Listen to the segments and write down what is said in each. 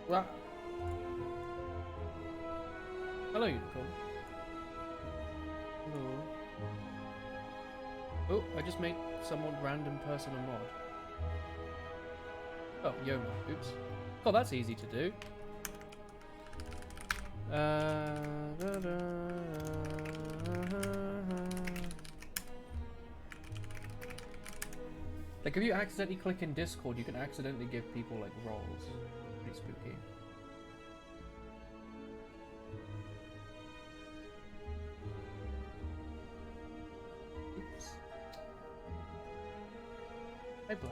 Rah. Hello, unicorn. Hello. Oh, I just made someone random person a mod. Oh, Yoma. Oops. Oh, that's easy to do. Like, if you accidentally click in Discord, you can accidentally give people, like, roles. Pretty spooky. Oops. Hey, Blake.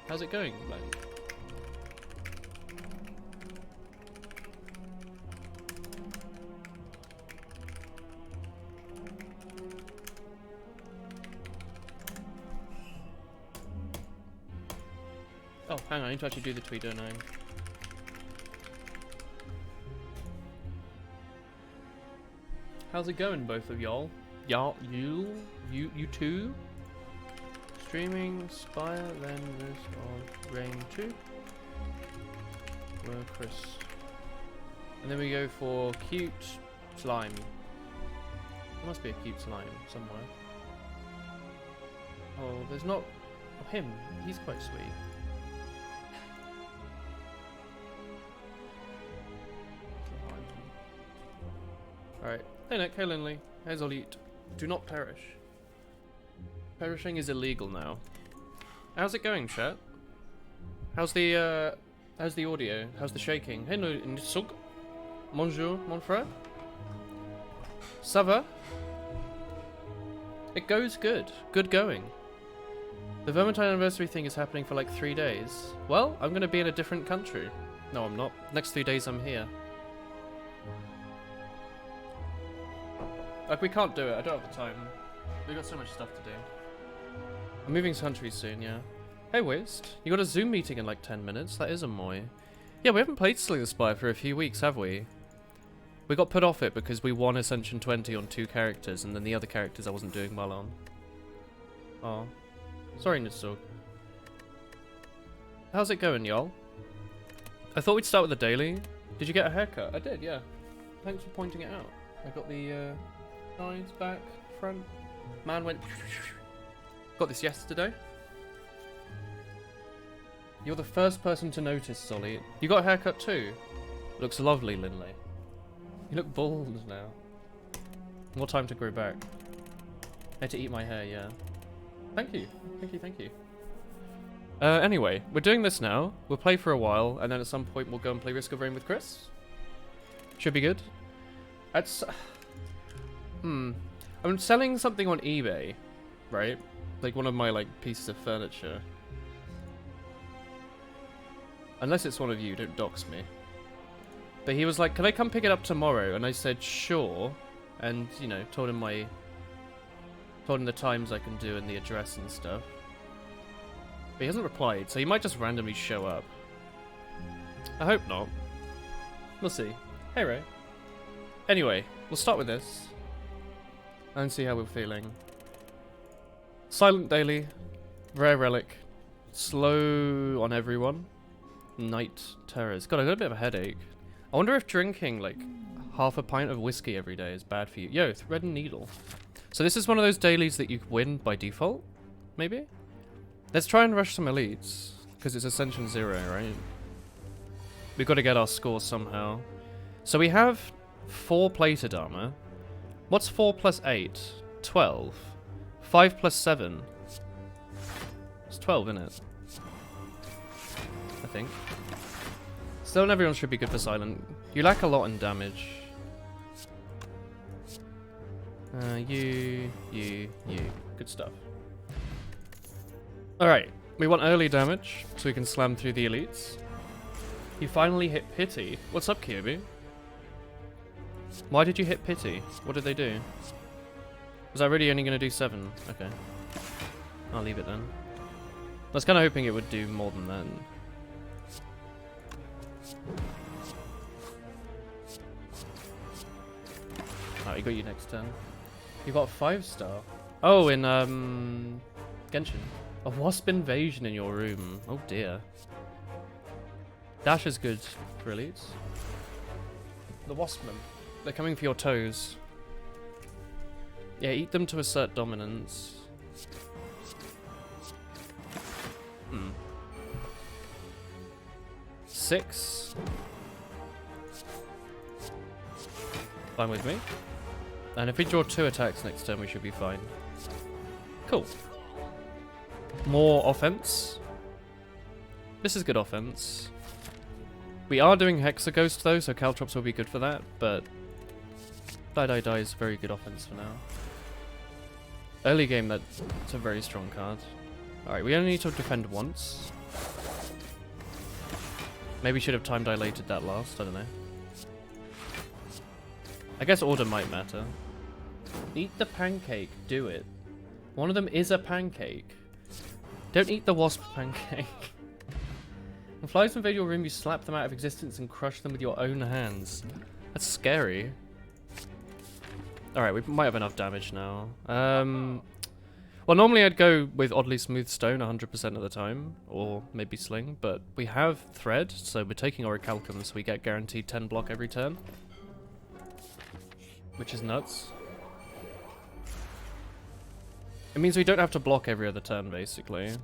How's it going, Blake? Oh, hang on, I need to actually do the tweet, don't I? How's it going, both of y'all? You two? Streaming, Spire, then this on Rain 2. Where Chris. And then we go for cute slime. There must be a cute slime somewhere. Oh, there's not... Oh, him. He's quite sweet. Alright. Hey Nick, hey Linley. Hey Zolit. Do not perish. Perishing is illegal now. How's it going, chat? How's the audio? How's the shaking? Hey Nisug. Bonjour, mon frère. Ça va? It goes good. Good going. The Vermintide anniversary thing is happening for like 3 days. Well, I'm gonna be in a different country. No, I'm not. Next 3 days I'm here. Like, we can't do it. I don't have the time. We've got so much stuff to do. I'm moving countries soon, yeah. Hey, Wist. You got a Zoom meeting in like 10 minutes? That is a moy. Yeah, we haven't played Slay the Spire for a few weeks, have we? We got put off it because we won Ascension 20 on 2 characters, and then the other characters I wasn't doing well on. Oh. Sorry, Nitsug. How's it going, y'all? I thought we'd start with the daily. Did you get a haircut? I did, yeah. Thanks for pointing it out. I got the, sides, back, front. Man went... Got this yesterday. You're the first person to notice, Solly. You got a haircut too? Looks lovely, Linley. You look bald now. More time to grow back. I had to eat my hair, yeah. Thank you. Thank you. Anyway, we're doing this now. We'll play for a while, and then at some point we'll go and play Risk of Rain with Chris. Should be good. That's... I'm selling something on eBay, right? Like one of my like pieces of furniture. Unless it's one of you, don't dox me. But he was like, can I come pick it up tomorrow? And I said, sure. And, you know, told him the times I can do and the address and stuff. But he hasn't replied, so he might just randomly show up. I hope not. We'll see. Hey, Ray. Anyway, we'll start with this. And see how we're feeling. Silent Daily. Rare Relic. Slow on everyone. Night Terrors. God, I got a bit of a headache. I wonder if drinking, like, half a pint of whiskey every day is bad for you. Yo, Thread and Needle. So this is one of those dailies that you win by default? Maybe? Let's try and rush some elites. Because it's Ascension 0, right? We've got to get our score somehow. So we have 4 plated armor. What's 4 plus 8? 12. 5 plus 7. It's 12, isn't it? I think. Still, and everyone should be good for silent. You lack a lot in damage. You. Good stuff. Alright, we want early damage, so we can slam through the elites. You finally hit Pity. What's up, Kyobi? Why did you hit Pity? What did they do? Was I really only going to do 7? Okay. I'll leave it then. I was kind of hoping it would do more than that. Alright, you got you next turn. You got 5-star. Oh, in Genshin. A wasp invasion in your room. Oh dear. Dash is good for elites. The waspmen. They're coming for your toes. Yeah, eat them to assert dominance. 6. Fine with me. And if we draw 2 attacks next turn, we should be fine. Cool. More offense. This is good offense. We are doing Hexaghost though, so Caltrops will be good for that, but Die Die Die is very good offense for now. Early game, that's a very strong card. Alright, we only need to defend once. Maybe should have time dilated that last, I don't know. I guess order might matter. Eat the pancake, do it. One of them is a pancake. Don't eat the wasp pancake. When flies invade your room, you slap them out of existence and crush them with your own hands. That's scary. Alright, we might have enough damage now. Well, normally I'd go with Oddly Smooth Stone 100% of the time, or maybe Sling, but we have Thread, so we're taking Orichalcum, so we get guaranteed 10 block every turn. Which is nuts. It means we don't have to block every other turn, basically.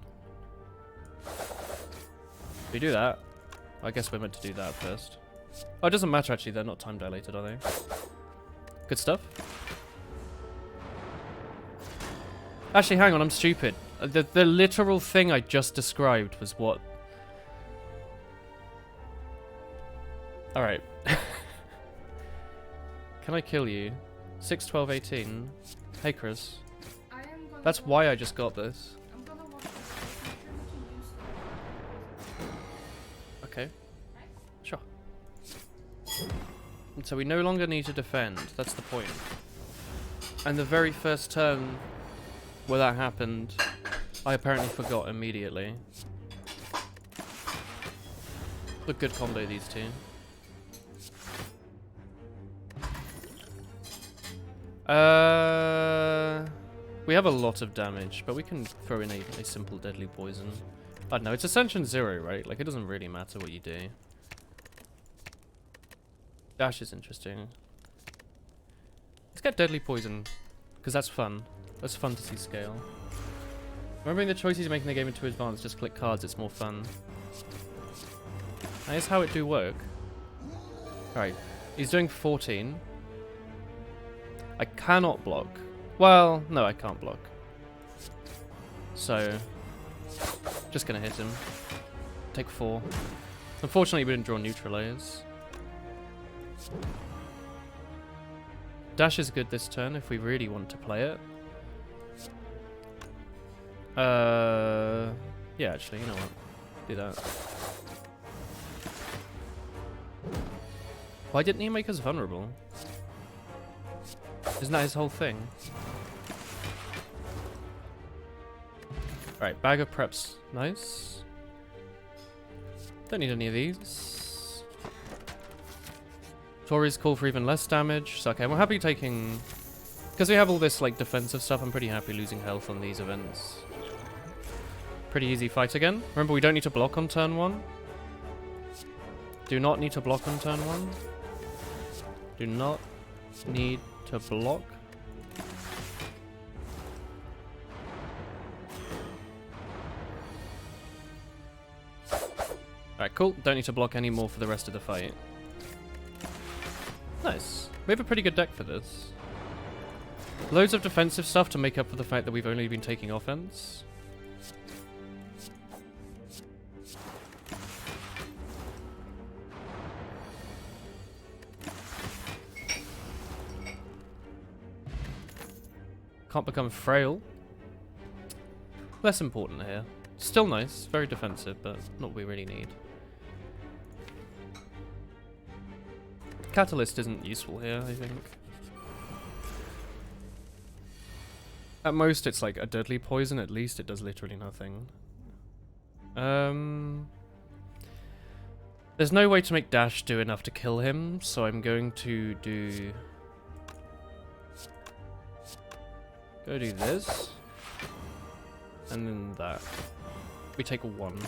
If we do that, I guess we're meant to do that first. Oh, it doesn't matter actually, they're not time dilated, are they? Good stuff. Actually, hang on, I'm stupid. The literal thing I just described was what... Alright. Can I kill you? 6, 12, 18. Hey, Chris. That's why I just got this. Okay. Sure. And so we no longer need to defend. That's the point. And the very first turn where that happened, I apparently forgot immediately. A good combo, these two. We have a lot of damage, but we can throw in a simple deadly poison. I don't know, it's Ascension 0, right? Like, it doesn't really matter what you do. Dash is interesting. Let's get deadly poison, because that's fun. That's fun to see scale. Remembering the choices you make in the game into advance, just click cards, it's more fun. That is how it do work. Alright, he's doing 14. I cannot block. Well, no, I can't block. So, just gonna hit him. Take 4. Unfortunately, we didn't draw neutralize. Dash is good this turn if we really want to play it. Yeah, actually, you know what? Do that. Why didn't he make us vulnerable? Isn't that his whole thing? Right, bag of preps. Nice. Don't need any of these. Tori's call for even less damage. So, okay, we're happy taking... Because we have all this, like, defensive stuff, I'm pretty happy losing health on these events. Pretty easy fight again. Remember, we don't need to block on turn 1. Do not need to block on turn 1. Do not need to block. Alright, cool. Don't need to block anymore for the rest of the fight. Nice. We have a pretty good deck for this. Loads of defensive stuff to make up for the fact that we've only been taking offense. Can't become frail. Less important here. Still nice, very defensive, but not what we really need. Catalyst isn't useful here, I think. At most it's like a deadly poison, at least it does literally nothing. There's no way to make Dash do enough to kill him, so I'm going to do... Go do this. And then that. We take a 1.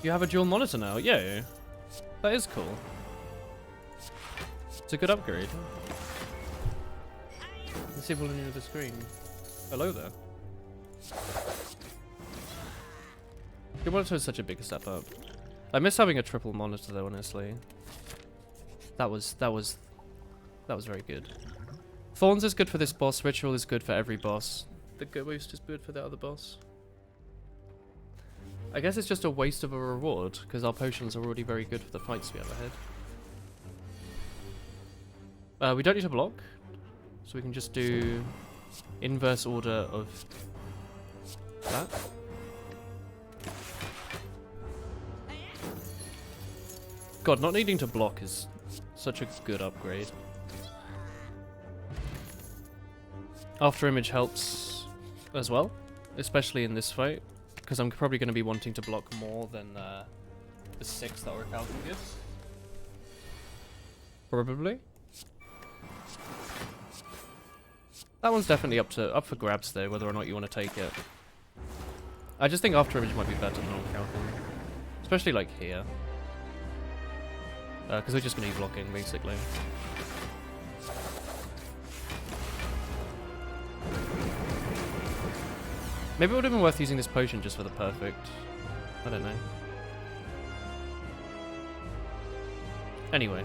You have a dual monitor now? Yeah. That is cool. It's a good upgrade. Let's see if we'll need the screen. Hello there. Your monitor is such a big step up. I miss having a triple monitor though, honestly. That was very good. Thorns is good for this boss, Ritual is good for every boss. The Ghost is good for the other boss. I guess it's just a waste of a reward, because our potions are already very good for the fights we have ahead. We don't need to block, so we can just do inverse order of that. God, not needing to block is such a good upgrade. After image helps as well, especially in this fight, because I'm probably going to be wanting to block more than the 6 that Orichalcum gives. Probably. That one's definitely up for grabs though, whether or not you want to take it. I just think after image might be better than Orichalcum, especially like here, because we're just going to be blocking basically. Maybe it would have been worth using this potion just for the perfect. I don't know. Anyway.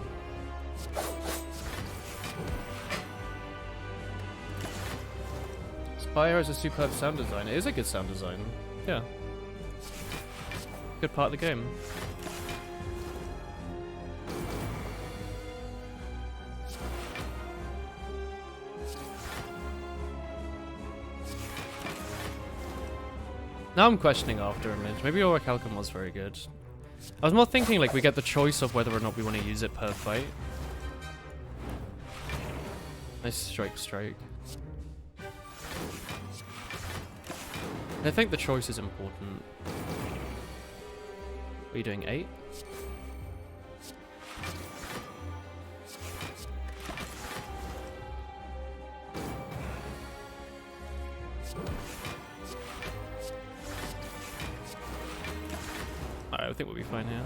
Spire has a superb sound design. It is a good sound design. Yeah. Good part of the game. Now I'm questioning after image. Maybe Orichalcum was very good. I was more thinking like we get the choice of whether or not we want to use it per fight. Nice strike. I think the choice is important. Are you doing 8? I think we'll be fine here.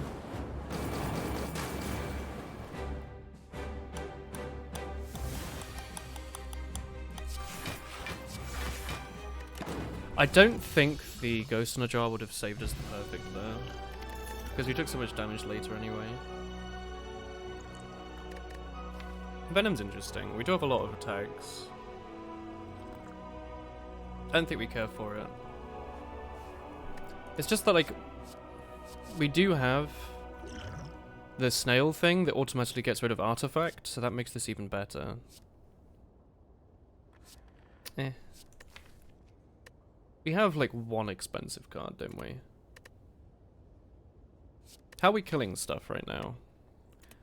I don't think the Ghost in a Jar would have saved us the perfect there, because we took so much damage later anyway. Venom's interesting. We do have a lot of attacks. I don't think we care for it. It's just that, like, we do have the snail thing that automatically gets rid of artifact, so that makes this even better. We have like one expensive card, don't we? How are we killing stuff right now?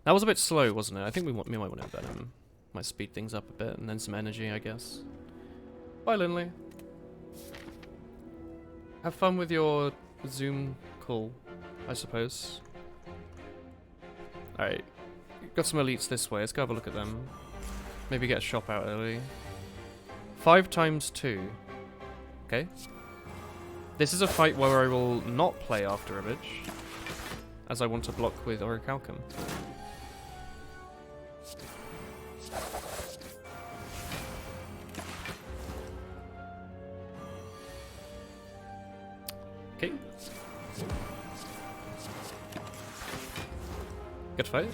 That was a bit slow, wasn't it? I think we might want to Venom. Might speed things up a bit, and then some energy, I guess. Bye, Linley. Have fun with your Zoom call, I suppose. Alright. Got some elites this way. Let's go have a look at them. Maybe get a shop out early. 5 times 2. Okay. This is a fight where I will not play after image, as I want to block with Orichalcum. Okay. Good fight.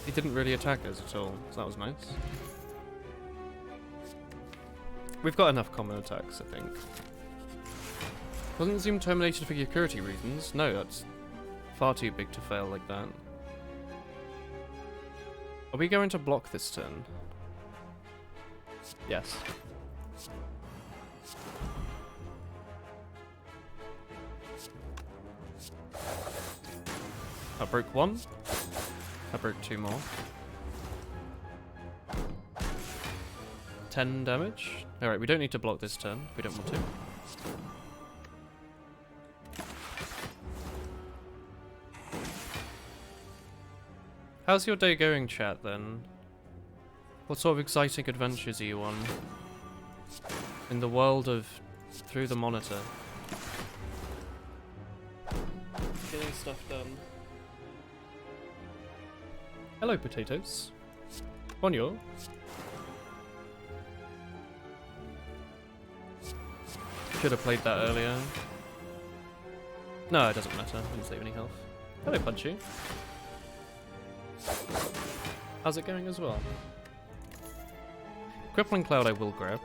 He didn't really attack us at all, so that was nice. We've got enough common attacks, I think. Wasn't Zoom terminated for security reasons? No, that's far too big to fail like that. Are we going to block this turn? Yes. I broke 1. I broke 2 more. 10 damage. Alright, we don't need to block this turn. We don't want to. How's your day going, chat, then? What sort of exciting adventures are you on? In the world of Through the Monitor. Getting stuff done. Hello, potatoes. Bonjour. Should have played that earlier. No, it doesn't matter. I didn't save any health. Hello, Punchy. How's it going as well? Crippling Cloud I will grab.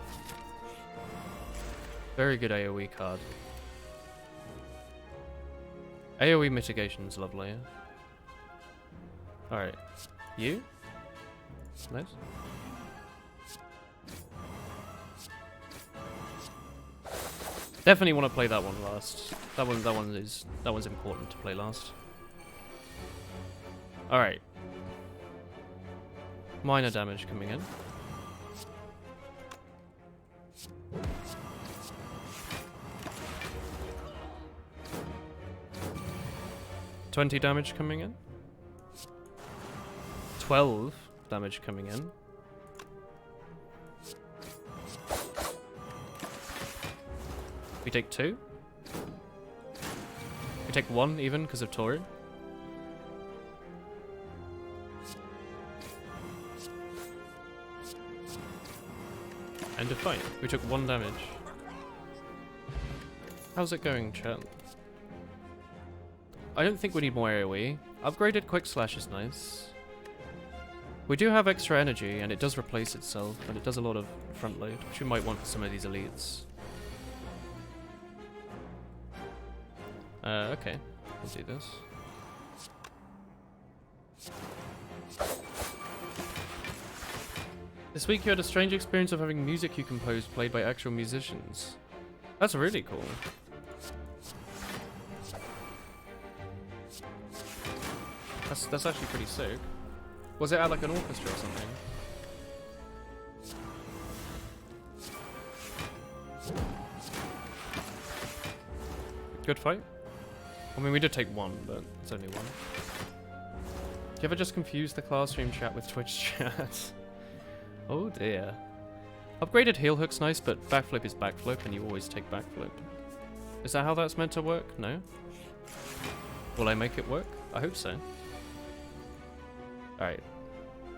Very good AoE card. AoE mitigation's lovely. Alright. You? Nice. Definitely want to play that one last. That one's important to play last. Alright. Minor damage coming in. $20 damage coming in. 12 damage coming in. We take 2. We take 1 even because of Tori. End of fight. We took 1 damage. How's it going, chat? I don't think we need more AoE. Upgraded Quick Slash is nice. We do have extra energy, and it does replace itself, and it does a lot of front load, which we might want for some of these elites. Okay. Let's do this. This week you had a strange experience of having music you composed played by actual musicians. That's really cool. That's actually pretty sick. Was it at like an orchestra or something? Good fight. I mean, we did take 1, but it's only 1. Do you ever just confuse the classroom chat with Twitch chat? Oh dear. Upgraded heel hook's nice, but backflip is backflip, and you always take backflip. Is that how that's meant to work? No? Will I make it work? I hope so. Alright.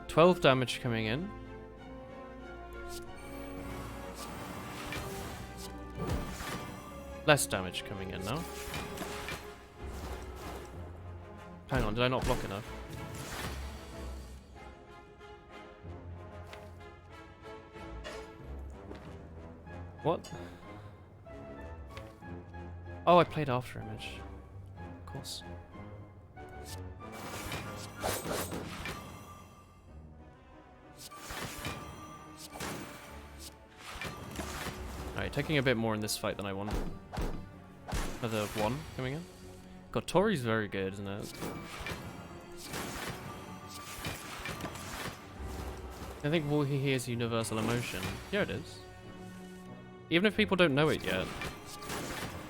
12 damage coming in. Less damage coming in now. Hang on, did I not block enough? What? Oh, I played After Image. Of course. Alright, taking a bit more in this fight than I want. Another 1 coming in. God, Tori's very good, isn't it? I think Woohee is universal emotion. Yeah, it is. Even if people don't know it yet.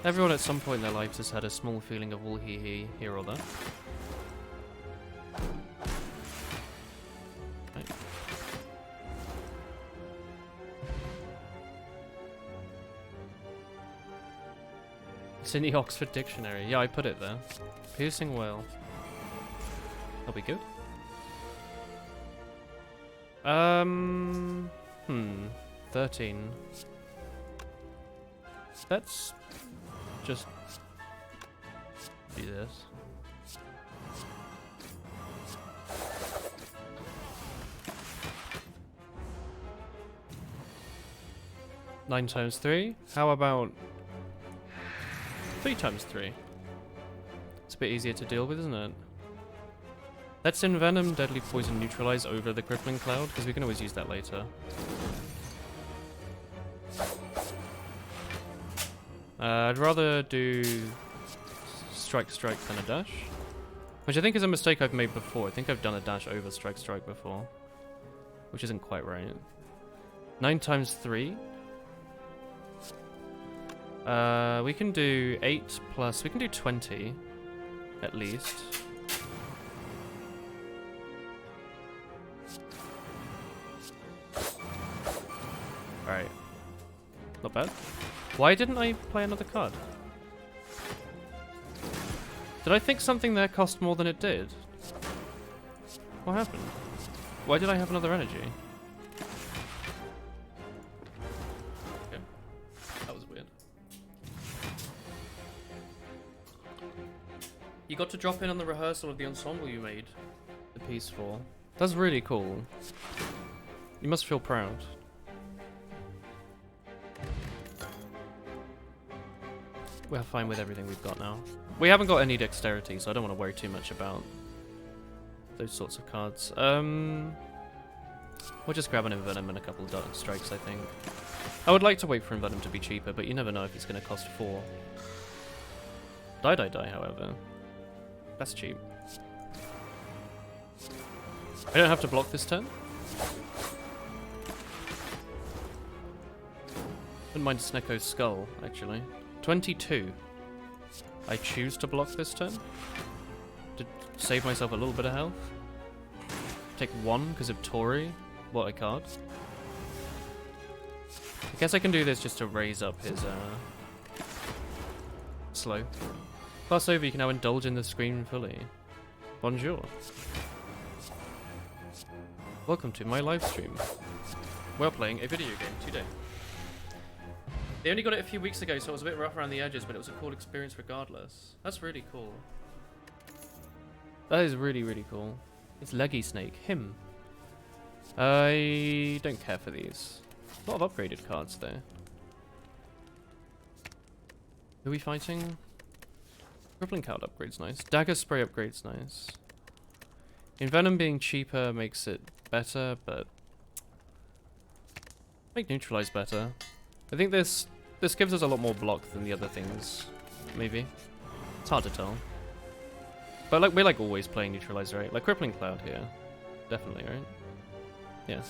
Everyone at some point in their lives has had a small feeling of Woohee here or there. Right. It's in the Oxford Dictionary. Yeah, I put it there. Piercing whale. That'll be good. 13. Let's just do this. Nine times 3. How about 3 times 3? It's a bit easier to deal with, isn't it? Let's envenom, deadly poison, neutralize over the crippling cloud, because we can always use that later. I'd rather do strike than a dash, which I think is a mistake I've made before. I think I've done a dash over strike before, which isn't quite right. 9 times 3. We can do 8 plus. We can do 20 at least. Alright. Not bad. Why didn't I play another card? Did I think something there cost more than it did? What happened? Why did I have another energy? Okay. That was weird. You got to drop in on the rehearsal of the ensemble you made the piece for. That's really cool. You must feel proud. We're fine with everything we've got now. We haven't got any dexterity, so I don't want to worry too much about those sorts of cards. We'll just grab an Envenom and a couple of Dark Strikes, I think. I would like to wait for Envenom to be cheaper, but you never know if it's going to cost 4. Die, however. That's cheap. I don't have to block this turn. Wouldn't mind Snecko's Skull, actually. 22. I choose to block this turn to save myself a little bit of health. Take 1 because of Tori. What a card. I guess I can do this just to raise up his slow. Pass over, you can now indulge in the screen fully. Bonjour. Welcome to my live stream. We're playing a video game today. They only got it a few weeks ago, so it was a bit rough around the edges, but it was a cool experience regardless. That's really cool. That is really, really cool. It's Leggy Snake. Him. I don't care for these. A lot of upgraded cards, though. Who are we fighting? Crippling Cloud upgrade's nice. Dagger Spray upgrade's nice. Envenom being cheaper makes it better, but... make Neutralize better. I think this gives us a lot more block than the other things, maybe. It's hard to tell. But like we're like always playing Neutralize, right? Like Crippling Cloud here. Definitely, right? Yeah.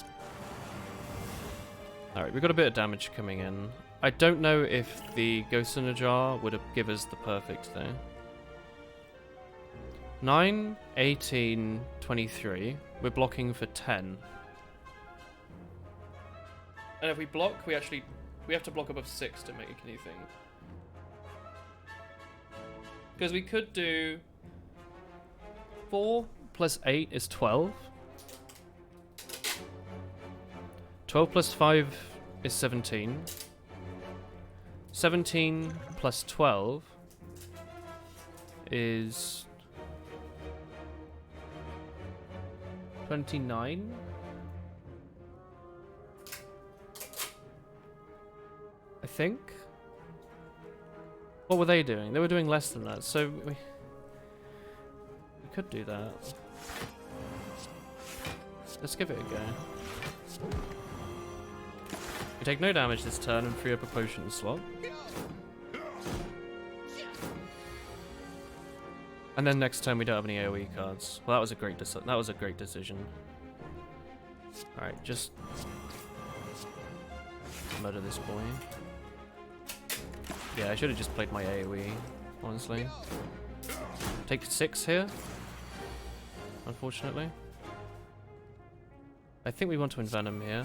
Alright, we've got a bit of damage coming in. I don't know if the Ghost in a Jar would have give us the perfect though. 9, 18, 23. We're blocking for 10. And if we block, we have to block above 6 to make anything. Because we could do 4 plus 8 is 12. 12 plus 5 is 17. 17 plus 12 is 29. I think. What were they doing? They were doing less than that, so we could do that. Let's give it a go. We take no damage this turn and free up a potion slot. And then next turn we don't have any AoE cards. Well, that was a great decision. All right, just murder this boy. Yeah, I should have just played my AoE, honestly. Take 6 here, unfortunately. I think we want to Envenom here,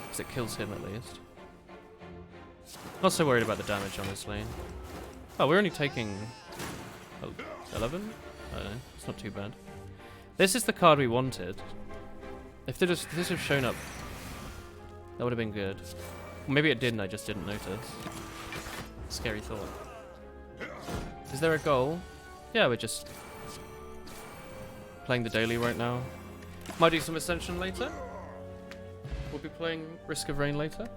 because it kills him at least. Not so worried about the damage, honestly. Oh, we're only taking 11? I don't know, it's not too bad. This is the card we wanted. If this had shown up, that would have been good. Maybe it didn't, I just didn't notice. Scary thought. Is there a goal? Yeah, we're just playing the daily right now. Might do some Ascension later. We'll be playing Risk of Rain later.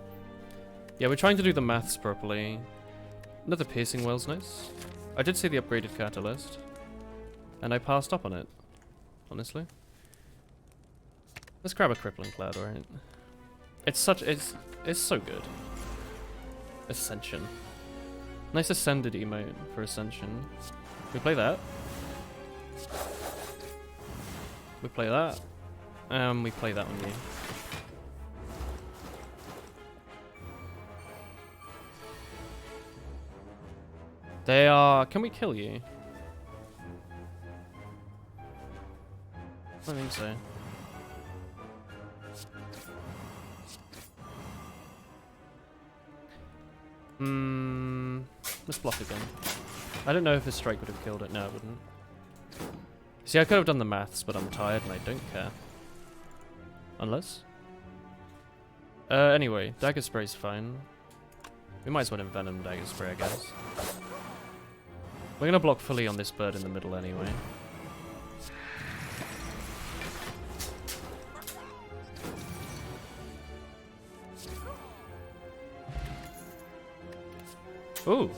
Yeah, we're trying to do the maths properly. Another Piercing Well's nice. I did see the upgraded Catalyst, and I passed up on it, honestly. Let's grab a Crippling Cloud, alright? It's so good. Ascension. Nice Ascended emote for Ascension. We play that. We play that. We play that on you. They are... Can we kill you? I don't think so. Let's block again. I don't know if this strike would have killed it. No, it wouldn't. See, I could have done the maths, but I'm tired and I don't care. Unless? Anyway, Dagger Spray's fine. We might as well envenom Dagger Spray, I guess. We're gonna block fully on this bird in the middle anyway. Ooh!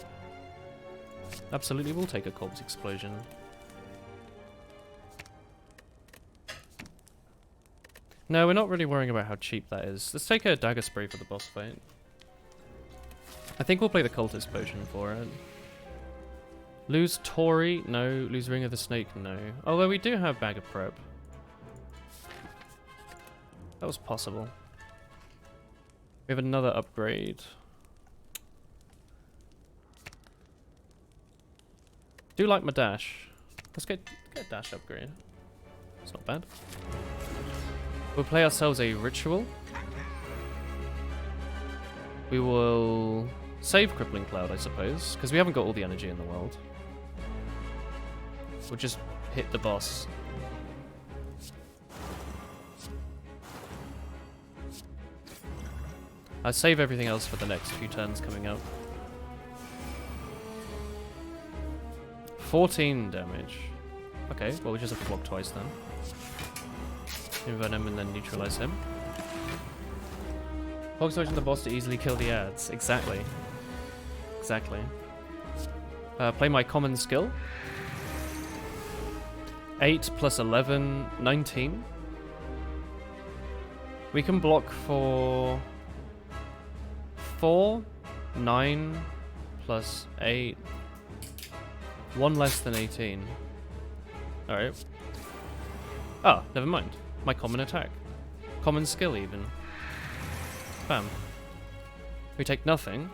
Absolutely will take a corpse explosion. No, we're not really worrying about how cheap that is. Let's take a Dagger Spray for the boss fight. I think we'll play the Cultist Potion for it. Lose Tory? No. Lose Ring of the Snake? No. Although we do have Bag of Prep. That was possible. We have another upgrade. Do like my dash. Let's get a dash upgrade. It's not bad. We'll play ourselves a ritual. We will save Crippling Cloud, I suppose, because we haven't got all the energy in the world. We'll just hit the boss. I'll save everything else for the next few turns coming up. 14 damage. Okay, well we just have to block twice then. Envenom and then neutralize him. Focus on the boss to easily kill the ads. Exactly. Exactly. Play my common skill. 8 plus 11, 19. We can block for 4, 9 plus 8. 1 less than 18. Alright. Ah, never mind. My common attack. Common skill even. Bam. We take nothing.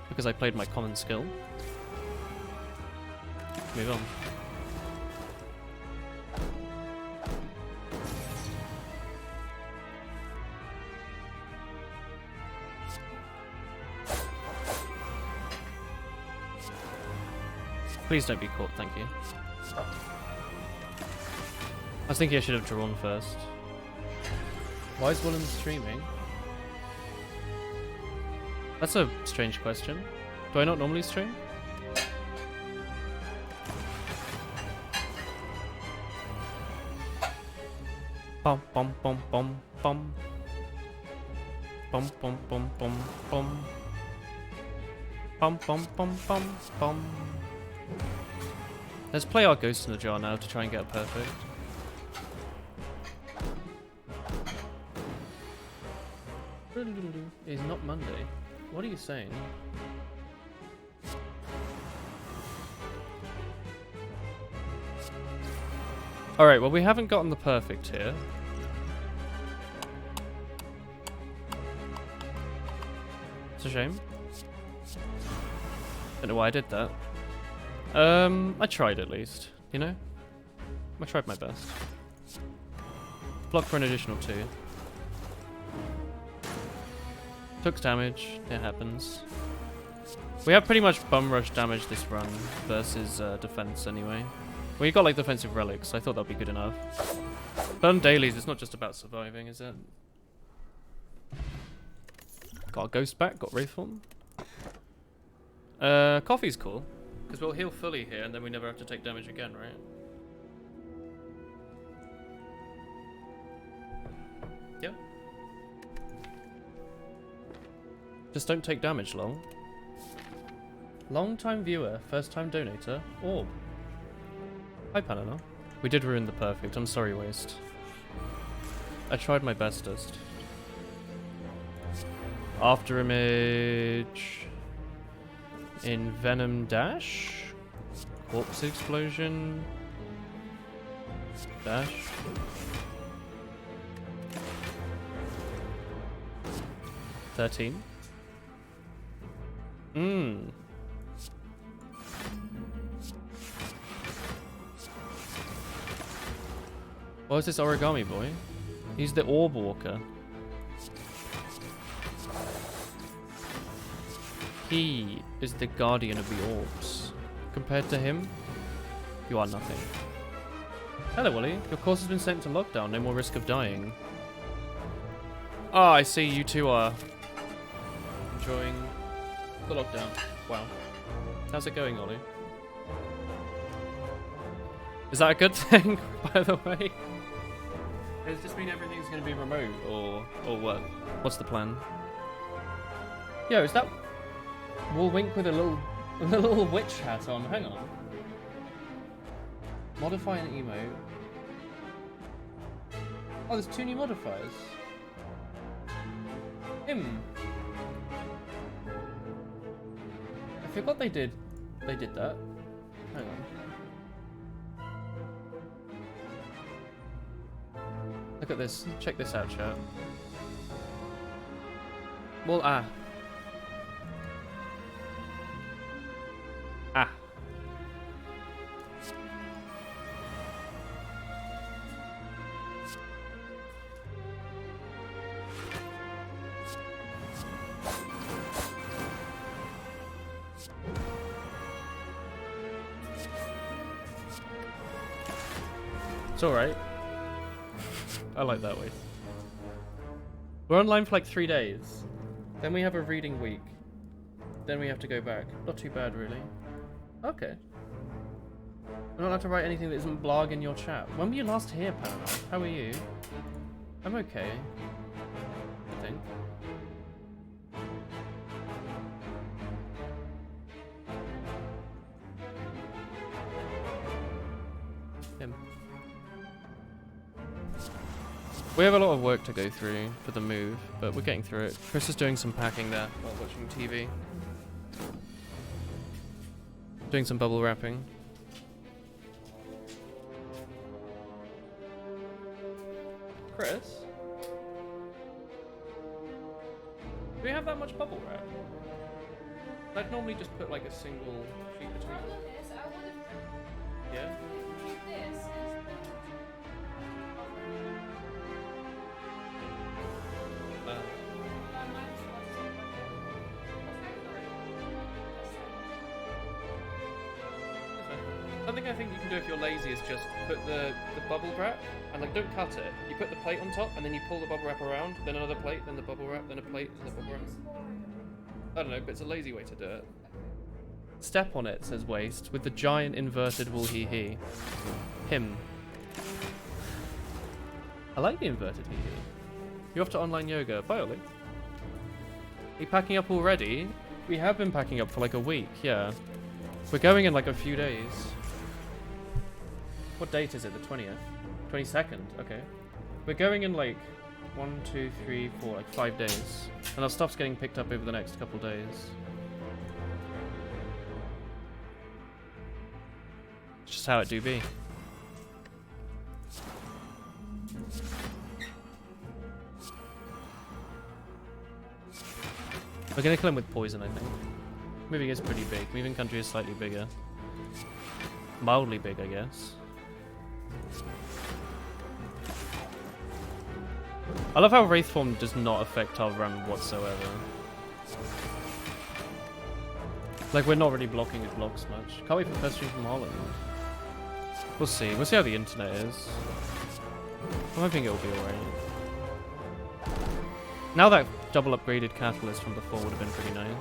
Because I played my common skill. Move on. Please don't be caught, thank you. I was thinking I should have drawn first. Why is Willem streaming? That's a strange question. Do I not normally stream? Bum bum bum bum bum. Bum bum bum bum bum. Bum bum bum bum bum. Let's play our Ghost in the Jar now to try and get it perfect. It's not Monday. What are you saying? Alright, well we haven't gotten the perfect here. It's a shame. Don't know why I did that. I tried at least, you know? I tried my best. Block for an additional 2. Took damage, it happens. We have pretty much bum rush damage this run versus defense anyway. Well, you got like defensive relics, so I thought that'd be good enough. But on dailies, it's not just about surviving, is it? Got a ghost back, got Wraithform. Coffee's cool, because we'll heal fully here and then we never have to take damage again, right? Yep. Just don't take damage, lol. Long time viewer, first time donator, Orb. Hi Panana. We did ruin the perfect, I'm sorry Waste. I tried my bestest. After image... In Venom Dash? Corpse Explosion? Dash? $13. What is this origami boy? He's the Orb Walker. he is the guardian of the orbs. Compared to him, you are nothing. Hello, Wally. Your course has been sent to lockdown. No more risk of dying. Ah, I see you two are enjoying the lockdown. Wow. How's it going, Ollie? Is that a good thing, by the way? Does this mean everything's going to be remote, or what? What's the plan? Yo, is that Woolwink with a little witch hat on? Hang on. Modify an emote. Oh, there's 2 new modifiers. Him. I forgot they did that. Hang on. Look at this. Check this out, chat. Well, ah. It's alright. I like that way. We're online for like 3 days. Then we have a reading week. Then we have to go back. Not too bad, really. Okay. We're not allowed to write anything that isn't blag in your chat. When were you last here, Panama? How are you? I'm okay. I think. Him. We have a lot of work to go through for the move, but we're getting through it. Chris is doing some packing there while watching TV. Doing some bubble wrapping. Chris? Do we have that much bubble wrap? I'd normally just put like a single sheet between. Yeah? Something I think you can do if you're lazy is just put the bubble wrap and like don't cut it. You put the plate on top and then you pull the bubble wrap around, then another plate, then the bubble wrap, then a plate, then the bubble wrap. I don't know, but it's a lazy way to do it. Step on it, says Waste, with the giant inverted wool he. Him. I like the inverted he. You're off to online yoga. Bye, Ollie. Are you packing up already? We have been packing up for like a week, yeah. We're going in like a few days. What date is it? The 20th? 22nd? Okay. We're going in like 1, 2, 3, 4, like 5 days. And our stuff's getting picked up over the next couple days. It's just how it do be. We're gonna kill him with poison, I think. Moving is pretty big. Moving country is slightly bigger. Mildly big, I guess. I love how Wraithform does not affect our run whatsoever. Like, we're not really blocking his blocks much. Can't wait for first stream from Holland. We'll see. We'll see how the internet is. I'm hoping it'll be alright. Now that double upgraded catalyst from before would have been pretty nice.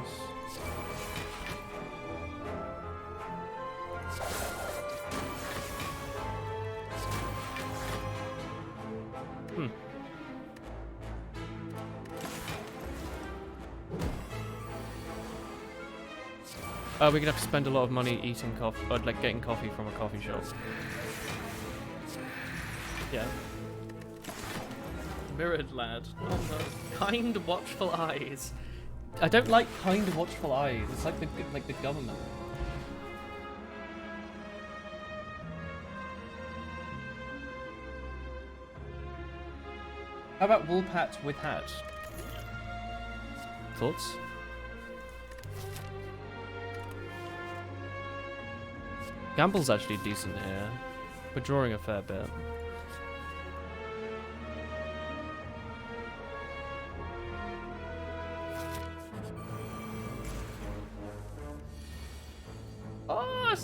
We're gonna have to spend a lot of money eating coffee, or like getting coffee from a coffee shop. Yeah. Mirrored lad. Oh no. Kind, watchful eyes. I don't like kind, watchful eyes. It's like the government. How about Woolpat with hat? Thoughts? Gamble's actually decent here. We're drawing a fair bit.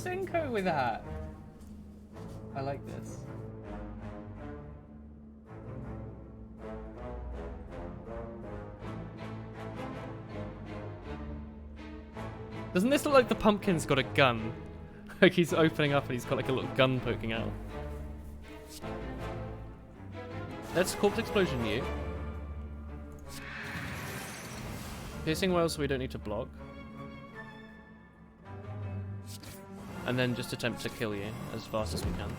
Senko with that. I like this. Doesn't this look like the pumpkin's got a gun? Like he's opening up and he's got like a little gun poking out. Let's corpse explosion you. Piercing well so we don't need to block. And then just attempt to kill you as fast as we can.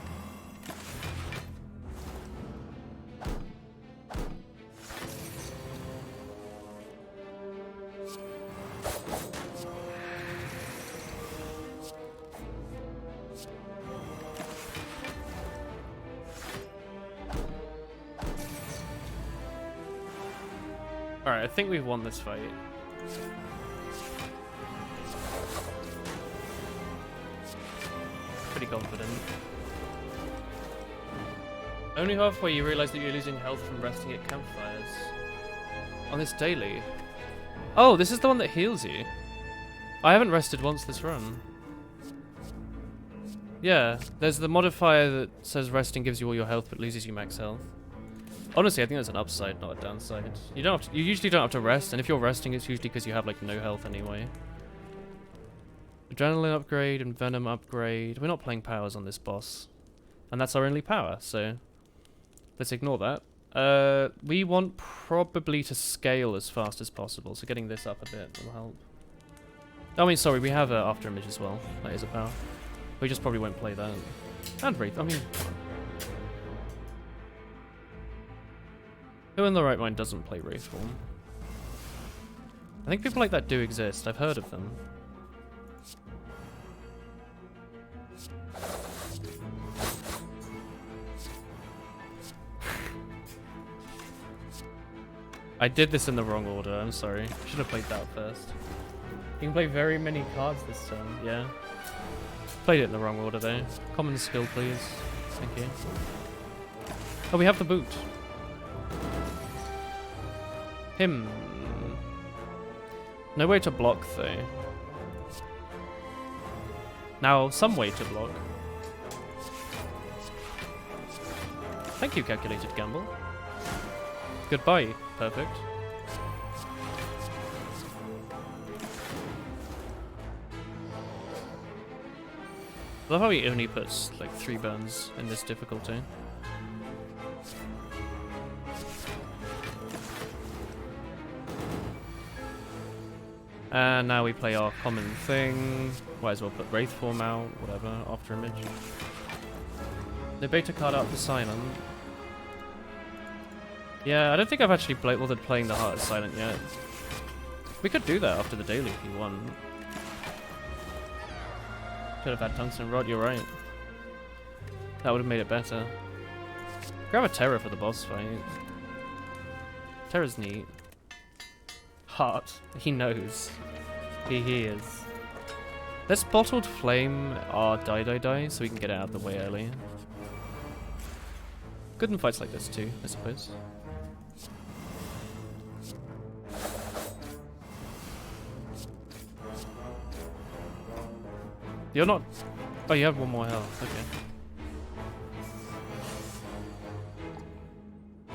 Alright, I think we've won this fight. Pretty confident. Only halfway you realise that you're losing health from resting at campfires. On this daily. Oh, this is the one that heals you. I haven't rested once this run. Yeah, there's the modifier that says resting gives you all your health but loses you max health. Honestly, I think that's an upside, not a downside. You don't have to, you usually don't have to rest, and if you're resting, it's usually because you have like no health anyway. Adrenaline upgrade and venom upgrade. We're not playing powers on this boss, and that's our only power. So let's ignore that. We want probably to scale as fast as possible, so getting this up a bit will help. I mean, sorry, we have After Image as well. That is a power. We just probably won't play that. And Wraith. I mean. Who in the right mind doesn't play Wraith form? I think people like that do exist. I've heard of them. I did this in the wrong order. I'm sorry. Should have played that first. You can play very many cards this turn. Yeah. Played it in the wrong order though. Common skill, please. Thank you. Oh, we have the boot. Him. No way to block though. Now, some way to block. Thank you, calculated gamble. Goodbye. Perfect. I love how he only puts like 3 burns in this difficulty. And now we play our common thing. Might as well put Wraith form out, whatever, After Image. No beta card out for Silent. Yeah, I don't think I've actually bothered playing the Heart of Silent yet. We could do that after the daily if you want. Could have had Tungsten Rod, you're right. That would have made it better. Grab a Terror for the boss fight. Terror's neat. Heart. He knows. He hears. Let's Bottled Flame our die so we can get it out of the way early. Good in fights like this too, I suppose. You're not... Oh, you have 1 more health. Okay.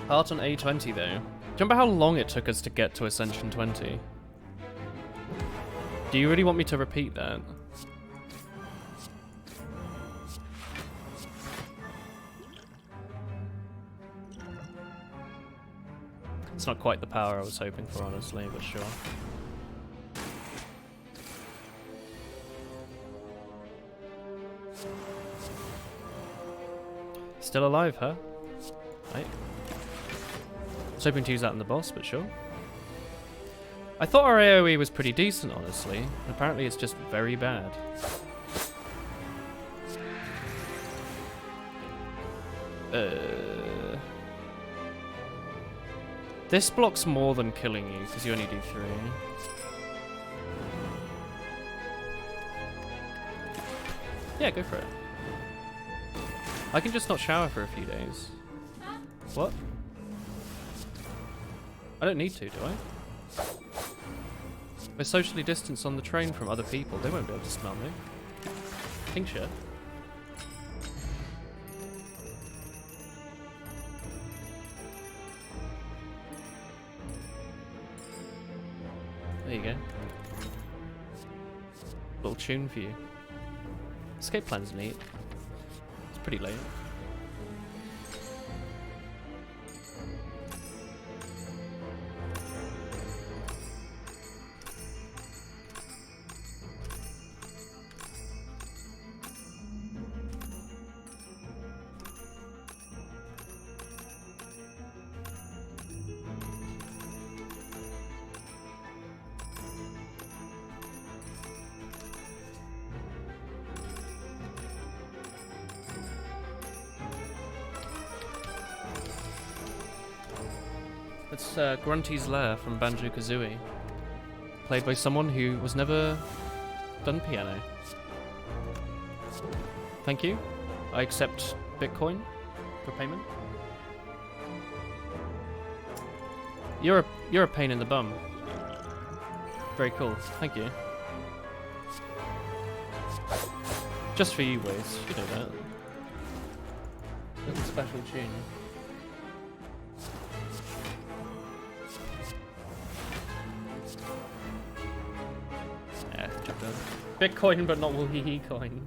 Heart on A20 though. Do you remember how long it took us to get to Ascension 20? Do you really want me to repeat that? It's not quite the power I was hoping for, honestly, but sure. Still alive, huh? Right. I was hoping to use that in the boss, but sure. I thought our AoE was pretty decent, honestly. Apparently it's just very bad. This blocks more than killing you, because you only do 3. Yeah, go for it. I can just not shower for a few days. What? I don't need to, do I? We're socially distanced on the train from other people. They won't be able to smell me. Kingship. There you go. Little tune for you. Escape plan's neat. It's pretty late. It's Grunty's Lair from Banjo-Kazooie. Played by someone who was never done piano. Thank you. I accept Bitcoin for payment. You're a pain in the bum. Very cool. Thank you. Just for you, Waze. You know that. Little special tune. Bitcoin, but not Woohee coin.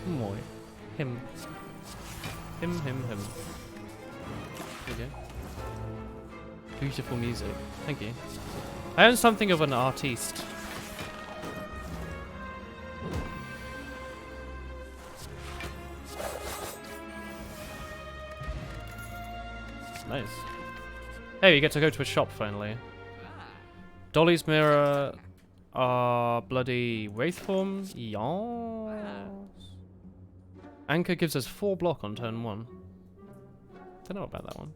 Moi. Him. Him. There you go. Beautiful music. Thank you. I am something of an artiste. Nice. Hey, we get to go to a shop finally. Dolly's mirror. Bloody Wraith form? Yes. Anchor gives us 4 block on turn 1. Don't know about that one.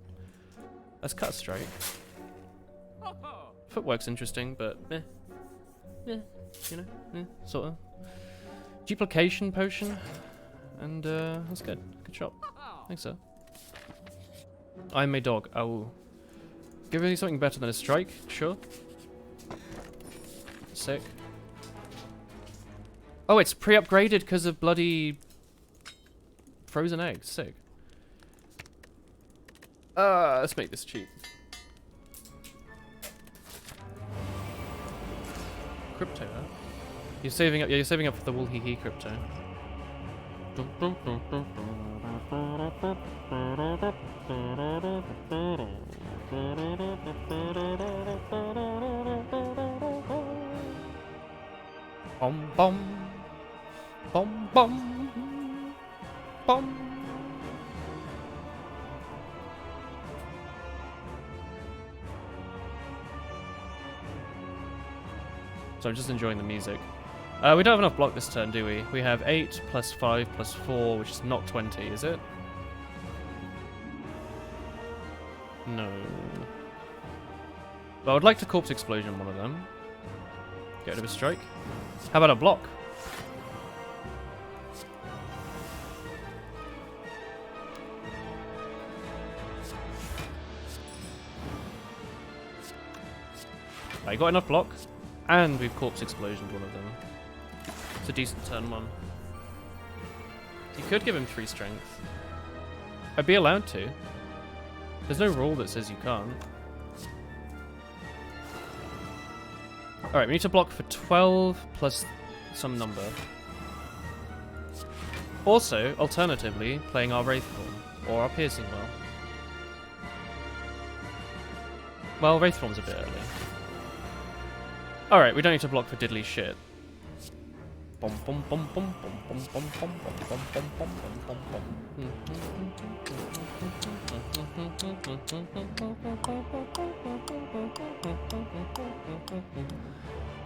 Let's cut a strike. Footwork's interesting, but you know, sort of. Duplication potion, and that's good. Good shot. Thanks, sir. I'm a dog. I will give me something better than a strike. Sure. Sick. Oh, it's pre-upgraded because of bloody frozen eggs. Sick. Let's make this cheap. Crypto, huh? You're saving up. Yeah, you're saving up for the Woolhee crypto. Bom bom, bom bom, bom. So I'm just enjoying the music. We don't have enough block this turn, do we? We have 8 plus 5 plus 4, which is not 20, is it? No. But I would like to Corpse Explosion one of them. Get rid of a strike. How about a block? I got enough block, and we've Corpse Explosioned one of them. It's a decent turn 1. You could give him 3 strength. I'd be allowed to. There's no rule that says you can't. Alright, we need to block for 12 plus some number. Also, alternatively, playing our Wraith form, or our Piercing Well. Well, Wraith form's a bit early. Alright, we don't need to block for diddly shit. Bom bom bom bom bom bom bom bom bom bom bom bom bom.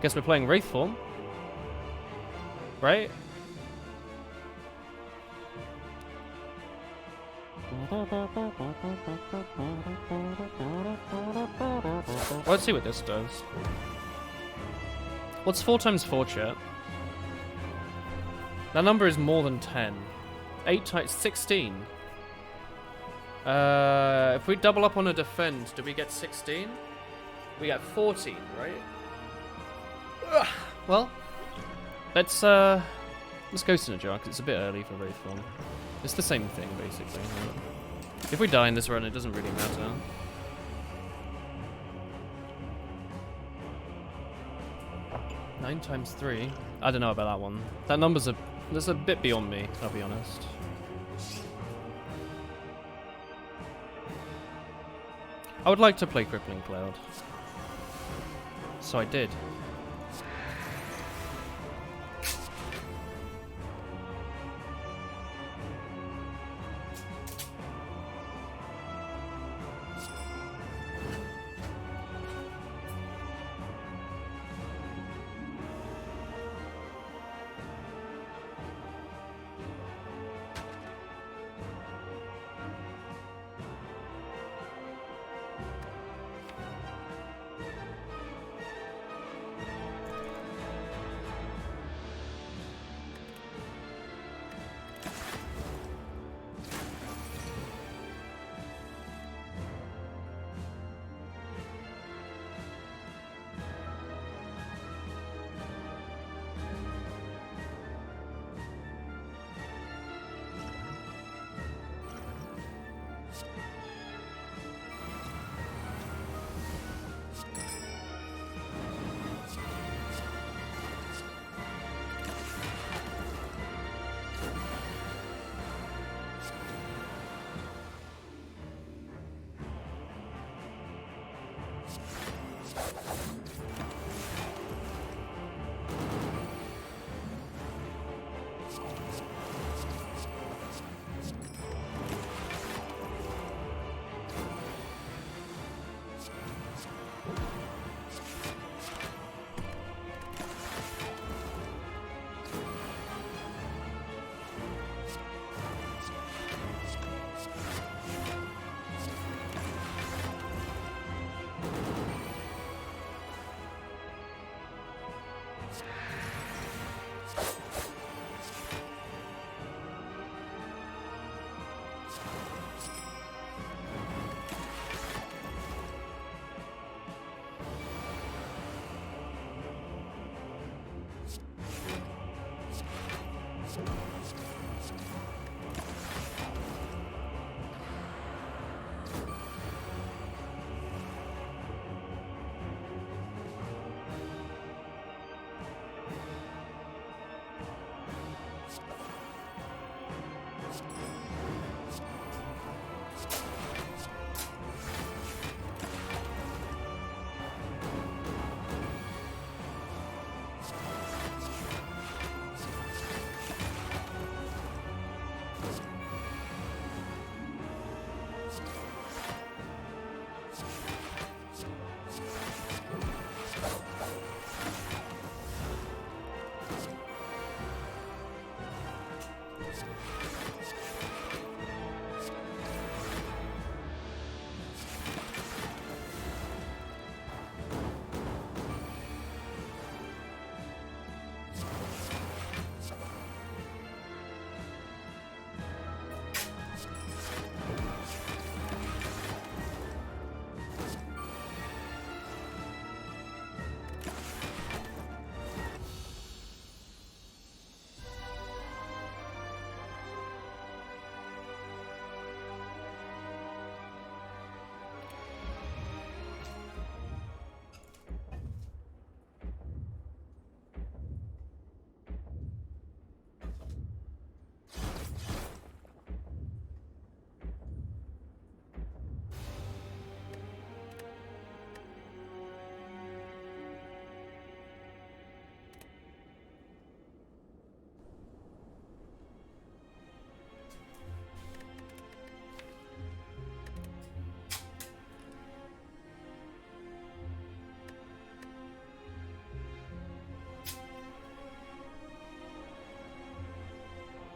Guess we're playing Wraith form, right? Let's see what this does. What's 4 times 4, chat? That number is more than 10. 8 times 16. If we double up on a defend, do we get 16? We get 14, right? Ugh. Well, let's Let's Ghost in a Jar, because it's a bit early for Wraithform. It's the same thing, basically. If we die in this run, it doesn't really matter. Nine times 3? I don't know about that one. That number's that's a bit beyond me, I'll be honest. I would like to play Crippling Cloud. So I did.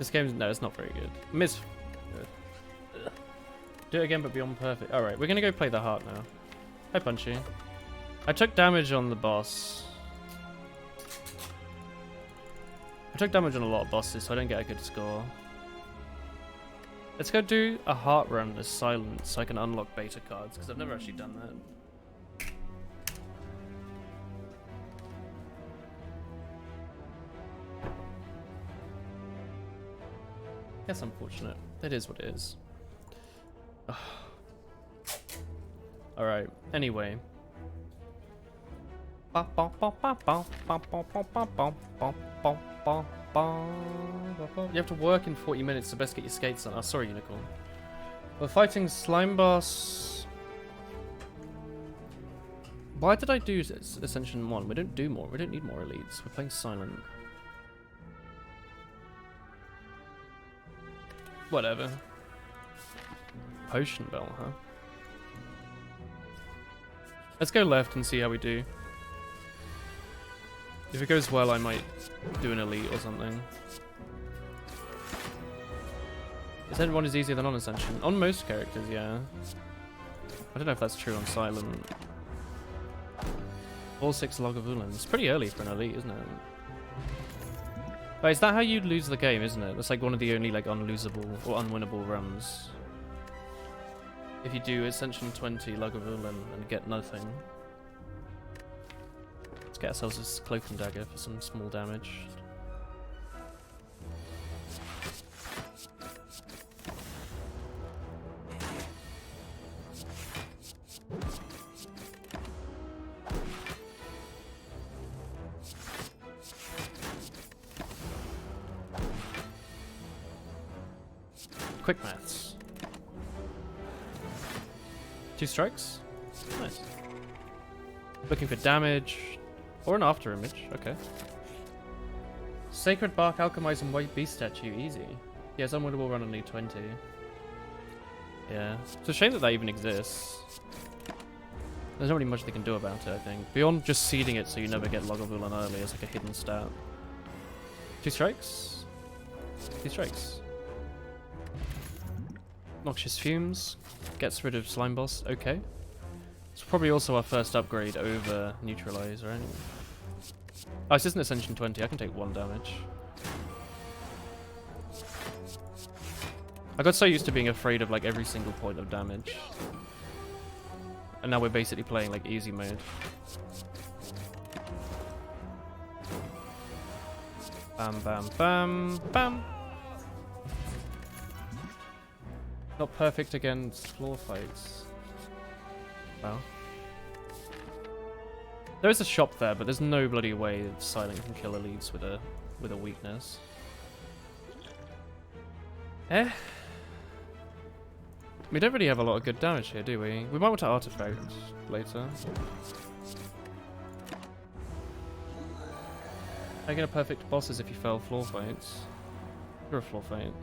This game's... no, it's not very good. Miss... do it again, but beyond perfect. Alright, we're gonna go play the heart now. Hi, Punchy. I took damage on the boss. I took damage on a lot of bosses, so I don't get a good score. Let's go do a heart run as silent so I can unlock beta cards, because I've never actually done that. That's unfortunate. It is what it is. Alright, anyway. You have to work in 40 minutes to best get your skates on. Oh, sorry, Unicorn. We're fighting Slime Boss. Why did I do Ascension 1? We don't do more. We don't need more elites. We're playing Silent. Whatever. Potion Bell, huh? Let's go left and see how we do. If it goes well, I might do an elite or something. Ascent 1 is easier than on Ascension. On most characters, yeah. I don't know if that's true on Silent. All 6 Lagavulin. It's pretty early for an elite, isn't it? Wait, is that how you lose the game, isn't it? That's like one of the only like unlosable or unwinnable runs. If you do Ascension 20 Lagavulin and get nothing. Let's get ourselves this Cloak and Dagger for some small damage. Quick maths. 2 strikes? Nice. Looking for damage. Or an after image, okay. Sacred Bark, Alchemize, and White Beast Statue, easy. Yeah, it's unwinnable run on E20. Yeah. It's a shame that that even exists. There's not really much they can do about it, I think. Beyond just seeding it so you never get Lagavulin early as like a hidden stat. 2 strikes? 2 strikes. Noxious Fumes. Gets rid of Slime Boss. Okay. It's probably also our first upgrade over Neutralize, right? Oh, this isn't Ascension 20. I can take 1 damage. I got so used to being afraid of like every single point of damage. And now we're basically playing like easy mode. Bam, bam, bam, bam! Not perfect against floor fights. Wow. There is a shop there, but there's no bloody way that Silent can kill elites with a weakness. We don't really have a lot of good damage here, do we? We might want to artifact later. How you get a perfect bosses if you fail floor fights? You're a floor fight.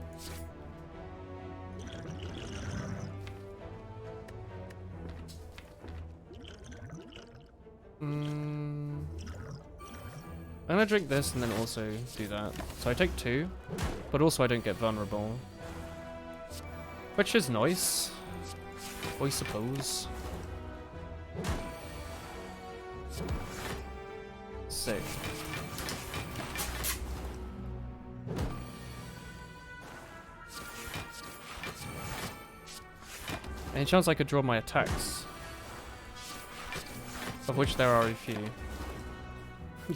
I'm gonna drink this and then also do that. So I take 2, but also I don't get vulnerable. Which is nice, I suppose. Sick. Any chance I could draw my attacks? Of which there are a few.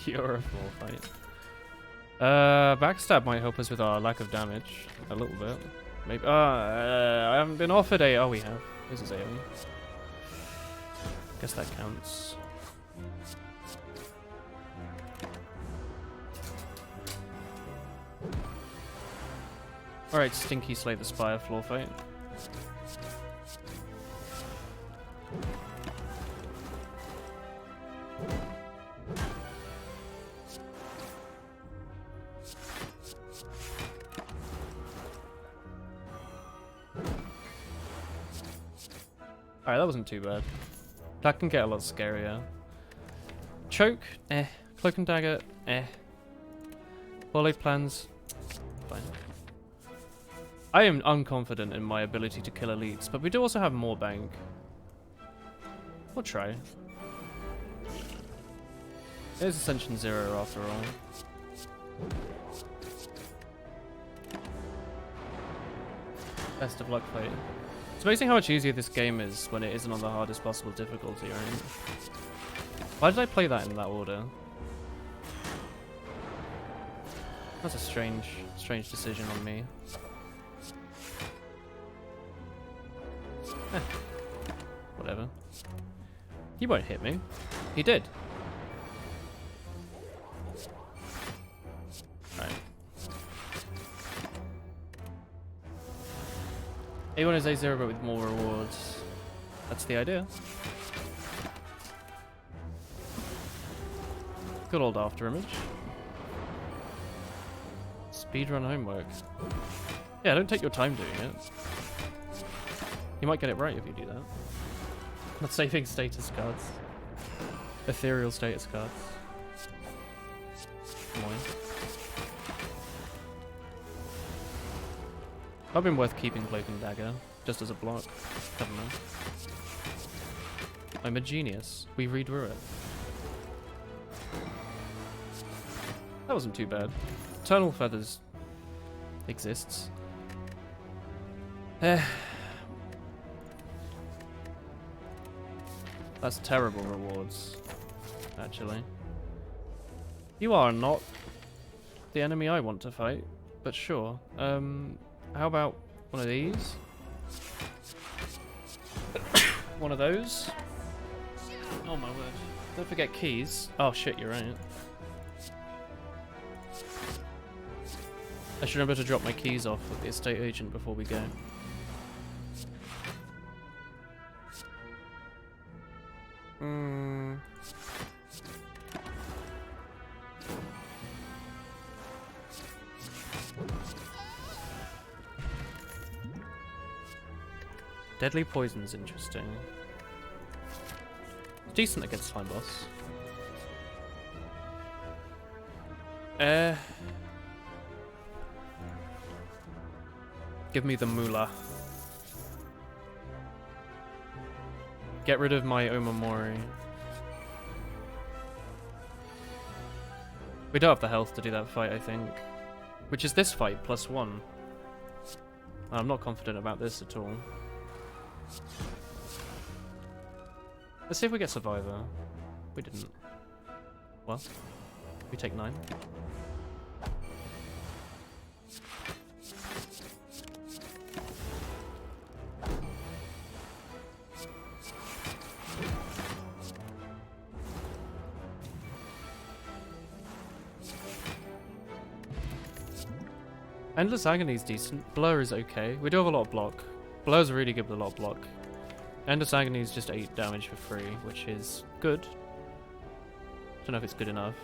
You're a floor fight. Backstab might help us with our lack of damage. A little bit. Maybe. I haven't been offered a. Oh, we have. This is AoE. Guess that counts. Alright, Stinky Slay the Spire floor fight. Alright, that wasn't too bad. That can get a lot scarier. Choke, eh. Cloak and Dagger, eh. Volley plans, fine. I am unconfident in my ability to kill elites, but we do also have more bank. We'll try. It is Ascension 0 after all. Best of luck, play. It's amazing how much easier this game is when it isn't on the hardest possible difficulty, right? Why did I play that in that order? That's a strange decision on me. Eh, whatever. He won't hit me. He did. Right. A1 is A0 but with more rewards. That's the idea. Good old after image. Speedrun homework. Yeah, don't take your time doing it. You might get it right if you do that. Not saving status cards. Ethereal status cards. Come on. Might have been worth keeping Cloak and Dagger, just as a block. I don't know. I'm a genius. We redrew it. That wasn't too bad. Eternal Feathers exists. That's terrible rewards, actually. You are not the enemy I want to fight, but sure. How about one of these? One of those? Oh my word. Don't forget keys. Oh shit, you're right. I should remember to drop my keys off at the estate agent before we go. Deadly Poison's interesting. It's decent against Slime Boss. Give me the moolah. Get rid of my Omamori. We don't have the health to do that fight, I think. Which is this fight, +1. I'm not confident about this at all. Let's see if we get Survivor. We didn't. What? We take 9. Endless Agony is decent. Blur is okay. We do have a lot of block. Blur's really good with a lot of block. Endless Agony is just 8 damage for free, which is good. Don't know if it's good enough.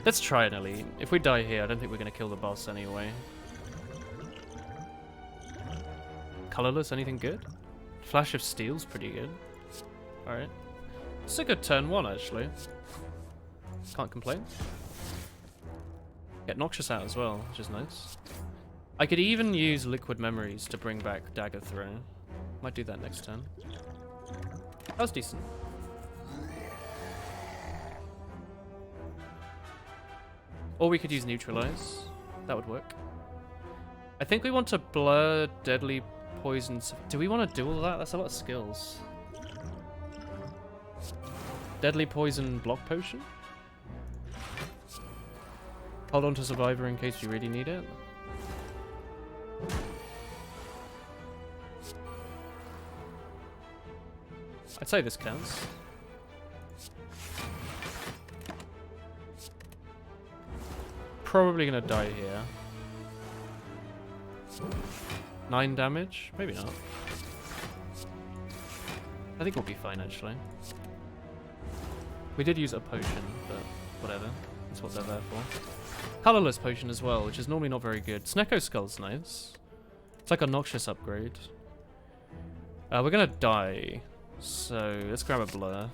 Let's try an elite. If we die here, I don't think we're going to kill the boss anyway. Colorless, anything good? Flash of Steel's pretty good. Alright. It's a good turn 1, actually. Can't complain. Get Noxious out as well, which is nice. I could even use Liquid Memories to bring back Dagger Throw. Might do that next turn. That was decent. Or we could use Neutralize. That would work. I think we want to blur Deadly Poisons. Do we want to do all that? That's a lot of skills. Deadly Poison Block Potion? Hold on to Survivor in case you really need it. I'd say this counts. Probably gonna die here. 9 damage? Maybe not. I think we'll be fine, actually. We did use a potion, but whatever. That's what they're there for. Colorless potion as well, which is normally not very good. Snecko Skull's nice. It's like a Noxious upgrade. We're gonna die. So, let's grab a blur.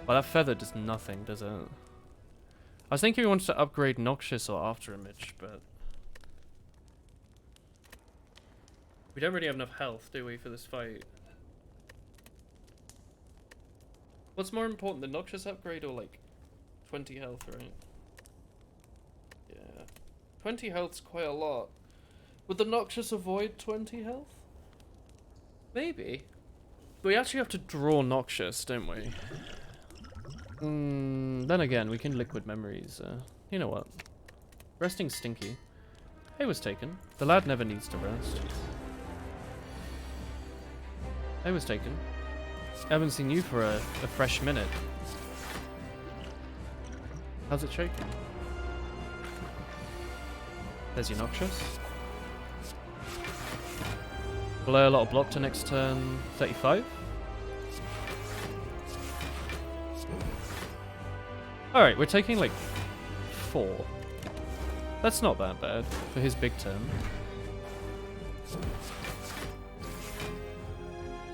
Well, that feather does nothing, does it? I was thinking we wanted to upgrade Noxious or After Image, but... we don't really have enough health, do we, for this fight? What's more important, the Noxious upgrade or, like, 20 health, right? Yeah. 20 health's quite a lot. Would the Noxious avoid 20 health? Maybe. We actually have to draw Noxious, don't we? Then again, we can Liquid Memories. You know what? Resting Stinky. It was taken. The lad never needs to rest. I was taken. I haven't seen you for a fresh minute. How's it shaking? There's your Noxious. Blur a lot of block to next turn 35. Alright, we're taking like 4. That's not that bad for his big turn.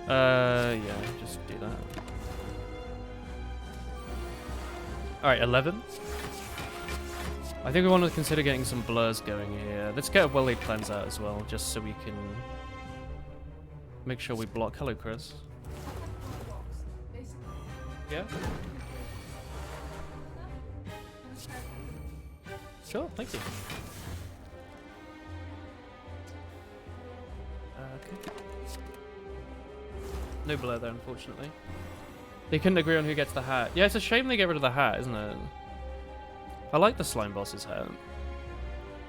Yeah, just do that. Alright, 11. I think we want to consider getting some blurs going here. Let's get well-laid plans out as well, just so we can make sure we block. Hello, Chris. Yeah? Sure, thank you. Okay. No blur there, unfortunately. They couldn't agree on who gets the hat. Yeah, it's a shame they get rid of the hat, isn't it? I like the slime boss's hat.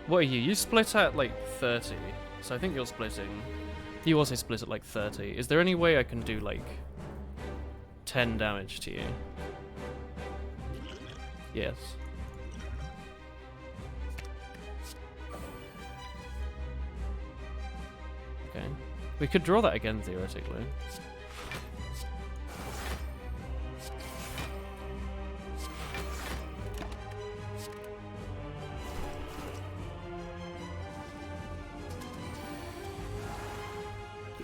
What are you? You split at like 30, so I think you're splitting. You also split at like 30. Is there any way I can do like 10 damage to you? Yes. Okay. We could draw that again, theoretically.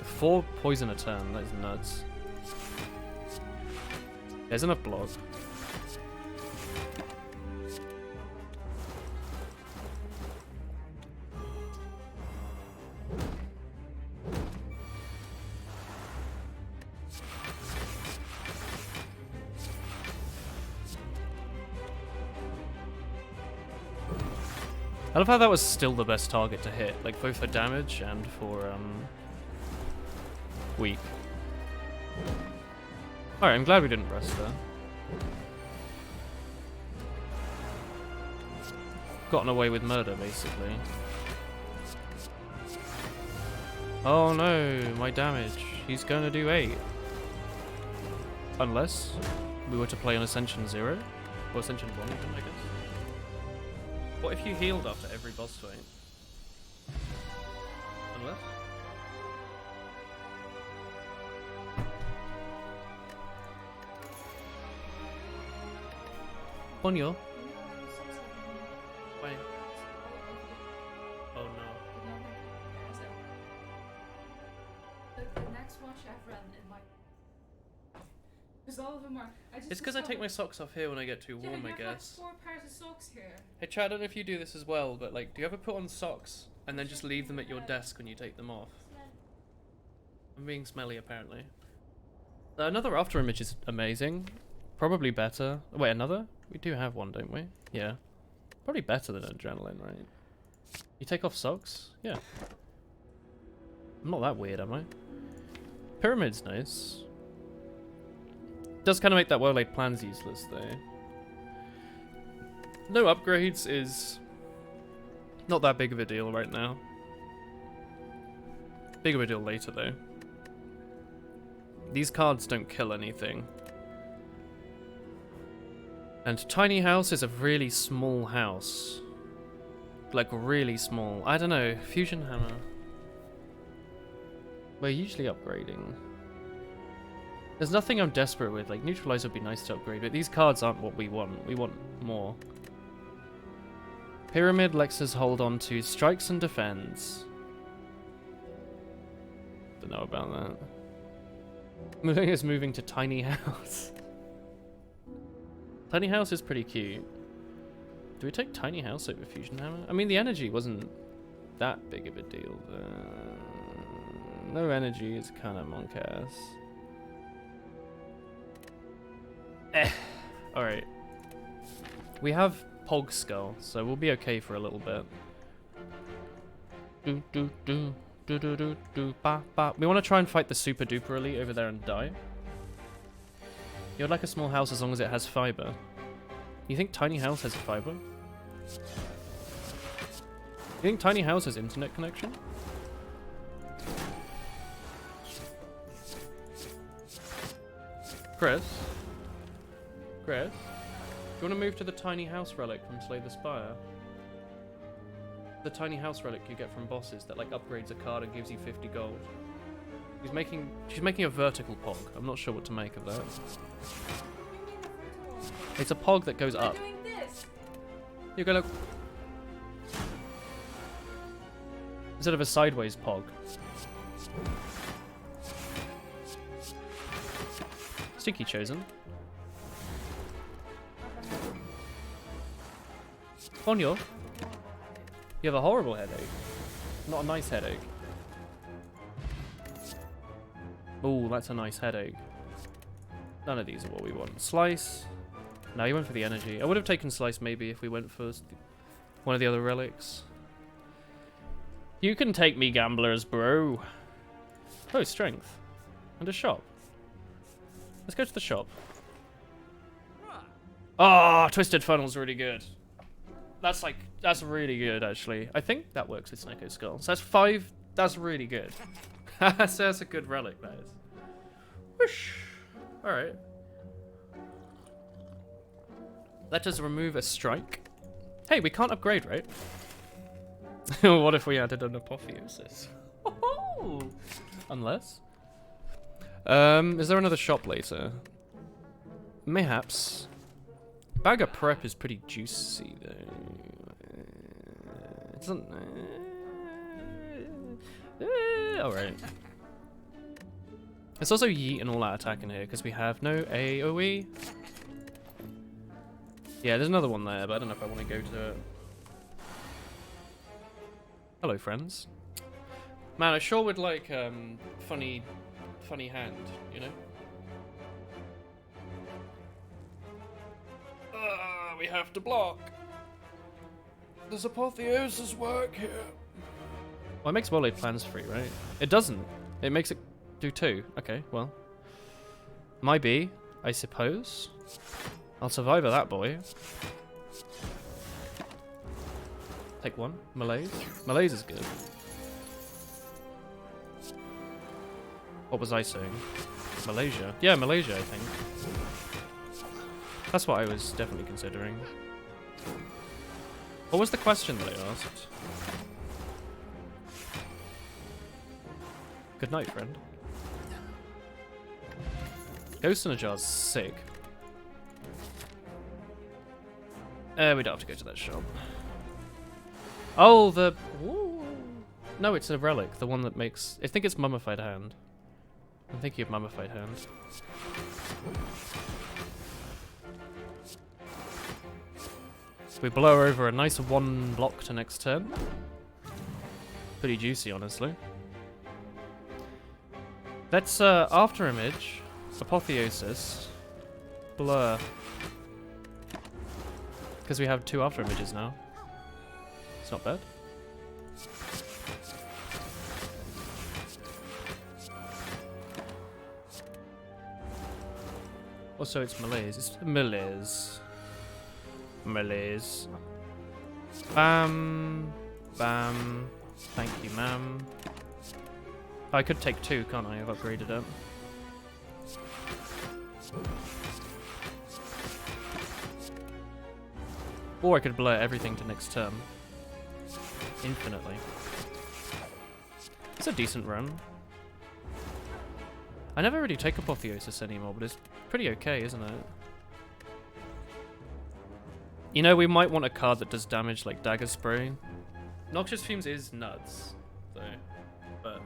Four poison a turn, that is nuts. There's enough block. I love how that was still the best target to hit, like both for damage and for weak. Alright, I'm glad we didn't rest there. Gotten away with murder, basically. Oh no, my damage. He's gonna do 8. Unless we were to play on Ascension 0. Or Ascension 1 even, I guess. What if you healed after every boss fight? Unless? Ponyo? Why? Oh no. The next watch I've run in my... Because all of them are... It's because I take my socks off here when I get too warm, I guess. Like 4 pairs of socks here. Hey Chad, I don't know if you do this as well, but like, do you ever put on socks and then just leave them at your desk when you take them off? I'm being smelly, apparently. Another after image is amazing. Probably better. Wait, another? We do have one, don't we? Yeah. Probably better than adrenaline, right? You take off socks? Yeah. I'm not that weird, am I? Pyramid's nice. Does kind of make that well-laid plans useless, though. No upgrades is not that big of a deal right now. Big of a deal later, though. These cards don't kill anything. And Tiny House is a really small house. Like, really small. I don't know. Fusion Hammer. We're usually upgrading. There's nothing I'm desperate with. Like, Neutralize would be nice to upgrade, but these cards aren't what we want. We want more. Pyramid lets us hold on to strikes and defends. Don't know about that. Moving is moving to Tiny House. Tiny House is pretty cute. Do we take Tiny House over Fusion Hammer? I mean, the energy wasn't that big of a deal. No energy is kind of monk ass. Alright. We have Pog Skull, so we'll be okay for a little bit. Do do do do do do do ba ba. We want to try and fight the super duper elite over there and die. You would like a small house as long as it has fiber. You think Tiny House has fiber? You think Tiny House has internet connection? Chris? Chris? Do you want to move to the tiny house relic from Slay the Spire? The tiny house relic you get from bosses that like upgrades a card and gives you 50 gold. She's making a vertical pog. I'm not sure what to make of that. It's a pog that goes up. Doing this. You're gonna... Instead of a sideways pog. Sticky chosen. Ponyo, you have a horrible headache. Not a nice headache. Oh, that's a nice headache. None of these are what we want. Slice. No, you went for the energy. I would have taken Slice maybe if we went for one of the other relics. You can take me, gamblers, bro. Oh, strength. And a shop. Let's go to the shop. Ah, Twisted Funnel's really good. That's really good, actually. I think that works with Snecko Skull. So that's 5. That's really good. So that's a good relic, that is. Whoosh. Alright. Let us remove a strike. Hey, we can't upgrade, right? What if we added an apotheosis? Unless. Is there another shop later? Mayhaps. Bag of prep is pretty juicy though. It doesn't. Alright. Let's also yeet an all-out attack in here because we have no AoE. Yeah, there's another one there, but I don't know if I want to go to it. Hello, friends. Man, I sure would like funny hand, you know? We have to block. Does apotheosis work here? Well, it makes Wallade plans free, right? It doesn't. It makes it do 2. Okay, well. Might be, I suppose. I'll survive that boy. Take 1. Malaise. Malaise is good. What was I saying? Malaysia. Yeah, Malaysia, I think. That's what I was definitely considering. What was the question that I asked? Good night, friend. Ghost in a Jar's sick. We don't have to go to that shop. Oh, the... Ooh. No, it's a relic. The one that makes... I think it's Mummified Hand. I'm thinking of Mummified Hand. We blow over a nice 1 block to next turn. Pretty juicy, honestly. Let's, After Image, Apotheosis, Blur. Because we have 2 After Images now. It's not bad. Also, it's Malaise. It's Malaise. Malaise. Bam. Bam. Thank you, ma'am. I could take 2, can't I? I've upgraded it. Or I could blur everything to next turn. Infinitely. It's a decent run. I never really take Apotheosis anymore, but it's pretty okay, isn't it? You know, we might want a card that does damage like Dagger Spray. Noxious Fumes is nuts, though. But...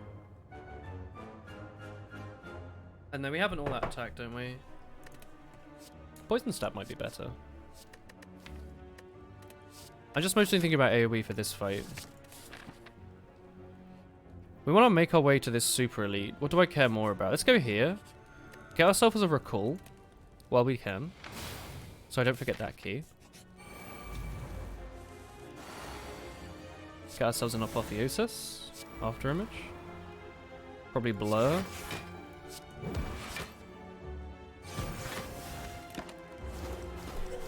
And then we have an all-out attack, don't we? Poison Stab might be better. I'm just mostly thinking about AoE for this fight. We want to make our way to this super elite. What do I care more about? Let's go here. Get ourselves a recall while we can. So I don't forget that key. Get ourselves an Apotheosis. After Image. Probably Blur.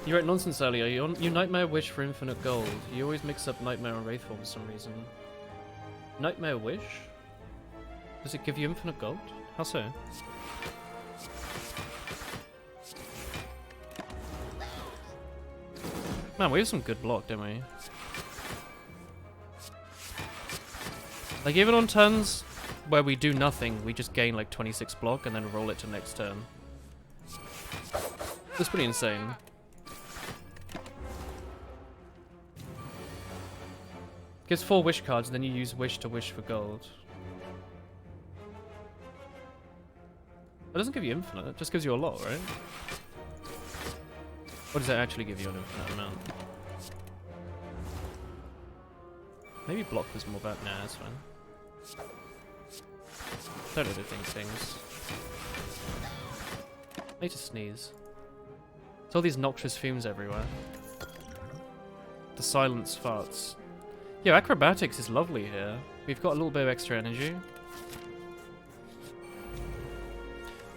You wrote nonsense earlier. You Nightmare Wish for infinite gold. You always mix up Nightmare and Wraithfall for some reason. Nightmare Wish? Does it give you infinite gold? How so? Man, we have some good block, don't we? Like, even on turns where we do nothing, we just gain like 26 block and then roll it to next turn. That's pretty insane. Gives 4 wish cards, and then you use wish to wish for gold. It doesn't give you infinite, it just gives you a lot, right? Or does it actually give you an infinite amount? Maybe block was more bad. Nah, that's fine. Don't overthink things. I need to sneeze. There's all these noxious fumes everywhere. The silence farts. Yo, acrobatics is lovely here. We've got a little bit of extra energy.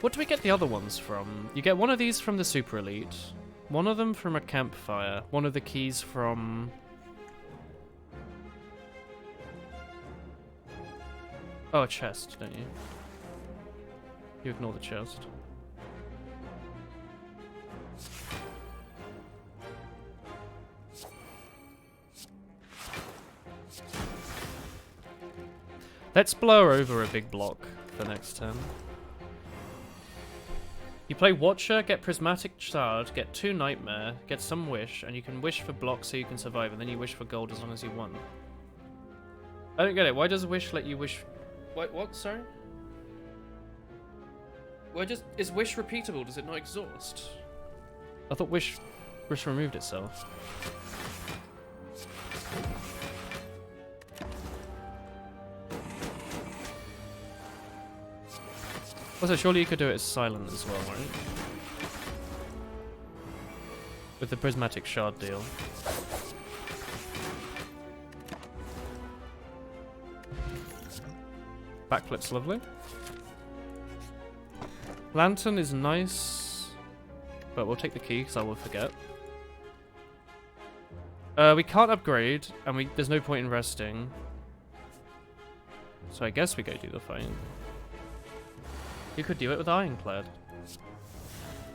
What do we get the other ones from? You get one of these from the super elite, one of them from a campfire, one of the keys from... Oh, a chest, don't you? You ignore the chest. Let's blow over a big block for next turn. You play Watcher, get Prismatic Shard, get 2 Nightmare, get some Wish, and you can wish for block so you can survive, and then you wish for gold as long as you want. I don't get it. Why does Wish let you wish... What? Sorry? Why is Wish repeatable? Does it not exhaust? I thought Wish removed itself. Also, surely you could do it as silent as well, right? With the Prismatic Shard deal. Backflip's lovely. Lantern is nice, but we'll take the key because I will forget. We can't upgrade, and there's no point in resting. So I guess we go do the fight. You could do it with Ironclad.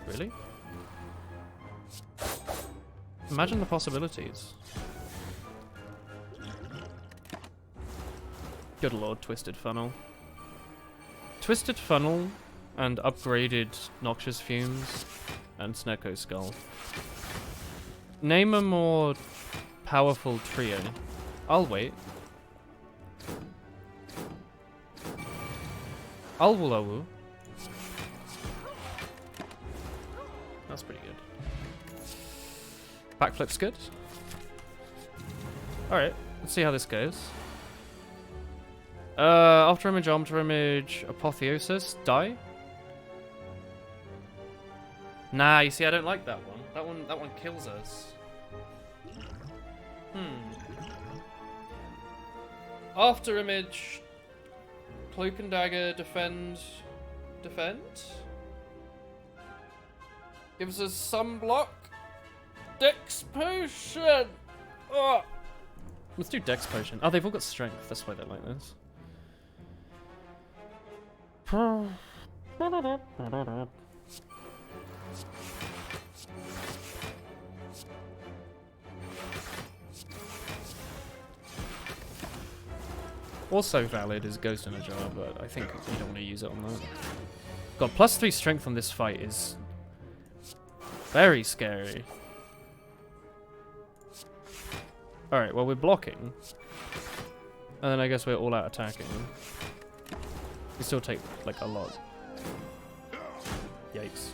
Really? Imagine the possibilities. Good lord, Twisted Funnel. Twisted Funnel and upgraded Noxious Fumes and Snecko Skull. Name a more powerful trio. I'll wait. Alwulawu. That's pretty good. Backflip's good. Alright, let's see how this goes. After image, Apotheosis, die. Nah, you see, I don't like that one. That one kills us. After image, Cloak and Dagger, defend. Gives us some block. Dex Potion! Oh. Let's do Dex Potion. Oh, they've all got strength. That's why they like this. Also valid is Ghost in a Jar, but I think you don't want to use it on that. God, +3 strength on this fight is very scary. Alright, well, we're blocking. And then I guess we're all out attacking. We still take, like, a lot. Yikes.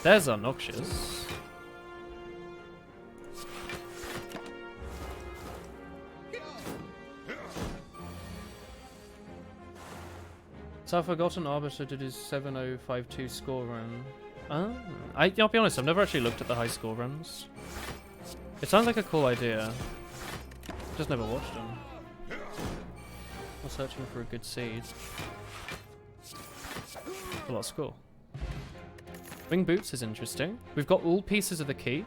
There's our Noxious. So Forgotten Arbiter did his 7052 score run. I'll be honest, I've never actually looked at the high score runs. It sounds like a cool idea. Just never watched them. I'm searching for a good seed. A lot of score. Wing Boots is interesting. We've got all pieces of the key.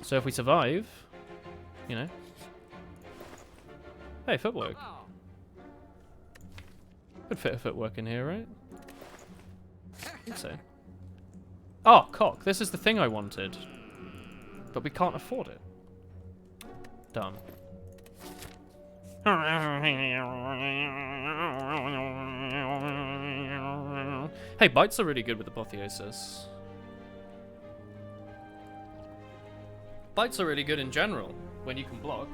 So if we survive, you know. Hey, footwork. Could fit a footwork in here, right? I think so. Oh, cock. This is the thing I wanted. But we can't afford it. Dumb. Hey, bites are really good with Apotheosis. Bites are really good in general, when you can block.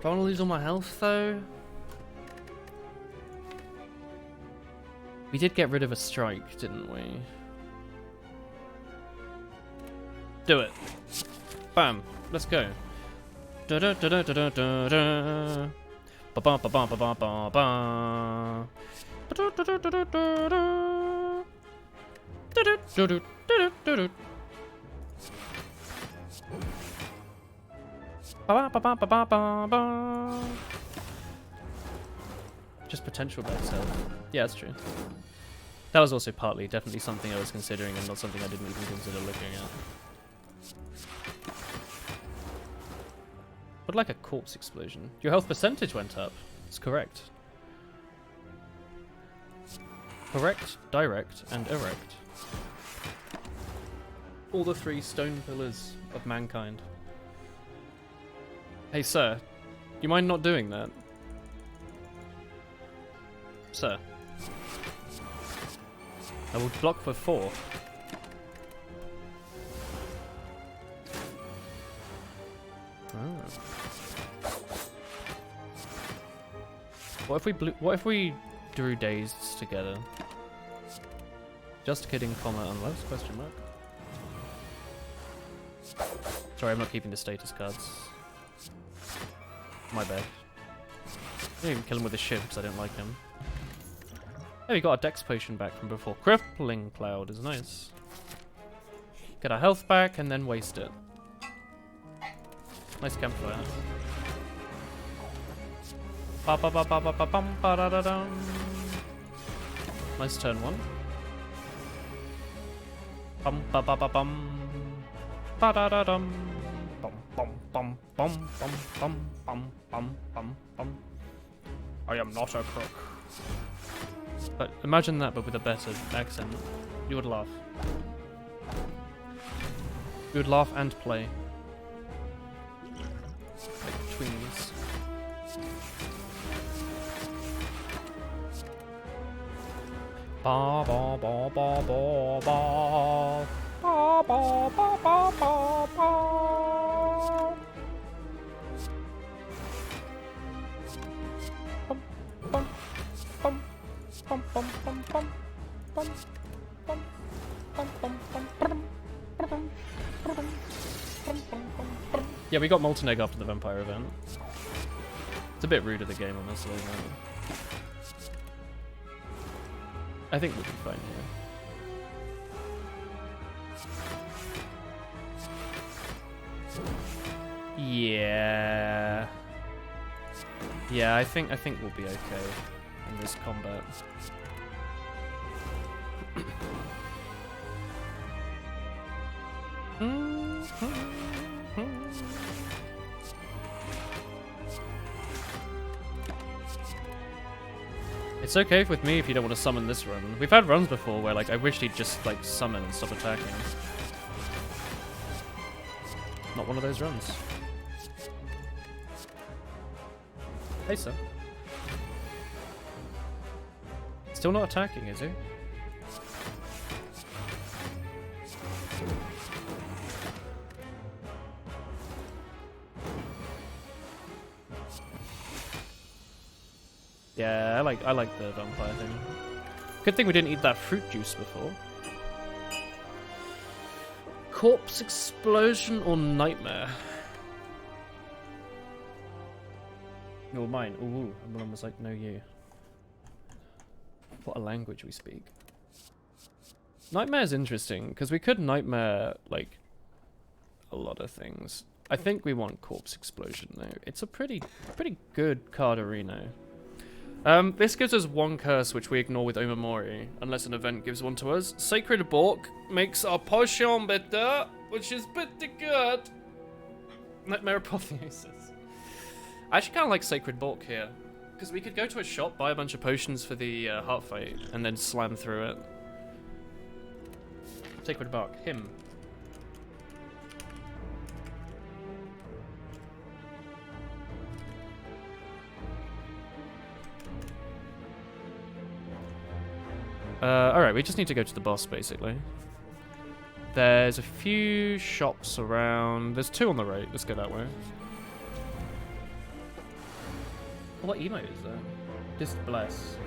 Don't want to lose all my health, though. We did get rid of a strike, didn't we? Do it. Bam. Let's go. Da da da da da da da da. Ba ba ba ba ba ba ba ba. Da da da da da da da. Da da da da da da da. Ba ba ba ba ba ba ba. Just potential death health. Yeah, that's true. That was also definitely something I was considering and not something I didn't even consider looking at. But like a corpse explosion. Your health percentage went up. It's correct. Correct, direct, and erect. All the 3 stone pillars of mankind. Hey, sir. You mind not doing that? Sir. I will block for 4. Oh. What if we drew dazed together? Just kidding, comma, unless, question mark. Sorry, I'm not keeping the status cards. My bad. I didn't even kill him with a shiv because I don't like him. Hey, we got our dex potion back from before. Crippling Cloud is nice. Get our health back and then waste it. Nice campfire. Ba ba ba ba ba ba bum ba da da dum. Nice turn 1. Bum ba ba ba bum ba da da dum. Bum bum bum bum bum bum bum bum bum bum. I am not a crook. But imagine that, but with a better accent. You would laugh. You would laugh and play. Like twins. Ba ba ba ba ba ba ba ba ba ba ba ba. Bum bum bum. Bum, bum, bum, bum, bum, bum, bum, bum, bum, bum. Yeah, we got Molten Egg after the vampire event. It's a bit rude of the game, honestly. I think we'll be fine here. Yeah. Yeah, I think we'll be okay in this combat. It's okay with me if you don't want to summon this run. We've had runs before where like I wished he'd just like summon and stop attacking. Not one of those runs. Hey, sir. Still not attacking, is he? Yeah, I like the vampire thing. Good thing we didn't eat that fruit juice before. Corpse explosion or nightmare? You're mine. Ooh, and one was like, no, you. What a language we speak. Nightmare's interesting because we could nightmare like a lot of things. I think we want corpse explosion though. It's a pretty good card arena. This gives us 1 curse which we ignore with Omamori, unless an event gives one to us. Sacred Bork makes our potion better, which is pretty good. Nightmare Apotheosis. I actually kind of like Sacred Bork here, because we could go to a shop, buy a bunch of potions for the heart fight, and then slam through it. Sacred bark. Him. Alright, we just need to go to the boss, basically. There's a few shops around. There's 2 on the right. Let's go that way. Oh, what emote is that? Just bless.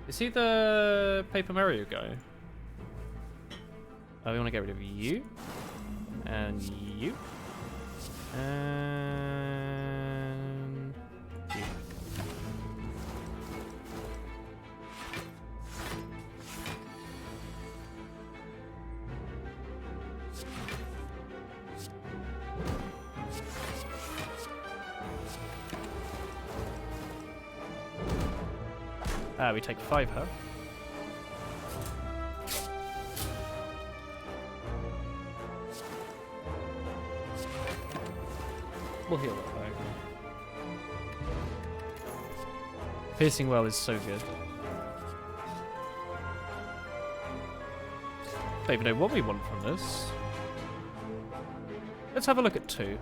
Is he the Paper Mario guy? Oh, we want to get rid of you. And you. And you. Ah, we take 5, huh? We'll heal that back. Piercing well is so good. Don't even know what we want from this. Let's have a look at 2.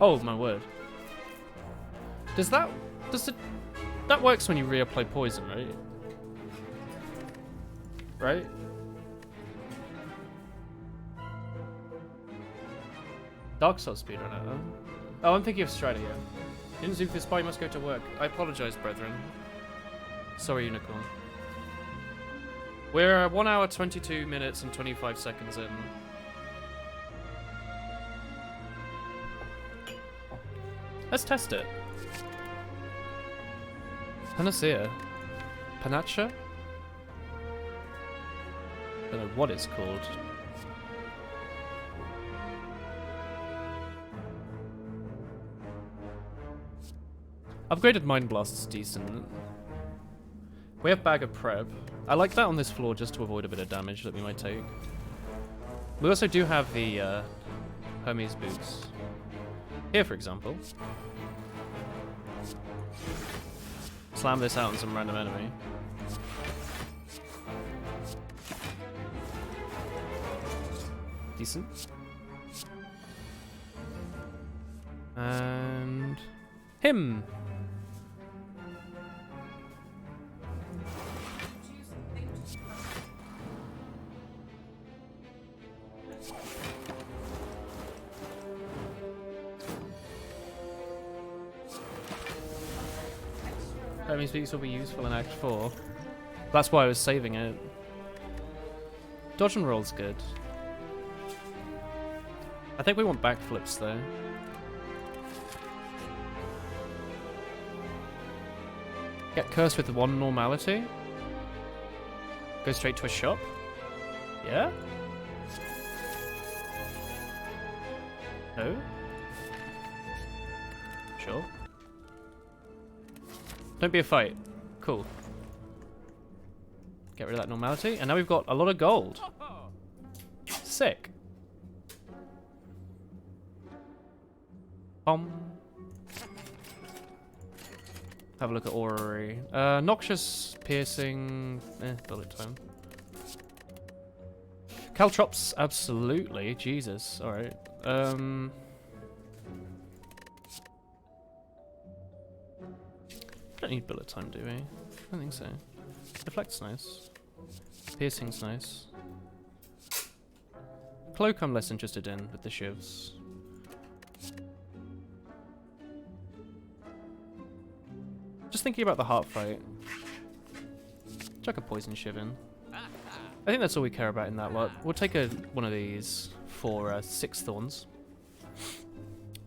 Oh my word. That works when you reapply poison, right? Right? Dark Souls speedrunner, huh? Oh, I'm thinking of Strider, yeah. Didn't zoom this by, must go to work. I apologize, brethren. Sorry, Unicorn. We're 1 hour, 22 minutes, and 25 seconds in. Let's test it. Panacea. Panacha? Don't know what it's called. Upgraded Mind Blast's decent. We have Bag of Prep. I like that on this floor just to avoid a bit of damage that we might take. We also do have the Hermes boots. Here, for example. Slam this out on some random enemy. Decent. And him. Hermes Beaks will be useful in Act 4. That's why I was saving it. Dodge and roll's good. I think we want backflips though. Get cursed with 1 normality. Go straight to a shop. Yeah? No? Sure. Don't be a fight. Cool. Get rid of that normality. And now we've got a lot of gold. Sick. Have a look at Orrery. Noxious, piercing, bullet time. Caltrops, absolutely. Jesus. Alright. Don't need bullet time, do we? I don't think so. Deflect's nice. Piercing's nice. Cloak I'm less interested in with the shivs. Just thinking about the heart fight. Chuck a poison shiv in. I think that's all we care about in that lot. We'll take one of these for 6 thorns.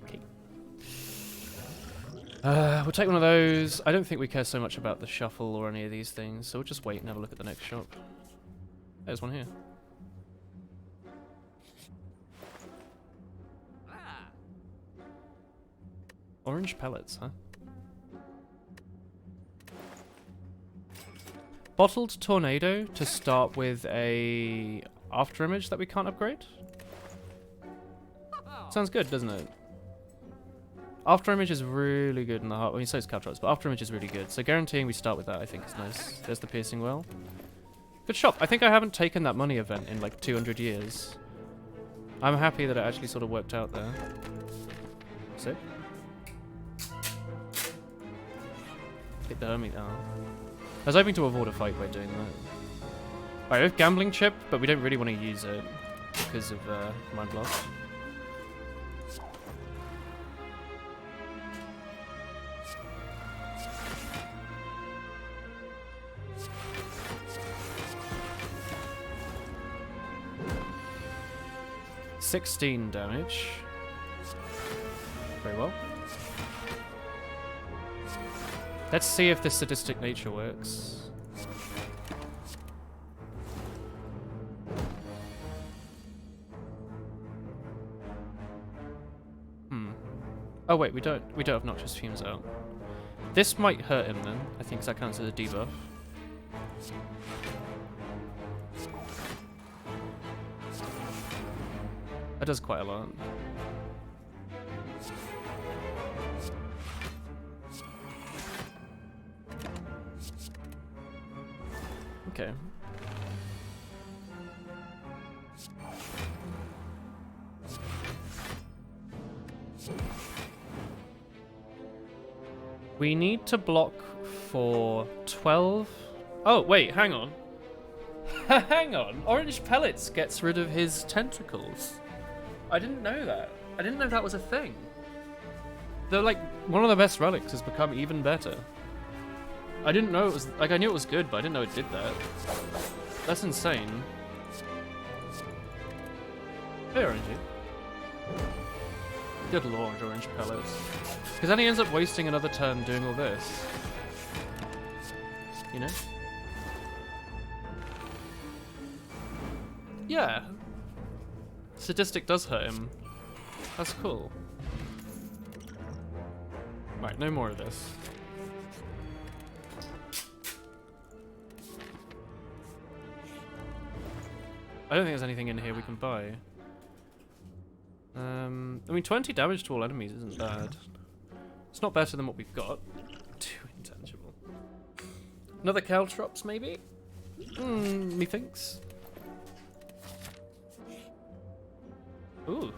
Okay. We'll take one of those. I don't think we care so much about the shuffle or any of these things, so we'll just wait and have a look at the next shop. There's one here. Orange pellets, huh? Bottled Tornado to start with a after image that we can't upgrade? Sounds good, doesn't it? After image is really good in the heart. I mean, so is Caltrops, but after image is really good. So guaranteeing we start with that, I think, is nice. There's the piercing well. Good shop. I think I haven't taken that money event in like 200 years. I'm happy that it actually sort of worked out there. Sick. Hit the Hermit now. I was hoping to avoid a fight by doing that. Alright, we have Gambling Chip, but we don't really want to use it because of Mind Blast. $16 damage. Very well. Let's see if this sadistic nature works. Oh wait, we don't have noxious fumes out. This might hurt him then, I think, 'cause that counts as a debuff. That does quite a lot. Okay. We need to block for 12. Oh, wait, hang on. Hang on. Orange Pellets gets rid of his tentacles. I didn't know that. I didn't know that was a thing. They're like, one of the best relics has become even better. I didn't know it was, like, I knew it was good, but I didn't know it did that. That's insane. Hey, Orangey. Good lord, Orange Pellets. Because then he ends up wasting another turn doing all this. You know? Yeah. Sadistic does hurt him. That's cool. Right, no more of this. I don't think there's anything in here we can buy. I mean, 20 damage to all enemies isn't bad. It's not better than what we've got. Too intangible. Another Caltrops, maybe? Methinks. Ooh.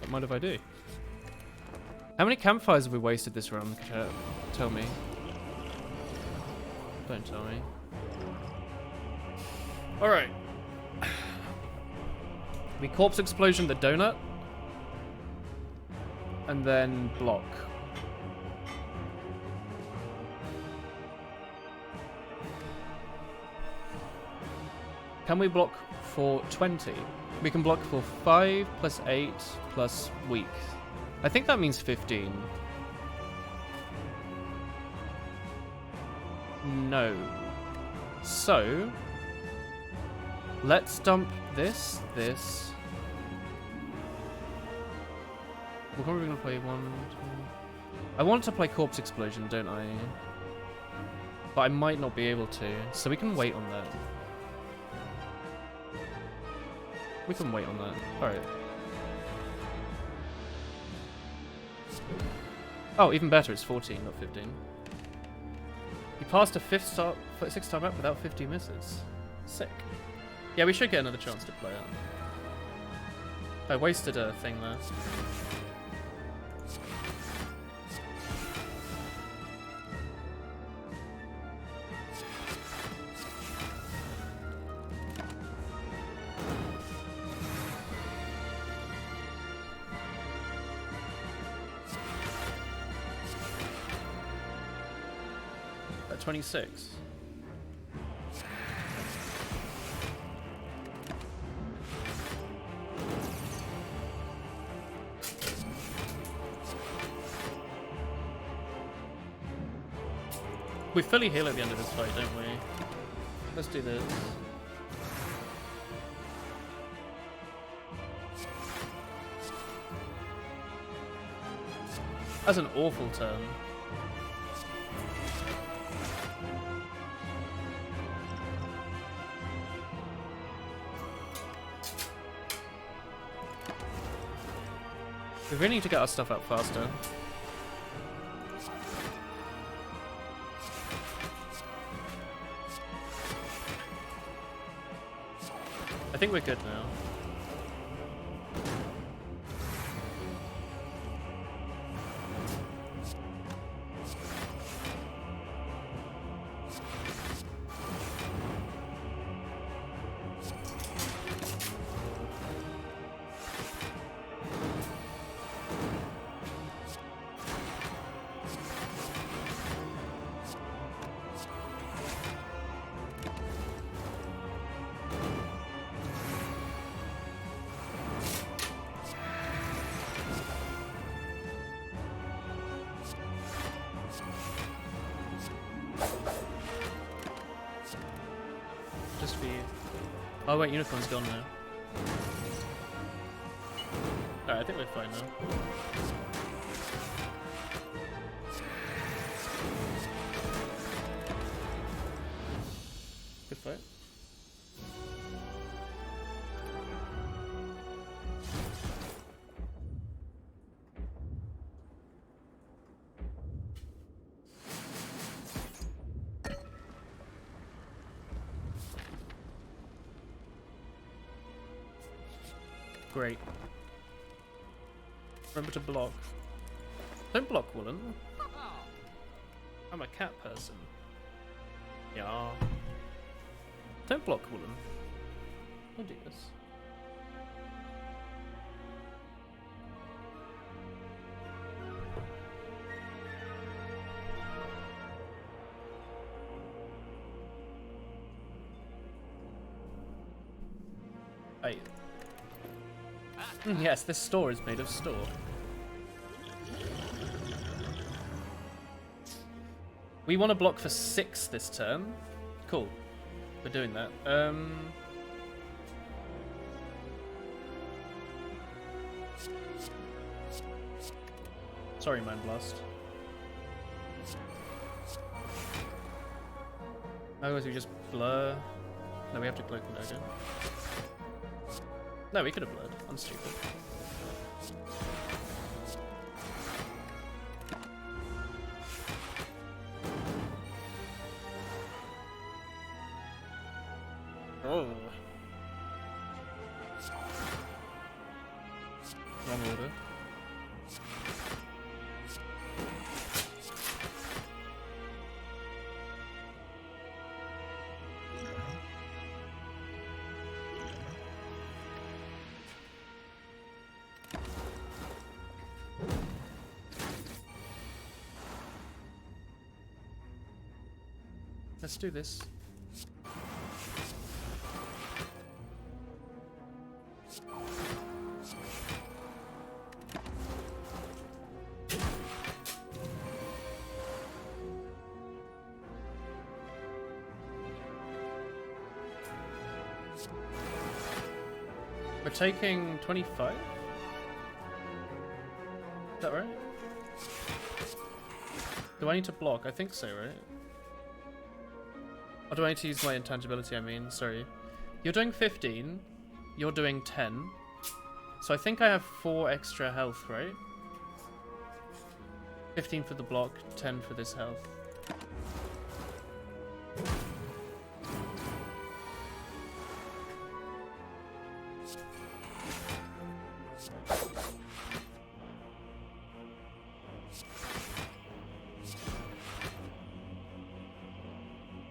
Don't mind if I do. How many campfires have we wasted this run? Tell me. Don't tell me. Alright. We Corpse Explosion the donut. And then block. Can we block for 20? We can block for 5 plus 8 plus weak. I think that means 15. No. So, let's dump this. We're probably going to play 1, 2... I want to play Corpse Explosion, don't I? But I might not be able to, so we can wait on that. We can wait on that. Alright. Oh, even better, it's 14, not 15. You passed a 6-star map without 50 misses. Sick. Yeah, we should get another chance to play it. I wasted a thing there. At 26. We fully heal at the end of this fight, don't we? Let's do this. That's an awful turn. We really need to get our stuff up faster. I think we're good now. Just for you. Oh wait, Unicorn's gone now. Alright, I think we're fine now. Good fight. Great. Remember to block. Don't block, Woolen. I'm a cat person. Yeah. Don't block, Woolen. Don't do this. Hey. Yes, this store is made of store. We want to block for 6 this turn. Cool. We're doing that. Sorry, Mind Blast. Otherwise we just blur. No, we have to cloak and dagger. No, we could have blurred. I'm stupid. Oh. Wrong order. Let's do this. We're taking 25? Is that right? Do I need to block? I think so, right? Or do I need to use my intangibility, I mean? Sorry. You're doing 15. You're doing 10. So I think I have 4 extra health, right? 15 for the block, 10 for this health.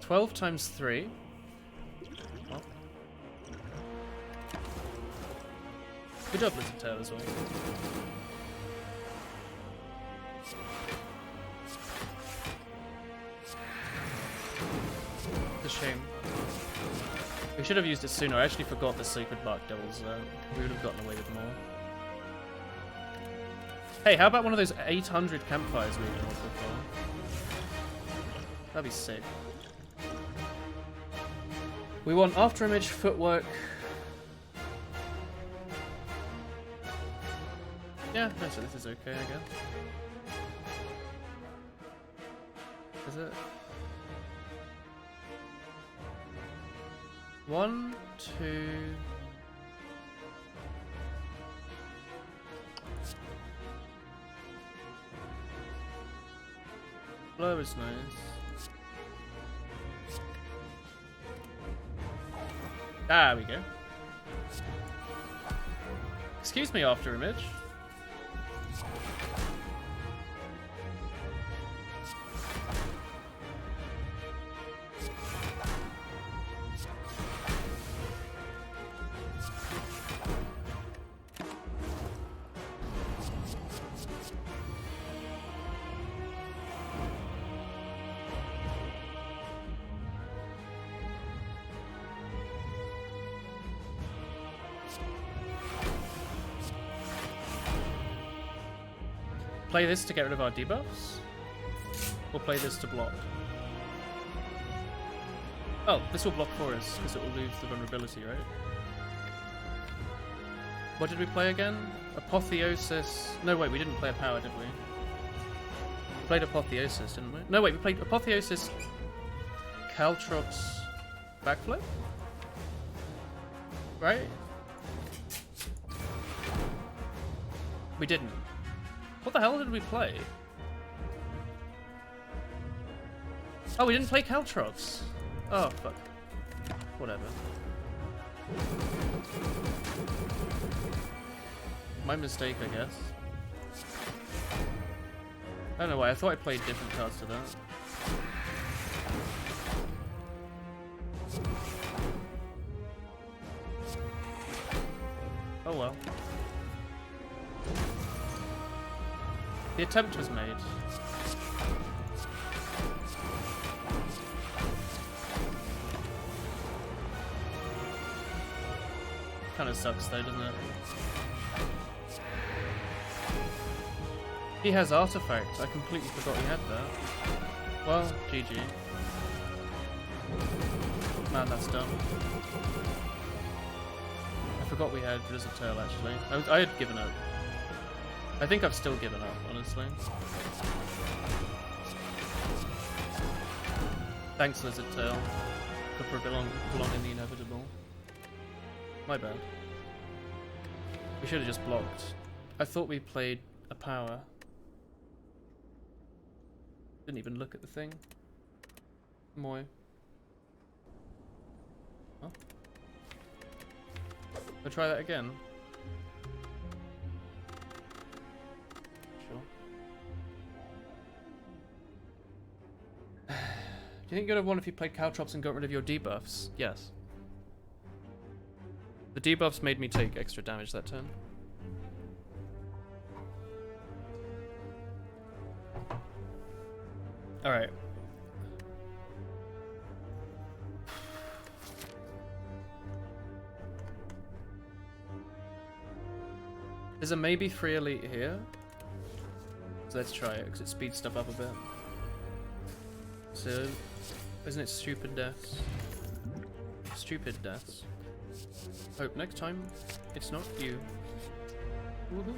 $12 times 3. Oh. Good job, Lizard Tail, as well. It's a shame. We should have used it sooner. I actually forgot the Sacred Bark Devils. We would have gotten away with more. Hey, how about one of those 800 campfires we were going for? That'd be sick. We want after image, footwork. Yeah, no, so this is okay, I guess. Is it? 1, 2. Blow is nice. There we go. Excuse me, after image. Play this to get rid of our debuffs? Or play this to block? Oh, this will block for us, because it will lose the vulnerability, right? What did we play again? Apotheosis... No, wait, we didn't play a power, did we? We played Apotheosis, didn't we? No, wait, we played Apotheosis... Caltrops... Backflip? Right? We didn't. What the hell did we play? Oh, we didn't play Caltrops. Oh, fuck. Whatever. My mistake, I guess. I don't know why, I thought I played different cards to that. Oh well. The attempt was made. Kinda sucks though, doesn't it? He has artifacts. I completely forgot he had that. Well, GG. Man, that's dumb. I forgot we had Blizzard Tail actually. I had given up. I think I've still given up, honestly. Thanks, Lizard Tail, for prolonging the inevitable. My bad. We should have just blocked. I thought we played a power. Didn't even look at the thing. Moi. Huh? I'll try that again. Do you think you'd have won if you played Caltrops and got rid of your debuffs? Yes. The debuffs made me take extra damage that turn. Alright. There's a maybe free elite here. So let's try it, because it speeds stuff up a bit. So, isn't it stupid deaths? Stupid deaths. Hope next time it's not you. Woohoo.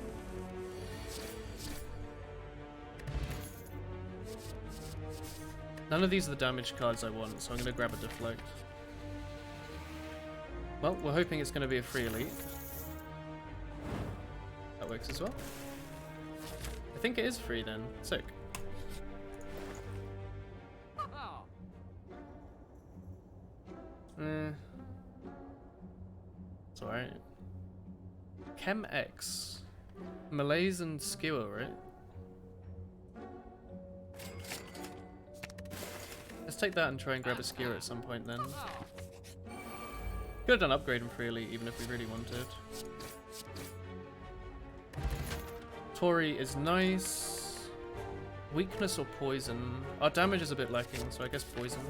None of these are the damage cards I want, so I'm going to grab a deflect. Well, we're hoping it's going to be a free elite. That works as well. I think it is free then. Sick. It's alright. Chem X. Malaise and Skewer, right? Let's take that and try and grab a Skewer at some point then. Could have done upgrade and free elite even if we really wanted. Tori is nice. Weakness or poison? Our damage is a bit lacking, so I guess poison.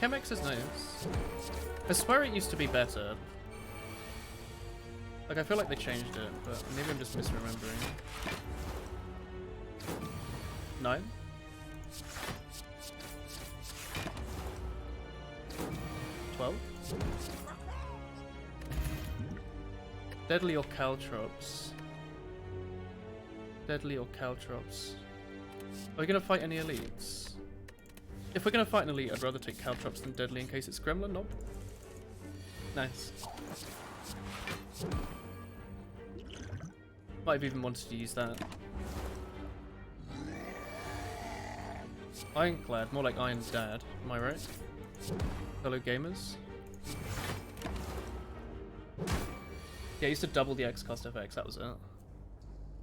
Chemex is nice. I swear it used to be better. Like, I feel like they changed it, but maybe I'm just misremembering. 9? 12? Deadly or Caltrops? Deadly or Caltrops? Are we gonna fight any elites? If we're gonna fight an elite, I'd rather take Caltrops than Deadly in case it's Gremlin. Nope. Nice. Might have even wanted to use that. Ironclad, more like Iron's dad. Am I right? Fellow gamers. Yeah, I used to double the X cost FX, that was it.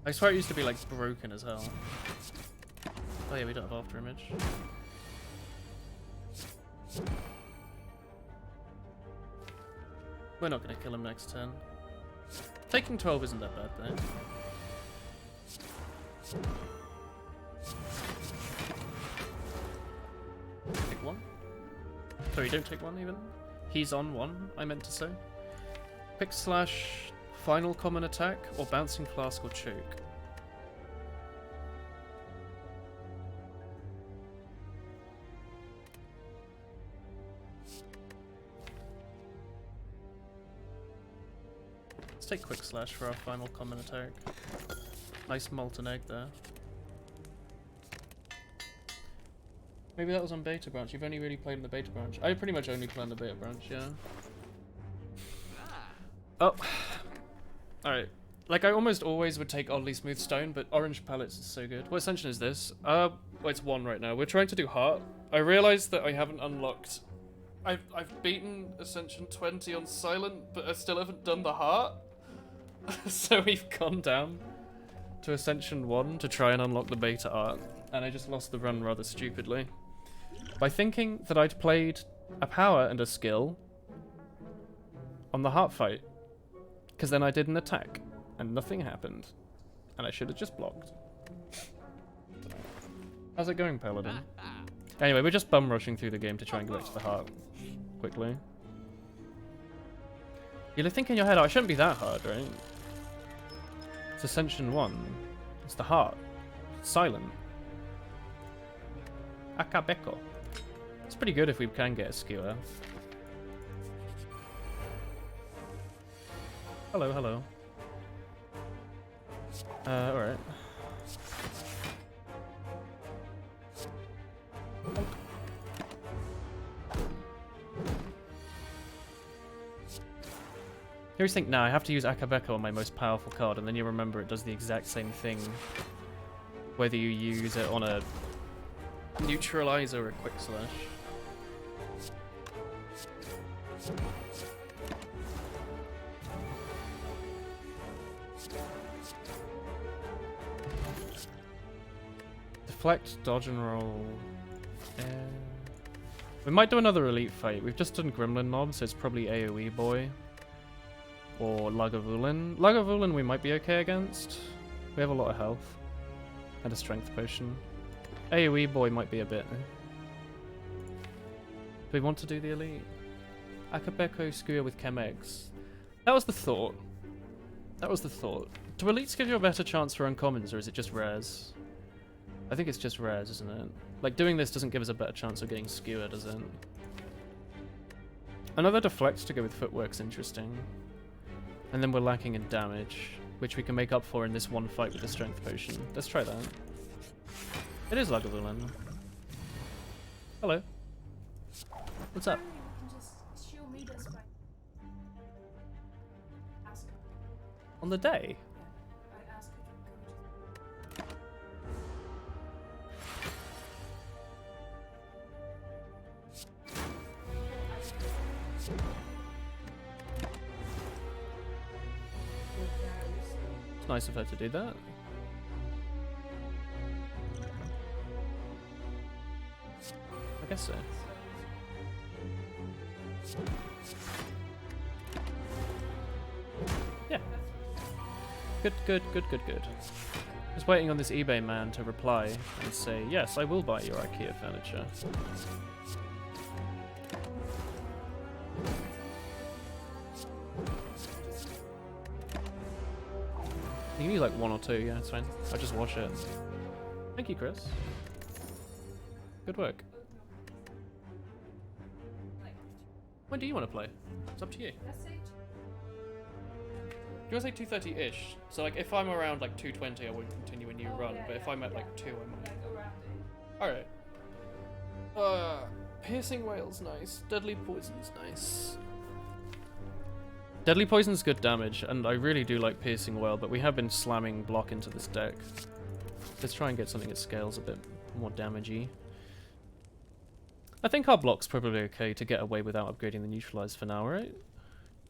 I swear it used to be like broken as hell. Oh yeah, we don't have after image. We're not gonna kill him next turn. Taking 12 isn't that bad though. Take one. Sorry, don't take one even. He's on one, I meant to say. Pick slash final common attack or bouncing flask or choke. Let's take quick slash for our final common attack. Nice molten egg there. Maybe that was on beta branch. You've only really played in the beta branch. I pretty much only play on the beta branch, yeah. Oh. Alright. Like, I almost always would take oddly smooth stone, but orange palettes is so good. What ascension is this? Well, it's 1 right now. We're trying to do heart. I realized that I haven't unlocked... I've beaten Ascension 20 on silent, but I still haven't done the heart. So we've gone down to Ascension 1 to try and unlock the beta art, and I just lost the run rather stupidly. By thinking that I'd played a power and a skill on the heart fight, because then I did an attack, and nothing happened, and I should have just blocked. How's it going, Paladin? Anyway, we're just bum rushing through the game to try and get back to the heart quickly. You'll think in your head, oh, it shouldn't be that hard, right? It's Ascension 1. It's the heart. It's silent. Akabeko. It's pretty good if we can get a skewer. Hello, hello. Alright. You always think, nah, I have to use Akabeko on my most powerful card, and then you remember it does the exact same thing whether you use it on a neutralizer or a quick slash. Deflect, dodge and roll. We might do another elite fight. We've just done Gremlin Mob, so it's probably AoE Boy. Or Lagavulin. Lagavulin we might be okay against. We have a lot of health. And a strength potion. AoE Boy might be a bit. Do we want to do the elite? Akabeko Skewer with Chem Eggs. That was the thought. That was the thought. Do elites give you a better chance for uncommons, or is it just rares? I think it's just rares, isn't it? Like, doing this doesn't give us a better chance of getting Skewer, does it? Another deflect to go with footwork's interesting. And then we're lacking in damage, which we can make up for in this one fight with the strength potion. Let's try that. It is Lagavulin. Hello. What's up? You can just show me this by ask. On the day? I ask if you It's nice of her to do that. I guess so. Yeah. Good, good, good, good, good. Just waiting on this eBay man to reply and say, yes, I will buy your IKEA furniture. You can use like 1 or 2, yeah, it's fine. I'll just wash it. Thank you, Chris. Good work. When do you want to play? It's up to you. let's say You want to say 2:30-ish? So like, if I'm around like 2:20, I won't continue a new run. But if I'm at like 2, I might. around it. Alright. Piercing Whale's nice. Deadly Poison's nice. Deadly Poison's good damage, and I really do like Piercing Whale, but we have been slamming block into this deck. Let's try and get something that scales a bit more damagey. I think our block's probably okay to get away without upgrading the neutralize for now, right?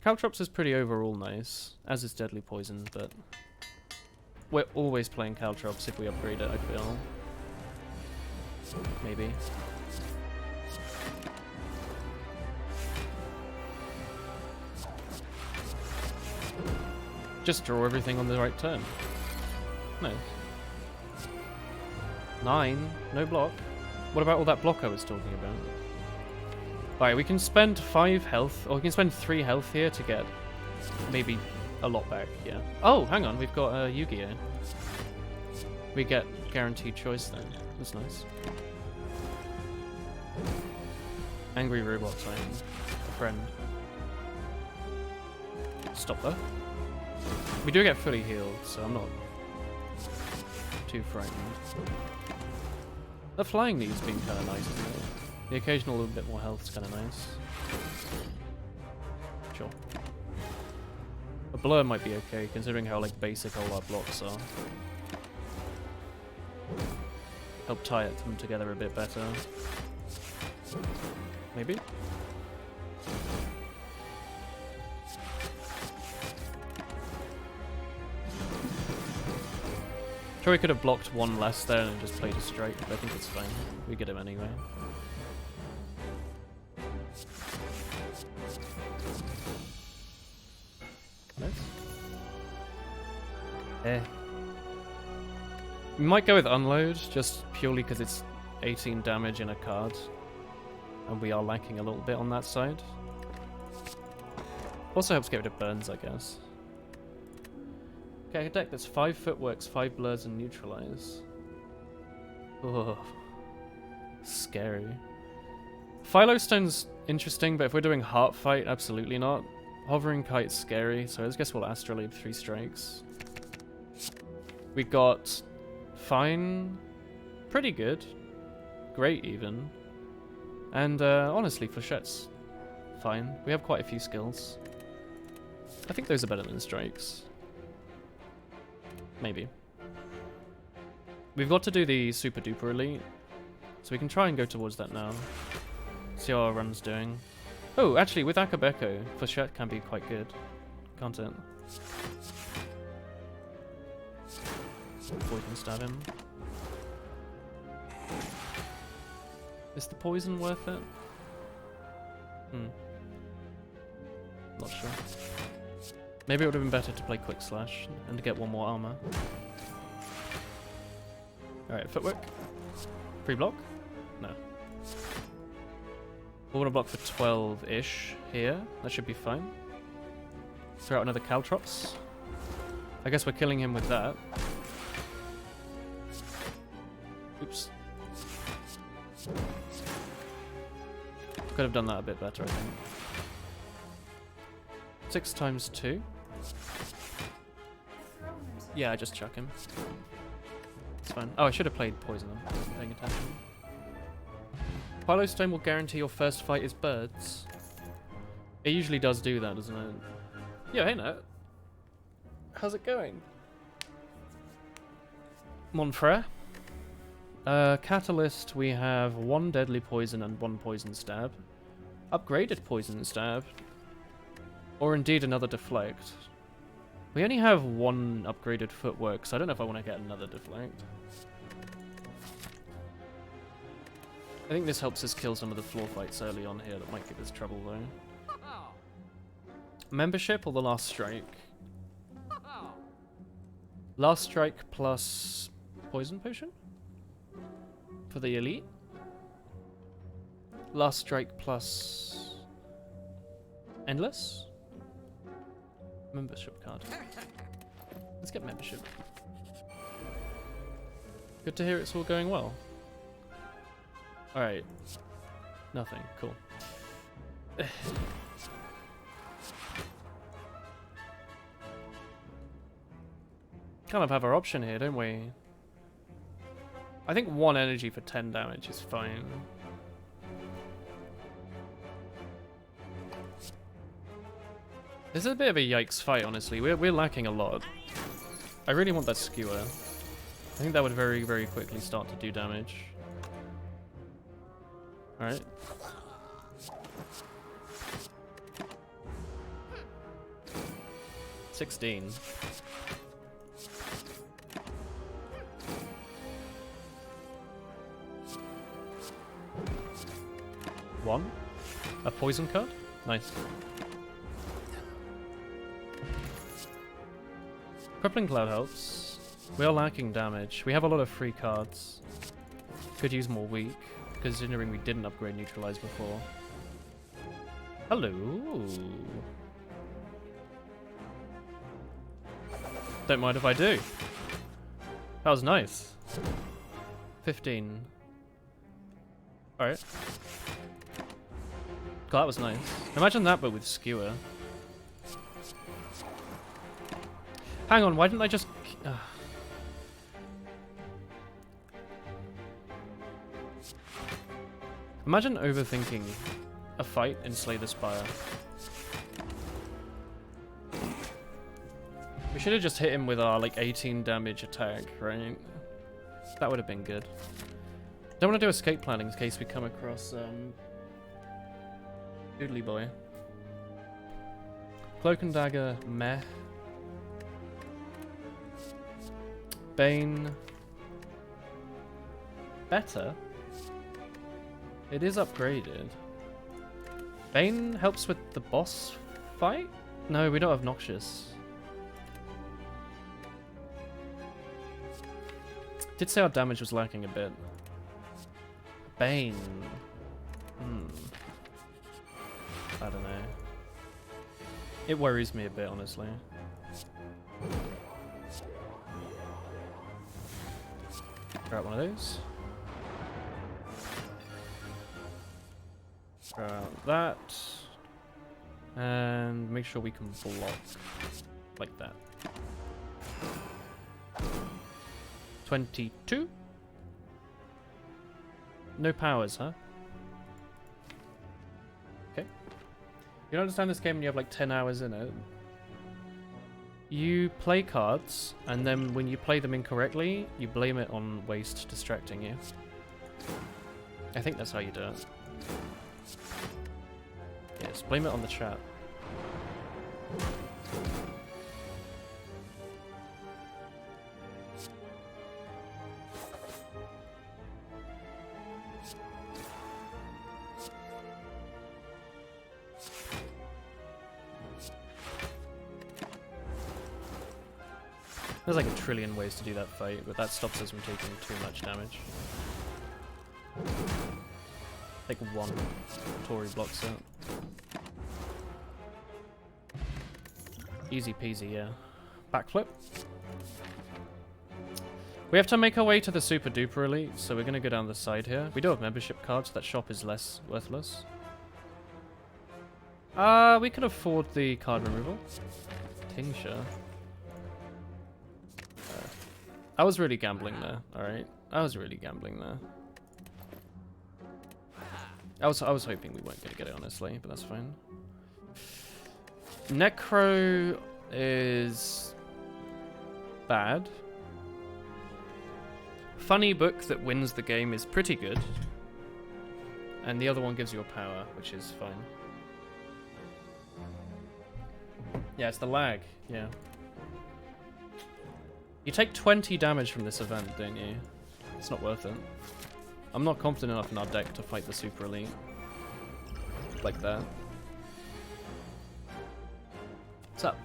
Caltrops is pretty overall nice, as is Deadly Poison, but we're always playing Caltrops if we upgrade it, I feel. Maybe. Just draw everything on the right turn. No. 9, no block. What about all that block I was talking about? Alright, we can spend 5 health, or we can spend 3 health here to get maybe a lot back, yeah. Oh, hang on, we've got Yu-Gi-Oh! We get guaranteed choice then. That's nice. Angry robot sign. A friend. Stop there. We do get fully healed, so I'm not too frightened. The flying knee's been kind of nice, isn't it? The occasional little bit more health is kind of nice. Sure. A blur might be okay, considering how like basic all our blocks are. Help tie them together a bit better. Maybe? Sure, we could have blocked one less there and just played a strike, but I think it's fine. We get him anyway. Nice. We might go with Unload, just purely because it's 18 damage in a card. And we are lacking a little bit on that side. Also helps get rid of burns, I guess. Okay, a deck that's 5 footworks, 5 blurs, and neutralize. Oh, scary. Philostone's interesting, but if we're doing Heart Fight, absolutely not. Hovering Kite's scary, so I guess we'll Astrolabe 3 strikes. We got fine, pretty good, great even, and honestly, Flechette's fine. We have quite a few skills. I think those are better than strikes. Maybe. We've got to do the Super Duper Elite, so we can try and go towards that now. See how our run's doing. Oh, actually, with Akabeko, Flechette can be quite good, can't it? Poison stab him. Is the poison worth it? Not sure. Maybe it would have been better to play Quick Slash and to get one more armor. Alright, footwork. Free block? No. We're gonna block for 12-ish here. That should be fine. Throw out another Caltrops. I guess we're killing him with that. Oops. Could have done that a bit better, I think. 6 times 2. Yeah, I just chuck him. It's fine. Oh, I should have played Poison. I wasn't paying attention. Philostone will guarantee your first fight is birds. It usually does do that, doesn't it? Yo, hey Nat. How's it going? Monfrere. Catalyst, we have 1 deadly poison and 1 poison stab. Upgraded poison stab. Or indeed another deflect. We only have 1 upgraded footwork, so I don't know if I want to get another deflect. I think this helps us kill some of the floor fights early on here that might give us trouble though. Membership or the last strike? Last strike plus poison potion? For the elite? Last strike plus endless? Membership card. Let's get membership. Good to hear it's all going well. Alright. Nothing. Cool. Kind of have our option here, don't we? I think 1 energy for 10 damage is fine. This is a bit of a yikes fight, honestly. We're lacking a lot. I really want that skewer. I think that would very, very quickly start to do damage. Alright. $16. One. A poison card? Nice. Crippling Cloud helps. We are lacking damage. We have a lot of free cards. Could use more weak, considering we didn't upgrade Neutralize before. Hello. Don't mind if I do. That was nice. 15. Alright. God, that was nice. Imagine that, but with Skewer. Hang on, why didn't I just... Imagine overthinking a fight in Slay the Spire. We should have just hit him with our, like, 18 damage attack, right? That would have been good. Don't want to do escape planning in case we come across, Doodly Boy. Cloak and Dagger, meh. Bane. Better. It is upgraded. Bane helps with the boss fight? No, we don't have Noxious. Did say our damage was lacking a bit. Bane. I don't know. It worries me a bit, honestly. Grab one of those. Grab that. And make sure we can block. Like that. 22? No powers, huh? Okay. You don't understand this game when you have like 10 hours in it. You play cards, and then when you play them incorrectly, you blame it on waste distracting you. I think that's how you do it. Yes, blame it on the chat. There's like a trillion ways to do that fight, but that stops us from taking too much damage. Take one. Tori blocks it. Easy peasy, yeah. Backflip. We have to make our way to the Super Duper Elite, so we're going to go down the side here. We do have membership cards, so that shop is less worthless. We can afford the card removal. Tincture. I was really gambling there, alright? I was really gambling there. I was hoping we weren't going to get it, honestly, but that's fine. Necro is bad. Funny Book that wins the game is pretty good. And the other one gives you a power, which is fine. Yeah, it's the lag, yeah. You take 20 damage from this event, don't you? It's not worth it. I'm not confident enough in our deck to fight the Super Elite. Like that. What's up?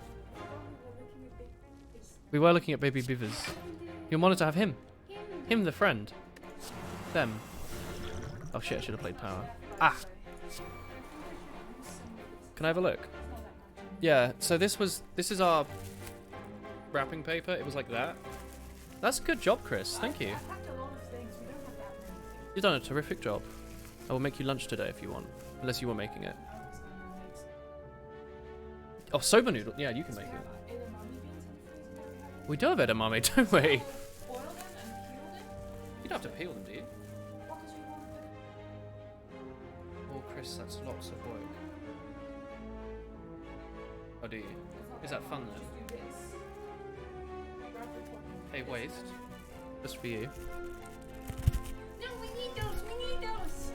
We were looking at Baby Beavers. You wanted to have him. Him, the friend. Them. Oh shit, I should have played power. Ah! Can I have a look? Yeah, so this is our wrapping paper. It was like that. That's a good job, Chris. Thank you. You've done a terrific job. I will make you lunch today if you want. Unless you were making it. Oh, soba noodle. Yeah, you can make it. We do have edamame, don't we? You don't have to peel them, do you? Oh, Chris, that's lots of work. Oh, do you? Is that fun then? Hey, waste. Just for you. No, we need those. We need those.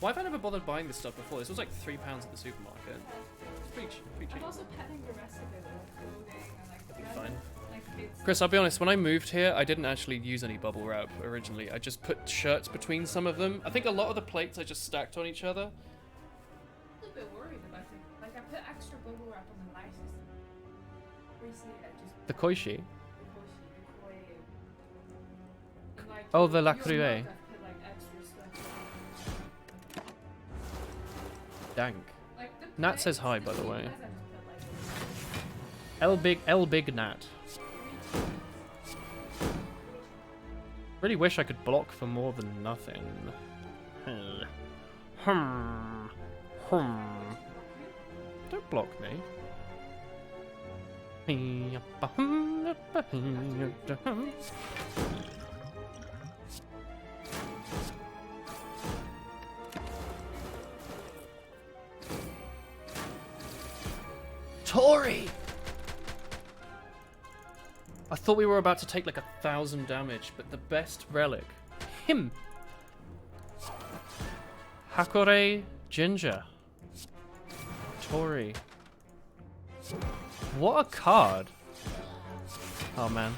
Why have I never bothered buying this stuff before? This was like £3 at the supermarket. It's pretty cheap. I'm also petting the rest of it, like clothing and like That'd be presents, fine. like kids. Chris, I'll be honest, when I moved here, I didn't actually use any bubble wrap originally. I just put shirts between some of them. I think a lot of the plates I just stacked on each other. I'm a little bit worried about it. Like I put extra bubble wrap on the nicest. Recently, I just The koishi. the koi. And, like, Oh, the la your crue. mug, I've put, like, extra stuff on. Dank. Like, the Nat says plates, hi, by the way. cheapest, I just put, like, L big Nat. 3 cheese. Really wish I could block for more than nothing. Don't block me. Tori! I thought we were about to take like 1,000 damage, but the best relic. Him! Hakore Ginger. Tori. What a card! Oh man.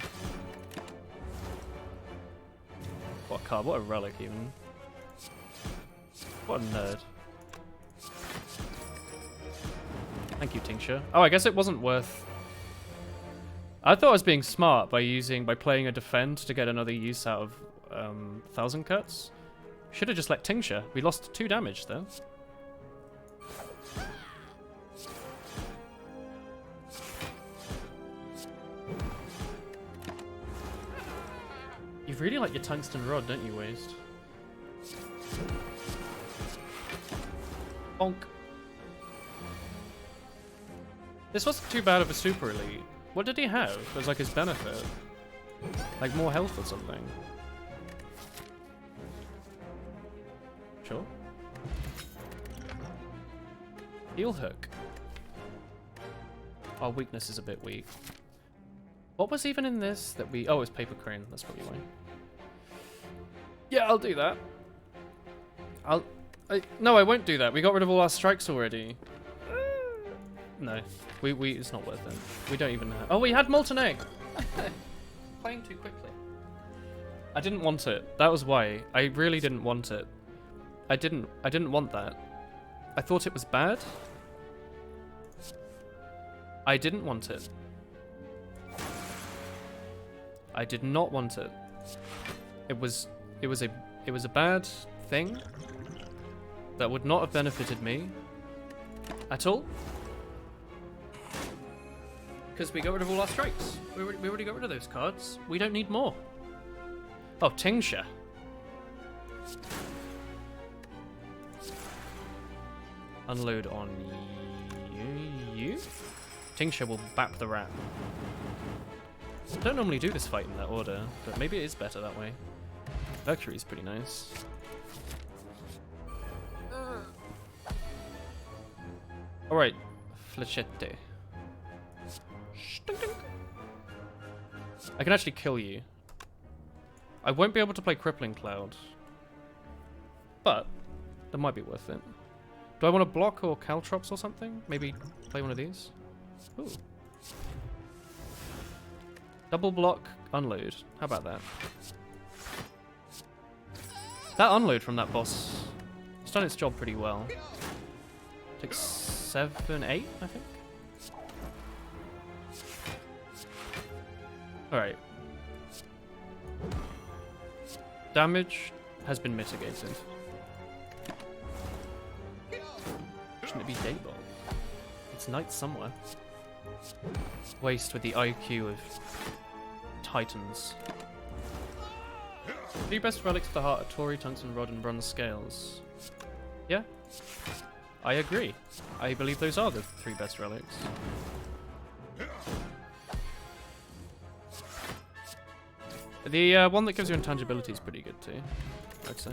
What a card, what a relic even. What a nerd. Thank you, Tincture. Oh, I guess it wasn't worth... I thought I was being smart by playing a defend to get another use out of 1,000 cuts. Should have just let Tincture. We lost 2 damage there. You really like your tungsten rod, don't you, Waste? Bonk. This wasn't too bad of a super elite. What did he have as like his benefit? Like more health or something? Sure. Heel hook. Our weakness is a bit weak. What was even in this that we... Oh, it's paper crane. That's probably why. Yeah, I'll do that. No, I won't do that. We got rid of all our strikes already. No, it's not worth it. We don't even have... Oh, we had molten egg. Playing too quickly. I didn't want it. That was why. I really didn't want it. I didn't want that. I thought it was bad. I didn't want it. I did not want it. It was a bad thing that would not have benefited me at all. Because we got rid of all our strikes. We already got rid of those cards. We don't need more. Oh, Tincture. Unload on you. Tincture will bap the rat. I don't normally do this fight in that order, but maybe it is better that way. Mercury's pretty nice. Alright, Flechette. I can actually kill you. I won't be able to play Crippling Cloud, but that might be worth it. Do I want to block or Caltrops or something? Maybe play one of these? Ooh. Double block, unload. How about that? That unload from that boss has done its job pretty well. Takes 7, 8, I think. Alright. Damage has been mitigated. Shouldn't it be Dayball? It's night somewhere. Waste with the IQ of Titans. 3 best relics of the heart are Tori, Tungsten Rod, and Bronze Scales. Yeah, I agree. I believe those are the 3 best relics. The one that gives you intangibility is pretty good too, I'd say.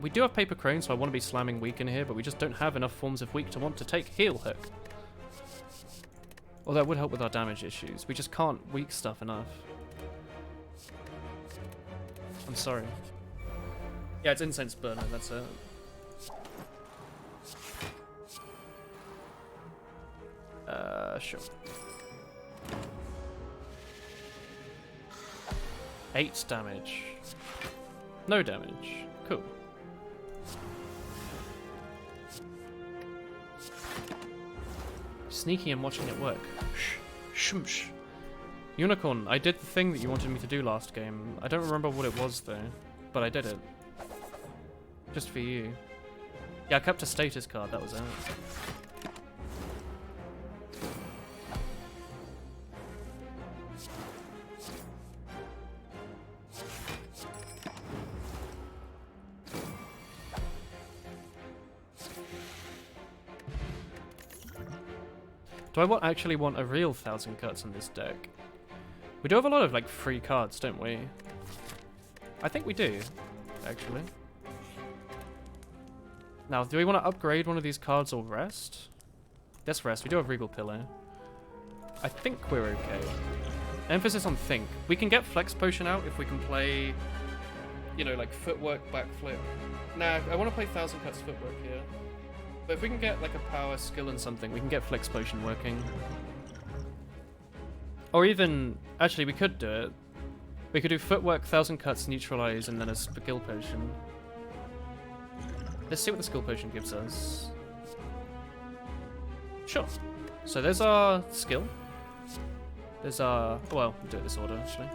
We do have Paper Crane, so I want to be slamming weak in here, but we just don't have enough forms of weak to want to take Heel Hook. Although it would help with our damage issues. We just can't weak stuff enough. I'm sorry. Yeah, it's incense burner, that's it. Sure. 8 damage. No damage. Cool. Sneaky and watching it work. Shh. Shumsh. Unicorn, I did the thing that you wanted me to do last game. I don't remember what it was though, but I did it. Just for you. Yeah, I kept a status card, that was it. Do I actually want a real 1000 cuts in this deck? We do have a lot of like free cards, don't we? I think we do, actually. Now, do we want to upgrade one of these cards or rest? Let's rest. We do have Regal Pillow. I think we're okay. Emphasis on think. We can get Flex Potion out if we can play, you know, like footwork, backflip. Nah, I want to play 1000 cuts footwork here. But if we can get like a power skill and something, we can get Flex Potion working. Or even, actually we could do it. We could do footwork, 1000 cuts, neutralize, and then a skill potion. Let's see what the skill potion gives us. Sure. So there's our skill. There's our, well, we'll do it this order actually.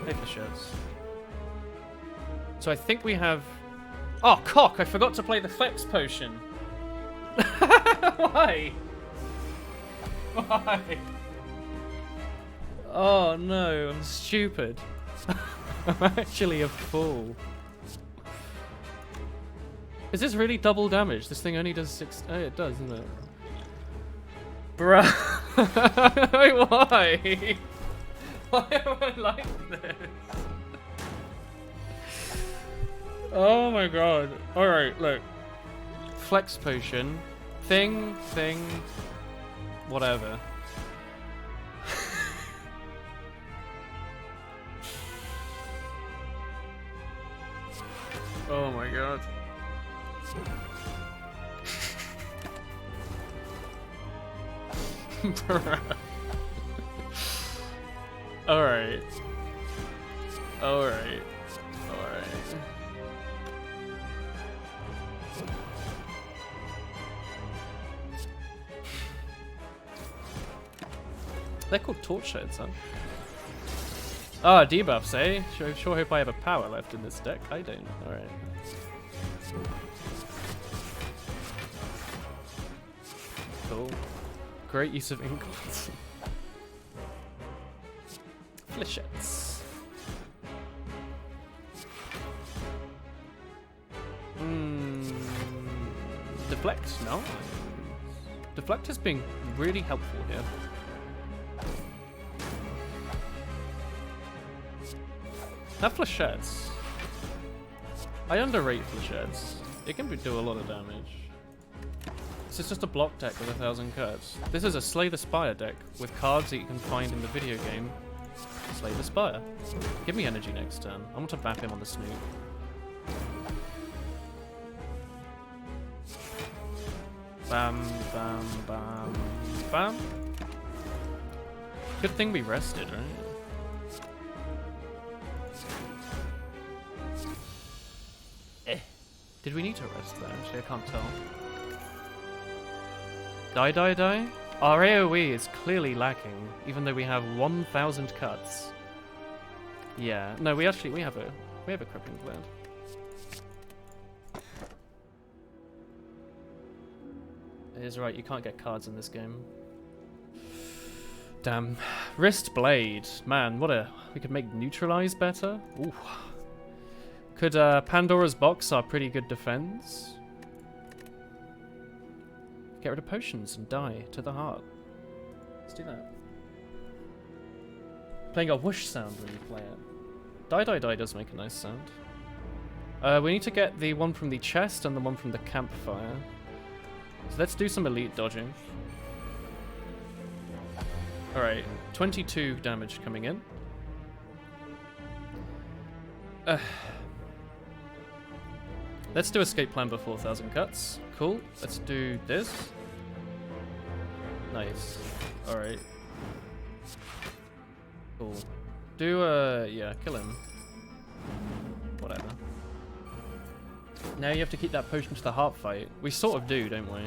Paper shirts. So I think we have... Oh, cock! I forgot to play the Flex Potion. Why? Why? Oh no, I'm stupid. I'm actually a fool. Is this really double damage? This thing only does 6... Oh, it does, doesn't it? Bruh. Why? Why am I like this? Oh my god. Alright, look. Flex Potion. Thing. Whatever. Oh my god. Alright. Alright. They're called torch sheds, huh? Ah, debuffs, eh? Sure hope I have a power left in this deck. I don't. Alright. Cool. Great use of ingots. Flechettes. Deflect? No. Deflect has been really helpful here. Now flechettes. I underrate flechettes. It can do a lot of damage. This is just a block deck with 1000 cuts. This is a Slay the Spire deck with cards that you can find in the video game. Slay the Spire. Give me energy next turn. I want to bap him on the snoot. Bam, bam, bam, bam. Good thing we rested, right? Did we need to rest there? Actually, I can't tell. Die. Our AoE is clearly lacking, even though we have 1000 cuts. Yeah, no, we have a crippling blade. It is right, you can't get cards in this game. Damn. Wrist blade. Man, we could make neutralize better? Ooh. Could Pandora's box our pretty good defense? Get rid of potions and die to the heart. Let's do that. Playing a whoosh sound when you play it. Die does make a nice sound. We need to get the one from the chest and the one from the campfire. So let's do some elite dodging. Alright, 22 damage coming in. Let's do escape plan before 1,000 cuts. Cool. Let's do this. Nice. Alright. Cool. Do, yeah, kill him. Whatever. Now you have to keep that potion to the heart fight. We sort of do, don't we?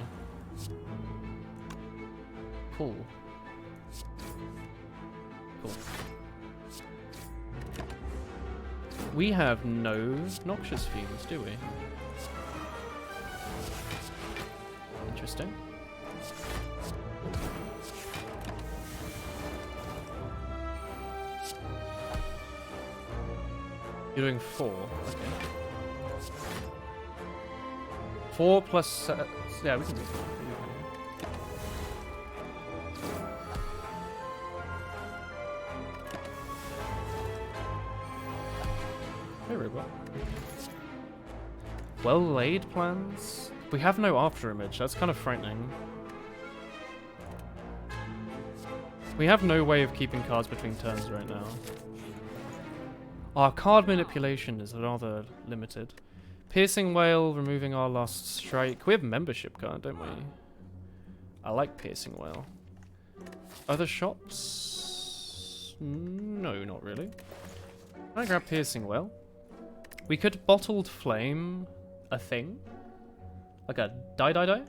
Cool. Cool. We have no noxious fumes, do we? Interesting. You're doing 4. Okay. 4 plus... yeah, we can do it. Very well. Well laid plans. We have no after image. That's kind of frightening. We have no way of keeping cards between turns right now. Our card manipulation is rather limited. Piercing Whale, removing our last strike. We have a membership card, don't we? I like Piercing Whale. Other shops? No, not really. I grab Piercing Whale. We could Bottled Flame a thing. Like a die.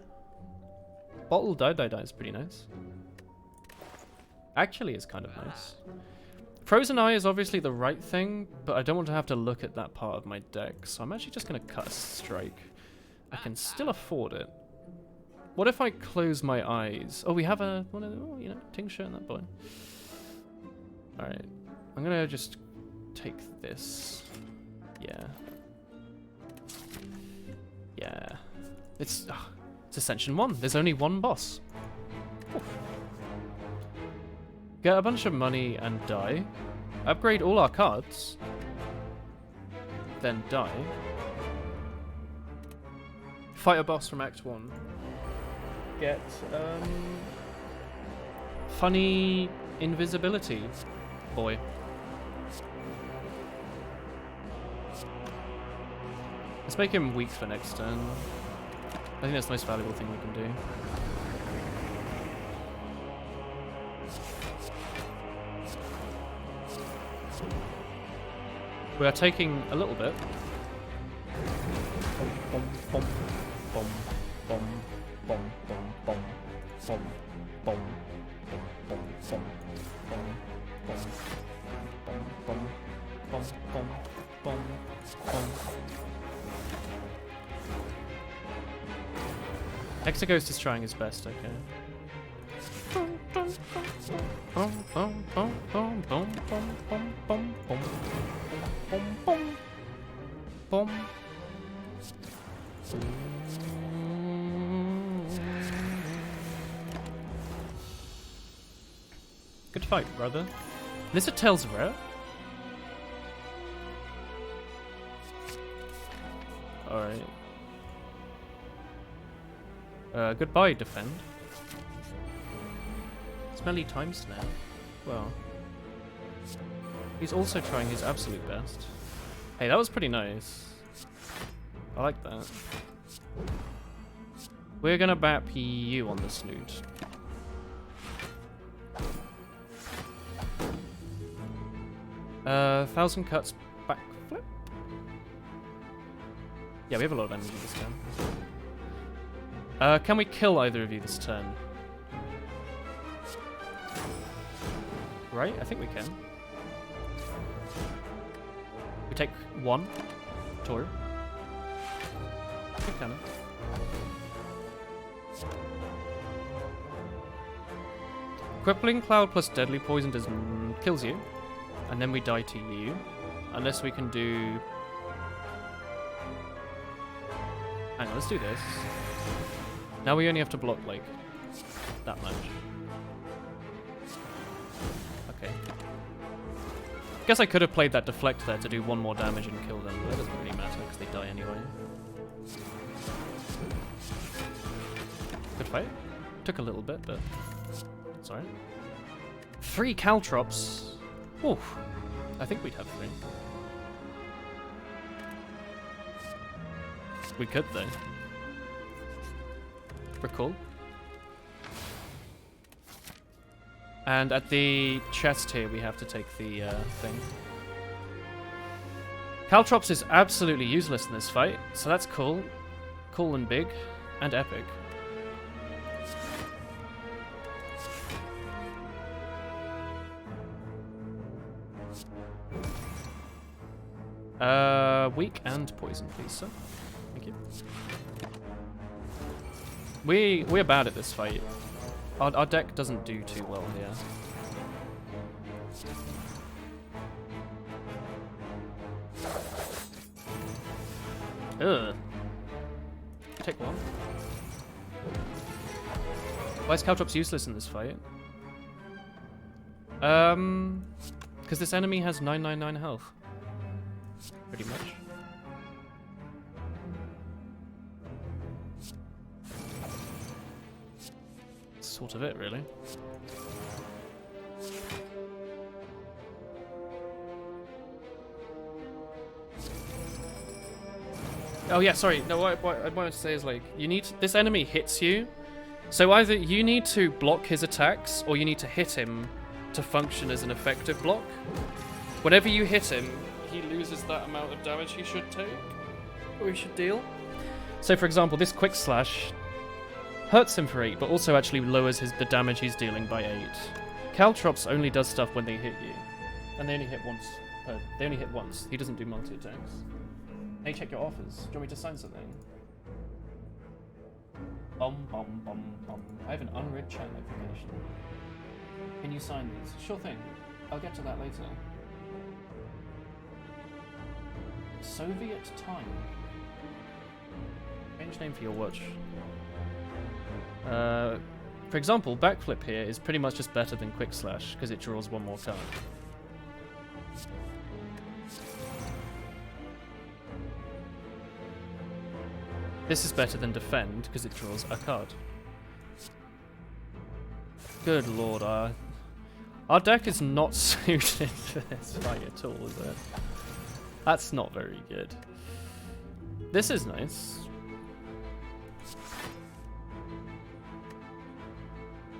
Bottled die is pretty nice. Actually, it's kind of nice. Frozen Eye is obviously the right thing, but I don't want to have to look at that part of my deck, so I'm actually just going to cut a strike. I can still afford it. What if I close my eyes? Oh, we have a one of the, oh, you know, tincture in that boy. Alright. I'm going to just take this. Yeah. Yeah. It's Ascension 1. There's only one boss. Oof. Get a bunch of money and die. Upgrade all our cards. Then die. Fight a boss from Act 1. Get, funny invisibility boy. Let's make him weak for next turn. I think that's the most valuable thing we can do. We are taking a little bit. Hexaghost is trying his best, okay. Good fight, brother. Lizard Tail's rare. Alright. Goodbye, defend. Smelly Time Snare. Well. He's also trying his absolute best. Hey, that was pretty nice. I like that. We're gonna bap you on the snoot. Thousand cuts backflip? Yeah, we have a lot of energy this turn. Can we kill either of you this turn? Right? I think we can. We take 1. Toru. We can. Crippling Cloud plus Deadly Poison does kills you. And then we die to you. Unless we can do... Hang on, let's do this. Now we only have to block, like, that much. Okay. Guess I could have played that deflect there to do 1 more damage and kill them, but that doesn't really matter because they die anyway. Good fight. Took a little bit, but it's alright. 3 caltrops. Oof. I think we'd have 3. We could though. Recall. And at the chest here, we have to take the thing. Caltrops is absolutely useless in this fight, so that's cool. Cool and big, and epic. Weak and poison, please, sir. Thank you. We're bad at this fight. Our deck doesn't do too well here. Ugh. Take one. Why is Caltrops useless in this fight? Because this enemy has 999 health. Pretty much. That's sort of it, really. Oh yeah, sorry. No, what I wanted to say is like, you need this enemy hits you, so either you need to block his attacks or you need to hit him to function as an effective block. Whenever you hit him, he loses that amount of damage he should take, or he should deal. So for example, this quick slash hurts him for 8, but also actually lowers the damage he's dealing by 8. Caltrops only does stuff when they hit you, and they only hit once. They only hit once. He doesn't do multi-attacks. Hey, check your offers. Do you want me to sign something? Bum. I have an unread chat notification. Can you sign these? Sure thing. I'll get to that later. Soviet time. Strange name for your watch. For example, backflip here is pretty much just better than quick slash because it draws one more card. This is better than defend because it draws a card. Good lord, our deck is not suited for this fight at all, is it? That's not very good. This is nice.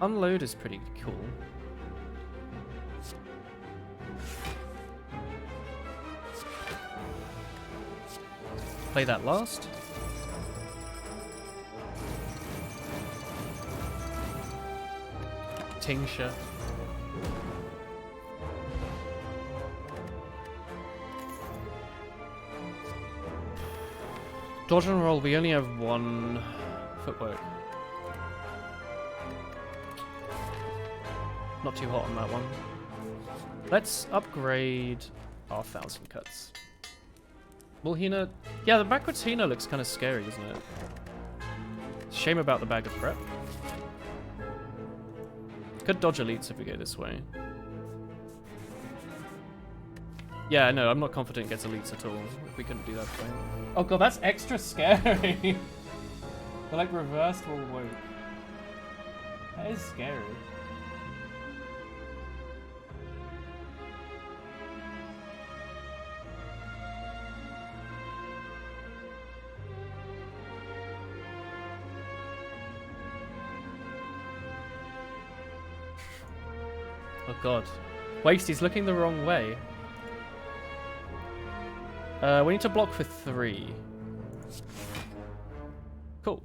Unload is pretty cool. Play that last. Tincture. Dodge and roll, we only have 1 footwork. Not too hot on that one. Let's upgrade our 1,000 cuts. Will Hina... Yeah, the backwards Hina looks kind of scary, isn't it? Shame about the bag of prep. Could dodge elites if we go this way. Yeah, no, I'm not confident it gets elites at all. If we couldn't do that thing. Oh god, that's extra scary. They're like reversed will woke. That is scary. Oh god. Waste, he's looking the wrong way. We need to block for 3. Cool.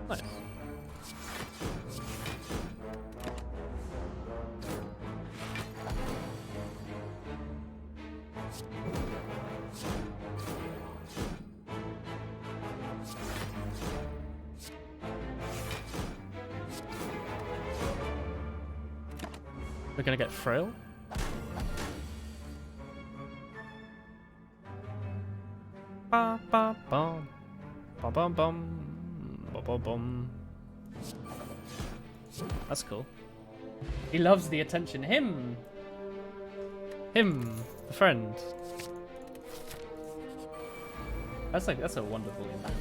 Nice. We're gonna get frail. Ba ba bum. Ba bum bum. Ba bum bum. That's cool. He loves the attention. Him, the friend. That's a wonderful image.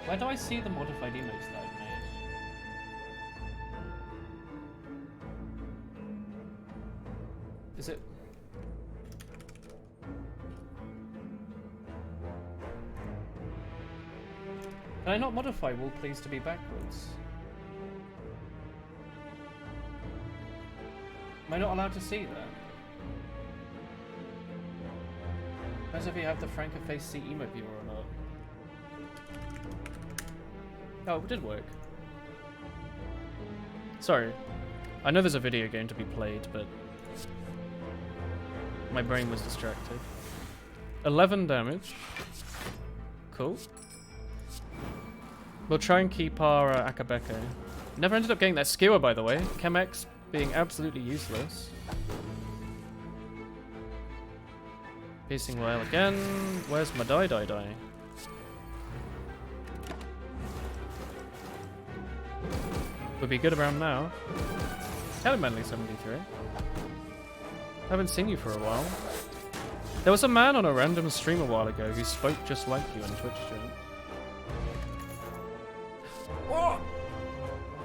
Where do I see the modified emotes that I've made? Is it... Can I not modify will please to be backwards? Am I not allowed to see that? Depends if you have the Franker Face C emote viewer or not. Oh, it did work. Sorry. I know there's a video game to be played, but my brain was distracted. 11 damage. Cool. We'll try and keep our Akabeko. Never ended up getting that skewer, by the way. Chemex being absolutely useless. Piercing Whale again. Where's my die? Would be good around now. Hello, Manly73. Haven't seen you for a while. There was a man on a random stream a while ago who spoke just like you in Twitch chat.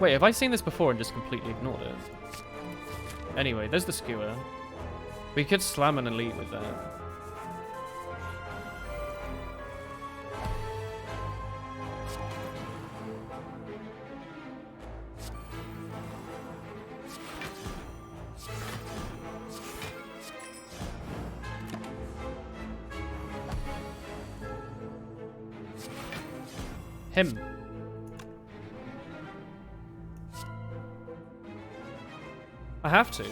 Wait, have I seen this before and just completely ignored it? Anyway, there's the skewer. We could slam an elite with that. Him. I have to.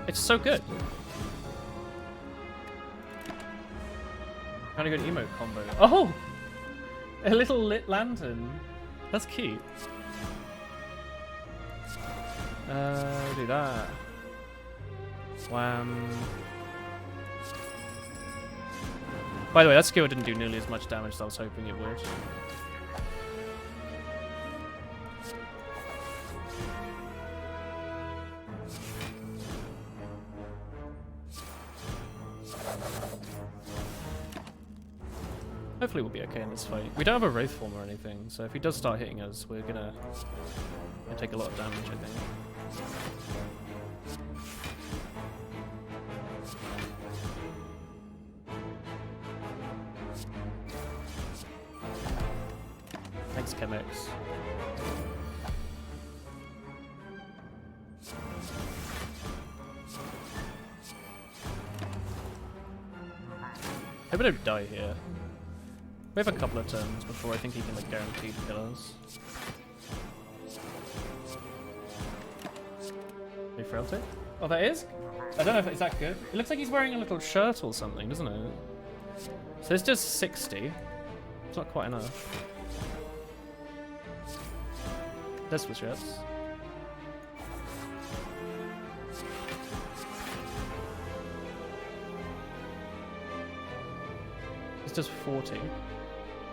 It's so good. Kind of good emote combo. Oh! A little lit lantern. That's cute. Do that. Wham. By the way, that skill didn't do nearly as much damage as I was hoping it would. Hopefully we'll be okay in this fight. We don't have a Wraith form or anything, so if he does start hitting us, we're gonna take a lot of damage, I think. Thanks, Chemex. Hope I don't die here. We have a couple of turns before I think he can like guaranteed kill us. Hey, Frailty? Oh, that is? I don't know if it's that good. It looks like he's wearing a little shirt or something, doesn't it? So it's just 60. It's not quite enough. This was yes. It's just 40.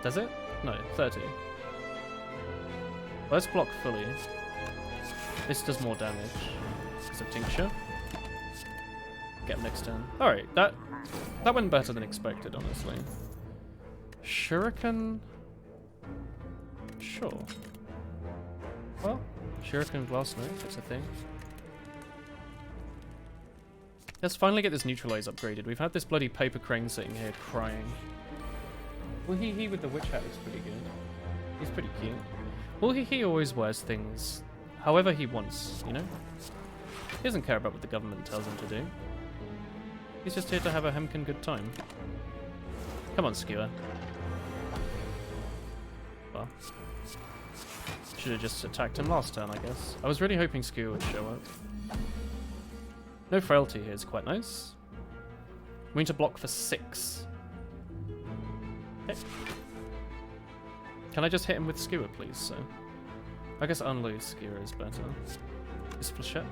Does it? No, 30. Well, let's block fully. This does more damage because of Tincture. Get him next turn. Alright, that went better than expected, honestly. Shuriken? Sure. Well, Shuriken Blast Knife, it's a thing. Let's finally get this Neutralize upgraded. We've had this bloody paper crane sitting here crying. Well, he with the witch hat looks pretty good. He's pretty cute. Well, he always wears things however he wants, you know? He doesn't care about what the government tells him to do. He's just here to have a hemkin good time. Come on, Skewer. Well, should have just attacked him last turn, I guess. I was really hoping Skewer would show up. No Frailty here is quite nice. We need to block for 6. Okay. Can I just hit him with Skewer, please? So, I guess unload Skewer is better. Is Flechette?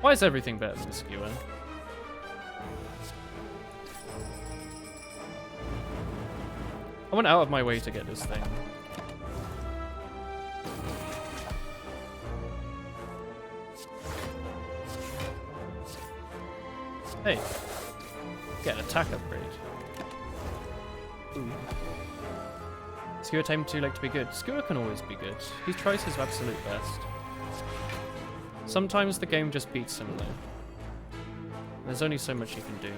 Why is everything better than Skewer? I went out of my way to get this thing. Hey, get an attack upgrade. Ooh. Skewer tamed too late to be good. Skewer can always be good. He tries his absolute best. Sometimes the game just beats him, though. There's only so much he can do.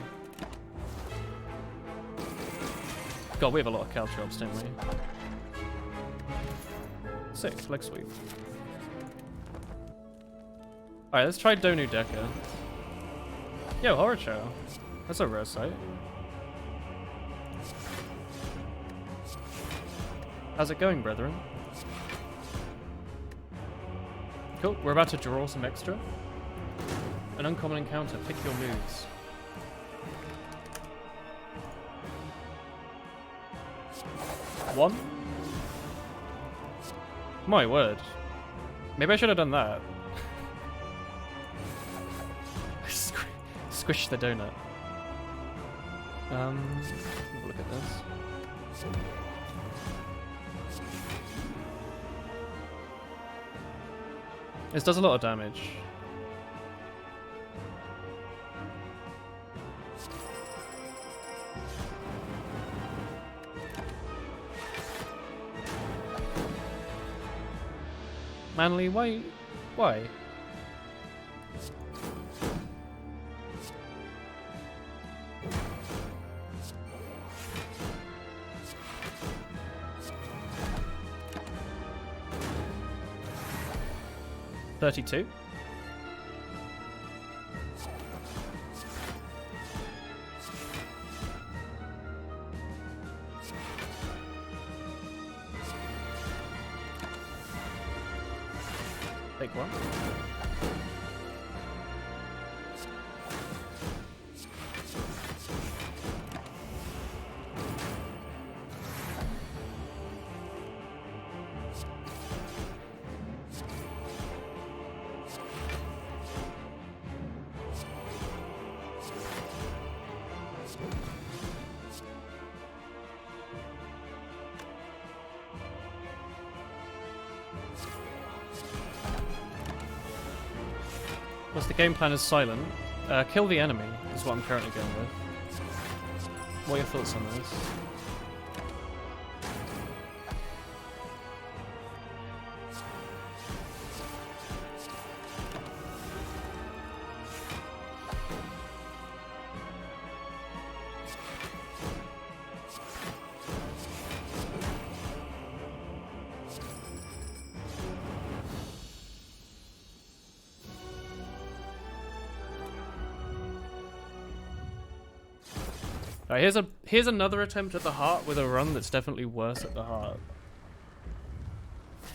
God, we have a lot of caltrops, don't we? Sick, leg sweep. Alright, let's try Donu Deka. Yo, Horror Chow. That's a rare sight. How's it going, brethren? Cool, we're about to draw some extra. An uncommon encounter, pick your moves. One? My word. Maybe I should have done that. Squish the donut. Have a look at this. This does a lot of damage. Manly, why? Why? $32. Take one. Plus the game plan is silent. Kill the enemy is what I'm currently going with. What are your thoughts on this? Alright, here's another attempt at the heart with a run that's definitely worse at the heart.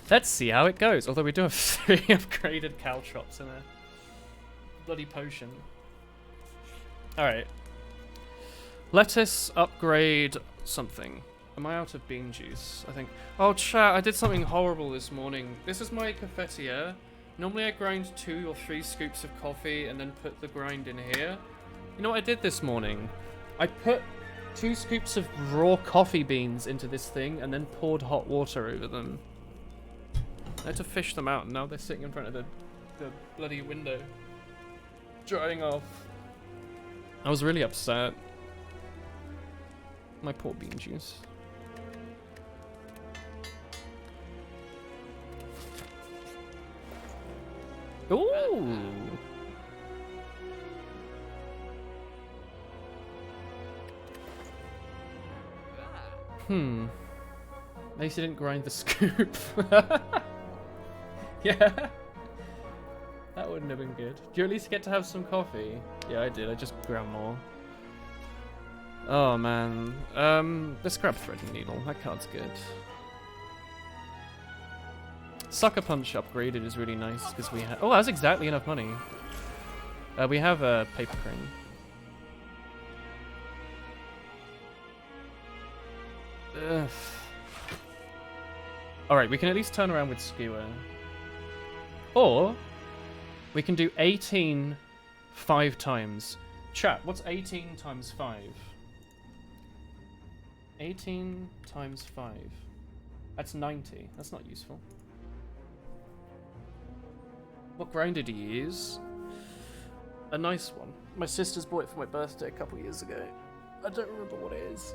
Let's see how it goes. Although we do have 3 upgraded caltrops in a bloody potion. Alright. Let us upgrade something. Am I out of bean juice? I think. Oh, chat, I did something horrible this morning. This is my cafetiere. Normally I grind 2 or 3 scoops of coffee and then put the grind in here. You know what I did this morning? I put 2 scoops of raw coffee beans into this thing and then poured hot water over them. I had to fish them out and now they're sitting in front of the bloody window. Drying off. I was really upset. My poor bean juice. Ooh! At least you didn't grind the scoop. Yeah. That wouldn't have been good. Do you at least get to have some coffee? Yeah, I did. I just ground more. Oh, man. Let's grab Threading Needle. That card's good. Sucker Punch upgraded is really nice because we have... Oh, that's exactly enough money. We have a Paper Crane. Alright, we can at least turn around with Skewer. Or, we can do 18 5 times. Chat, what's 18 times 5? 18 times 5. That's 90. That's not useful. What grinder do you use? A nice one. My sister's bought it for my birthday a couple years ago. I don't remember what it is.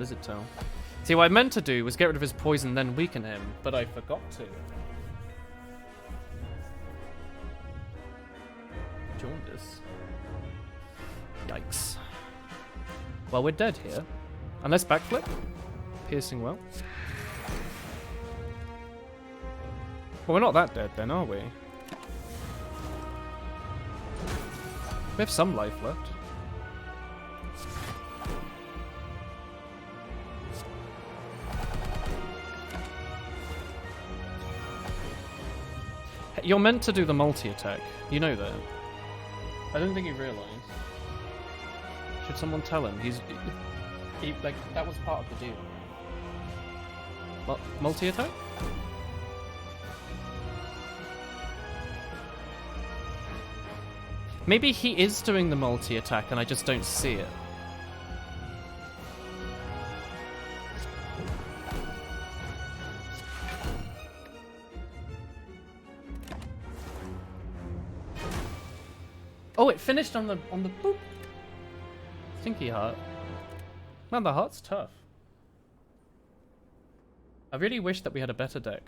Lizard Tail. See, what I meant to do was get rid of his poison, then weaken him, but I forgot to. Jaundice. Yikes. Well, we're dead here. Unless backflip. Piercing well. Well, we're not that dead then, are we? We have some life left. You're meant to do the multi-attack. You know that. I don't think he realised. Should someone tell him? He, like, that was part of the deal. Multi-attack? Maybe he is doing the multi-attack and I just don't see it. Oh, it finished on the boop. Stinky heart. Man, the heart's tough. I really wish that we had a better deck.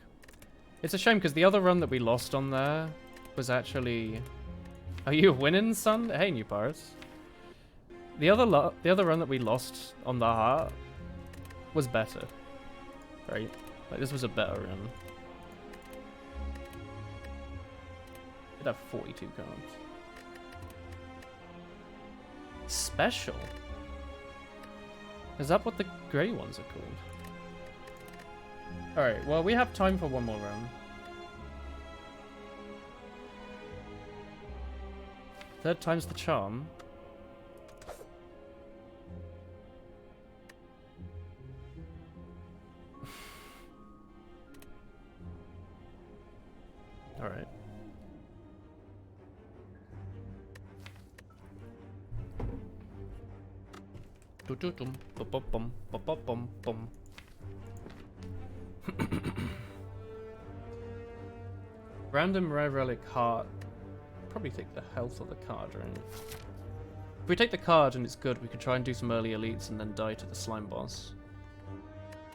It's a shame because the other run that we lost on there was actually... Are you winning, son? Hey, new pirates. The other run that we lost on the heart was better, right? Like this was a better run. It'd have 42 cards. Special? Is that what the grey ones are called? Alright, well we have time for one more round. Third time's the charm. Alright. Random rare relic heart. Probably take the health of the card, right? If we take the card and it's good, we could try and do some early elites and then die to the slime boss.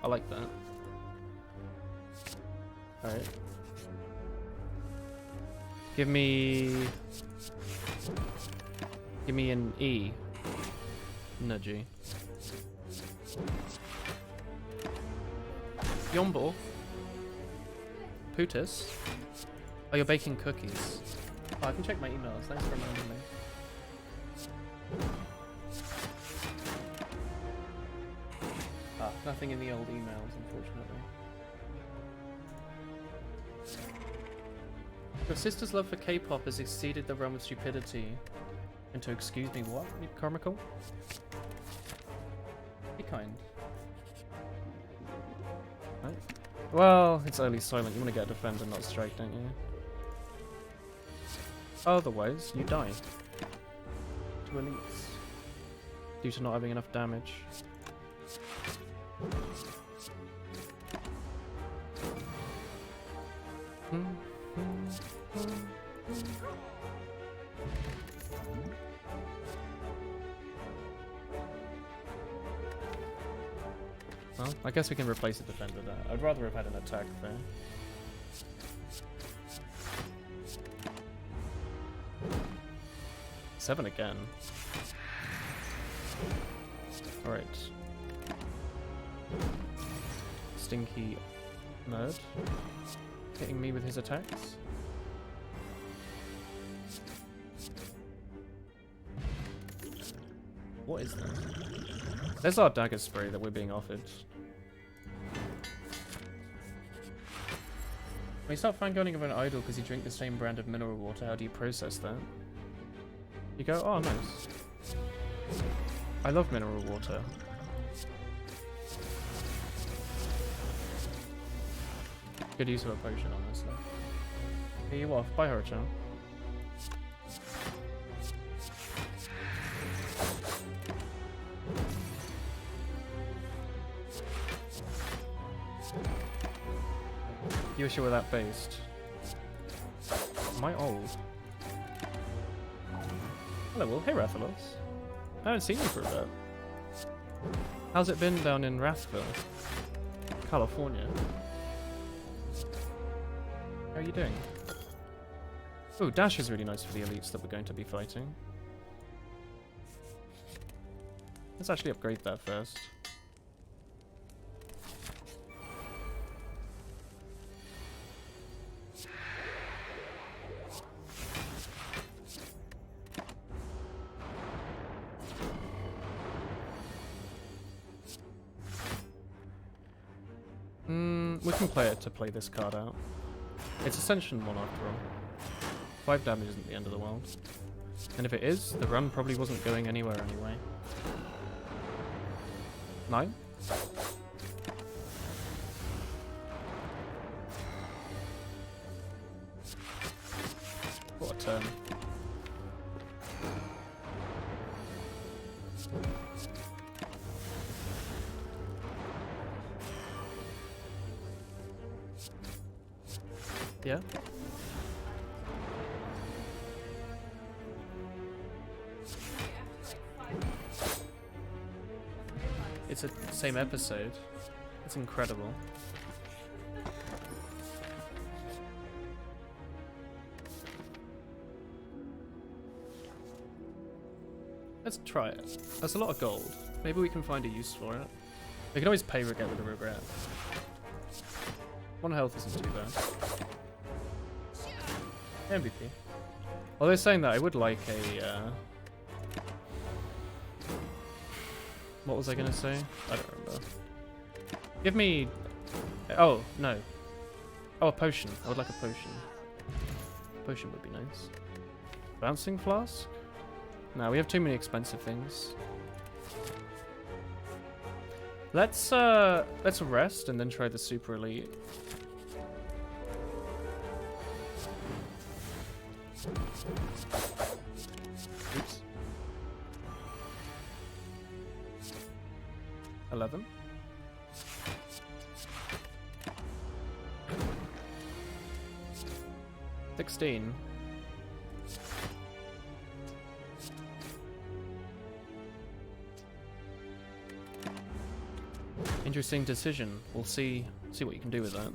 I like that. Alright. Give me an E. Nudgy. Yombo. Putus. Oh, you're baking cookies. Oh, I can check my emails. Thanks for reminding me. Ah, nothing in the old emails, unfortunately. Your sister's love for K-pop has exceeded the realm of stupidity. Into excuse me, what? Carmichael? Be kind. Right. Well, it's early silent. You want to get a defender, not strike, don't you? Otherwise, you die. To elites. Due to not having enough damage. Well, I guess we can replace the defender there. I'd rather have had an attack there. Seven again. Alright. Stinky nerd. Hitting me with his attacks. What is that? There's our dagger spray that we're being offered. When you start fangoning of an idol because you drink the same brand of mineral water, how do you process that? You go, oh nice. I love mineral water. Good use of a potion, honestly. Here you off. Bye, Horichan. You wish you were that based. Am I old? Hello, Will. Hey, Rathalos. I haven't seen you for a bit. How's it been down in Rathville, California? How are you doing? Oh, dash is really nice for the elites that we're going to be fighting. Let's actually upgrade that first. We can play it to play this card out. It's Ascension 1 after all. 5 damage isn't the end of the world. And if it is, the run probably wasn't going anywhere anyway. 9? What a turn. Yeah? It's a same episode. It's incredible. Let's try it. That's a lot of gold. Maybe we can find a use for it. We can always pay regret with a regret. 1 health isn't too bad. MVP. Although saying that, I would like a... What was I gonna say? I don't remember. Give me... Oh, no. Oh, a potion. I would like a potion. Potion would be nice. Bouncing flask? No, we have too many expensive things. Let's rest and then try the super elite. Oops. 11. $16. Interesting decision. We'll see what you can do with that.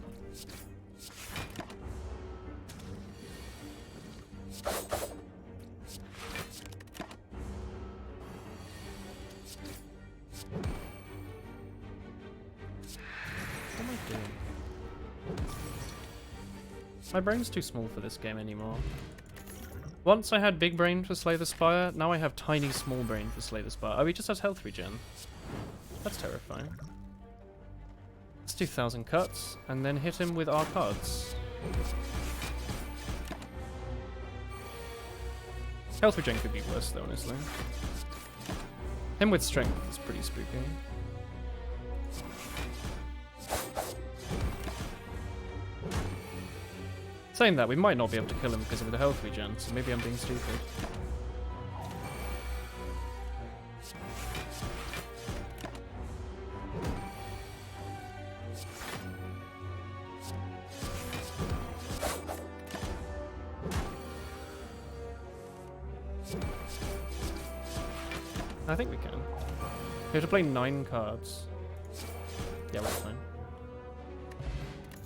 What am I doing? My brain's too small for this game anymore. Once I had big brain for Slay the Spire, now I have tiny small brain for Slay the Spire. Oh, he just has health regen. That's terrifying. Let's do 1,000 cuts, and then hit him with our cards. Health regen could be worse though, honestly. Him with strength is pretty spooky. Saying that, we might not be able to kill him because of the health regen, so maybe I'm being stupid. I think we can. We have to play 9 cards. Yeah, we're fine.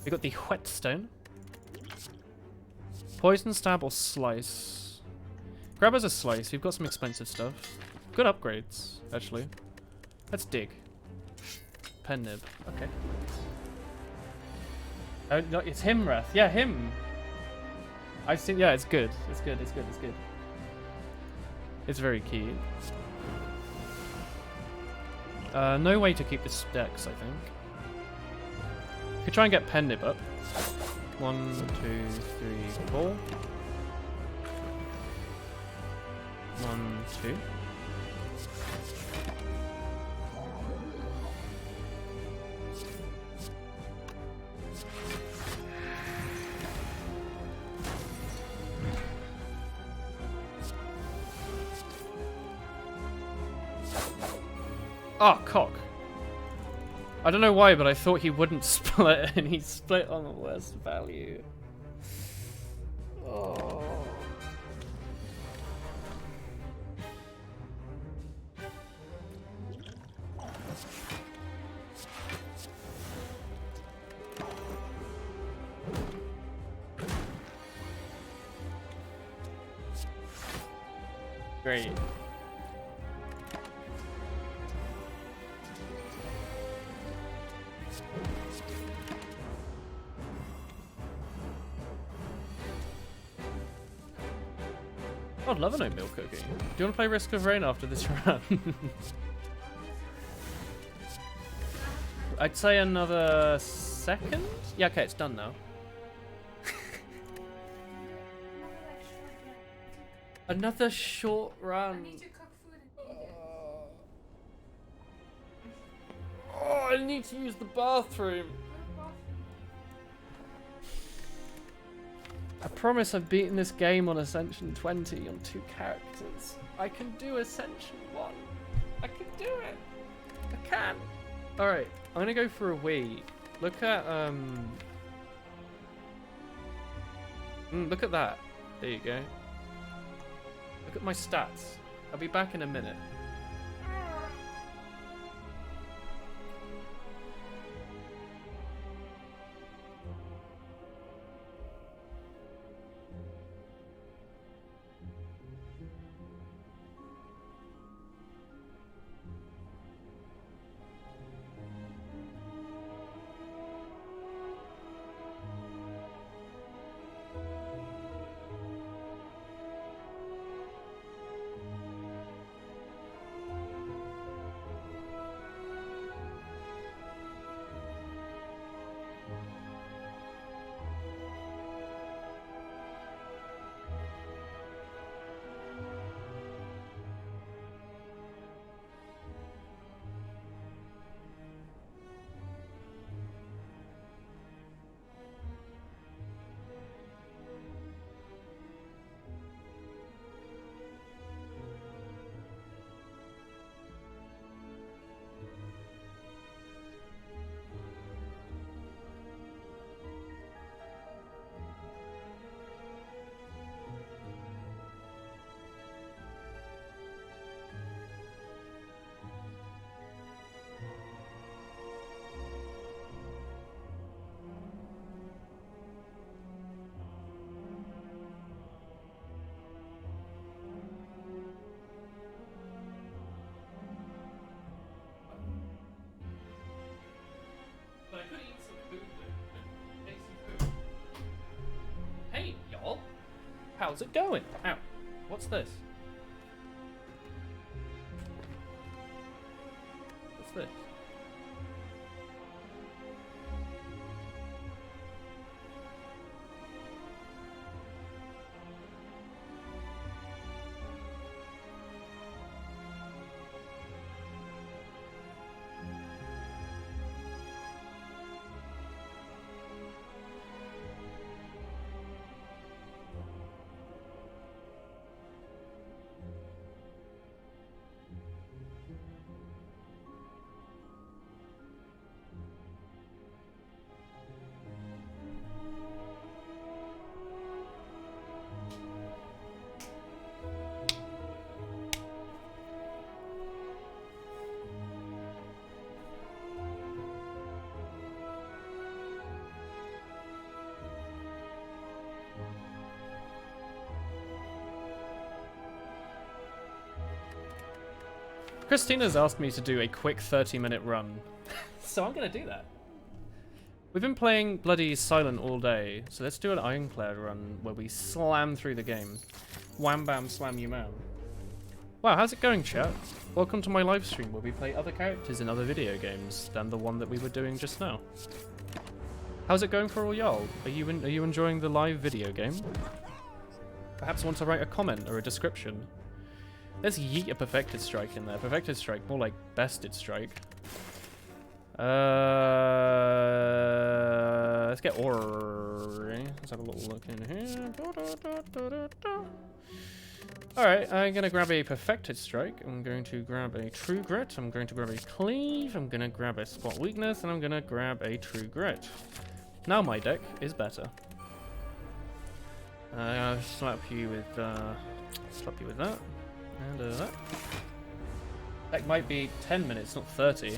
We got the Whetstone. Poison, stab, or slice. Grab as a slice. We've got some expensive stuff. Good upgrades, actually. Let's dig. Pen nib. Okay. Oh, no, it's him, Wrath. Yeah, him. I've seen. Yeah, it's good. It's good. It's good. It's good. It's very key. No way to keep this dex, I think. Could try and get pen nib up. 1, 2, 3, 4. 1, 2. Ah, cock. I don't know why, but I thought he wouldn't split, and he split on the worst value. Oh. Great. I'd love an oatmeal cookie. Do you want to play Risk of Rain after this run? I'd say another second? Yeah, okay, it's done now. Another short I run. need to cook food and eat it. Oh, I need to use the bathroom. I promise I've beaten this game on Ascension 20 on 2 characters. I can do Ascension 1. I can do it. I can. Alright, I'm gonna go for a wee. Look at, look at that. There you go. Look at my stats. I'll be back in a minute. But I could eat some food though. Make some food. Hey, y'all. How's it going? Ow. What's this? What's this? Christina's asked me to do a quick 30-minute run, so I'm gonna do that. We've been playing bloody Silent all day, so let's do an Ironclad run where we slam through the game. Wham bam slam you man. Wow, how's it going, chat? Welcome to my live stream where we play other characters in other video games than the one that we were doing just now. How's it going for all y'all? Are you enjoying the live video game? Perhaps want to write a comment or a description. Let's yeet a Perfected Strike in there. Perfected Strike, more like Bested Strike. Let's get Ori. Let's have a little look in here. Alright, I'm going to grab a Perfected Strike. I'm going to grab a True Grit. I'm going to grab a Cleave. I'm going to grab a Spot Weakness. And I'm going to grab a True Grit. Now my deck is better. I'll slap you with that. And that. That might be 10 minutes, not 30.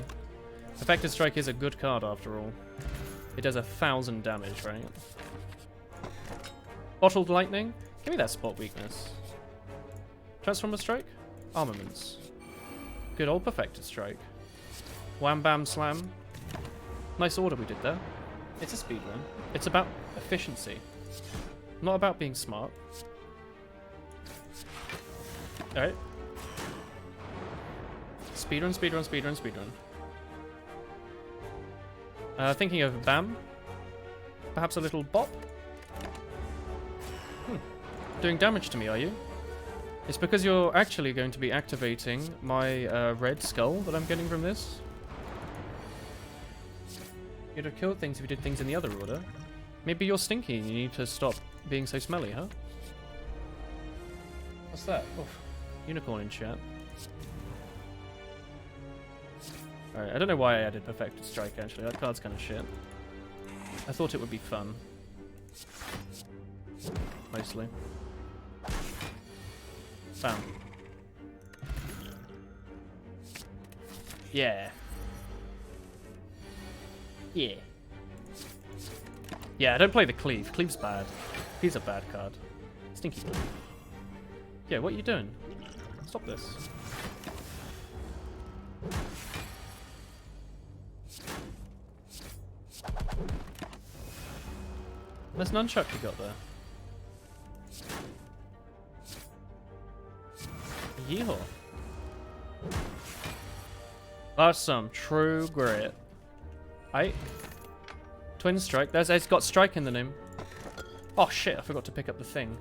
Perfected Strike is a good card after all. It does 1,000 damage, right? Bottled Lightning? Give me that Spot Weakness. Transformer strike? Armaments. Good old perfected strike. Wham bam slam. Nice order we did there. It's a speedrun. It's about efficiency. Not about being smart. Alright. Speedrun, speedrun, speedrun, speedrun. Thinking of bam. Perhaps a little bop. Doing damage to me, are you? It's because you're actually going to be activating my red skull that I'm getting from this. You'd have killed things if you did things in the other order. Maybe you're stinky and you need to stop being so smelly, huh? What's that? Oof. Unicorn in chat. Alright, I don't know why I added Perfected Strike actually. That card's kind of shit. I thought it would be fun. Mostly. Bam. Yeah. Yeah. Yeah, don't play the Cleave. Cleave's bad. Cleave's a bad card. Stinky. Yeah, what are you doing? Stop this. There's nunchuck you got there. Yeehaw. That's some true grit. Aight. Twin strike. It's got strike in the name. Oh shit, I forgot to pick up the thing.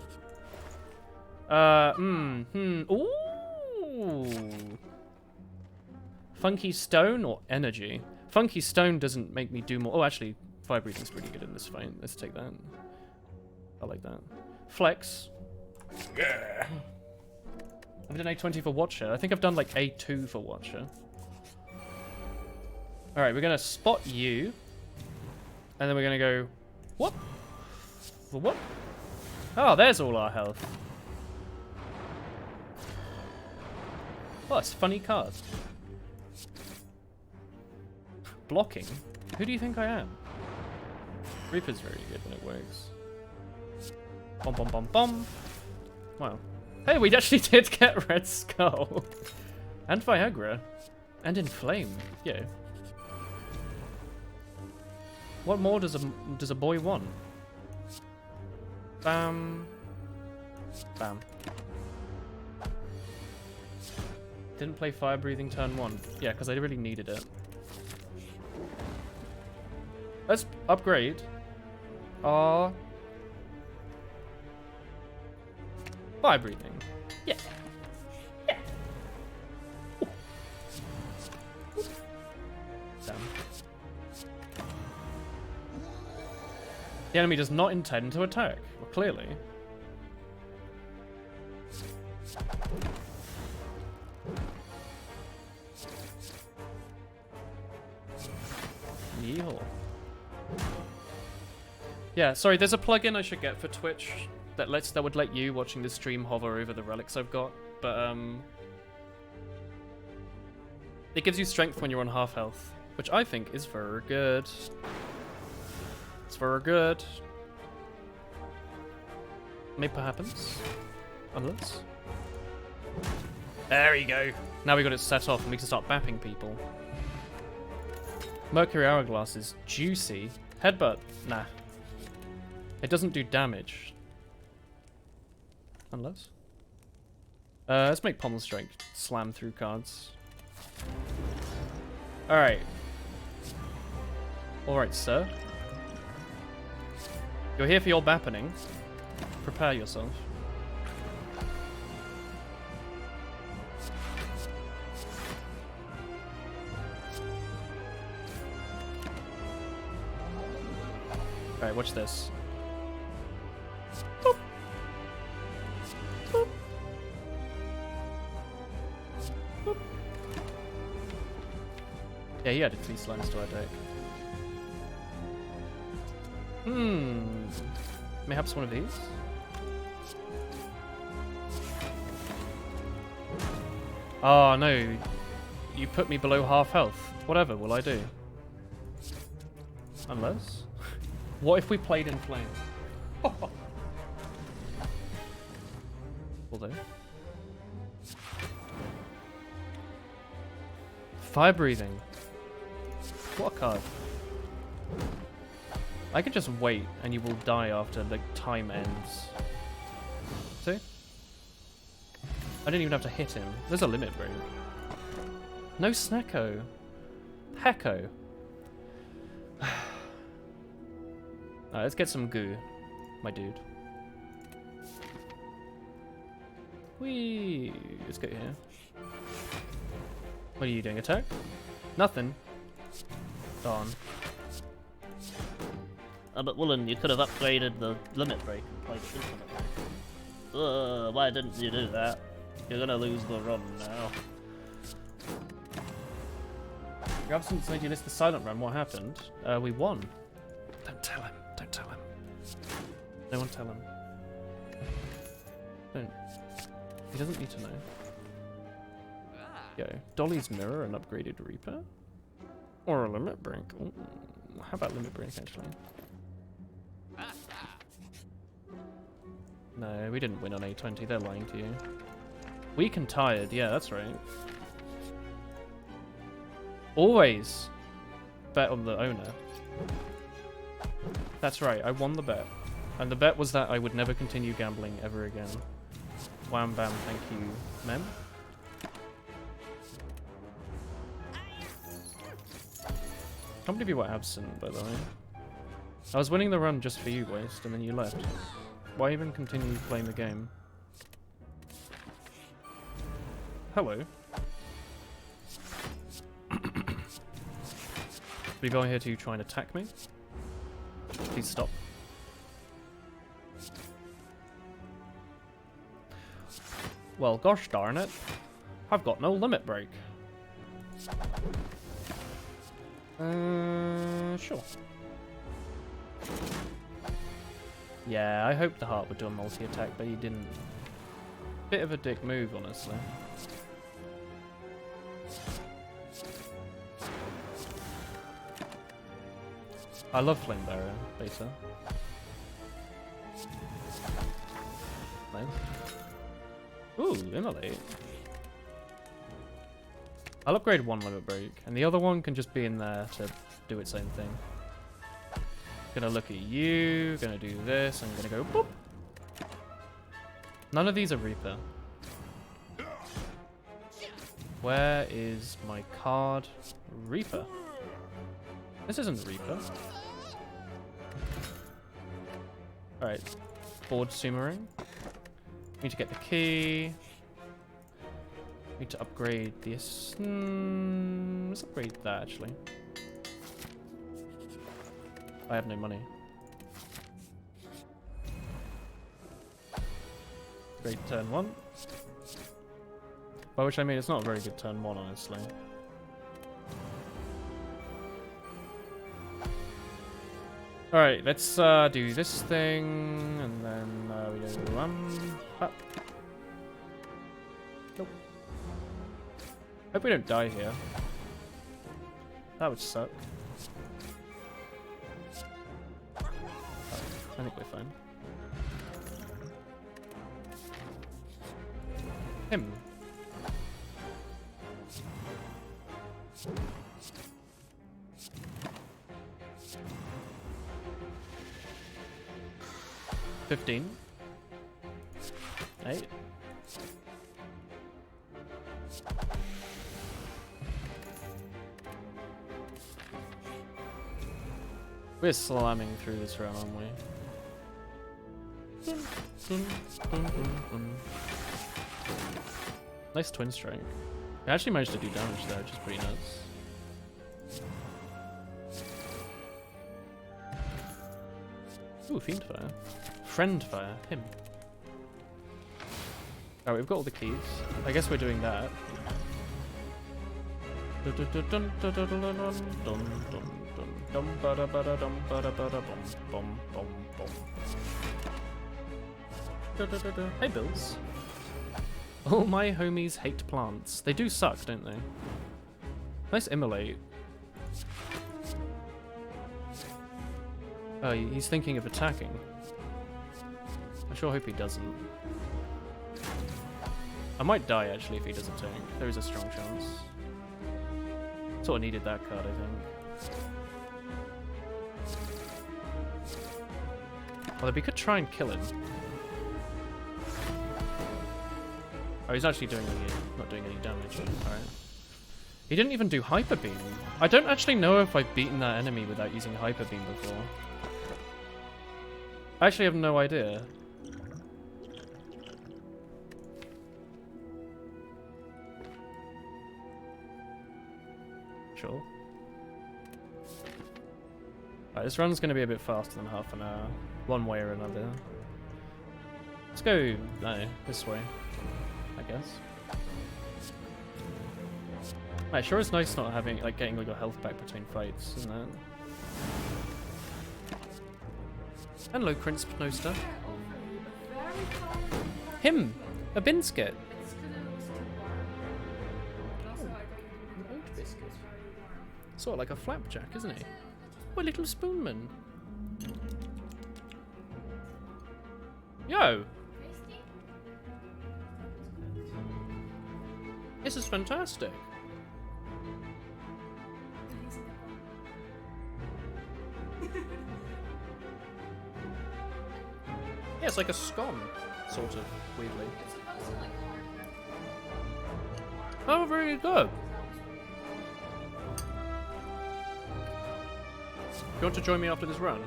Ooh. Funky stone or energy? Funky stone doesn't make me do more. Oh, actually, fire breathing's pretty good in this fight. Let's take that. I like that. Flex. Yeah. I've done A20 for Watcher. I think I've done like A2 for Watcher. Alright, we're gonna spot you. And then we're gonna go, what? For what? Oh, there's all our health. Oh, it's a funny card. Blocking? Who do you think I am? Reaper's very good when it works. Bom bom bom bom. Wow. Hey, we actually did get Red Skull. And Viagra. And Inflame. Yeah. What more does a boy want? Bam. Bam. Didn't play fire breathing turn 1. Yeah, because I really needed it. Let's upgrade. Fire breathing. Yeah. Yeah. Ooh. Damn. The enemy does not intend to attack. Well, clearly. Yeehaw. Yeah, sorry, there's a plugin I should get for Twitch that would let you watching the stream hover over the relics I've got, but it gives you strength when you're on half health, which I think is very good. It's very good. Maybe happens. Unless. There we go. Now we got it set off and we can start bapping people. Mercury Hourglass is juicy. Headbutt? Nah. It doesn't do damage. Unless. Let's make Pommel Strike slam through cards. Alright. Alright, sir. You're here for your bappening. Prepare yourself. Alright, watch this. Boop. Boop. Boop. Yeah, he added 3 slimes to our deck. Mayhaps one of these? Oh no. You put me below half health. Whatever will I do? Unless? What if we played in flame? Will do. Fire breathing. What a card. I could just wait and you will die after the time ends. See? I didn't even have to hit him. There's a limit break. No Snecko. Hecko. Alright, let's get some goo, my dude. Whee! Let's get here. What are you doing? Attack? Nothing. Darn. But Woolen, you could have upgraded the limit break and played it infinitely. Why didn't you do that? You're gonna lose the run now. Your absence made you miss the silent run. What happened? We won. Don't tell him. Don't tell him. No one tell him. Don't. He doesn't need to know. Yo, Dolly's mirror and upgraded Reaper? Or a limit break? Ooh. How about limit break actually? No, we didn't win on A20, they're lying to you. Weak and tired, yeah, that's right. Always bet on the owner. That's right, I won the bet. And the bet was that I would never continue gambling ever again. Wham bam, thank you, mem. Can't believe you were absent, by the way. I was winning the run just for you, Waste, and then you left. Why even continue playing the game? Hello. We going here to try and attack me? Please stop. Well, gosh darn it. I've got no limit break. Sure. Yeah, I hoped the heart would do a multi-attack, but he didn't. Bit of a dick move, honestly. I love Flame Barrier, beta. Nice. Ooh, Immolate. I'll upgrade one limit break, and the other one can just be in there to do its own thing. Gonna look at you, gonna do this, I'm gonna go boop. None of these are Reaper. Where is my card? Reaper. This isn't Reaper. Alright. Board Summering. Need to get the key. Need to upgrade this. Let's upgrade that actually. I have no money. Great turn one. By which I mean it's not a very good turn one, honestly. Alright, let's do this thing, and then we do up. Nope. Hope we don't die here. That would suck. I think we're fine. Him. $15. 8. We're slamming through this round, aren't we? Nice twin strike. I actually managed to do damage there, which is pretty nuts. Ooh, Fiend Fire. Friend Fire, him. Oh, we've got all the keys. I guess we're doing that. Hey, Bills. All my homies hate plants. They do suck, don't they? Nice Immolate. Oh, he's thinking of attacking. I sure hope he doesn't. I might die, actually, if he doesn't tank. There is a strong chance. Sort of needed that card, I think. Although we could try and kill him. Oh, he's actually doing not doing any damage. Alright. He didn't even do Hyper Beam. I don't actually know if I've beaten that enemy without using Hyper Beam before. I actually have no idea. Sure. Right, this run's going to be a bit faster than half an hour. One way or another. Let's go, no, this way, I guess. Right, sure it's nice not having, like, getting all your health back between fights, isn't it? Hello, Crince Noster. Him! A Binsket! Sort of like a flapjack, isn't he? What a little spoonman. Yo! This is fantastic. Yeah, it's like a scone, sort of, weirdly. Oh, very good. You want to join me after this run?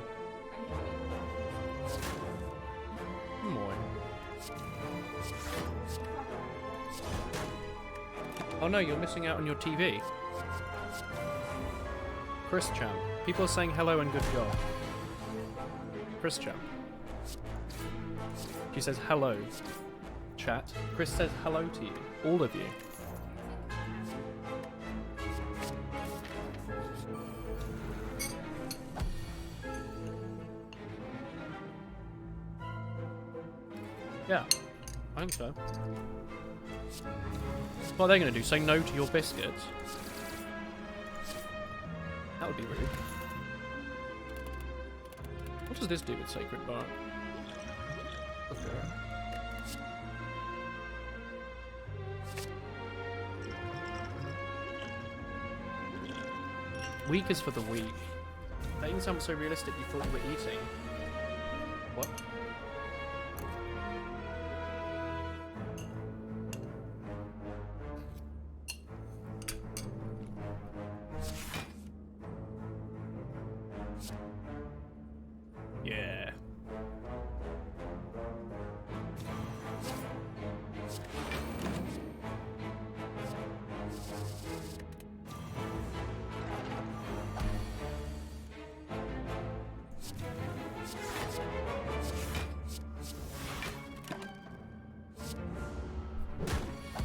Moi. Oh no, you're missing out on your TV. Chris Champ. People are saying hello and good job. Chris Champ. She says hello. Chat. Chris says hello to you. All of you. Yeah, I think so. What are they going to do? Say no to your biscuits? That would be rude. What does this do with Sacred Bark? Okay. Weak is for the weak. That even sounds so realistic you thought you were eating. What? Yeah.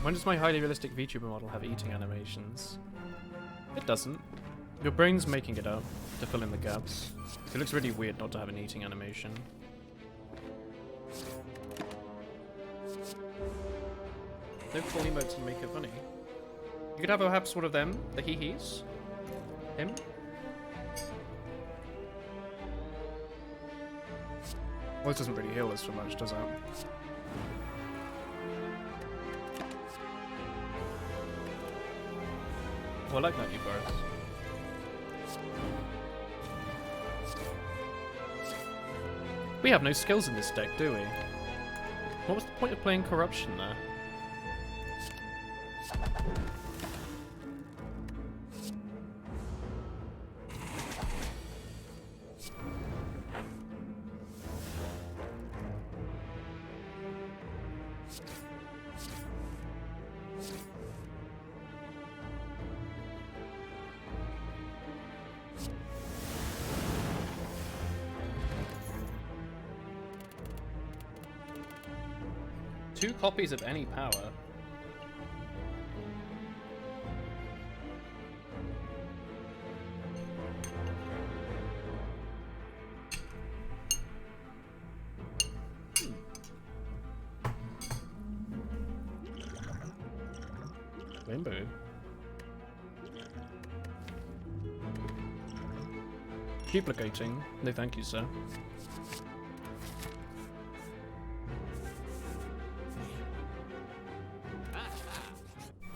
When does my highly realistic VTuber model have eating animations? It doesn't. Your brain's making it up to fill in the gaps. It looks really weird not to have an eating animation. No full emotes and make it funny. You could have perhaps one of them, the hee-hees. Him. Well, this doesn't really heal us for much, does it? Oh, I like that new burst. We have no skills in this deck, do we? What was the point of playing Corruption there? Two copies of any power. Rainbow. Duplicating. No thank you, sir.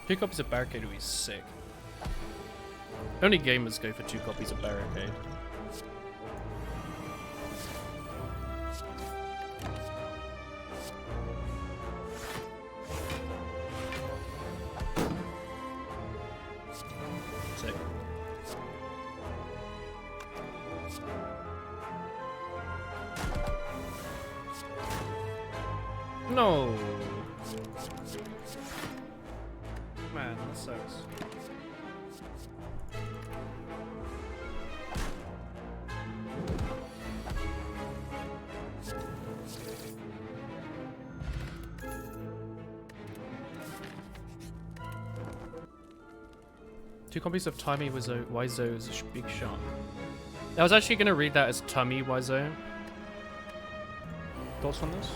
Two copies of Barricade would be sick. Only gamers go for 2 copies of Barricade. Sick. No. Man, that sucks. Two copies of Timey Wizo's Big Shark. I was actually going to read that as Tummy Wizo. Thoughts on this?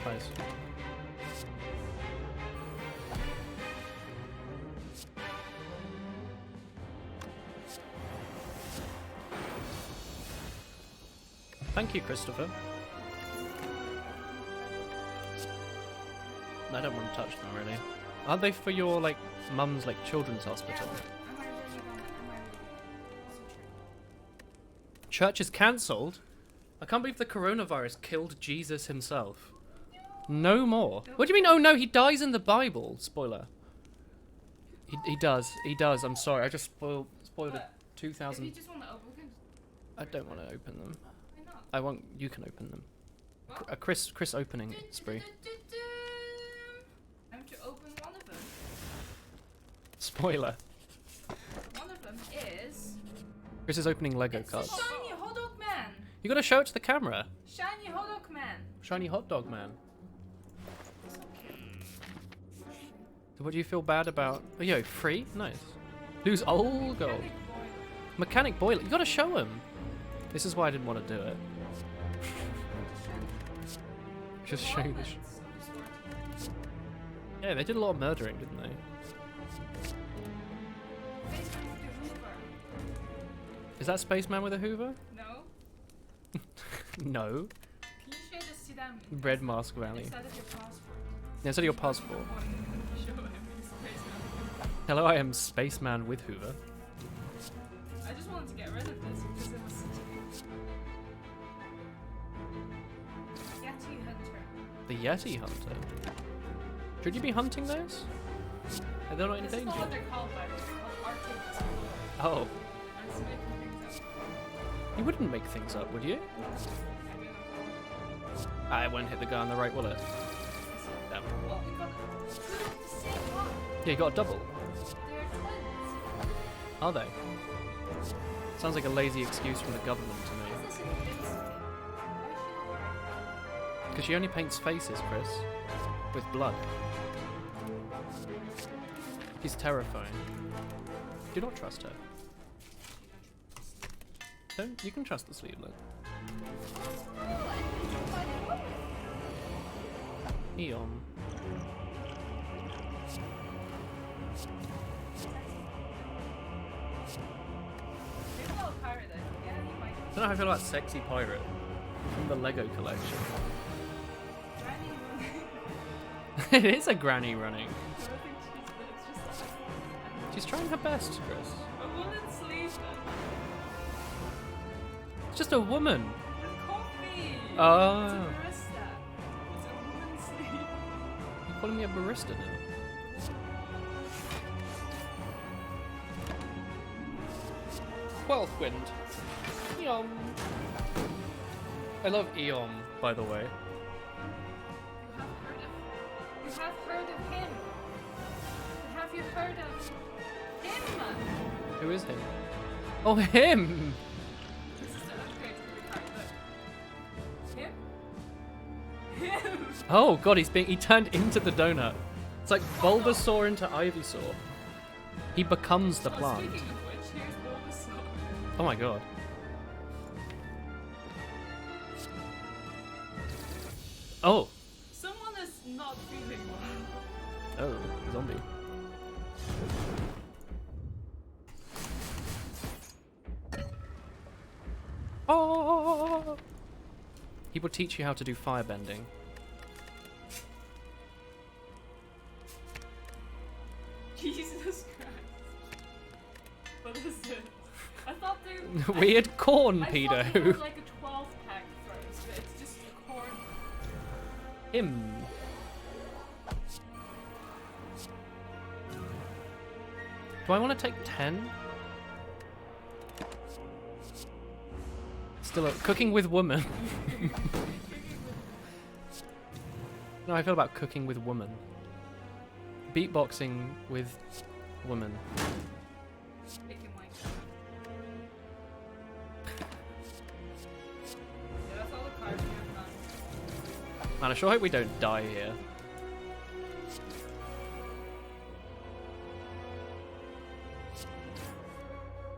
Nice. Thank you, Christopher. I don't want to touch them, really. Aren't they for your, like, mum's, like, children's hospital? Church is cancelled? I can't believe the coronavirus killed Jesus himself. No more. What do you mean, oh no, he dies in the Bible? Spoiler. He does. He does. I'm sorry. I just spoiled a 2000... If you just want to open, I don't want to open them. why not? I won't... You can open them. A Chris opening spree. I'm to open one of them. Spoiler. One of them is... Chris is opening Lego It's cards. the shiny hot dog man. You gotta show it to the camera. Shiny hot dog man. Shiny hot dog man. So cute. So what do you feel bad about? Oh, yo, free? Nice. Lose all gold. Mechanic boiler. Mechanic boiler. You gotta show him. This is why I didn't want to do it. Just showing the. Yeah, they did a lot of murdering, didn't they? Spaceman with the Hoover. Is that Spaceman with a Hoover? No? No. Can you show this to them? Red Mask Valley. Instead of your passport. Instead of your passport. Show him he's Spaceman. Hello, I am Spaceman with Hoover. I just wanted to get rid of this because it was such a... Yeti Hunter. The Yeti Hunter. Should you be hunting those? They're not in This is danger. not what they're called, by the way. They're called Arctic. Oh, I'm just making things up. you wouldn't make things up, would you? I mean, I won't hit the guy on the right wallet. Damn. well, we got two of the same one. Yeah, you got a double. They're twins. Are they? Sounds like a lazy excuse from the government to me. Is this invincible? Why is she wearing? Because she only paints faces, Chris. With blood. She's terrifying. Do not trust her. Don't. You can trust the sleevelet. Eon. I don't know how I feel about Sexy Pirate from the Lego collection. It is a granny running. She's trying her best, Chris. A woolen sleeve. It's just a woman. It's coffee. Oh. It's a barista. It's a woolen sleeve. You're calling me a barista now. Twelfth Wind. Eon. I love Eon, by the way. You have heard of him. fire down. Him! Who is him? Oh, him! This is the upgrade to the card, look. Him? Oh god, he turned into the donut. It's like Bulbasaur into Ivysaur. He becomes the Oh, plant. speaking of which, here's Bulbasaur. Oh my god. Oh. Someone is not feeling well. Oh, zombie. Oh! He will teach you how to do firebending. Jesus Christ. What is it? I thought they Weird corn, I thought they pedo. had like a 12-pack throws, but it's just a corn. Him. Do I want to take 10? Still cooking with woman. No, I feel about cooking with woman. Beatboxing with woman. Make him like that. Yeah, that's all the cards we have done. Man, I sure hope we don't die here.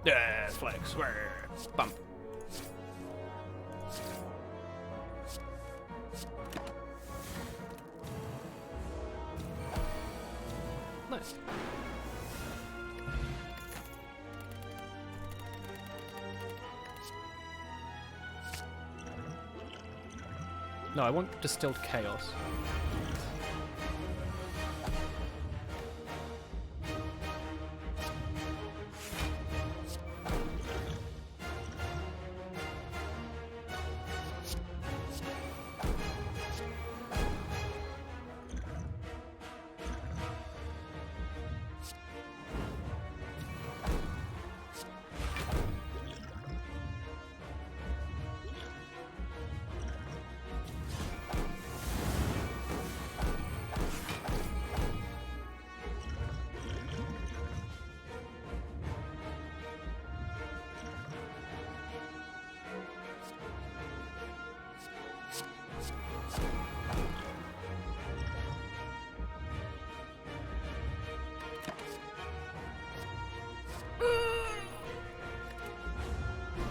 Yeah, flex, bump. Nice. No, I want distilled chaos.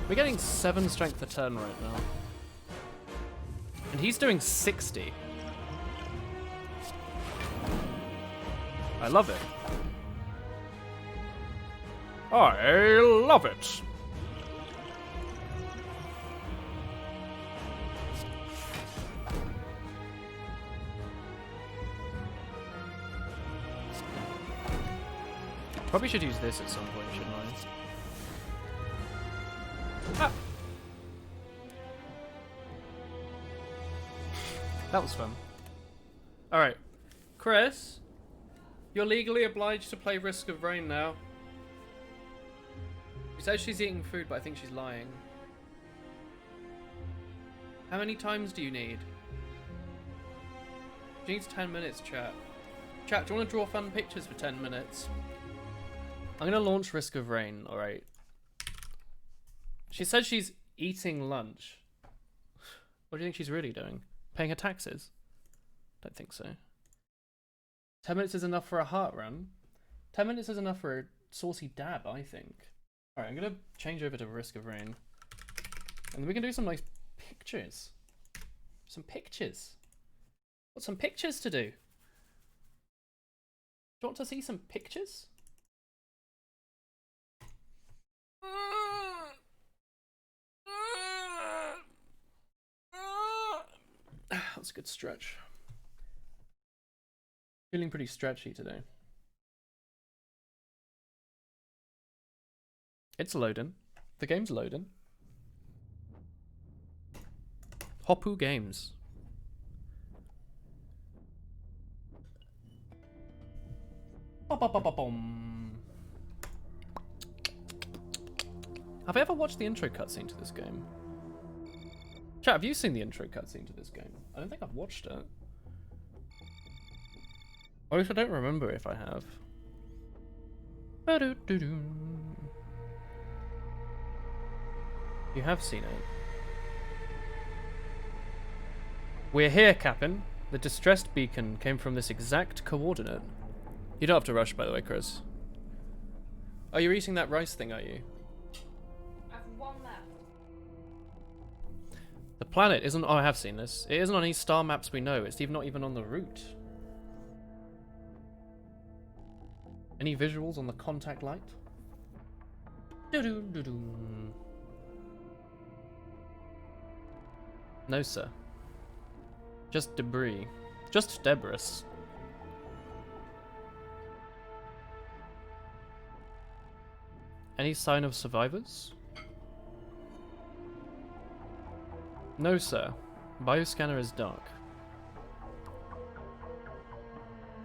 We're getting 7 strength a turn right now. And he's doing 60. I love it. I love it. Probably should use this at some point, shouldn't I? Ah. That was fun. Alright. Chris, you're legally obliged to play Risk of Rain now. She says she's eating food, but I think she's lying. How many times do you need? She needs 10 minutes, chat. Chat, do you want to draw fun pictures for 10 minutes? I'm going to launch Risk of Rain, alright. She said she's eating lunch. What do you think she's really doing? Paying her taxes? Don't think so. 10 minutes is enough for a heart run. 10 minutes is enough for a saucy dab, I think. Alright, I'm gonna change over to Risk of Rain. And then we can do some nice pictures. Some pictures. Got some pictures to do. Do you want to see some pictures? That's a good stretch. Feeling pretty stretchy today. It's loading. The game's loading. Hoppu Games. Ba-ba-ba-ba-bom. Have I ever watched the intro cutscene to this game? Chat, have you seen the intro cutscene to this game? I don't think I've watched it. Or at least I don't remember if I have. Ba-do-do-do. You have seen it. We're here, Captain. The distressed beacon came from this exact coordinate. You don't have to rush, by the way, Chris. Are you eating that rice thing, are you? I've one left. The planet isn't... Oh, I have seen this. It isn't on any star maps we know. It's even not even on the route. Any visuals on the contact light? Doo-doo-doo-doo. No, sir. Just debris. Just debris. Any sign of survivors? No, sir. Bioscanner is dark.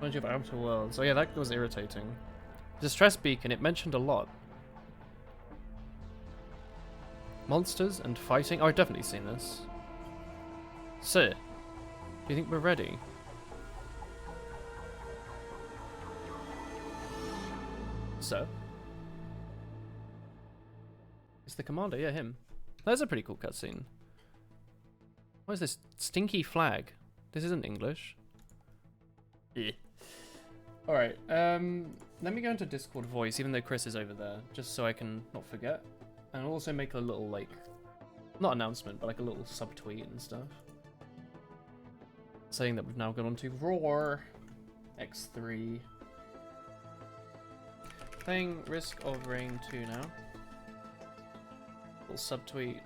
Bunch of outer worlds. Oh yeah, that was irritating. Distress beacon, it mentioned a lot. Monsters and fighting. Oh, I've definitely seen this. Sir, do you think we're ready? Sir? It's the commander, yeah, him. That's a pretty cool cutscene. What is this? Stinky flag. This isn't English. Yeah. Alright, let me go into Discord voice, even though Chris is over there, just so I can not forget. And I'll also make a little, like, not announcement, but like a little subtweet and stuff. Saying that we've now gone on to Roar X3. Playing Risk of Rain 2 now. Little subtweet.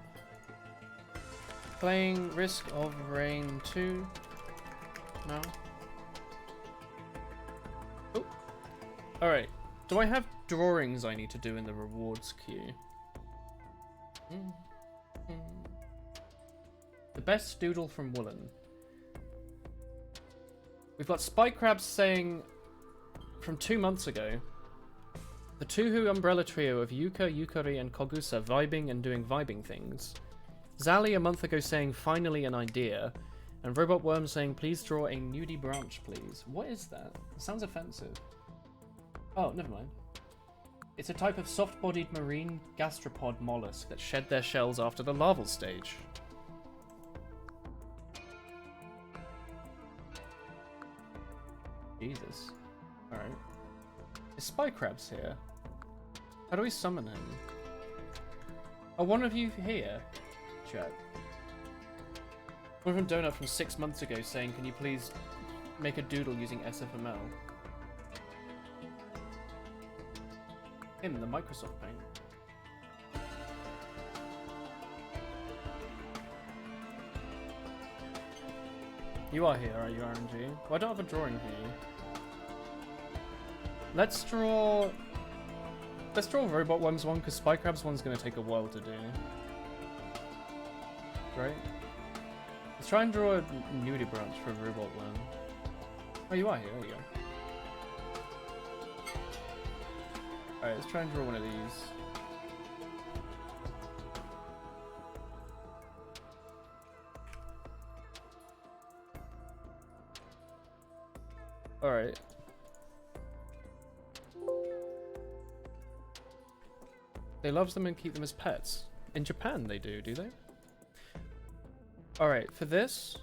Playing Risk of Rain 2 now. Oh. Alright. Do I have drawings I need to do in the rewards queue? The best doodle from Woolen. We've got Spy Crabs saying from 2 months ago, the Tuhu umbrella trio of Yuka, Yukari, and Kogusa vibing and doing vibing things. Zally a month ago saying finally an idea, and Robot Worm saying please draw a nudie branch please. What is that? It sounds offensive. Oh, never mind. It's a type of soft-bodied marine gastropod mollusk that shed their shells after the larval stage. Jesus. Alright. Is Spy Crabs here? How do we summon him? Are one of you here? Chat. One from Donut from 6 months ago saying, can you please make a doodle using SFML? Him, the Microsoft Paint. You are here, are you, RNG? Well, I don't have a drawing for you. Let's draw Robot Worms one, because Spy Crabs one's going to take a while to do. Right? Let's try and draw a nudie branch for Robot Worm. Oh, you are here, there you go. Alright, let's try and draw one of these. Alright. They love them and keep them as pets. In Japan they do they? Alright, for this,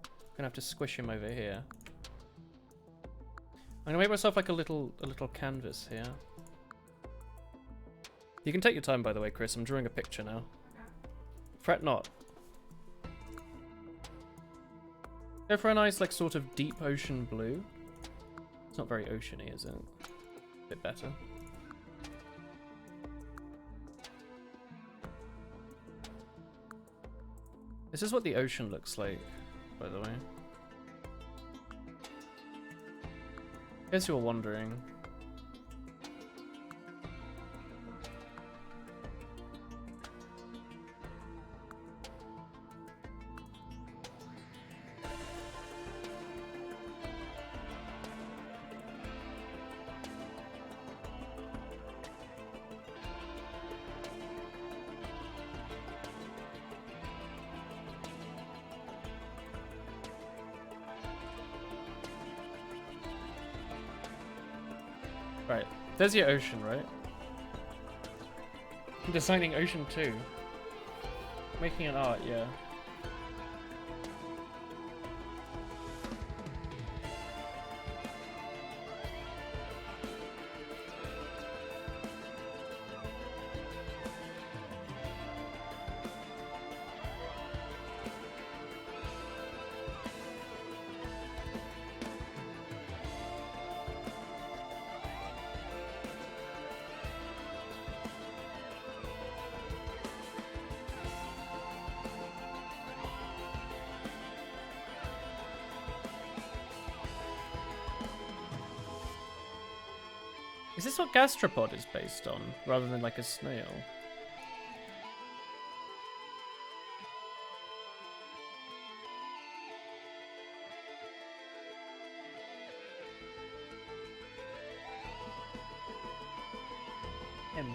I'm gonna have to squish him over here. I'm gonna make myself like a little canvas here. You can take your time, by the way, Chris. I'm drawing a picture now. Fret not. Go for a nice, like, sort of deep ocean blue. It's not very oceany, is it? A bit better. This is what the ocean looks like, by the way. In case you were wondering. Right. There's your ocean, right? Designing ocean too. Making an art, yeah. Is this what gastropod is based on, rather than like a snail? Him.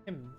Him.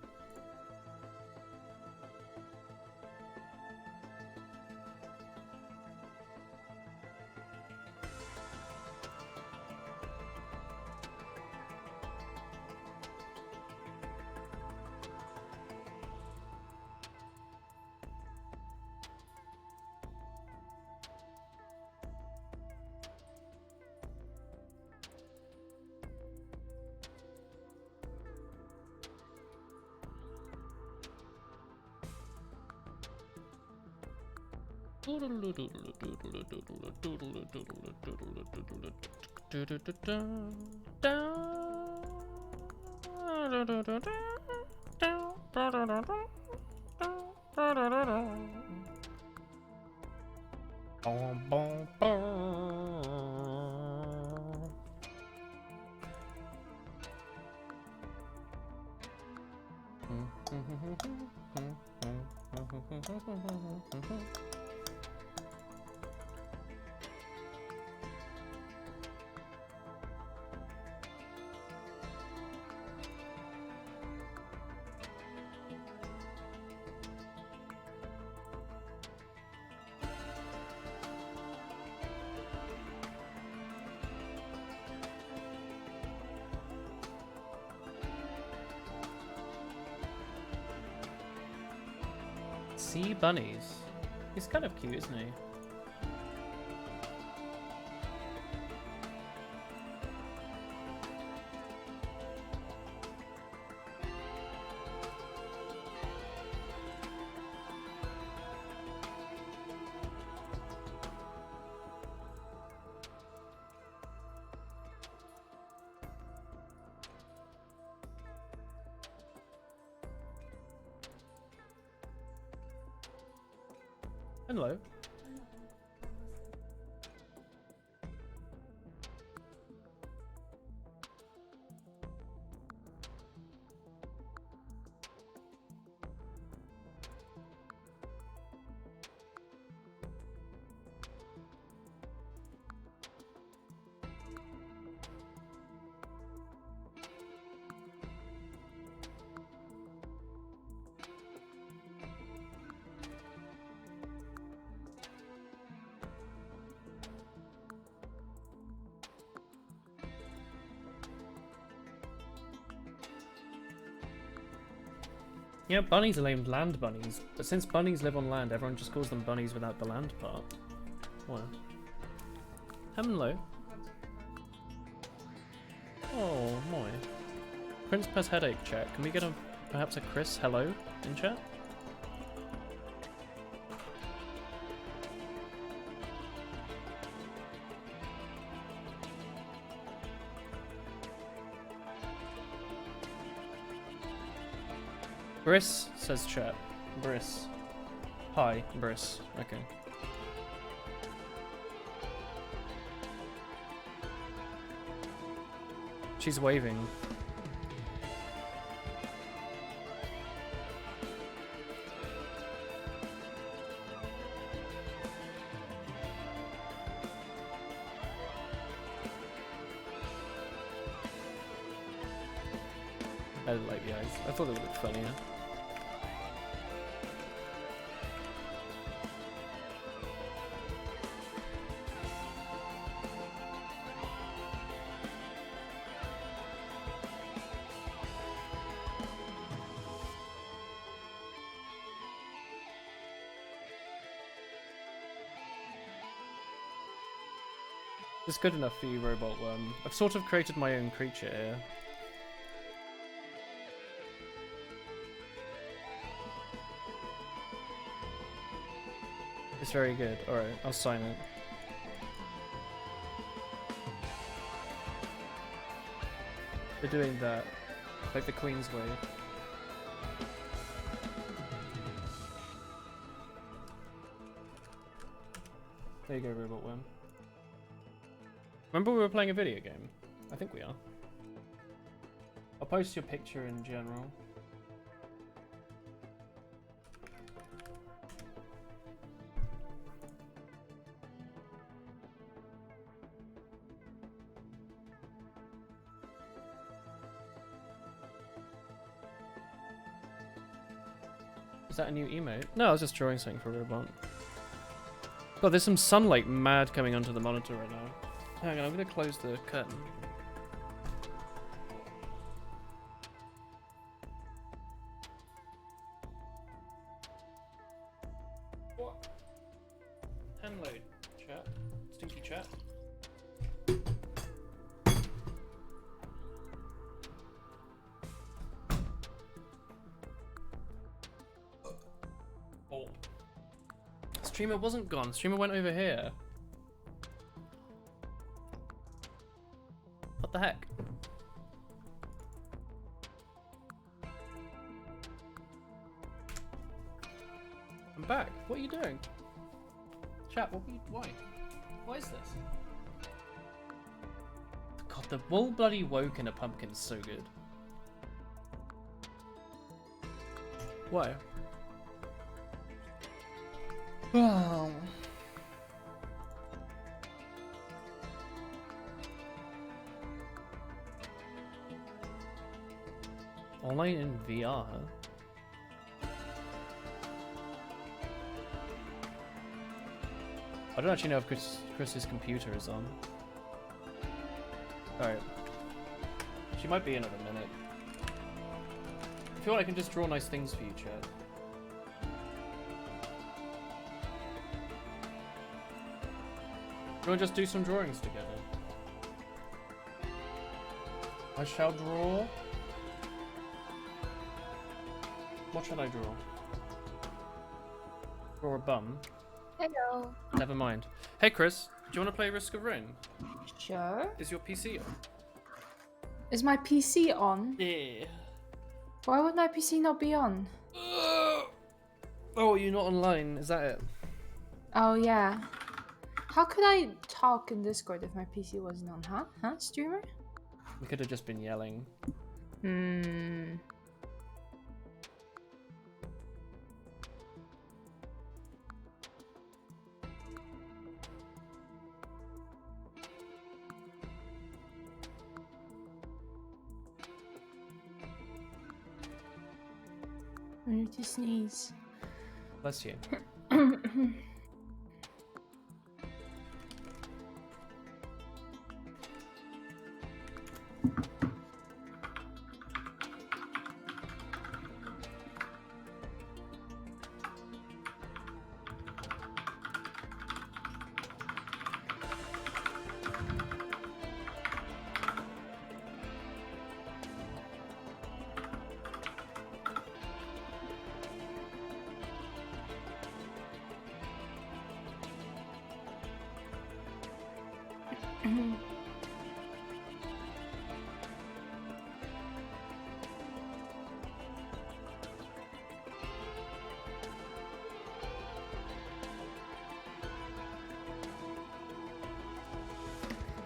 Sea bunnies. He's kind of cute, isn't he? Hello. Yeah, bunnies are named land bunnies, but since bunnies live on land, everyone just calls them bunnies without the land part. Wow. Hello. Oh, my. Prince Pez headache chat. Can we get perhaps a Chris hello in chat? Briss says chat. Briss. Hi, Briss. Okay. She's waving. I didn't like the eyes. I thought they would look funnier. It's good enough for you, Robot Worm. I've sort of created my own creature here. It's very good. Alright, I'll sign it. They're doing that. Like the Queen's Wave. There you go, Robot Worm. Remember we were playing a video game? I think we are. I'll post your picture in general. Is that a new emote? No, I was just drawing something for Robot. God, there's some sunlight mad coming onto the monitor right now. Hang on, I'm gonna close the curtain. What? Hand load, chat. Stinky chat. Oh. Streamer wasn't gone. Streamer went over here. What the heck? I'm back. What are you doing? Chat, why? Why is this? God, the wool bloody woke in a pumpkin is so good. Why? Oh. Online in VR, huh? I don't actually know if Chris's computer is on. Alright. She might be in a minute. I feel like I can just draw nice things for you, chat. Do you want to just do some drawings together? I shall draw. What should I draw? Draw a bum. Hello. Never mind. Hey Chris, do you want to play Risk of Rain? Sure. Is your PC on? Is my PC on? Yeah. Why would my PC not be on? Oh, you're not online, is that it? Oh yeah. How could I talk in Discord if my PC wasn't on, huh? Huh, streamer? We could have just been yelling. Hmm. I need to sneeze. Bless you.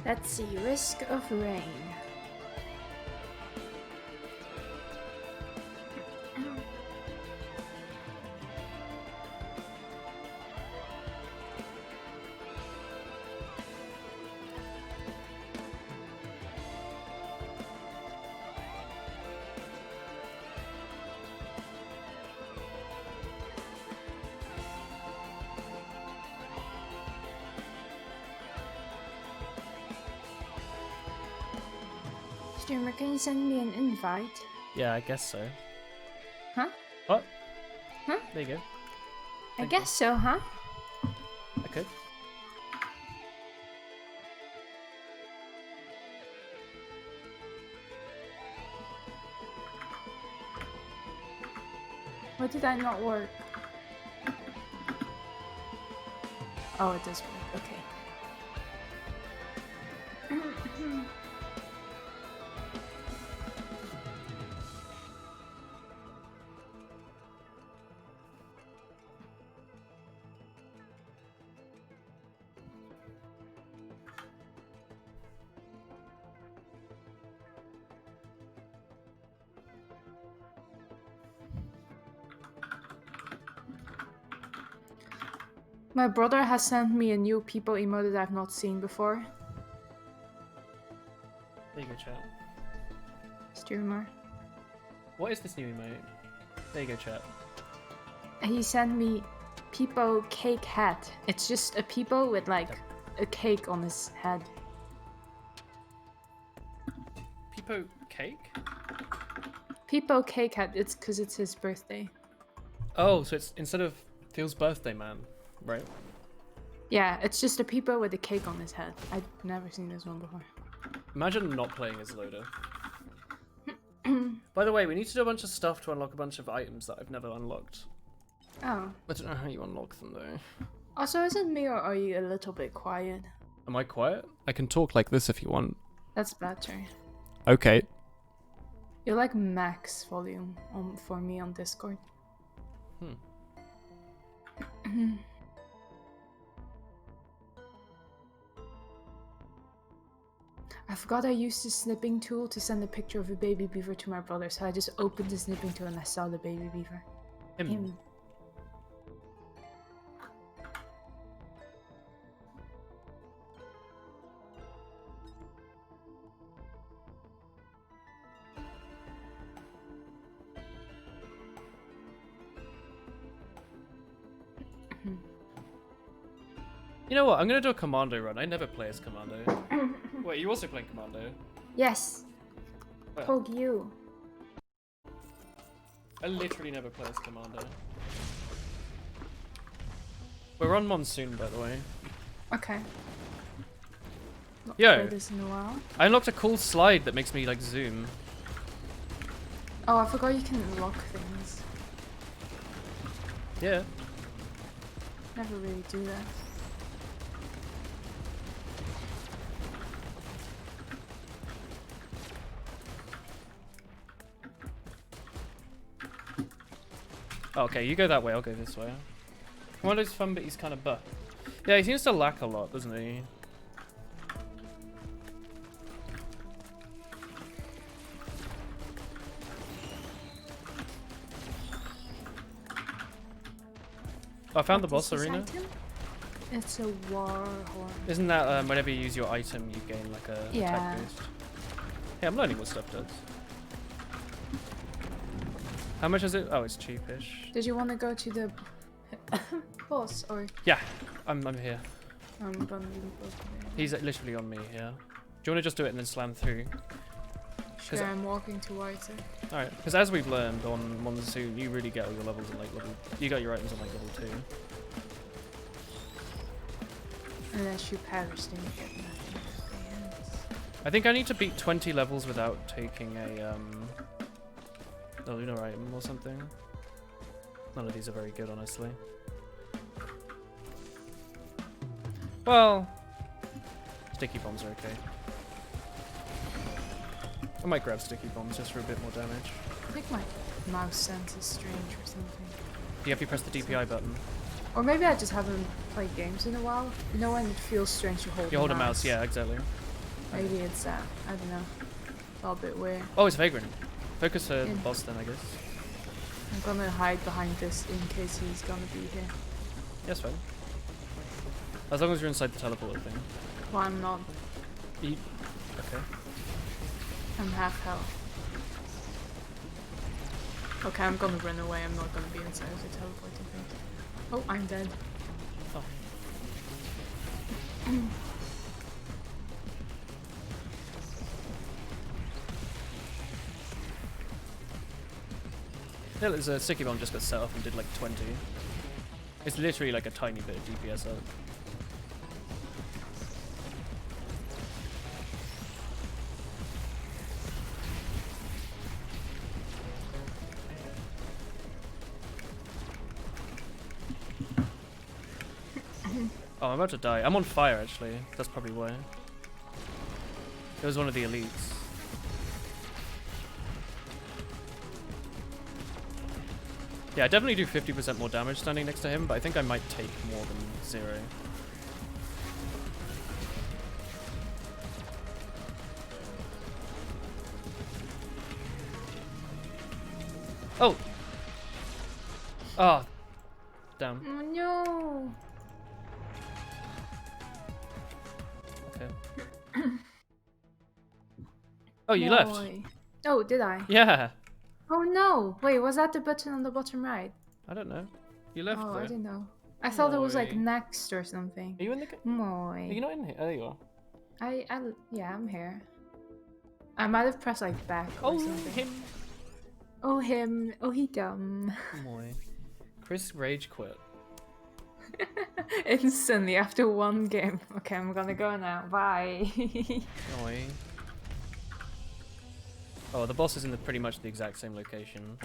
Let's see, Risk of Rain. Streamer, can you send me an invite? Yeah, I guess so. Huh? What? Huh? There you go. I Thank guess so, huh? I could. What did I not work? Oh, it does work. Okay. My brother has sent me a new people emote that I've not seen before. There you go, chat. Streamer. What is this new emote? There you go, chat. He sent me Peepo cake hat. It's just a Peepo with like a cake on his head. Peepo cake? Peepo cake hat. It's because it's his birthday. Oh, so it's instead of Phil's birthday man, right? Yeah, it's just a Peepo with a cake on his head. I've never seen this one before. Imagine not playing as Loader. By the way, we need to do a bunch of stuff to unlock a bunch of items that I've never unlocked. Oh. I don't know how you unlock them though. Also, is it me or are you a little bit quiet? Am I quiet? I can talk like this if you want. That's better. Okay. You're like max volume for me on Discord. I forgot I used the snipping tool to send a picture of a baby beaver to my brother, so I just opened the snipping tool and I saw the baby beaver. Him. You know what? I'm gonna do a commando run. I never play as commando. Wait, you also playing commando? Yes. Where? Poke you. I literally never play as commando. We're on monsoon, by the way. Okay. Not Yo. played this in a while. I unlocked a cool slide that makes me like zoom. Oh, I forgot you can unlock things. Yeah. Never really do that. Oh, okay, you go that way, I'll go this way. Commando's fun, but he's kind of buff. Yeah, he seems to lack a lot, doesn't he? Oh, I found the boss arena. It's a war horn. Isn't that whenever you use your item, you gain like a attack boost? Yeah, I'm learning what stuff does. How much is it? Oh, it's cheapish. Did you want to go to the boss or? Yeah, I'm here. I'm gonna loop over there. He's literally on me, yeah. Do you want to just do it and then slam through? Sure, I'm walking towards it. Alright, because as we've learned on Monsoon, you really get all your levels in like level... You got your items on like level 2. Unless you perish, then you get nothing. I think I need to beat 20 levels without taking a lunar item or something. None of these are very good, honestly. Well, sticky bombs are okay. I might grab sticky bombs just for a bit more damage. I think my mouse sense is strange or something. Do you have to press the DPI button? Or maybe I just haven't played games in a while. You know when it feels strange to hold You hold a mouse, yeah, exactly. Maybe it's that. I don't know. It's all a bit weird. Oh, it's Vagrant. Focus the boss then, I guess. I'm gonna hide behind this in case he's gonna be here. Yes, fine. As long as you're inside the teleporter thing. Well, I'm not. Okay. I'm half health. Okay, I'm gonna run away. I'm not gonna be inside of the teleporting thing. Oh, I'm dead. Oh. Yeah, there's a sticky bomb just got set off and did like 20. It's literally like a tiny bit of DPS up. Oh, I'm about to die. I'm on fire, actually. That's probably why. It was one of the elites. Yeah, I definitely do 50% more damage standing next to him, but I think I might take more than 0. Oh! Ah! Damn. Oh no! Okay. Oh, you left? Boy. Oh, did I? Yeah! Oh no! Wait, was that the button on the bottom right? I don't know. You left Oh, though. I didn't know. I thought it was like Moy. next or something. Are you in the game? Moy. Are you not in here? Oh, there you are. Yeah, I'm here. I might have pressed like back or Oh, something. him! Oh him. Oh he dumb. Moy. Chris rage quit. Instantly after one game. Okay, I'm gonna go now. Bye. Moy. Oh, the boss is in pretty much the exact same location.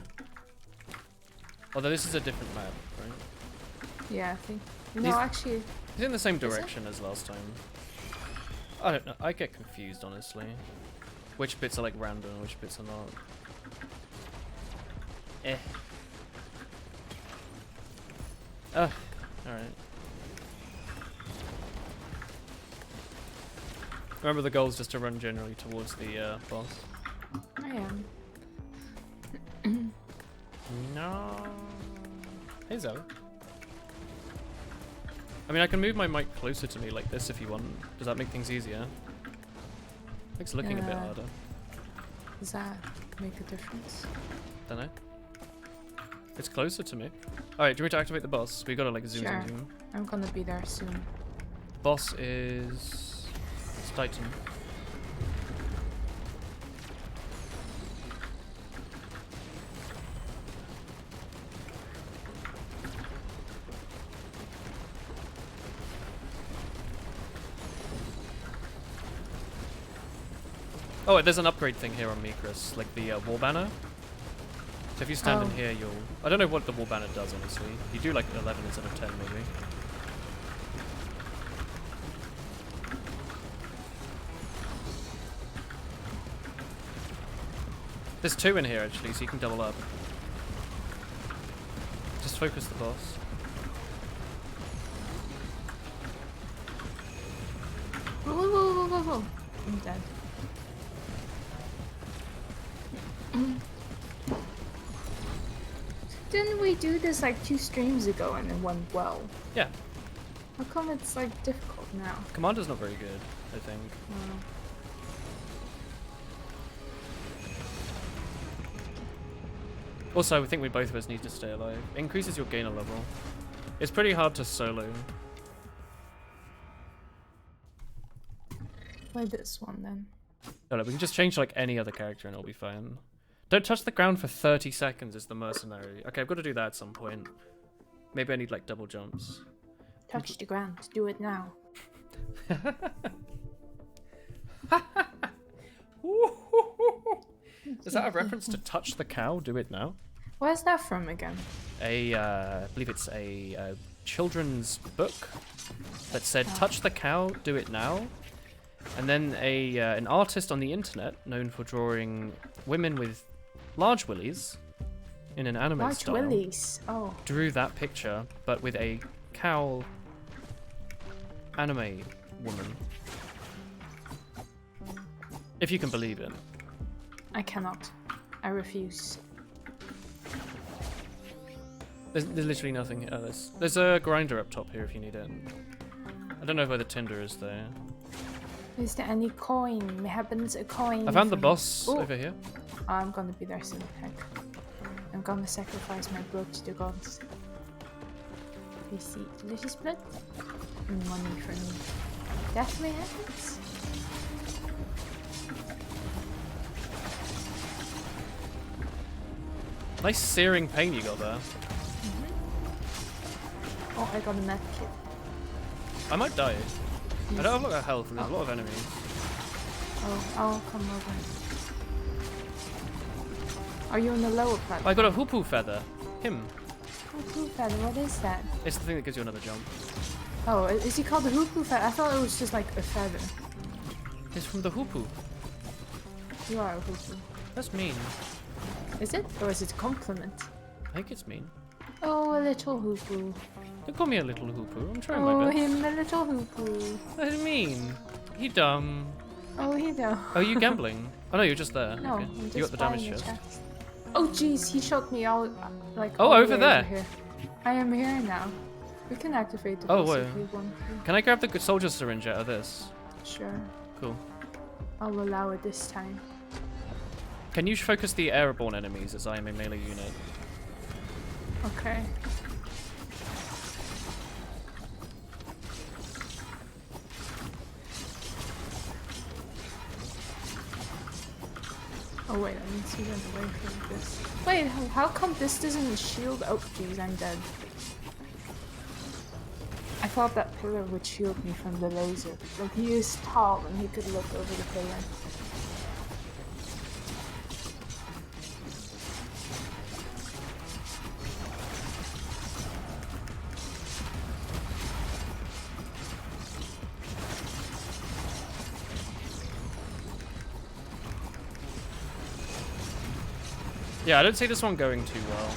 Although this is a different map, right? Yeah, I think. No, He's- actually. He's in the same it? direction as last time. I don't know. I get confused, honestly. Which bits are like random and which bits are not. Eh. Ugh. Alright. Remember, the goal is just to run generally towards the boss. I am. No. Hey, Zoe. I mean, I can move my mic closer to me like this if you want. Does that make things easier? It's looking a bit harder. Does that make a difference? Don't know. It's closer to me. Alright, do you want me to activate the boss? We gotta like zoom, Sure. zoom, zoom. I'm gonna be there soon. Boss is... It's Titan. Oh, there's an upgrade thing here on me, Chris. Like the wall banner. So if you stand in Oh. here, you'll... I don't know what the wall banner does, honestly. You do like 11 instead of 10, maybe. There's 2 in here, actually, so you can double up. Just focus the boss. Whoa, whoa, whoa, whoa, whoa. I'm dead. Didn't we do this like 2 streams ago and it went well? Yeah. How come it's like difficult now? Commander's not very good, I think. Also, I think we both of us need to stay alive. Increases your gainer level. It's pretty hard to solo. Play this one then. No, we can just change like any other character and it'll be fine. Don't touch the ground for 30 seconds is the mercenary. Okay, I've got to do that at some point. Maybe I need like double jumps. Touch the ground. Do it now. Is that a reference to Touch the Cow? Do it now? Where's that from again? I believe it's a children's book that said Touch the Cow, do it now. And then an artist on the internet known for drawing women with large willies in an anime Large style willies. Oh. drew that picture, but with a cow anime woman. If you can believe it. I cannot. I refuse. There's literally nothing here. Oh, there's a grinder up top here if you need it. I don't know where the tinder is there. Is there any coin? May happens a coin. I found the for me. boss Ooh. over here. I'm gonna be there soon. Heck. I'm gonna sacrifice my blood to the gods. You see, delicious blood? Money for me. Death may happens. Nice searing pain you got there. Oh, I got a med kit. I might die. I Yes. don't have a lot of health and there's a lot of enemies. Oh, I'll come over. Are you on the lower platform? I got a hoopoe feather. Him. Hoopoo feather, what is that? It's the thing that gives you another jump. Oh, is he called the hoopoo feather? I thought it was just like a feather. It's from the hoopoe. You are a hoopoo. That's mean. Is it? Or is it a compliment? I think it's mean. Oh, a little hoopoo. Don't call me a little hoopoe. I'm trying Oh, my best. him, a little hoopoo. That's mean. You dumb. Oh, he don't. Oh, are you gambling? Oh no, you're just there. No, okay. I'm just You got the damage buying a chest. chest. Oh, jeez, he shot me all like. Oh, all the over way there. here. I am here now. We can activate the Oh, boss wait. if we want to. Can I grab the soldier syringe out of this? Sure, Cool. I'll allow it this time. Can you focus the airborne enemies as I am a melee unit? Okay. Oh wait, I need to run away from this. Wait, how come this doesn't shield? Oh jeez, I'm dead. I thought that pillar would shield me from the laser. Like he is tall and he could look over the pillar. Yeah, I don't see this one going too well.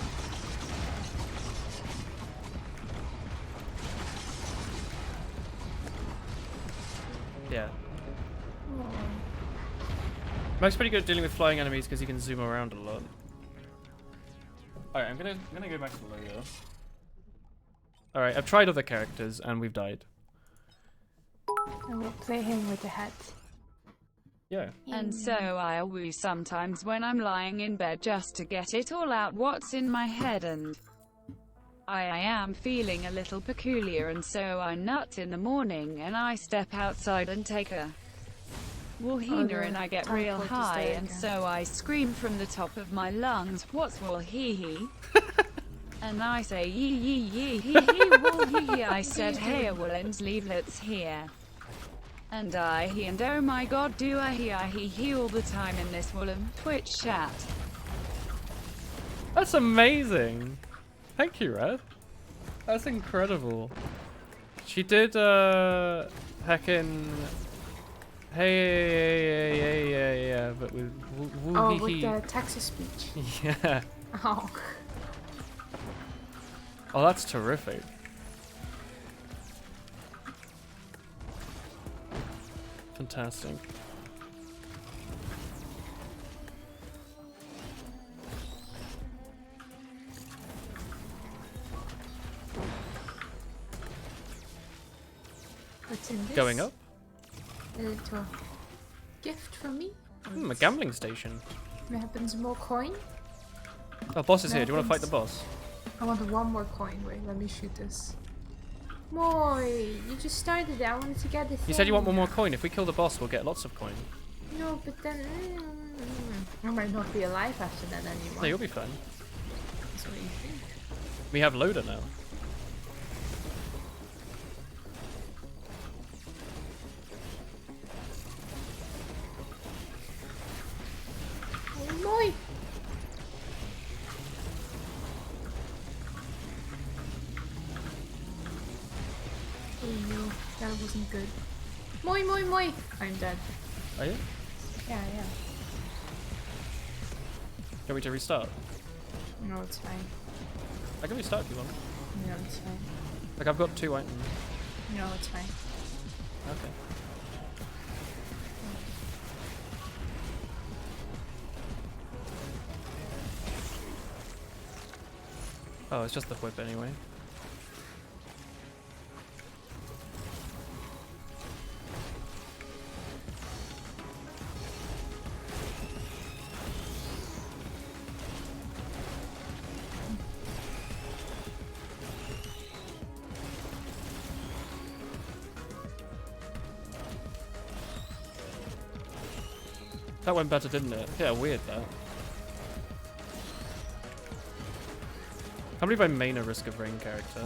Yeah. Mike's pretty good at dealing with flying enemies because he can zoom around a lot. Alright, I'm gonna go back to the logo. Alright, I've tried other characters and we've died. I will play him with the hat. Yeah. And so I woo sometimes when I'm lying in bed just to get it all out what's in my head, and I am feeling a little peculiar, and so I nut in the morning and I step outside and take a woohina and I get real high, and so I scream from the top of my lungs, what's woohee? And I say yee yee yee hee hee woohee. I said hey woolens leaflets here. And I he and oh my god do I he all the time in this woolen Twitch chat. That's amazing. Thank you, Red. That's incredible. She did heckin' hey, but with woo Oh, hee with hee. the Texas speech. Yeah. Oh. Oh, that's terrific. Fantastic. What's in this? Going up? A little gift from me. A gambling station. What happens? More coin? Oh, boss is here. Do you want to fight the Nothing's- boss? I want one more coin. Wait, let me shoot this. Moy, you just started it. I wanted to get the thing. You said you want one more coin. If we kill the boss, we'll get lots of coin. No, but then I might not be alive after that anymore. No, you'll be fine. That's what you think. We have loader now. Oh, Moy! Oh no, that wasn't good. Moy, Moy, Moy! I'm dead. Are you? Yeah, yeah. Do you want me to restart? No, it's fine. I can restart if you want. No, it's fine. Like, I've got 2 items. No, it's fine. Okay. Oh, it's just the whip anyway. That went better, didn't it? Yeah, weird that. I believe I main a Risk of Rain character.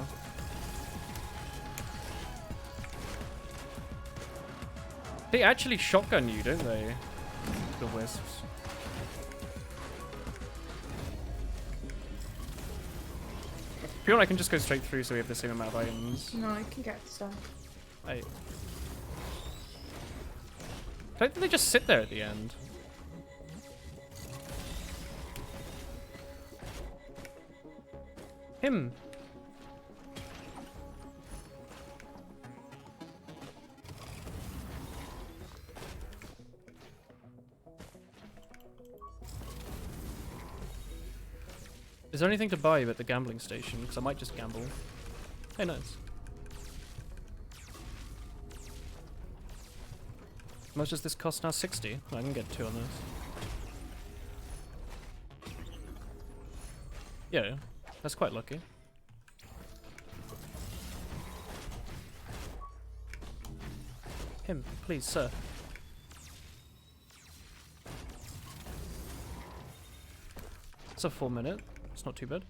They actually shotgun you, don't they? The wisps. If you want, I can just go straight through so we have the same amount of items. No, I can get stuff. Don't they just sit there at the end? Him. Is there anything to buy at the gambling station? Because I might just gamble. Hey, nice. How much does this cost now? 60? I can get 2 on this. Yeah, that's quite lucky. Him, please, sir. It's a 4-minute. It's not too bad.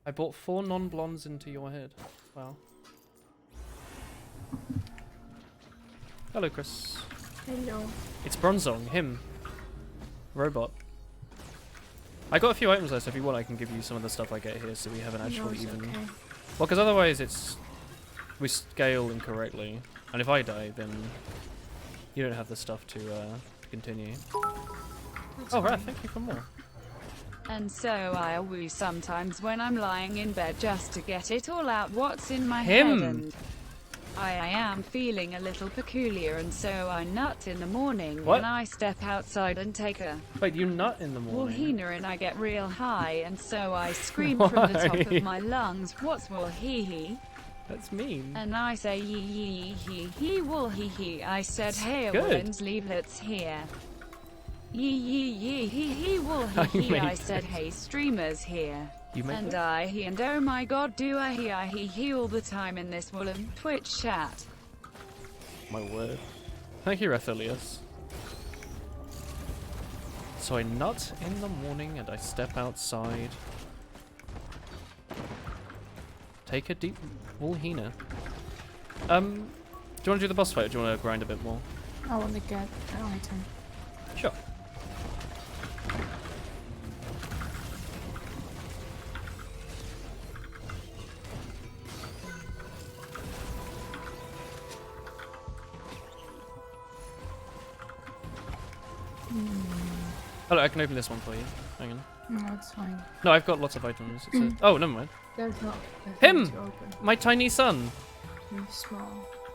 I bought 4 non-blondes into your head. Wow. Hello, Chris. Hello. It's Bronzong, him. Robot. I got a few items though, so if you want I can give you some of the stuff I get here so we have an actual No, it's even... okay. Well, because otherwise it's... we scale incorrectly. And if I die, then you don't have the stuff to continue. That's Oh, right, fine. thank you for more. And so I woo sometimes when I'm lying in bed just to get it all out what's in my Him. head, and I am feeling a little peculiar, and so I nut in the morning What? when I step outside and take a Wait, you nut in the morning? Woolhina and I get real high, and so I scream from the top Why? of my lungs, what's woolhee? That's mean. And I say yee yee hee hee woolhee. I said hey Good. woolens leaflets here. Yee yee yee hee hee woolhee. made I said hey streamers here. You make And it? I he and oh my god do I he all the time in this woolen Twitch chat. My word. Thank you, Rathelius. So I nut in the morning and I step outside. Take a deep Woolhina. Do you want to do the boss fight or do you want to grind a bit more? I want to get an item. Sure. Oh, look, I can open this one for you. Hang on. No, it's fine. No, I've got lots of items. It says, oh, never mind. There's not a thing Him! to open. My tiny son! You're small.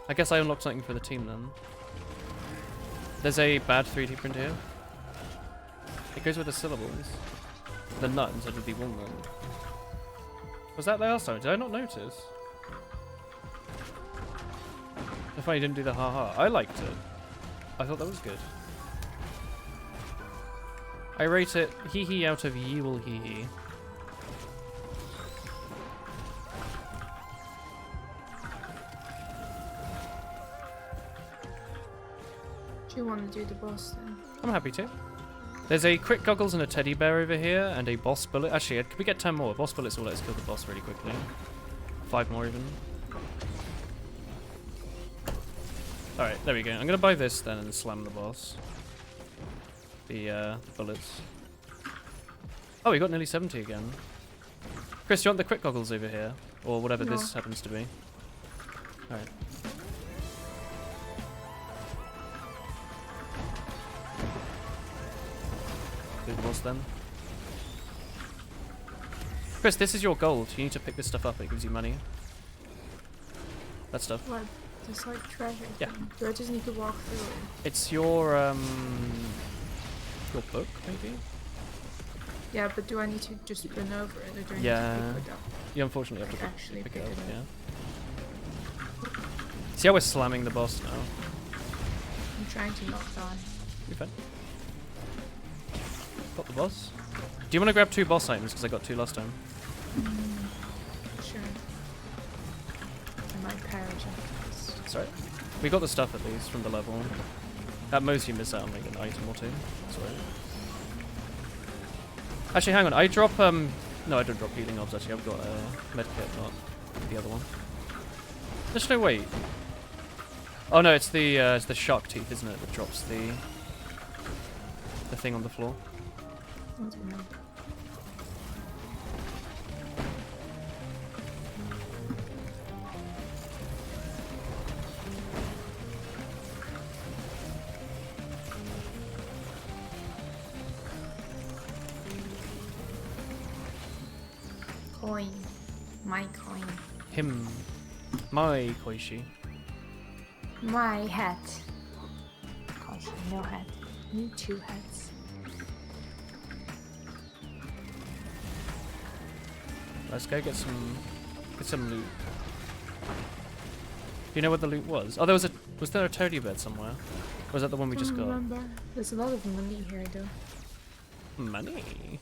I guess I unlocked something for the team then. There's a bad 3D print here. It goes with the syllables. The nut instead of the walnut. Was that there last time? Did I not notice? If I didn't do the haha. I liked it. I thought that was good. I rate it hee hee out of ye will hee hee. Do you want to do the boss then? I'm happy to. There's a quick goggles and a teddy bear over here, and a boss bullet. Actually, could we get 10 more? Boss bullets will let us kill the boss really quickly. 5 more even. Alright, there we go. I'm gonna buy this then and slam the boss. The bullets. Oh, we got nearly 70 again. Chris, do you want the quick goggles over here? Or whatever No. this happens to be. Alright. Do the boss then. Chris, this is your gold. You need to pick this stuff up. It gives you money. That stuff. What? This like treasure Yeah. thing. Do I just need to walk through it? It's your book, maybe? Yeah, but do I need to just run over it or do I Yeah. need to pick it up? You unfortunately have to Actually pick pick it up, it up. yeah. See how we're slamming the boss now? I'm trying to not die. You fine? Got the boss. Do you want to grab 2 boss items? Because I got 2 last time. Sure. I might perish after this. Sorry? We got the stuff at least from the level. At most you miss out on like an item or two. That's all right. Actually, hang on. I drop no, I don't drop healing orbs. Actually, I've got a med kit, not the other one. There's no wait. Oh no, it's the shark teeth, isn't it? That drops the thing on the floor. I don't know. Coin. My coin. Him. My Koishi. My hat. Koishi, no hat. Need 2 hats. Let's go get some loot. Do you know what the loot was? Oh, was there a toady bed somewhere? Or was that the one we just got? Remember. There's a lot of money here though. Money.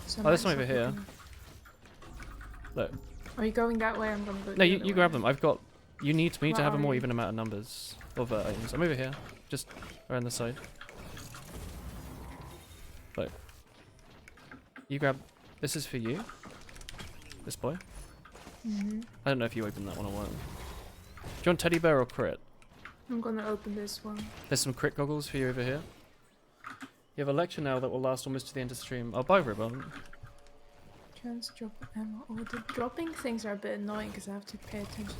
So Oh, there's might some over as well here. pick them Look. up. Are you going that way? I'm gonna go. No, the you other grab way. them. We need to Where have a are more you? even amount of numbers of items. I'm over here, just around the side. Look. You grab. This is for you. This boy. Mhm. I don't know if you opened that one or what. Do you want teddy bear or crit? I'm gonna open this one. There's some crit goggles for you over here. You have a lecture now that will last almost to the end of the stream. I'll buy ribbon. Chance drop ammo. Oh, the dropping things are a bit annoying because I have to pay attention to.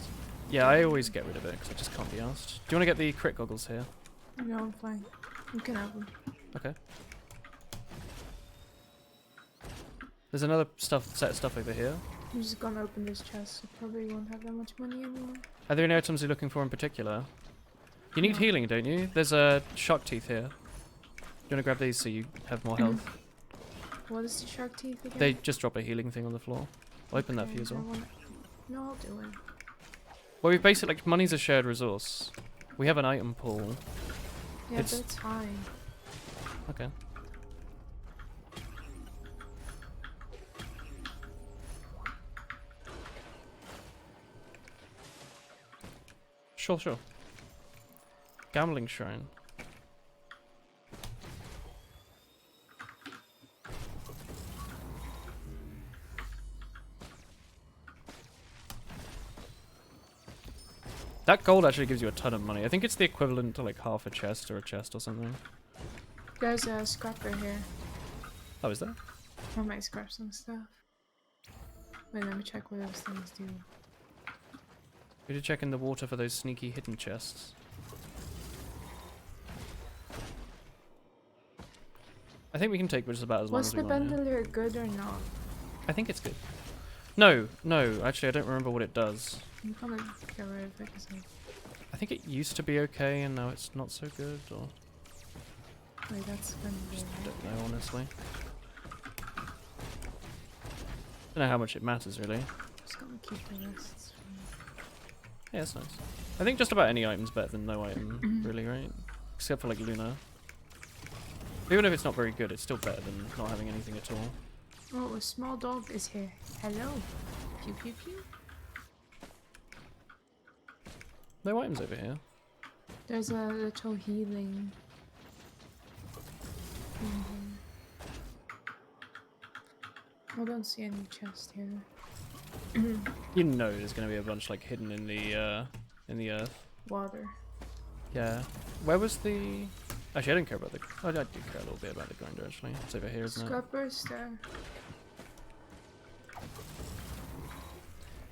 Yeah, I always get rid of it because I just can't be asked. Do you want to get the crit goggles here? No, I'm fine. You can have them. Okay. There's another set of stuff over here. I'm just gonna open this chest. I probably won't have that much money anymore. Are there any items you're looking for in particular? You need No. healing, don't you? There's a shark teeth here. Do you want to grab these so you have more health? What is the shark teeth again? They just drop a healing thing on the floor. I'll open that for you as Okay, well. No, I'll do it. Well, we've basically, like, money's a shared resource. We have an item pool. Yeah, It's- that's fine. Okay. Sure. Gambling shrine. That gold actually gives you a ton of money. I think it's the equivalent to like half a chest or a chest or something. There's a scrapper here. Oh, is there? I might scrap some stuff. Wait, let me check what those things do. We should check in the water for those sneaky hidden chests. I think we can take just about as long Was as we the want. Yeah. bandolier good or not? I think it's good. No, actually I don't remember what it does. I'm gonna get rid of it because I think it used to be okay and now it's not so good, or wait, that's just bandolier. don't know honestly. Don't know how much it matters really. Just gonna keep the rest. Yeah, it's nice. I think just about any item's better than no item, really, right? Except for like Luna. Even if it's not very good, it's still better than not having anything at all. Oh, a small dog is here. Hello. Pew pew pew. No items over here. There's a little healing. thing here. I don't see any chest here. You know there's gonna be a bunch like hidden in the earth. Water. Yeah. Where was the... Actually, I don't care about the... Oh, I do care a little bit about the grinder, actually. It's over here, isn't it? Scrappers there.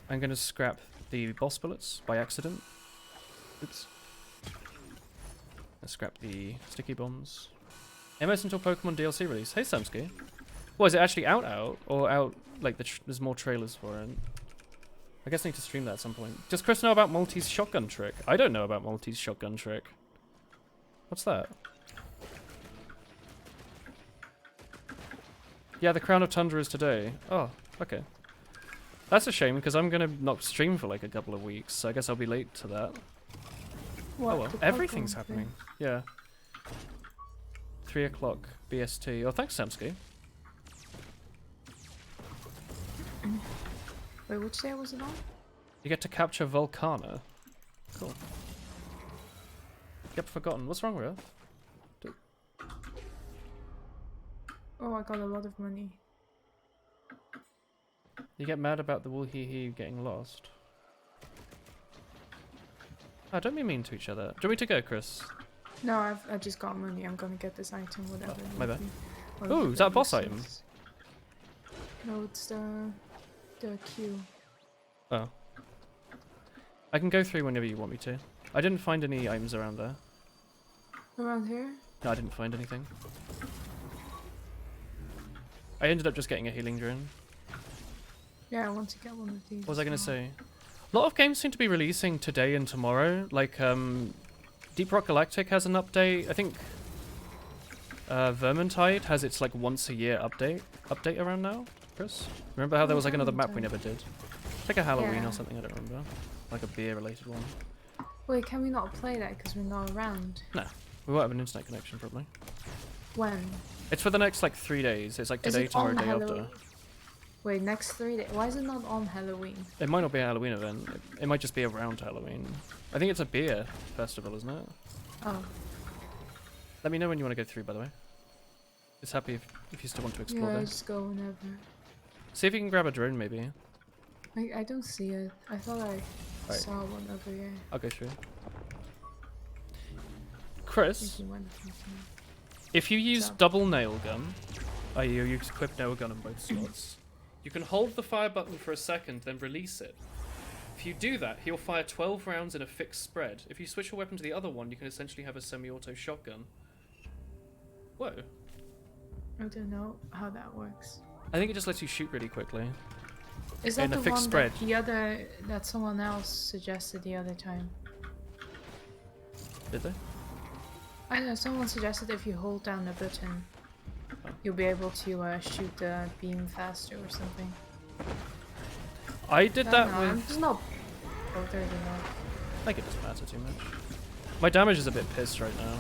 I'm going to scrap the boss bullets by accident. Oops. Let's scrap the sticky bombs. MS until Pokemon DLC release. Hey, Samsky. What, is it actually out? Or out, like, there's more trailers for it? I guess I need to stream that at some point. Does Chris know about Multi's shotgun trick? I don't know about Multi's shotgun trick. What's that? Yeah, the Crown of Tundra is today. Oh, okay. That's a shame, because I'm going to not stream for like a couple of weeks, so I guess I'll be late to that. What? Oh well, The everything's Pokemon happening. thing? Yeah. 3 o'clock BST. Oh, thanks, Samsky. Wait, which day was it on? You get to capture Volcana. Cool. Yep, forgotten. What's wrong with her? Oh, I got a lot of money. You get mad about the wool hee hee getting lost. Oh, don't be mean to each other. Do you want me to go, Chris? No, I just got money. I'm gonna get this item, whatever. Oh, my bad. Or Ooh, is that a boss item? useless. No, it's the queue. Oh. I can go through whenever you want me to. I didn't find any items around there. Around here? No, I didn't find anything. I ended up just getting a healing drone. Yeah, I want to get one of these. What was I going to as well. say? A lot of games seem to be releasing today and tomorrow. Like, Deep Rock Galactic has an update. I think Vermintide has its like once a year update around now, Chris? Remember how there was like another map we never did? It's like a Halloween Yeah. or something, I don't remember. Like a beer related one. Wait, can we not play that because we're not around? We won't have an internet connection probably. When? It's for the next like 3 days. It's like Is today, it tomorrow, on day Halloween? after. Wait, next 3 days? Why is it not on Halloween? It might not be a Halloween event. It might just be around Halloween. I think it's a beer festival, isn't it? Oh, Let me know when you want to go through, by the way. Just happy if you still want to explore yeah, this. just go whenever. See if you can grab a drone, maybe. I don't see it. I thought I Right. saw one over here. I'll go through. I Chris, think you went from here. if you use up? double nail gun, i.e. you use equip nail gun on both slots, you can hold the fire button for a second, then release it. If you do that, he'll fire 12 rounds in a fixed spread. If you switch your weapon to the other one, you can essentially have a semi-auto shotgun. Whoa. I don't know how that works. I think it just lets you shoot really quickly. Is that In a the fixed one spread. that someone else suggested the other time? Did they? I don't know, someone suggested if you hold down the button, Oh. you'll be able to shoot the beam faster or something. I did I that don't know, with... I'm just not bothered enough. I think it doesn't matter too much. My damage is a bit pissed right now.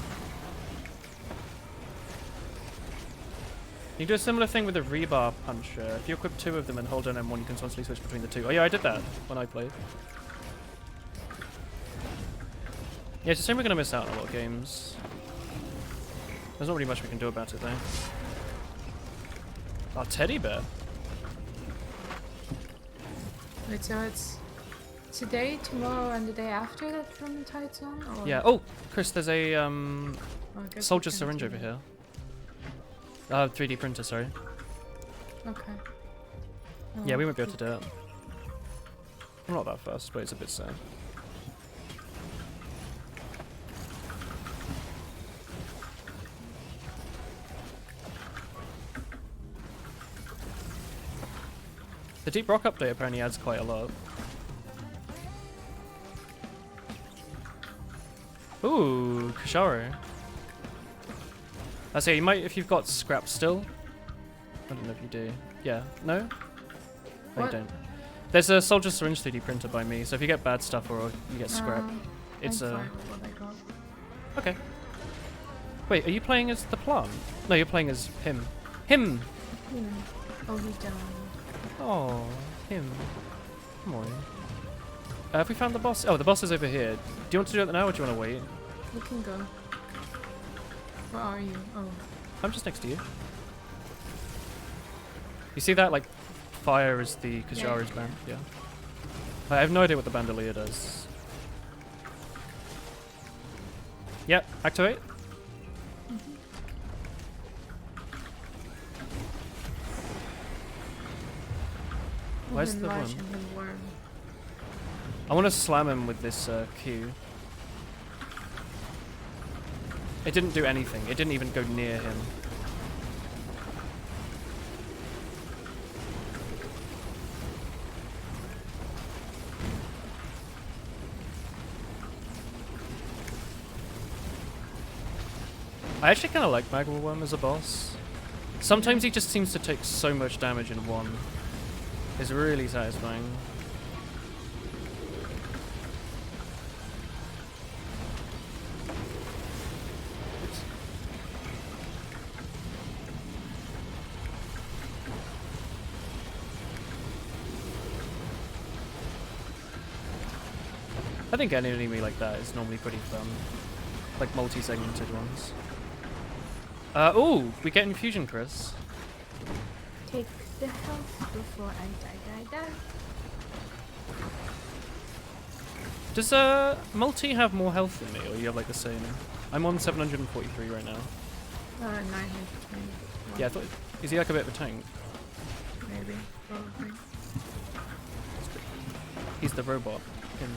You can do a similar thing with a rebar puncher. If you equip 2 of them and hold down M1, you can constantly switch between the 2. Oh yeah, I did that when I played. Yeah, it's a shame we're gonna miss out on a lot of games. There's not really much we can do about it though. Our teddy bear. Wait, so it's today, tomorrow, and the day after that Vermintide's on? Or? Yeah. Oh, Chris, there's a Oh, I guess we soldier can syringe do over that. here. 3D printer, sorry. Okay. Yeah, Oh, we won't be able to do it. I'm not that fast, but it's a bit sad. The Deep Rock update apparently adds quite a lot. Ooh, Kashara. I say you might if you've got scrap still. I don't know if you do. Yeah. No? No, you What? don't. There's a soldier syringe 3D printer by me, so if you get bad stuff or you get scrap, it's I'm a... fine with what I got. Okay. Wait, are you playing as the plant? No, you're playing as him. Him! Oh, he died. Oh, him. Come on. Have we found the boss? Oh, the boss is over here. Do you want to do it now or do you want to wait? We can go. Where are you? Oh. I'm just next to you. You see that? Like, fire is the Kajara's band? Yeah. I have no idea what the bandolier does. Yep, activate. Where's And the large one? and the worm. I want to slam him with this Q. It didn't do anything. It didn't even go near him. I actually kind of like Magma Worm as a boss. Sometimes he just seems to take so much damage in one. It's really satisfying. I think any enemy like that is normally pretty fun. Like multi-segmented ones. Oh, we get infusion, Chris. Take the health before I die. Does multi have more health than me, or you have like the same? I'm on 743 right now. 920. Yeah, I thought. Is he like a bit of a tank? Maybe. Probably. He's the robot. Him.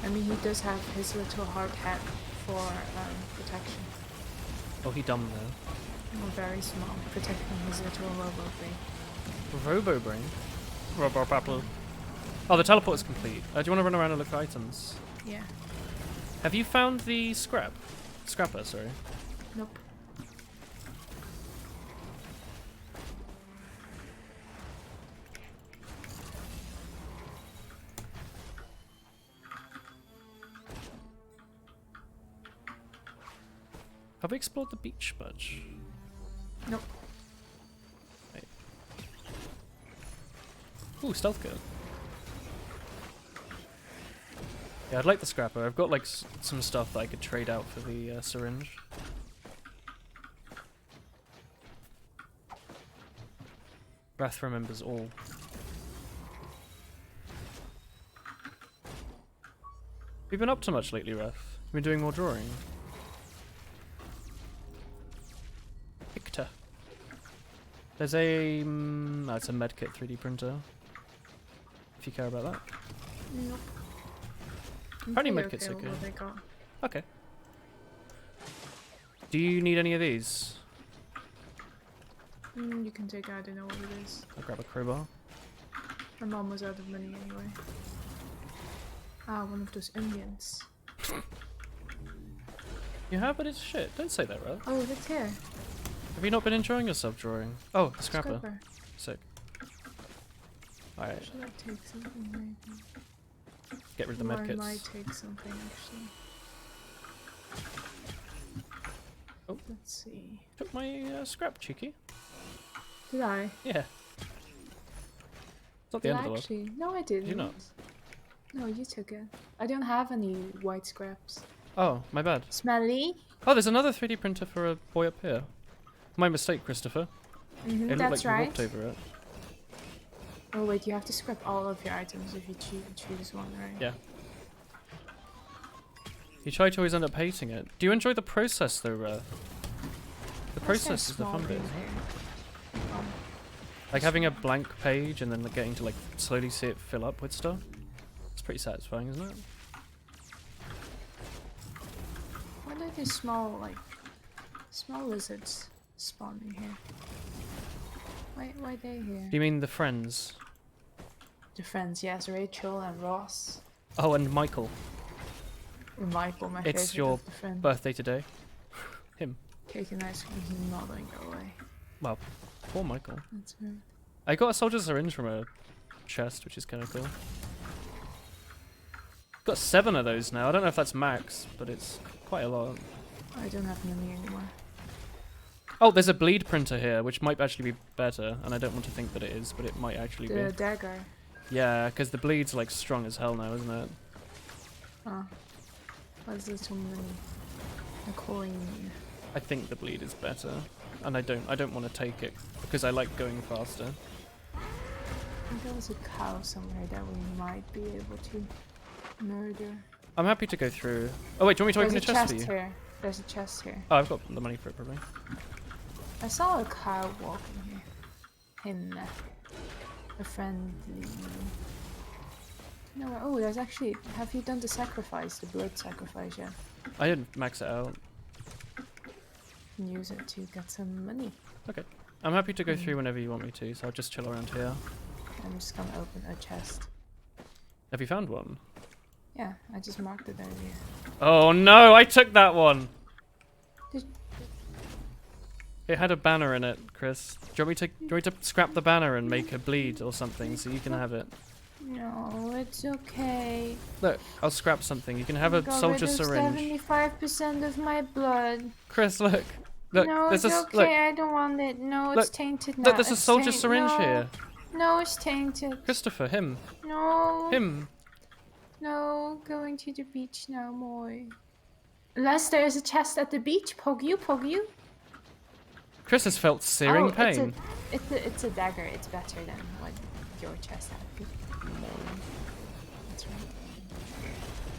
I mean, he does have his little hard hat for protection. Oh, he dumb though. Or very small, protecting his little robo brain. Robo brain. Robo Pablo. Oh, the teleport is complete. Do you want to run around and look for items? Yeah. Have you found the scrapper, sorry. Nope. Have we explored the beach much? Nope. Wait. Ooh, stealth kit. Yeah, I'd like the scrapper. I've got like some stuff that I could trade out for the syringe. Wrath remembers all. We've been up to much lately, Wrath. We've been doing more drawing. Victor. There's a... oh, it's a medkit 3D printer. If you care about that. Nope. Apparently I'm medkits okay are with good. what I got. Okay. Do you need any of these? You can take it, I don't know what it is. I'll grab a crowbar. My mom was out of money anyway. Ah, one of those Indians. You have, but it's shit. Don't say that, Ralph. Oh, it's here. Have you not been enjoying yourself drawing? Oh, the scrapper. Sick. Alright, Should I take something maybe? get rid of the Or I medkits. might take something actually. Oh. Let's see. Took my scrap, cheeky. Did I? Yeah. It's not the Did end I of the world. actually? No, I didn't. you not? No, you took it. I don't have any white scraps. Oh, my bad. Smelly? Oh, there's another 3D printer for a boy up here. My mistake, Christopher. It looked That's like you right. walked over it. Oh wait, you have to scrap all of your items if you choose one, right? Yeah. You try to always end up hating it. Do you enjoy the process though, Wrath? The process is the fun bit, isn't it? Like having a blank page and then like, getting to like slowly see it fill up with stuff. It's pretty satisfying, isn't it? Why are there small lizards spawning here? Why are they here? Do you mean the friends? The friends, yes, Rachel and Ross. Oh, and Michael. And Michael, my It's favorite your of the friend. birthday today. Him. Cake and ice cream, he's not going to go away. Well, poor Michael. That's weird. I got a soldier syringe from a chest, which is kind of cool. Got 7 of those now. I don't know if that's max, but it's quite a lot. I don't have money anymore. Oh, there's a bleed printer here, which might actually be better, and I don't want to think that it is, but it might actually The be. dagger. Yeah, because the bleed's like strong as hell now, isn't it? Oh. What's this one money? A coin. I think the bleed is better, and I don't want to take it because I like going faster. I think there was a cow somewhere that we might be able to murder. I'm happy to go through. Oh wait, do you want me to open the There's a chest for chest you? here. There's a chest here. Oh, I've got the money for it probably. I saw a cow walking here. Him. A friendly. No, oh, there's actually. Have you done the sacrifice, the blood sacrifice yet? I didn't max it out. You can use it to get some money. Okay. I'm happy to go through whenever you want me to, so I'll just chill around here. I'm just gonna open a chest. Have you found one? Yeah, I just marked it earlier. Oh no, I took that one! Did- It had a banner in it, Chris. Do you want me to scrap the banner and make a bleed or something so you can have it? No, it's okay. Look, I'll scrap something. You can have a soldier syringe. 75% of my blood. Chris, look. Look, No, there's it's a okay. look. I don't want it. No, Look, it's tainted now. Look, there's a It's soldier taint- syringe no. here. No, it's tainted. Christopher, him. No. Him. No, going to the beach now, boy. Unless there's a chest at the beach, poke you. Chris has felt searing pain. It's a dagger. It's better than what your chest had. That's right.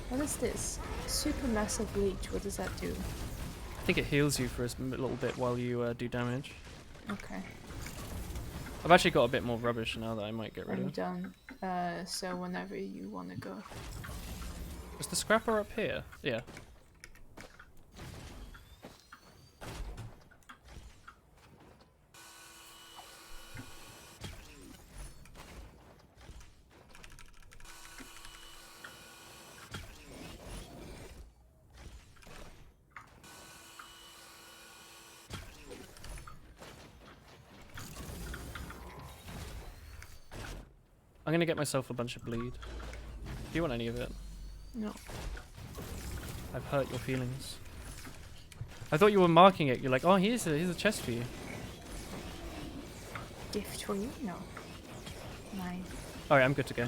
What is this? Supermassive leech. What does that do? I think it heals you for a little bit while you do damage. Okay. I've actually got a bit more rubbish now that I might get rid I'm of. done. So whenever you want to go. Is the scrapper up here? Yeah. I'm gonna get myself a bunch of bleed. Do you want any of it? No. I've hurt your feelings. I thought you were marking it. You're like, oh, here's a chest for you. Gift for you? No. Mine. Alright, I'm good to go.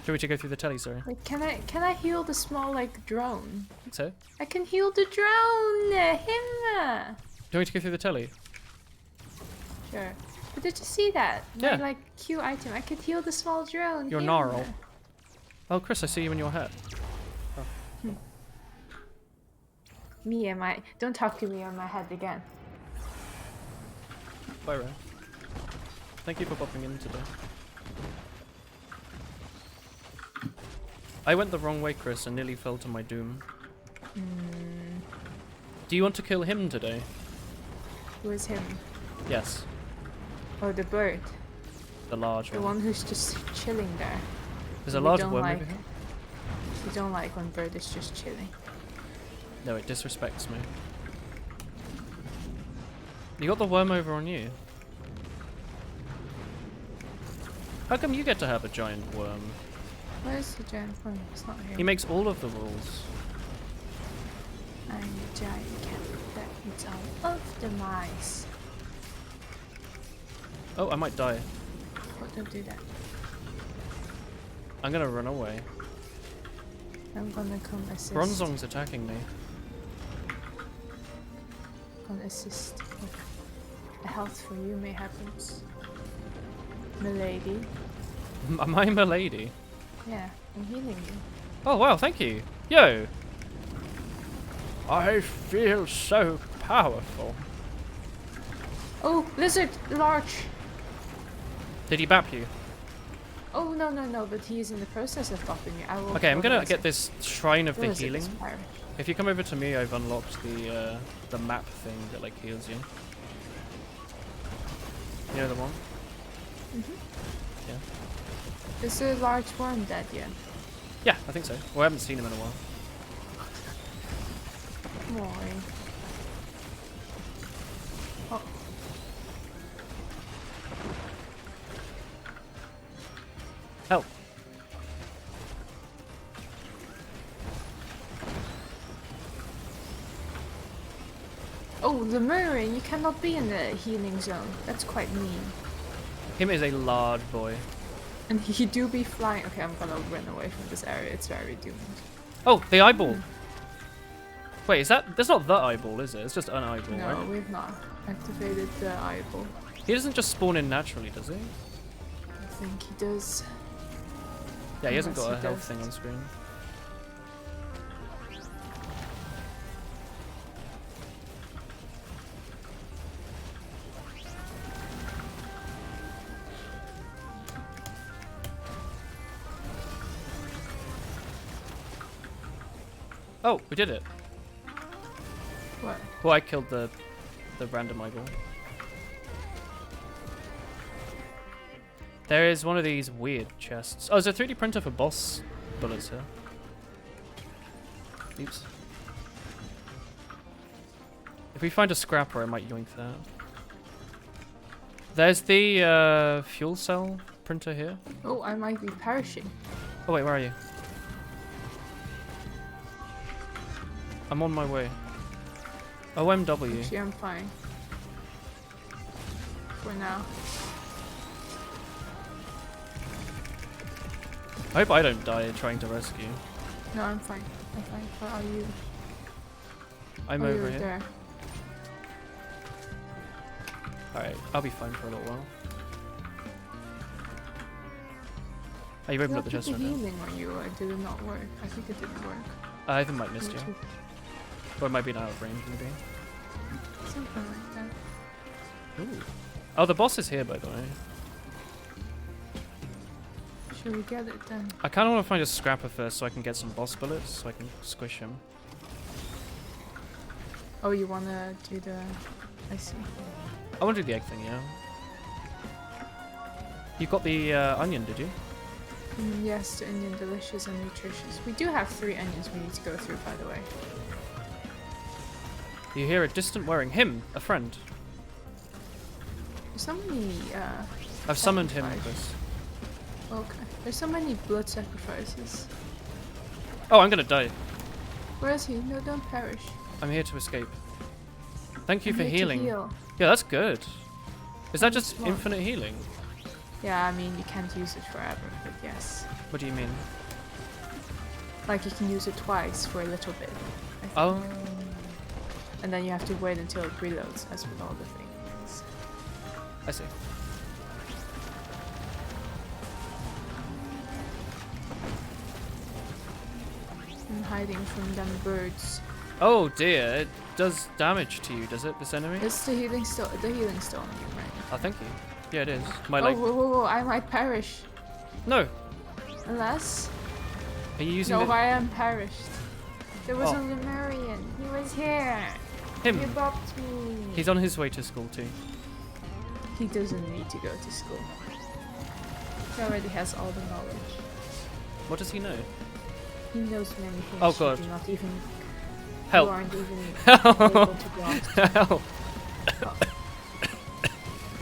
Do you want me to go through the telly, sorry? Wait, can I heal the small like drone? I think so. I can heal the drone! Him! Do you want me to go through the telly? Sure. But did you see that? Yeah. My like Q item. I could heal the small drone. Your him. gnarl. Oh, Chris, I see you in your hat. Me and my... Don't talk to me on my head again. Bye, Ray. Thank you for popping in today. I went the wrong way, Chris, and nearly fell to my doom. Do you want to kill him today? Who is him? Yes. Oh, the bird. The large The one. one who's just chilling there. There's a We large don't worm like- over here. You don't like when bird is just chilling. No, it disrespects me. You got the worm over on you. How come you get to have a giant worm? Where's the giant worm? It's not here. He makes all of the rules. I'm a giant cat that eats all of the mice. Oh, I might die. Oh, don't do that. I'm gonna run away. I'm gonna come assist. Bronzong's attacking me. Gonna assist. A health for you may happens. Milady. Am I my lady? Yeah, I'm healing you. Oh wow, thank you. Yo! I feel so powerful. Oh, lizard! Large! Did he bap you? Oh, no, but he is in the process of bopping me. I will. Okay, I'm what gonna was get it? this Shrine of What the was it? Healing. Spire. If you come over to me, I've unlocked the map thing that like heals you. You know the one? Yeah. Is the large worm dead yet? Yeah, I think so. Well, I haven't seen him in a while. Boy. Oh. Help! Oh, the mirroring! You cannot be in the healing zone. That's quite mean. Him is a large boy. And he do be flying. Okay, I'm gonna run away from this area. It's very doomed. Oh, the eyeball! Wait, is that... That's not the eyeball, is it? It's just an eyeball, No, right? we've not activated the eyeball. He doesn't just spawn in naturally, does he? I think he does. Yeah, he hasn't Unless got a he health does. thing on screen. Oh, we did it. What? Well, I killed the random eyeball. There is one of these weird chests. Oh, there's a 3D printer for boss bullets here. Oops. If we find a scrapper, I might yoink that. There's the fuel cell printer here. Oh, I might be perishing. Oh wait, where are you? I'm on my way. OMW. Actually, I'm fine. for now. I hope I don't die trying to rescue. No, I'm fine. I'm fine. Where are you? I'm Oh, over you're here. there. Alright, I'll be fine for a little while. Are you Did opened I up the put chest the right now? healing on you, or did it not work? I think it didn't work. I think I might missed you. Maybe. Or it might be an out of range, maybe. Something like that. Ooh. Oh, the boss is here, by the way. Should we get it then? I kind of want to find a scrapper first so I can get some boss bullets so I can squish him. Oh, you wanna do the... I see. I want to do the egg thing, yeah. You got the onion, did you? Yes, the onion, delicious and nutritious. We do have 3 onions we need to go through, by the way. You hear a distant whirring. Him, a friend. There's so many, I've summoned him, sacrifice. Chris. Okay. There's so many blood sacrifices. Oh, I'm gonna die. Where is he? No, don't perish. I'm here to escape. Thank you I'm for here to healing. heal. Yeah, that's good. Is that That's just smart. infinite healing? Yeah, I mean, you can't use it forever, but yes. What do you mean? Like, you can use it twice for a little bit. I think. Oh, And then you have to wait until it reloads, as with all the things. I see. I'm hiding from them birds. Oh dear, it does damage to you, does it, this enemy? Is the healing still on you, right? Oh, thank you. Yeah, it is. My Oh, leg. whoa, whoa, whoa, I might perish. No. Unless... Are you using No, the... I am perished. There was Oh. a Lemurian. He was here. Him? He bopped me. He's on his way to school too. He doesn't need to go to school. He already has all the knowledge. What does he know? He knows many things. Oh, you God. do not even... Help. You aren't even able to grasp. Help.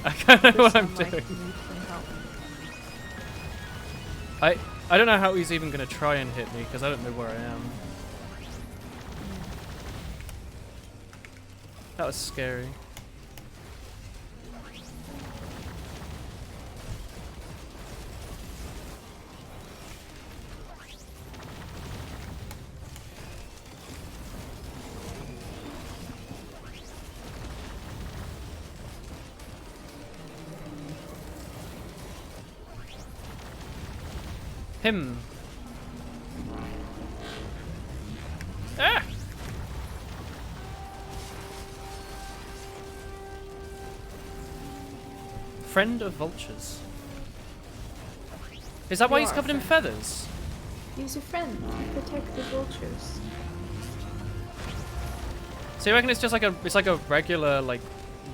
I don't know what This I'm one might doing. need some help. I don't know how he's even going to try and hit me because I don't know where I am. That was scary. Him. Ah! Friend of vultures. Is that why You he's are a covered in friend. feathers? He's a friend. He protects the vultures. So you reckon it's just like a regular like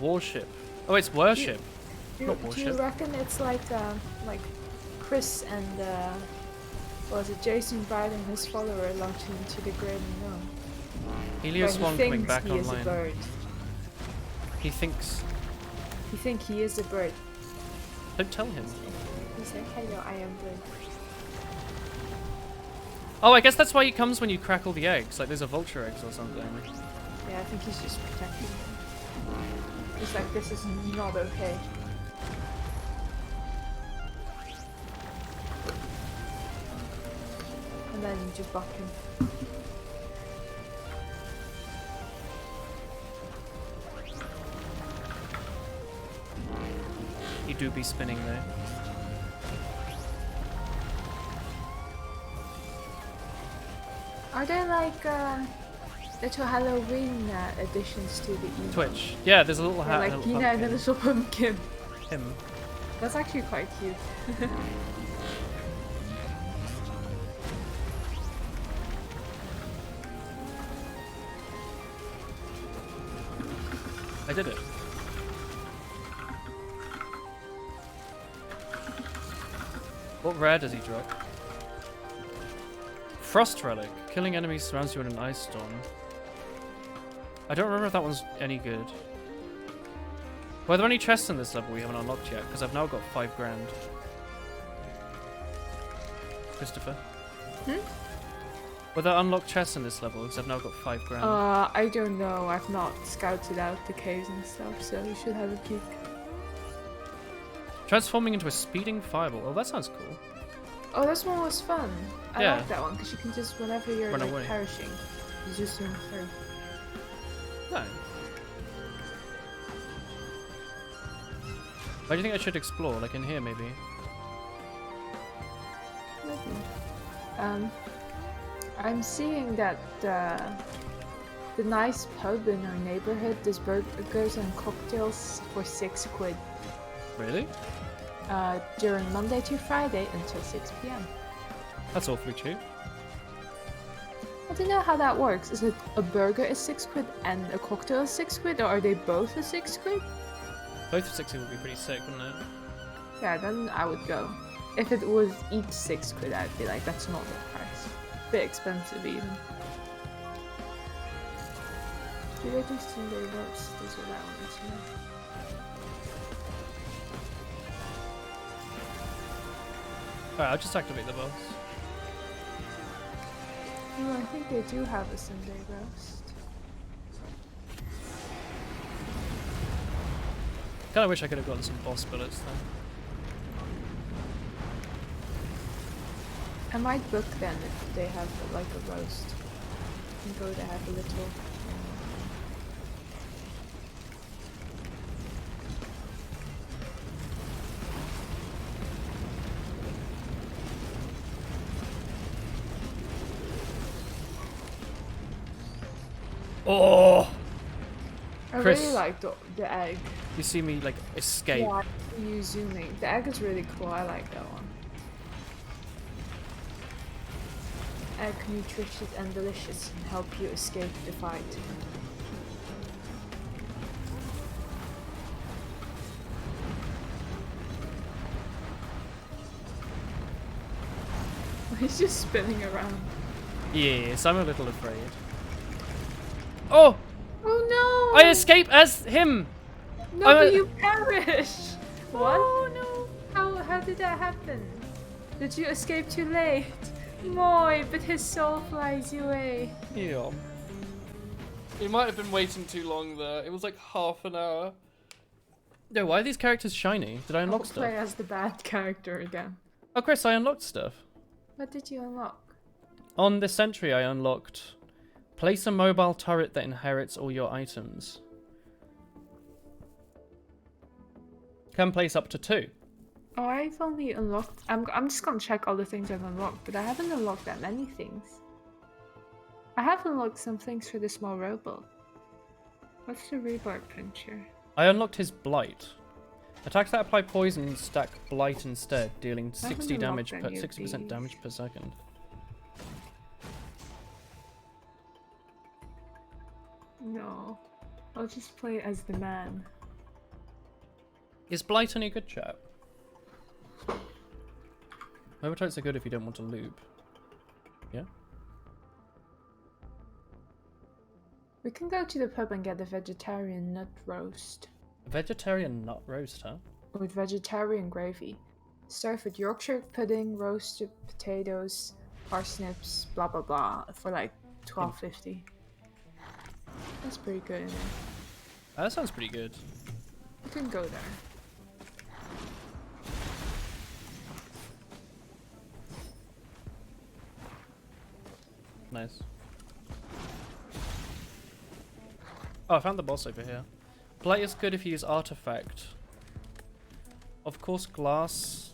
warship? Oh, it's worship. Not Do you worship. reckon it's like Chris and was it Jason riding his follower launched into the great unknown? Helios Where one he coming thinks back he is a online. bird. He thinks. He think he is a bird. Don't tell him. He's like, hello, I am bird. Oh, I guess that's why he comes when you crack all the eggs. Like there's a vulture eggs or something. Yeah, I think he's just protecting him. He's like, this is not okay. And then you just bop him. You do be spinning there. Are there like little Halloween additions to the email? Twitch. Yeah, there's a little Yeah, hat. like and a Gina little and a pumpkin. little pumpkin. Him. That's actually quite cute. I did it. What rare does he drop? Frost Relic. Killing enemies surrounds you in an ice storm. I don't remember if that one's any good. Were there any chests in this level we haven't unlocked yet? Because I've now got 5 grand. Christopher? Were there unlocked chests in this level? Because I've now got 5 grand. I don't know. I've not scouted out the caves and stuff, so you should have a peek. Transforming into a speeding fireball. Oh, that sounds cool. Oh, this one was fun. I Yeah. like that one because you can just, whenever you're Run like away. perishing, you just swim through. No. Why do you think I should explore? Like in here, maybe? Maybe. I'm seeing that the nice pub in our neighborhood does burgers and cocktails for £6 Really? during Monday to Friday until 6 p.m. That's awfully cheap. I don't know how that works. Is it a burger is £6 and a cocktail is £6, or are they both a £6? Both of 60 would be pretty sick, wouldn't it? Yeah, then I would go. If it was each £6, I'd be like, that's not the price. Bit expensive even. Do they do Sunday roast? Is what I wanted to know. Alright, I'll just activate the boss. Oh, I think they do have a Sunday roast. Kinda wish I could have gotten some boss bullets though. I might book then if they have like a roast. And go to have a little. Oh! I Chris. really like the egg. You see me like escape. Yeah, you zooming. The egg is really cool. I like that one. Egg nutritious and delicious and help you escape the fight. He's just spinning around. Yes, I'm a little afraid. Oh! Oh no! I escape as him! No, I'm but a- you perish! What? Oh no! How did that happen? Did you escape too late? Moy, but his soul flies away. Yeah. He might have been waiting too long there. It was like half an hour. No, why are these characters shiny? Did I unlock I'll stuff? play as the bad character again. Oh, Chris, I unlocked stuff. What did you unlock? On this sentry, I unlocked place a mobile turret that inherits all your items. Can place up to 2. Oh, I've only unlocked. I'm just gonna check all the things I've unlocked, but I haven't unlocked that many things. I have unlocked some things for the small robot. What's the rebar puncher? I unlocked his blight. Attacks that apply poison stack blight instead, dealing 60 damage per unlocked any of 60% these. damage per second. No, I'll just play as the man. Is blight any good, chap? Overtotes are good if you don't want to loop. Yeah? We can go to the pub and get a vegetarian nut roast A vegetarian nut roast, huh? with vegetarian gravy, served with Yorkshire pudding, roasted potatoes, parsnips, blah blah blah, for like $12.50. That's pretty good, isn't it? That sounds pretty good. We can go there. Nice. Oh, I found the boss over here. Blight is good if you use artifact. Of course, glass,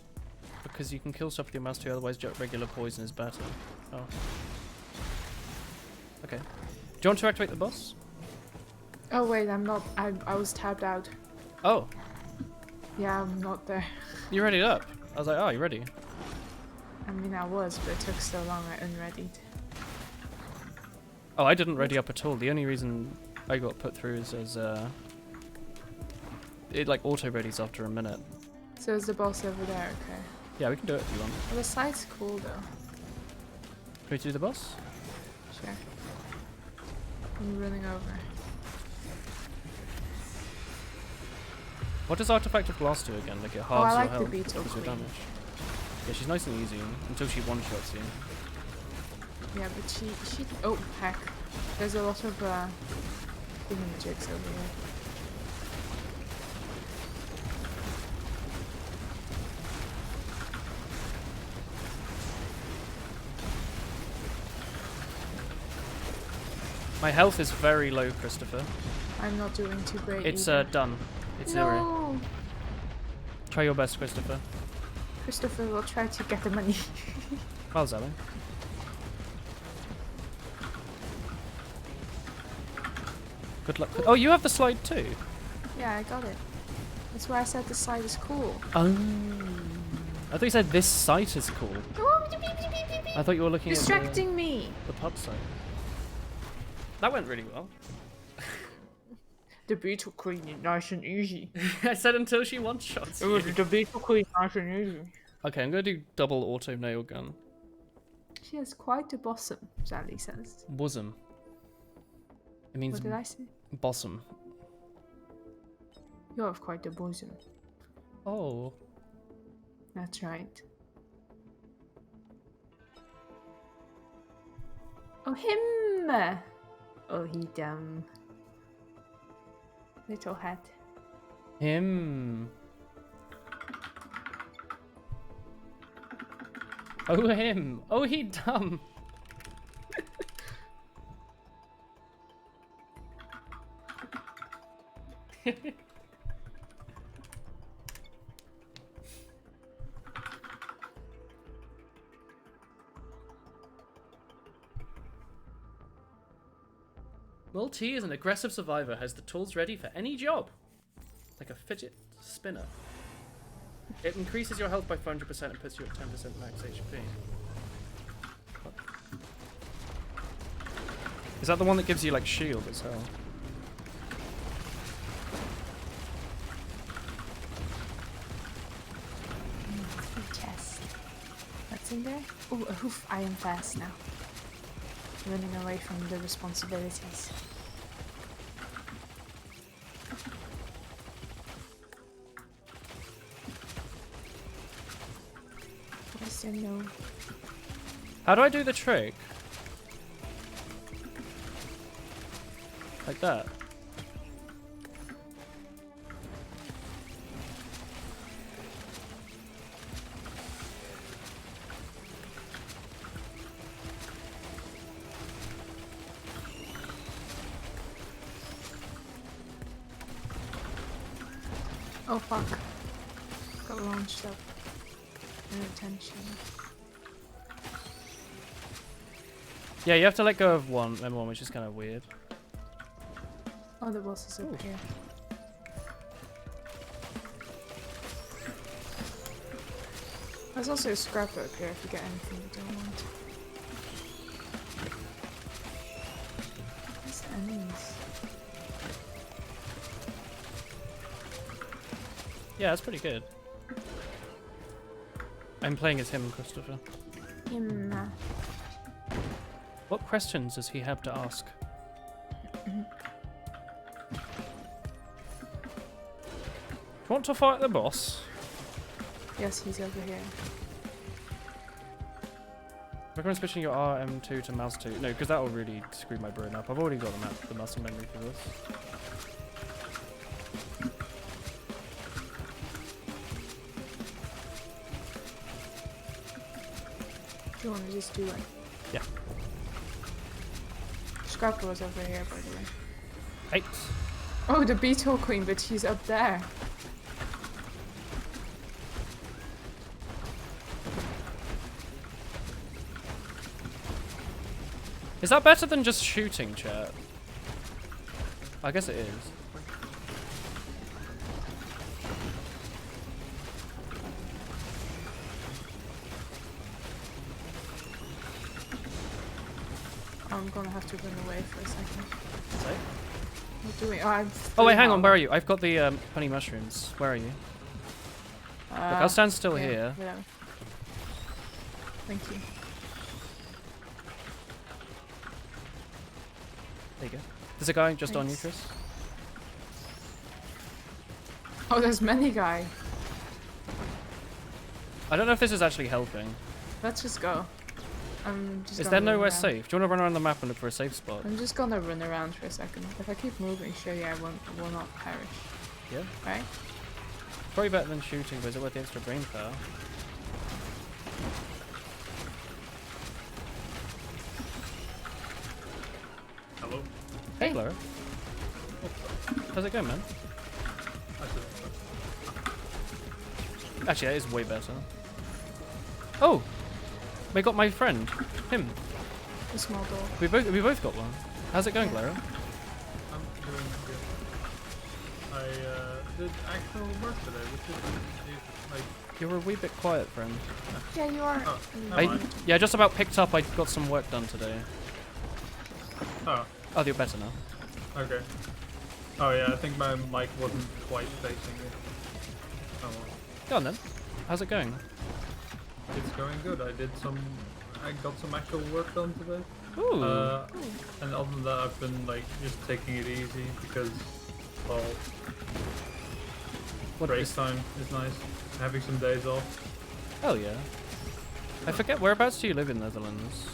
because you can kill stuff with your mouse too, otherwise regular poison is better. Oh. Okay. Do you want to activate the boss? Oh wait, I'm not. I was tabbed out. Oh, Yeah, I'm not there. you readied up. I was like, oh, you ready? I mean, I was, but it took so long. I unreadied. Oh, I didn't ready up at all. The only reason I got put through is as it like auto readies after a minute. So is the boss over there? Okay. Yeah, we can do it if you want. Well, the site's cool though. Can we do the boss? Sure. I'm running over. What does artifact of glass do again? Like it I halves like your the health, beetle doubles your queen. damage. Yeah, she's nice and easy until she one-shots you. Yeah, but she. Oh heck! There's a lot of thingamajigs over here. My health is very low, Christopher. I'm not doing too great. It's either. done. It's 0. No! Try your best, Christopher. Christopher will try to get the money. Well, Zelly. Good luck. Oh, you have the slide too? Yeah, I got it. That's why I said the site is cool. Oh. I thought you said this site is cool. I thought you were looking Distracting me! at the pub site. That went really well. The beetle queen is nice and easy. I said until she one-shots you. The beetle queen nice and easy. Okay, I'm going to do double auto nail gun. She has quite a bosom, Sally says. Bosom. It means What did I say? bosom. You have quite a bosom. Oh. That's right. Oh, him! Oh, he dumb. Little hat. Him. Oh, him. Oh, he dumb. Well, T is an aggressive survivor, has the tools ready for any job. Like a fidget spinner. It increases your health by 400% and puts you at 10% max HP. What? Is that the one that gives you like shield as well? Chest. What's in there? Oh, a hoof. I am fast now. Running away from the responsibilities. Yes, there no. How do I do the trick? Like that? Oh fuck. Got launched up. No attention. Yeah, you have to let go of one M1, which is kind of weird. Oh, the boss is up here. There's also a scrapper up here if you get anything you don't want. These enemies. Yeah, that's pretty good. I'm playing as him, Christopher. Him. What questions does he have to ask? You want to fight the boss? Yes, he's over here. Recommend switching your RM2 to mouse 2. No, because that will really screw my brain up. I've already got the muscle memory for this. Do you want to just do it? Yeah. Scrapper was over here, by the way. 8. Oh, the beetle queen, but she's up there. Is that better than just shooting, chat? I guess it is. I'm gonna have to run away for a second. Say? What do we? Oh, I'm. Oh wait, hang on. Where are you? I've got the honey mushrooms. Where are you? Look, I'll stand still here. Yeah. Thank you. There you go. There's a guy just on you, Thanks. Chris. Oh, there's many guy. I don't know if this is actually helping. Let's just go. I'm just. Is gonna there run nowhere around. safe? Do you want to run around the map and look for a safe spot? I'm just gonna run around for a second. If I keep moving, surely I will not perish. Yeah. Right? Probably better than shooting, but is it worth the extra brain power? Hello? Hey, Laura. How's it going, man? Actually, that is way better. Oh! We got my friend. Him. A small door. We both got one. How's it going, Clara? I'm doing good. I did actual work today, which is like. You're a wee bit quiet, friend. Yeah, you are. Oh, never mind. Yeah, just about picked up. I got some work done today. Oh, Oh, you're better now. okay. Oh yeah, I think my mic wasn't quite facing me. Oh well. Go on then. How's it going? It's going good. I got some actual work done today. Ooh. And other than that, I've been like just taking it easy because, well, What break is- time is nice. Having some days off. Hell yeah. I forget, whereabouts do you live in Netherlands?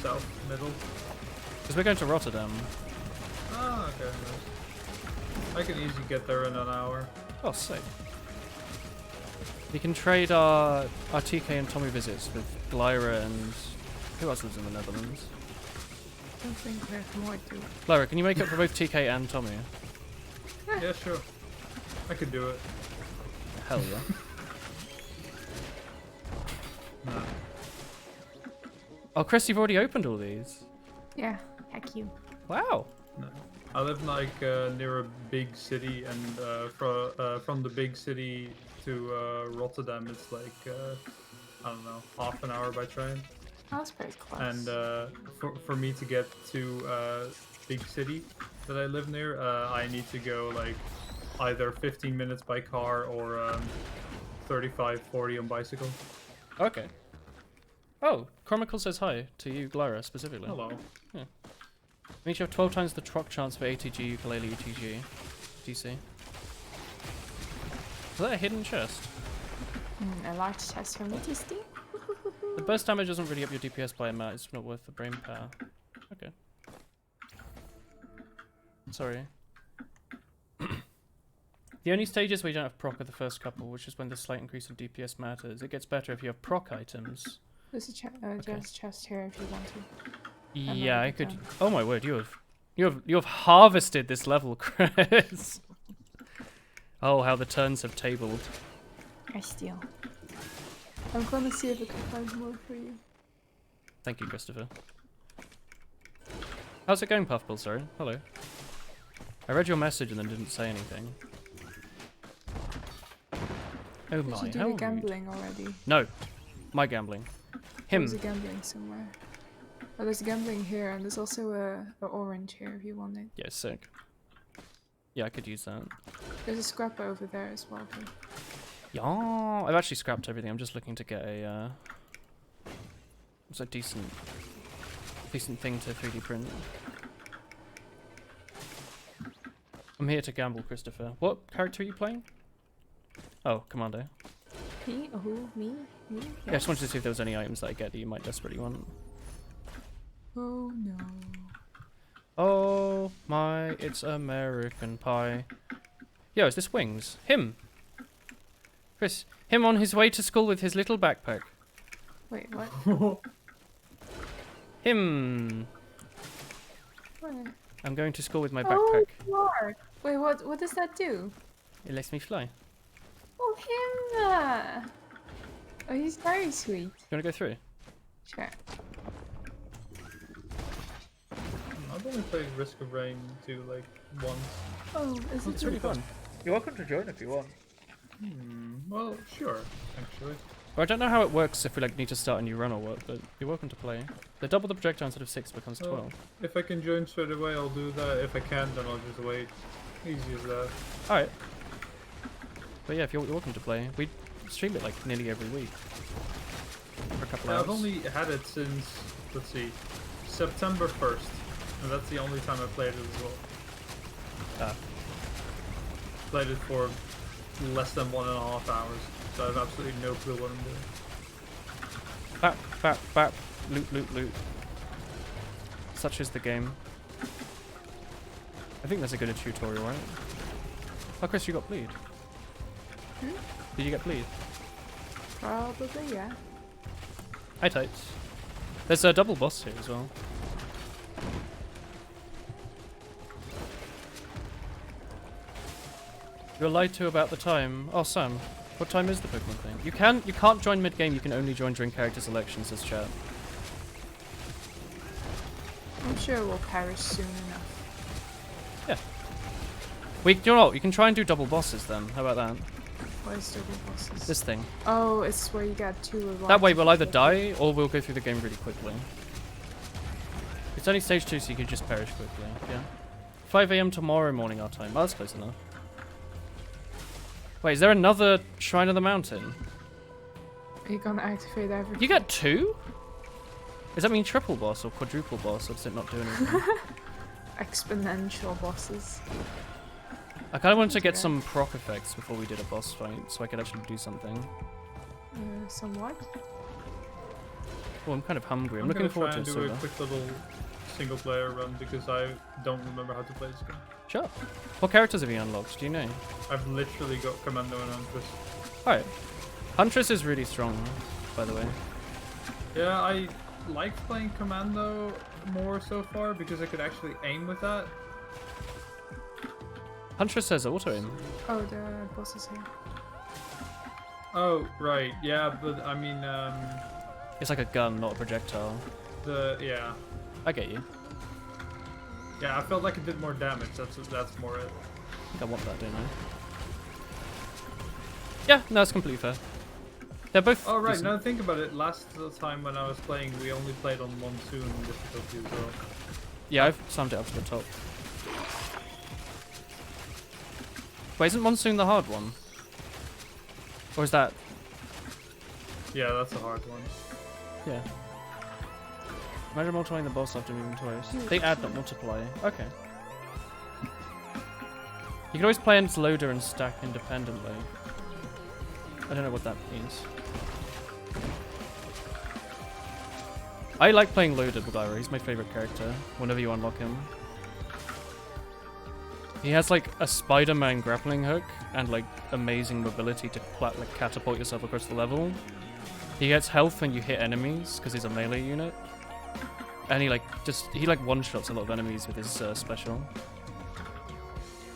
South, middle. Because we're going to Rotterdam. Ah, okay, nice. I can easily get there in an hour. Oh, sick. We can trade our TK and Tommy visits with Lyra and... Who else lives in the Netherlands? I don't think there's more to. Lyra, can you make up for both TK and Tommy? Yeah, sure. I could do it. Hell yeah. Nah. Oh, Chris, you've already opened all these. Yeah, heck you. Wow. No. I live like near a big city, and from the big city to Rotterdam, it's like I don't know, half an hour by train. Oh, that's pretty close. And for me to get to big city that I live near, I need to go like either 15 minutes by car or 35, 40 on bicycle. Okay. Oh, Chromicle says hi to you, Lyra, specifically. Hello. Means you have 12 times the truck chance for ATG, ukulele, ETG, DC. Is that a hidden chest? A large chest from ETSD? The burst damage doesn't really up your DPS by amount, it's not worth the brain power. Okay. Sorry. The only stages where you don't have proc are the first couple, which is when the slight increase in DPS matters. It gets better if you have proc items. There's a chest here if you want to. Yeah, I could. Oh my word, you have harvested this level, Chris. Oh, how the turns have tabled. I steal. I'm gonna see if I can find more for you. Thank you, Christopher. How's it going, Puffball? Sorry. Hello. I read your message and then didn't say anything. Oh Did my, you do how the rude. gambling already? No, my gambling. There's Him. a gambling somewhere. Oh, there's gambling here, and there's also a orange here if you want it. Yeah, sick. Yeah, I could use that. There's a scrap over there as well. Too. Yeah, I've actually scrapped everything. I'm just looking to get a what's a decent thing to 3D print. I'm here to gamble, Christopher. What character are you playing? Oh, Commando. Me? Oh, who? Me? Me? Yeah, I just wanted to see if there was any items that I get that you might desperately want. Oh no. Oh my, it's American Pie. Yo, is this Wings? Him! Chris, him on his way to school with his little backpack. Wait, what? Him! Where? I'm going to school with my Oh, backpack. you are. Wait, what does that do? It lets me fly. Oh, him! Oh, he's very sweet. You wanna go through? Sure. I've only played Risk of Rain 2 like once. Oh, is it It's really fun. You're welcome to join if you want. Well, sure, actually. Well, I don't know how it works if we like need to start a new run or what, but you're welcome to play. The double the projectile instead of 6 becomes 12. Well, if I can join straight away, I'll do that. If I can't, then I'll just wait. Easy as that. Alright. But yeah, if you're welcome to play. We stream it like nearly every week. For a couple Yeah, hours. I've only had it since, let's see, September 1st. And that's the only time I played it as well. Ah. Played it for less than 1.5 hours. So I have absolutely no clue what I'm doing. Bap, bap, bap. Loot, loot, loot. Such is the game. I think that's a good tutorial, right? Oh, Chris, you got bleed. Hmm? Did you get bleed? Probably, yeah. Hi, tights. There's a double boss here as well. You're lied to about the time. Oh, Sam, what time is the Pokemon thing? You can't join mid-game, you can only join during character selection, says chat. I'm sure we'll perish soon enough. Yeah. You know what? You can try and do double bosses then. How about that? What is double bosses? This thing. Oh, it's where you get 2 advantages. That way we'll either die or we'll go through the game really quickly. It's only stage 2, so you can just perish quickly. Yeah. 5 AM tomorrow morning our time. Oh, that's close enough. Wait, is there another Shrine of the Mountain? Are you gonna activate everything? You get 2? Does that mean triple boss or quadruple boss, or does it not do anything? Exponential bosses. I kind of wanted to get some proc effects before we did a boss fight, so I could actually do something. Somewhat. Oh, I'm kind of hungry. I'm gonna looking forward try to and it. do a Soda. quick little single player run because I don't remember how to play this game. Sure. What characters have you unlocked? Do you know? I've literally got Commando and Huntress. Alright. Huntress is really strong, by the way. Yeah, I like playing Commando more so far because I could actually aim with that. Huntress has auto aim. Oh, the boss is here. Oh, right. Yeah, but I mean, It's like a gun, not a projectile. yeah. I get you. Yeah, I felt like it did more damage. That's more it. I think I want that, don't I? Yeah, no, that's completely fair. They're both. Oh, right. decent. Now that I think about it, last time when I was playing, we only played on Monsoon difficulty as well. Yeah, I've summed it up to the top. Wait, isn't Monsoon the hard one? Or is that... Yeah, that's a hard one. Yeah. Imagine multiplying the boss after moving twice. They add, not multiply. Okay. You can always play against loader and stack independently. I don't know what that means. I like playing loader with Ira. He's my favorite character whenever you unlock him. He has like a Spider-Man grappling hook and like amazing mobility to like catapult yourself across the level. He gets health when you hit enemies because he's a melee unit. And he like one-shots a lot of enemies with his special.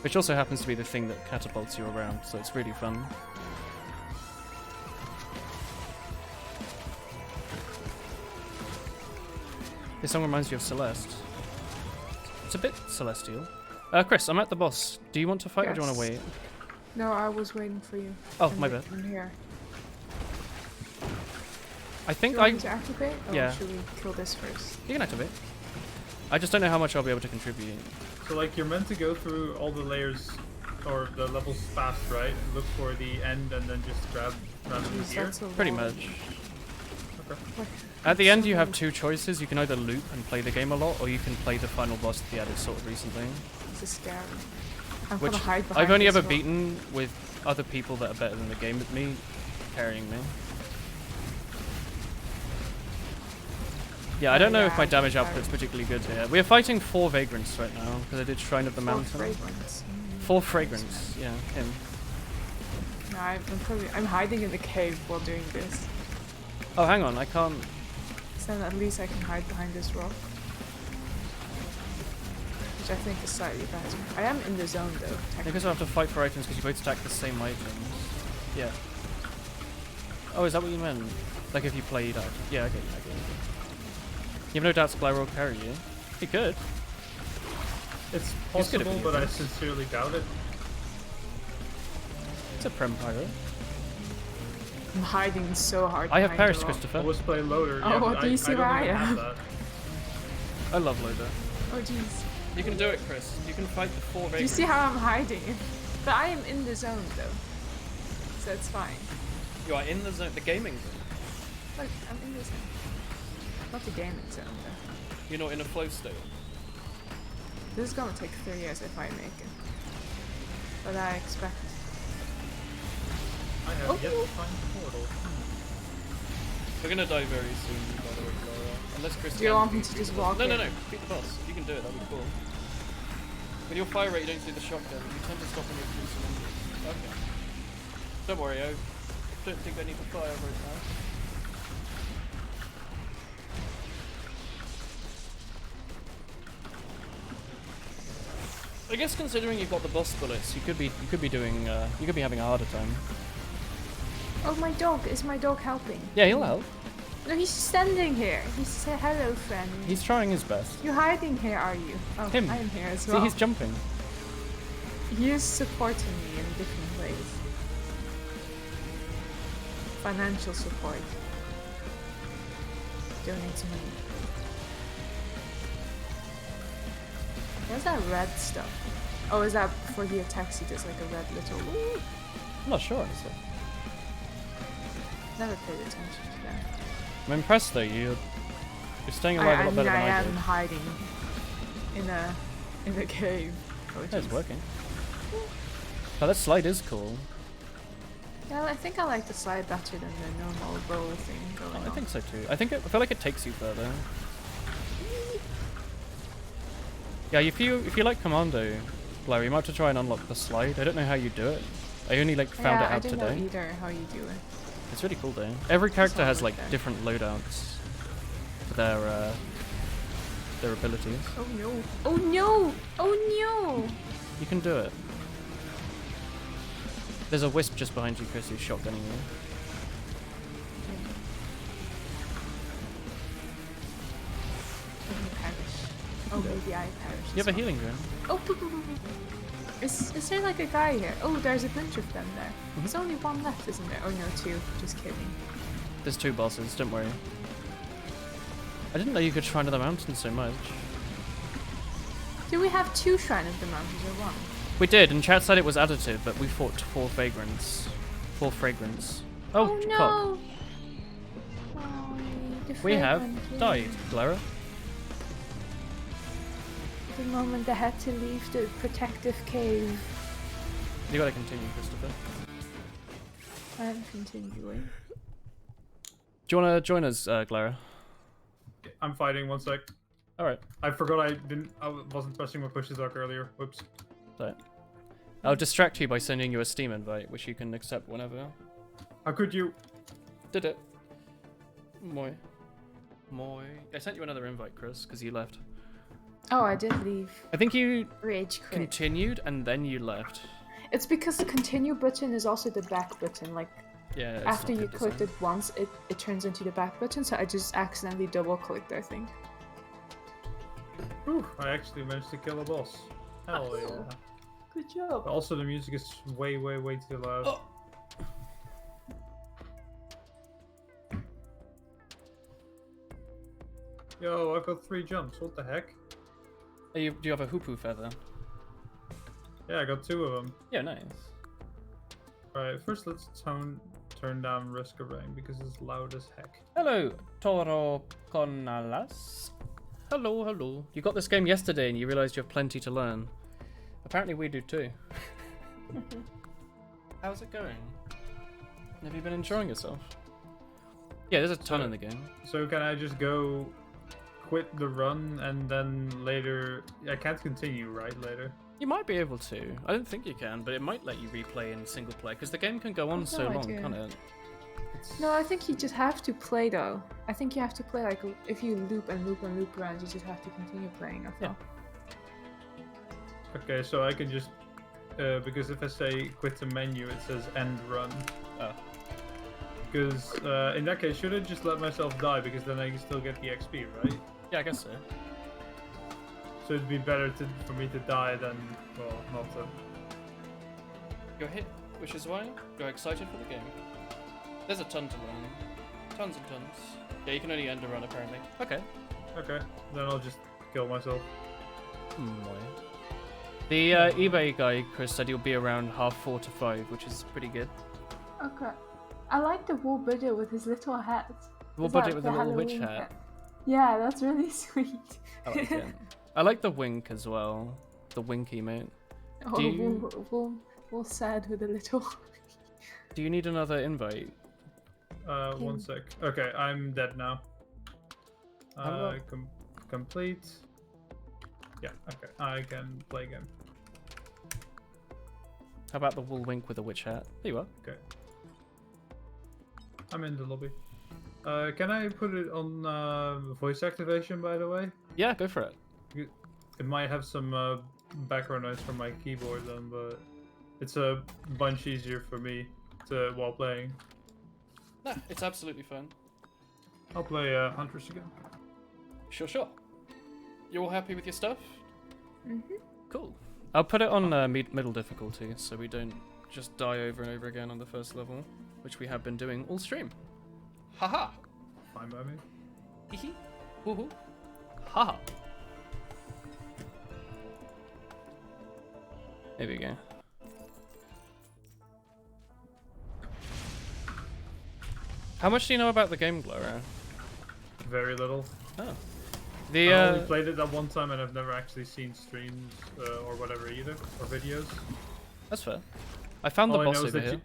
Which also happens to be the thing that catapults you around, so it's really fun. This song reminds you of Celeste. It's a bit celestial. Chris, I'm at the boss. Do you want to fight or do you want to Yes. wait? No, I was waiting for you. Oh, I'm my wi- bad. I'm here. I Do think you want me to activate? Or Yeah. should we kill this first? You can activate. I just don't know how much I'll be able to contribute. So like you're meant to go through all the layers or the levels fast, right? Look for the end and then just grab Jeez, gear. that's a Pretty lot. much. Okay. What? At the That's end, so you have many. 2 choices. You can either loop and play the game a lot, or you can play the final boss that they added sort of recently. This is scary. I'm Which gonna hide behind I've only this ever rock. beaten with other people that are better than the game with me, carrying me. Yeah, I don't know if my Yeah, damage I- output's particularly good here. We are fighting 4 Vagrants right now, because I did Shrine of the Four Mountain. fragrance. 4 Fragrants, yeah, him. No, I'm hiding in the cave while doing this. Oh, hang on, I can't... So then at least I can hide behind this rock. Which I think is slightly better. I am in the zone though, I technically. guess I have to fight for items because you both stack the same items. Yeah. Oh, is that what you meant? Like if you played items? Yeah, I get you. You have no doubts Spire will carry you. He could. It's He's good at possible, video but I games. sincerely doubt it. It's a Prem Pyro. I'm hiding so hard. I have behind Paris, the rock. Christopher. Always play loader. Oh, yeah, but do you see where I don't even have am? that. I love Loader. Oh jeez. You can do it, Chris. You can fight the 4 Do you see how I'm hiding? But I am in the zone though. So it's fine. You are in the zone, the gaming zone. Look, I'm in the zone. Not the gaming zone though. You're not in a flow state. This is gonna take 3 years if I make it. But I expect. I have yet to find the portal. We're gonna die very soon, by the way, Laura. Unless Chris Do you can want me beat to the just boss. walk No, no, in? no. Beat the boss. If you can do it, that'd be cool. With your fire rate, you don't see the shotgun. You tend to stop when you're cruising. Okay. Don't worry, I don't think I need to fire right now. I guess considering you've got the boss bullets, you could be doing you could be having a harder time. Oh, my dog. Is my dog helping? Yeah, he'll help. No, he's standing here. He said, hello, friend. He's trying his best. You're hiding here, are you? Oh, Him. I'm here as See, well. he's jumping. He is supporting me in different ways. Financial support. Donates money. What's that red stuff? Oh, is that for the attacks? He does like a red little. I'm not sure, honestly. Never paid attention to that. I'm impressed though. You're staying alive a lot better than I am did. hiding in a cave. Oh, Yeah, it's jeez. working. Oh, that slide is cool. Yeah, I think I like the slide better than the normal roll thing going on. I think so too. I feel like it takes you further. Yeah, if you like Commando, Blair, you might have to try and unlock the slide. I don't know how you do it. I only like found it out I don't today. know either how you do it. It's really cool though. Every character not has like like that. different loadouts for their abilities. Oh no! Oh no! Oh no! You can do it. There's a wisp just behind you, Chris, who's shotgunning you. Maybe perish. Oh, maybe I perish. You have a healing rune. Oh, is there like a guy here? Oh, there's a bunch of them there. There's only one left, isn't there? Oh no, two. Just kidding. There's 2 bosses, don't worry. I didn't know you could shrine to the mountain so much. Do we have 2 Shrine of the Mountains or 1? We did, and chat said it was additive, but we fought 4 fragrance. 4 fragrance. Oh, no! cock. Oh, the We have fragrant died, wind. Clara. The moment I had to leave the protective cave. You gotta continue, Christopher. I'm continuing. Do you wanna join us, Clara? I'm fighting. 1 sec. Alright. I forgot I wasn't pressing my push talk earlier. Whoops. So, I'll distract you by sending you a Steam invite, which you can accept whenever. How could you? Did it. Moi. I sent you another invite, Chris, because you left. Oh, I did leave. I think you Rage quit. continued and then you left. It's because the continue button is also the back button. Like, Yeah. it's after not you good clicked design. it once, it turns into the back button, so I just accidentally double clicked, I think. Whew, I actually managed to kill a boss. Hell yeah. Good job. But also the music is way too loud. Oh. Yo, I've got 3 jumps. What the heck? Do you have a hoopoe feather? Yeah, I got 2 of them. Yeah, nice. Alright, first let's turn down Risk of Rain because it's loud as heck. Hello, Toro Conalas. Hello. You got this game yesterday and you realised you have plenty to learn. Apparently we do too. How's it going? Have you been enjoying yourself? Yeah, there's a ton in the game. So can I just go quit the run and then later... I can't continue, right? Later? You might be able to. I don't think you can, but it might let you replay in single player because the game can go on I've so no long, idea. can't it? No, I think you just have to play though. I think you have to play like if you loop and loop and loop around, you just have to continue playing. I thought. Okay, so I can just... because if I say quit the menu, it says end run. Oh. Because in that case, should I just let myself die because then I can still get the XP, right? Yeah, I guess so. So it'd be better for me to die than, well, not to. You're hit, which is why you're excited for the game. There's a ton to learn. Tons and tons. Yeah, you can only end a run apparently. Okay. Okay, then I'll just kill myself. The eBay guy, Chris, said he'll be around 4:30 to 5, which is pretty good. Okay. I like the Wool Budget with his little hat. We'll Is put that it with the a little witch Halloween hat. Yeah, that's really sweet. I like it. I like the wink as well. The wink emote. Oh, Do you- Wool sad with a little. Do you need another invite? 1 sec. Okay, I'm dead now. Hello. Complete. Yeah, okay, I can play again. How about the wool wink with a witch hat? There you are. Okay. I'm in the lobby. Can I put it on voice activation, by the way? Yeah, go for it. It might have some background noise from my keyboard then, but it's a bunch easier for me to while playing. Nah, it's absolutely fun. I'll play Hunters again. Sure. You all happy with your stuff? Mm-hmm. Cool. I'll put it on middle difficulty so we don't just die over and over again on the first level, which we have been doing all stream. Haha. Fine by me. Hee hoo. Haha. There we go. How much do you know about the game, Gloria? Very little. Oh. I The only played it that one time and I've never actually seen streams or whatever either, or videos. That's fair. I found the boss over here.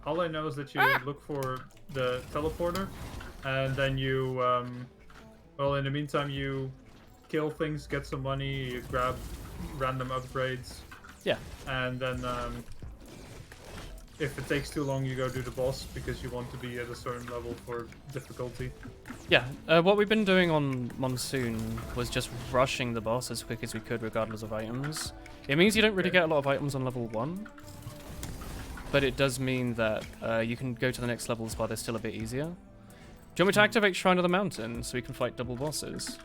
All I know is that you look for the teleporter, and then you, well, in the meantime, you kill things, get some money, you grab random upgrades. Yeah. And then, if it takes too long, you go do the boss because you want to be at a certain level for difficulty. Yeah, what we've been doing on Monsoon was just rushing the boss as quick as we could regardless of items. It means you don't really get a lot of items on level 1, but it does mean that you can go to the next levels while they're still a bit easier. Do you want me to activate Shrine of the Mountain so we can fight double bosses?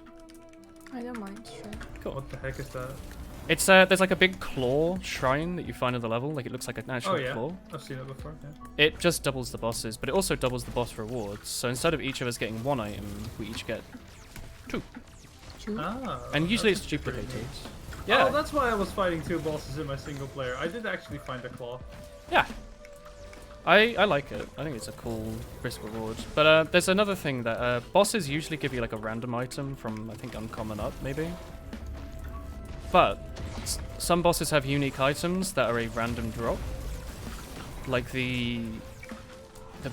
I don't mind, sure. Cool. What the heck is that? It's there's like a big claw shrine that you find in the level, like it looks like an actual Oh yeah, claw. I've seen it before, yeah. It just doubles the bosses, but it also doubles the boss rewards. So instead of each of us getting 1 item, we each get 2. Ah, And usually it's that's pretty duplicated. neat. Yeah. Oh, that's why I was fighting 2 bosses in my single player. I did actually find a claw. Yeah. I like it. I think it's a cool risk reward. But there's another thing that bosses usually give you like a random item from, I think, uncommon up, maybe. But some bosses have unique items that are a random drop. Like the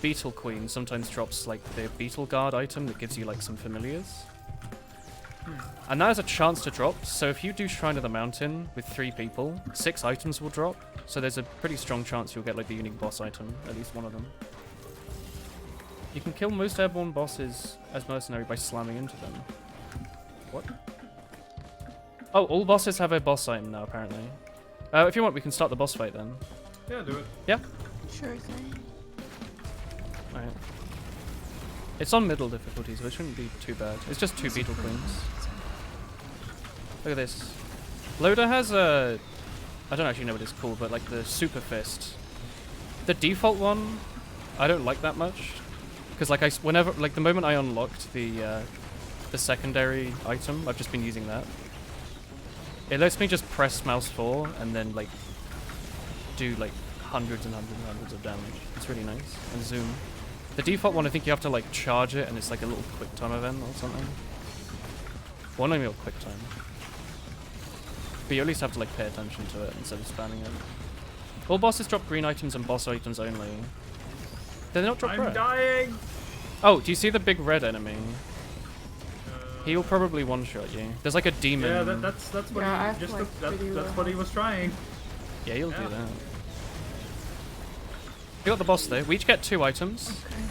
Beetle Queen sometimes drops like the Beetle Guard item that gives you like some familiars. And that has a chance to drop, so if you do Shrine of the Mountain with 3 people, 6 items will drop. So there's a pretty strong chance you'll get like the unique boss item, at least one of them. You can kill most airborne bosses as mercenary by slamming into them. What? Oh, all bosses have a boss item now, apparently. If you want, we can start the boss fight then. Yeah, do it. Yeah? Sure thing. Alright. It's on middle difficulty, so it shouldn't be too bad. It's just 2 Beetle Queens. Look at this. Loader has a... I don't actually know what it's called, but like the Super Fist. The default one, I don't like that much. Because like whenever, like the moment I unlocked the secondary item, I've just been using that. It lets me just press mouse 4 and then like do like hundreds and hundreds and hundreds of damage. It's really nice. And zoom. The default one, I think you have to like charge it and it's like a little quick time event or something. Well, not even a quick time. But you at least have to like pay attention to it instead of spamming it. All bosses drop green items and boss items only. They not drop I'm red. dying! Oh, do you see the big red enemy? He'll probably one-shot you. There's like a demon. Yeah, that's what Yeah, he just I've, like, that's pretty what he was trying. Yeah, he'll Yeah. do that. We got the boss though. We each get 2 items. Okay.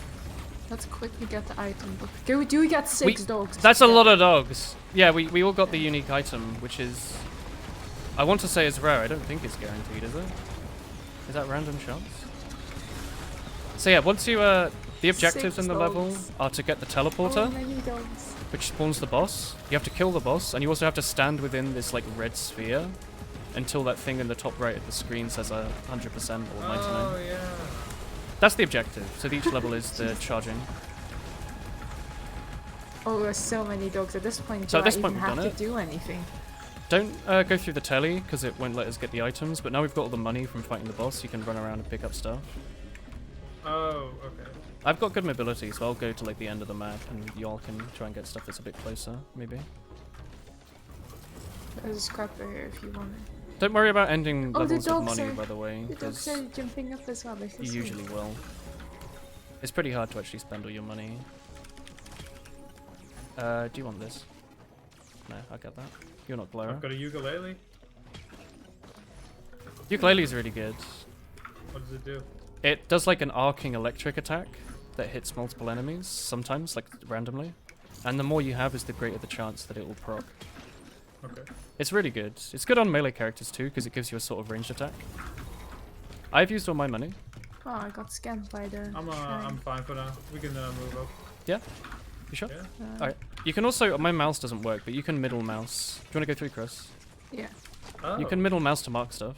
Let's quickly get the item book. Do we get 6 dogs? That's a lot of dogs. Yeah, we all got the unique item, which is... I want to say it's rare. I don't think it's guaranteed, is it? Is that random shots? So yeah, once you... the objectives 6 in the level dogs. are to get the Oh, teleporter, many dogs. which spawns the boss. You have to kill the boss, and you also have to stand within this like red sphere until that thing in the top right of the screen says 100% or 99. Oh yeah. That's the objective. So each level is the charging. Oh, there's so many dogs. At this point, So do at this I point even we've have done to it. do anything? Don't go through the telly because it won't let us get the items. But now we've got all the money from fighting the boss, you can run around and pick up stuff. Oh, okay. I've got good mobility, so I'll go to like the end of the map, and y'all can try and get stuff that's a bit closer, maybe. There's a scrapper here if you want it. Don't worry about ending Oh, the levels with dogs money, are- by the way, The dogs because are jumping up as well. This is you sweet. usually will. It's pretty hard to actually spend all your money. Do you want this? No, I'll get that. You're not Gloria. I've got a ukulele. Ukulele is really good. What does it do? It does like an arcing electric attack that hits multiple enemies, sometimes, like randomly. And the more you have is the greater the chance that it will proc. Okay. It's really good. It's good on melee characters too, because it gives you a sort of ranged attack. I've used all my money. Oh, I got scanned by the I'm shrine. fine for now. We can move up. Yeah? You sure? Yeah. Alright. You can also, my mouse doesn't work, but you can middle mouse. Do you want to go through, Chris? Yeah. Oh. You can middle mouse to mark stuff,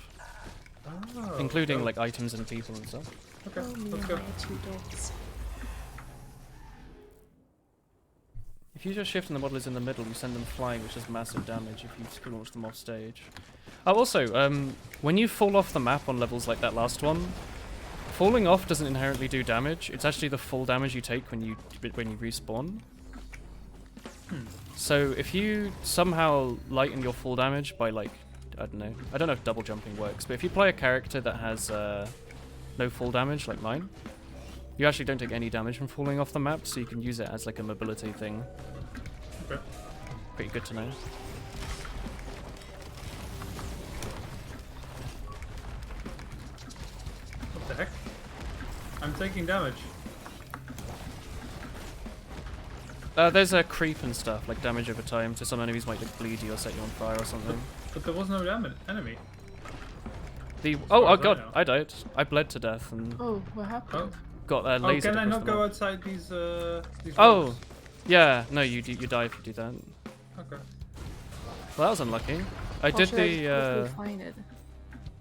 Oh, including dope. like items and people and stuff. Okay, Oh, me let's and go. my 2 dogs. If you just shift and the model is in the middle, you send them flying, which does massive damage if you screw launch them off stage. Oh, also, when you fall off the map on levels like that last one, falling off doesn't inherently do damage. It's actually the full damage you take when you respawn. So if you somehow lighten your full damage by like, I don't know if double jumping works, but if you play a character that has no full damage like mine, you actually don't take any damage from falling off the map, so you can use it as like a mobility thing. Okay. Pretty good to know. What the heck? I'm taking damage. There's a creep and stuff, like damage over time, so some enemies might like bleed you or set you on fire or something. But there was no enemy. Oh far as I god, know. I died. I bled to death and Oh, what happened? got Oh, lasered can I across not the go map. outside these Oh, walls? yeah, no, you die if you do that. Okay. Well, that was unlucky. I Or did should the, quickly find it?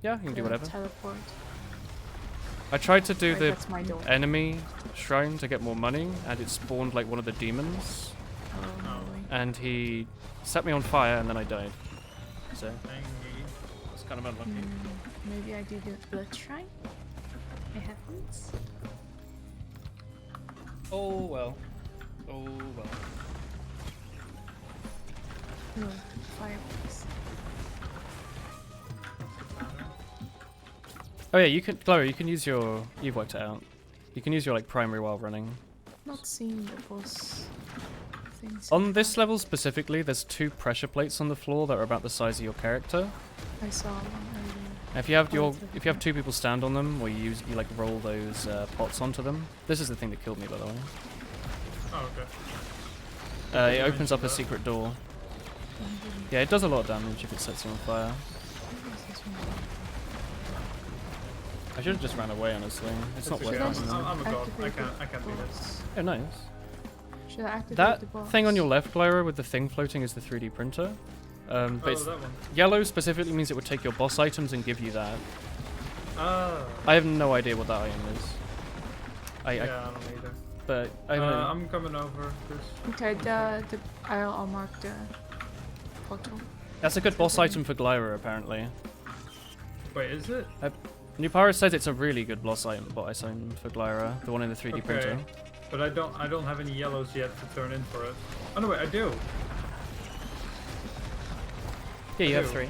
yeah, you can do The whatever. Teleport. I tried to do Right, the that's my door. enemy shrine to get more money, and it spawned like one of the demons, Oh, no way. and he set me on fire, and then I died. So, Dang me. it's kind of unlucky. Maybe I do the blood shrine? It happens. Oh well. Oh well. No, fireworks. Oh yeah, you can, Gloria, you can use your, you've worked it out. You can use your like primary while running. Not seeing the boss things. On this level specifically, there's 2 pressure plates on the floor that are about the size of your character. I saw one earlier. If you have if you have 2 people stand on them, or you like roll those pots onto them. This is the thing that killed me, by the way. Oh, okay. It opens up a that. secret door. Yeah, it does a lot of damage if it sets you on fire. I should have just ran away, honestly. It's not It's worth okay. it. I'm a god. Activate I can't do this. Oh, nice. Should I activate That the boss? thing on your left, Lyra, with the thing floating is the 3D printer. But Oh, it's that one. yellow specifically means it would take your boss items and give you that. Ah. I have no idea what that item is. Yeah, I don't either. But I don't know. I'm coming over, Chris. Okay, I'll mark the portal. That's a good boss item for Glyra, apparently. Wait, is it? Nupara says it's a really good boss item for Glyra, the one in the 3D printer. But I don't have any yellows yet to turn in for it. Oh no, wait, I do. Yeah, you I have do. 3.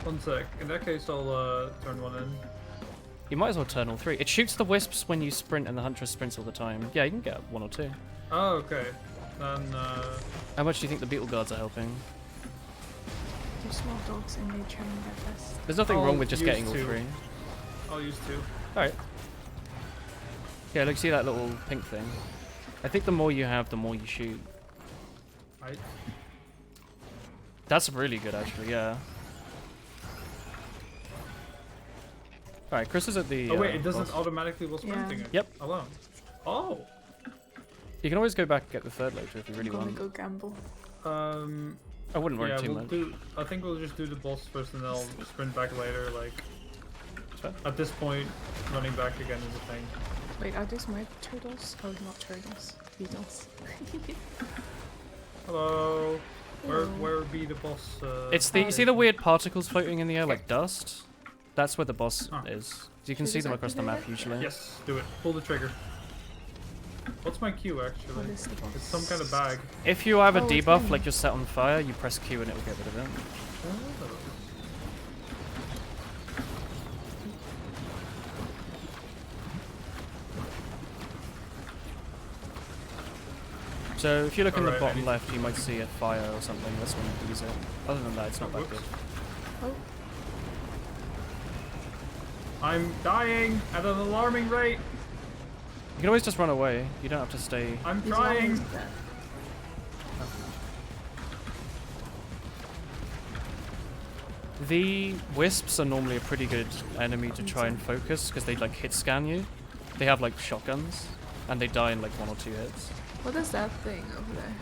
1 sec. In that case, I'll turn one in. You might as well turn all 3. It shoots the wisps when you sprint, and the huntress sprints all the time. Yeah, you can get 1 or 2. Oh, okay. Then How much do you think the beetle guards are helping? They're small dogs and they trying their best. There's nothing I'll wrong with just use getting all 2. 3. I'll use 2. Alright. Yeah, look, see that little pink thing? I think the more you have, the more you shoot. Right. That's really good, actually, yeah. Alright, Chris is at the. Oh wait, it doesn't boss. automatically while sprinting it. Yep. Alone. Oh. You can always go back and get the 3rd later if you really I'm gonna want. go gamble. I wouldn't worry Yeah, too we'll much. do. I think we'll just do the boss first, and then I'll sprint back later. Like Fair. at this point, running back again is a thing. Wait, are those my turtles? Oh, not turtles. Beetles. Hello. Hello. Where would be the boss? It's the, you see the weird particles floating in the air like dust? That's where the boss Ah. is. You can Should see we them across the map activate it? usually. Yes, do it. Pull the trigger. What's my Q What actually? is the boss? It's some kind of bag. If you have a Oh, it's debuff, fine. like you're set on fire, you press Q and it will get rid of it. Oh. So if you look in the Alright, I bottom need- left, you might see a fire or something. That's when you use it. Other than that, it's not that Whoops. good. Oh, I'm dying at an alarming rate. You can always just run away. You don't have to stay. I'm he's trying. almost dead. The wisps are normally a pretty good enemy to try and focus because they like hit scan you. They have like shotguns and they die in like 1 or 2 hits. What is that thing over there?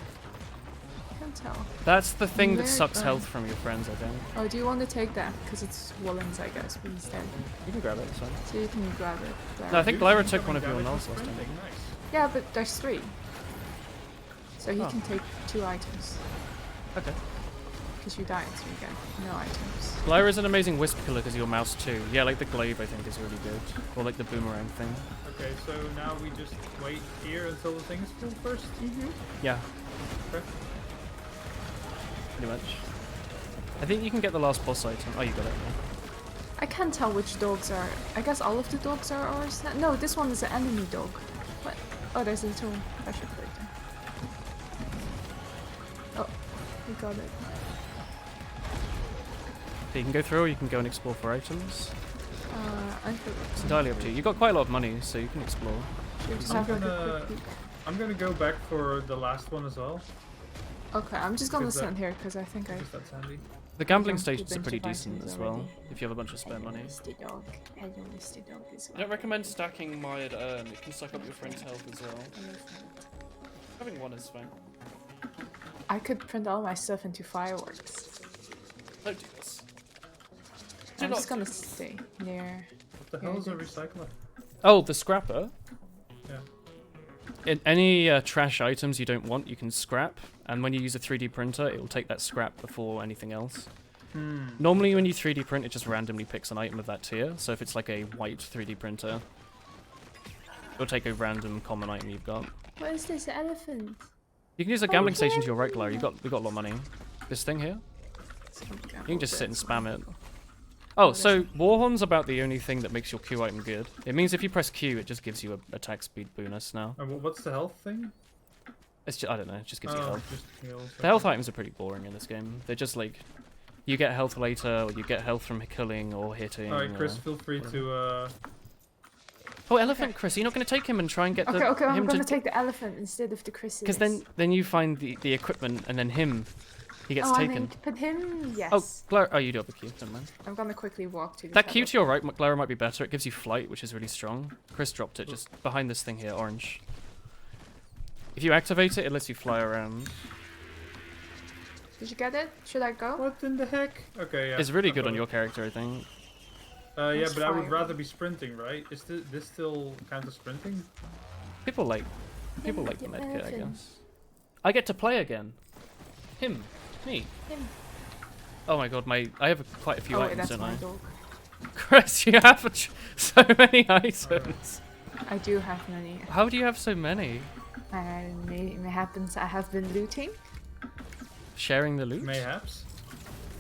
I can't tell. That's the thing that Where- sucks oh. health from your friends, I think. Oh, do you want to take that? Because it's Woolens, I guess, but he's dead. You can grab it, it's fine. So you can grab it. No, I think Lyra took one of Damage your from nulls last time. sprinting, nice. Yeah, but there's 3. So he Oh. can take 2 items. Okay. Because you died, so you get no items. Lyra's an amazing wisp killer because your mouse too. Yeah, like the glaive I think is really good. Or like the boomerang thing. Okay, so now we just wait here until the thing is full first? Yeah, Okay. pretty much. I think you can get the last boss item. Oh, you got it. I can't tell which dogs are. I guess all of the dogs are ours. No, this one is an enemy dog. What? Oh, there's a little. I should put it there. Oh, we got it. Okay, you can go through or you can go and explore for items. I forgot. It's entirely up to you. You've got quite a lot of money, so you can explore. Should we just I'm have like a gonna- quick peek? I'm gonna go back for the last one as well, Okay, I'm just gonna Because that- stand here because I think I. because that's handy. The gambling jumped a stations are bunch pretty of decent items as well, already. if you have a bunch of spare money. Missed the dog. Hello, Mr. Dog as I well. don't recommend stacking Mired Urn, it can suck up your friend's health as well. Having one is fine. I could print all my stuff into fireworks. Don't do this. Do I'm not just gonna do- stay near. What the hell is a recycler? Oh, the scrapper. Yeah. In any trash items you don't want, you can scrap, and when you use a 3D printer, it will take that scrap before anything else. Normally when you 3D print, it just randomly picks an item of that tier, so if it's like a white 3D printer, it'll take a random common item you've got. What is this elephant? You can use a gambling station to your right, Larry. We got a lot of money. This thing here, Some you can just sit and gamble spam bits. it. Oh, so Warhorn's about the only thing that makes your Q item good. It means if you press Q, it just gives you a attack speed bonus now. And what's the health thing? It's just, I don't know, it just gives you Oh, health. just heals. The health okay. items are pretty boring in this game. They're just like, you get health later, or you get health from killing or hitting. Alright, Chris, or- feel free whatever. to Oh, elephant, Chris! You're not going to take him and try and get Okay, okay, I'm him gonna to. take the elephant instead of the chrysalis. Because then you find the equipment and then him, he gets oh, I taken. think, but him, yes. Oh, Clara, oh, you do have the Q. Never mind. I'm gonna quickly walk to the That Q shadow. to your right, Clara, might be better. It gives you flight, which is really strong. Chris dropped it just behind this thing here, orange. If you activate it, it lets you fly around. Did you get it? Should I go? What in the heck? Okay, yeah. It's really I've good got on it. your character, I think. Yeah, It's but I would fire. rather be sprinting, right? Is this still count as sprinting? People like the the medkit, I elephant. guess. I get to play again. Him, me. Him. Oh my god, I have quite a few Oh wait, items, that's don't my I? dog. Chris, you have so many items. I do have many. How do you have so many? It happens. I have been looting. Sharing the loot? Mayhaps.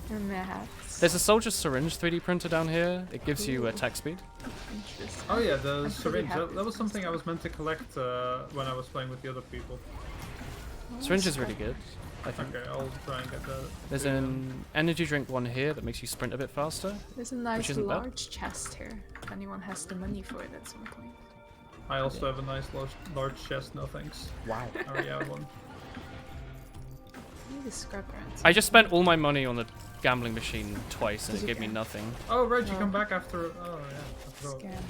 Perhaps. There's a soldier's syringe 3D printer down here. It gives you Ooh. attack speed. Interesting. Oh yeah, the I'm pretty syringe. happy That was something I was meant to collect when I was playing with the other people. Syringe is really good, I think. Okay, I'll try and get that. There's an energy drink one here that makes you sprint a bit faster. There's a nice isn't bad. large chest here. If anyone has the money for it at some point. I also have a nice large chest. No thanks. Wow. I already have one. I need a scrapper. and I just spent all my money on the gambling machine twice and Did it you gave me get- nothing. Oh right, you Oh. come back after. Oh yeah. I forgot. Scam.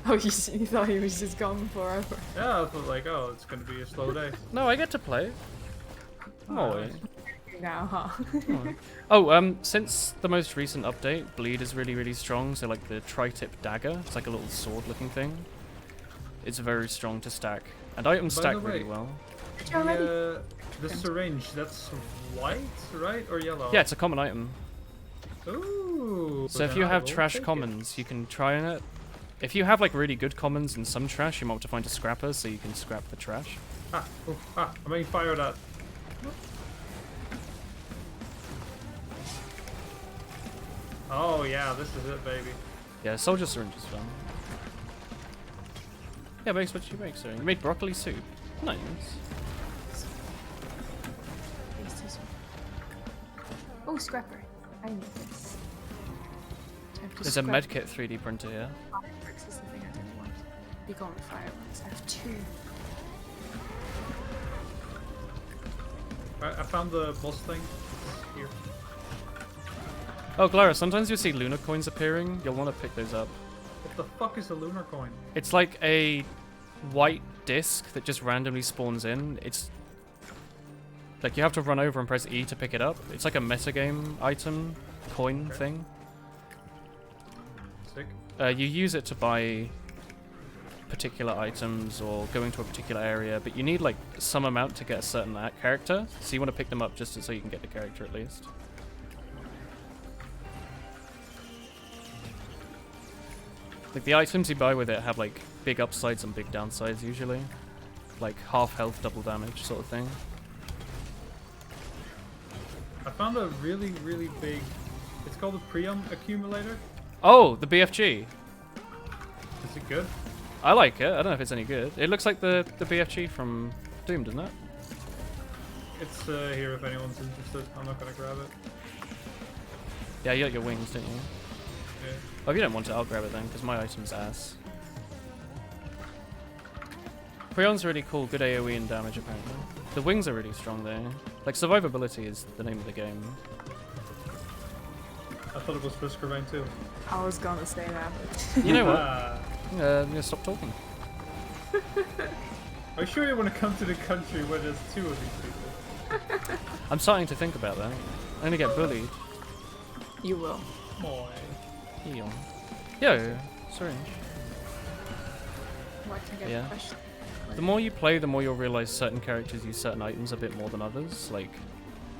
Oh, you thought he was just gone forever. Yeah, I thought like, oh, it's gonna be a slow day. No, I get to play. Oh, wait. Now, huh? Oh, since the most recent update, bleed is really, really strong. So like the tri-tip dagger, it's like a little sword-looking thing. It's very strong to stack, and items By stack the really way- well. Did you already? The syringe, that's white, right, or yellow? Yeah, it's a common item. Ooh. So if then you I have will trash take it. commons, you can try on it. If you have like really good commons and some trash, you might want to find a scrapper so you can scrap the trash. I'm being fired at. Oh yeah, this is it, baby. Yeah, soldier syringe is fun. Yeah, makes what you make, so you made broccoli soup. Nice. Oh, scrapper. I need this. Time to There's a scrap medkit 3D printer here. fireworks is the thing I didn't want. Be going with fireworks. I have 2. I found the boss thing. It's here. Oh, Glara, sometimes you'll see lunar coins appearing. You'll want to pick those up. What the fuck is a lunar coin? It's like a white disc that just randomly spawns in. It's like you have to run over and press E to pick it up. It's like a metagame item coin thing. Sick. You use it to buy particular items or go into a particular area, but you need like some amount to get a certain character. So you want to pick them up just so you can get the character at least. Like the items you buy with it have like big upsides and big downsides usually. Like half health, double damage sort of thing. I found a really, really big... It's called a Prion accumulator. Oh, the BFG. Is it good? I like it. I don't know if it's any good. It looks like the BFG from Doom, doesn't it? It's here if anyone's interested. I'm not gonna grab it. Yeah, you got your wings, didn't you? Yeah. Oh, if you don't want it, I'll grab it then, because my item's ass. Prion's really cool, good AoE and damage apparently. The wings are really strong though. Like, survivability is the name of the game. I thought it was Whisker Vein too. I was gonna say that, but You know what? Ah. I'm gonna stop talking. Are you sure you want to come to the country where there's two of these people? I'm starting to think about that. I'm gonna get bullied. you will. Boy. Eon. Yo, syringe. What can I get Yeah. a question? The more you play, the more you'll realize certain characters use certain items a bit more than others. Like,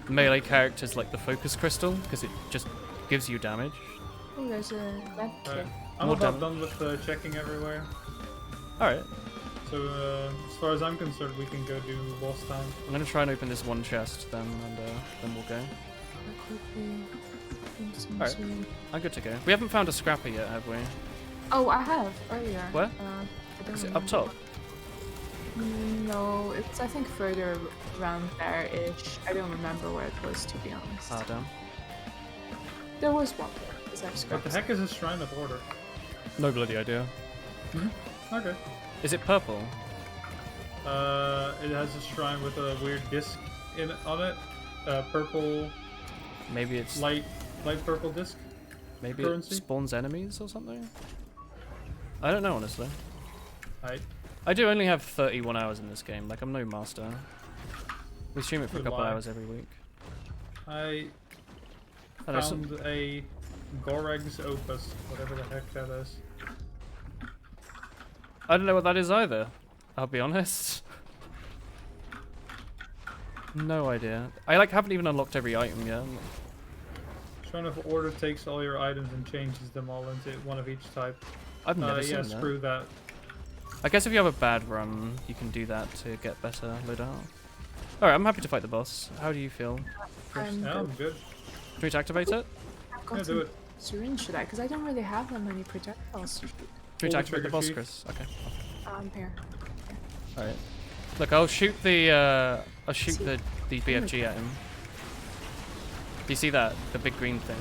melee characters like the Focus Crystal, because it just gives you damage. Oh, there's a lamp kit. Right. I'm More about damage. done with checking everywhere. Alright, So as far as I'm concerned, we can go do boss town. I'm gonna try and open this one chest then, and then we'll go. I'll quickly do some Alright. swimming. I'm good to go. We haven't found a scrapper yet, have we? Oh, I have earlier. Where? I don't Is it up remember. top? No, it's I think further around there-ish. I don't remember where it was, to be honest. Ah, damn. There was one there. Is that What scraps? the heck is a Shrine of Order? No bloody idea. Okay. Is it purple? It has a shrine with a weird disc on it. Purple, Maybe it's light purple disc. maybe currency? it spawns enemies or something? I don't know honestly. Right. I do only have 31 hours in this game, like I'm no master. We stream it for a Good couple lie. hours every week. I And I found a Goreg's Opus, whatever the heck that is. I don't know what that is either, I'll be honest. No idea. I like haven't even unlocked every item yet. Shrine of Order takes all your items and changes them all into one of each type. I've never seen Yeah, that. screw that. I guess if you have a bad run, you can do that to get better loadout. Alright, I'm happy to fight the boss. How do you feel? I'm Yeah, I'm good. good. Can we activate it? I've got Yeah, do some it. syringe for that, because I don't really have that many projectiles to shoot. Can we Pull the activate the trigger boss, sheet. Chris? Okay. Here. Alright. Look, I'll shoot the BFG at him. Do you see that? The big green thing.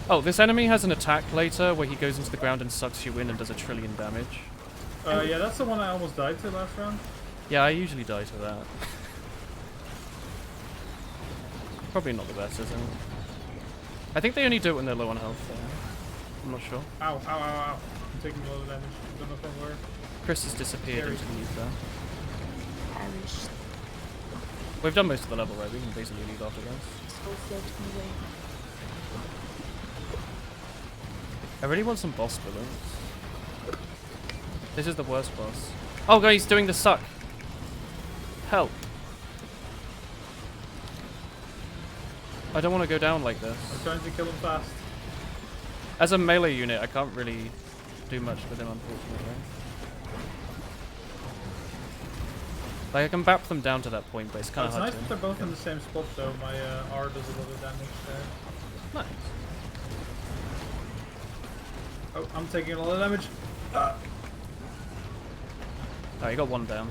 Oh, this enemy has an attack later where he goes into the ground and sucks you in and does 1 trillion damage. Yeah, that's the one I almost died to last round. Yeah, I usually die to that. Probably not the best, is it? I think they only do it when they're low on health, though. I'm not sure. Ow, ow, ow, ow. I'm taking a lot of damage. Don't know from where. Chris has disappeared Very into the ether. Irish. We've done most of the level, right? We can basically leave after this. So floating away. I really want some boss balloons. This is the worst boss. Oh, God, he's doing the suck. Help. I don't want to go down like this. I'm trying to kill him fast. As a melee unit, I can't really do much with him, unfortunately. Like, I can bap them down to that point, but it's kind It's of hard nice to... that they're both in the same spot though. My R does a lot of damage there. Nice. Oh, I'm taking a lot of damage. Ah. Oh, you got one down.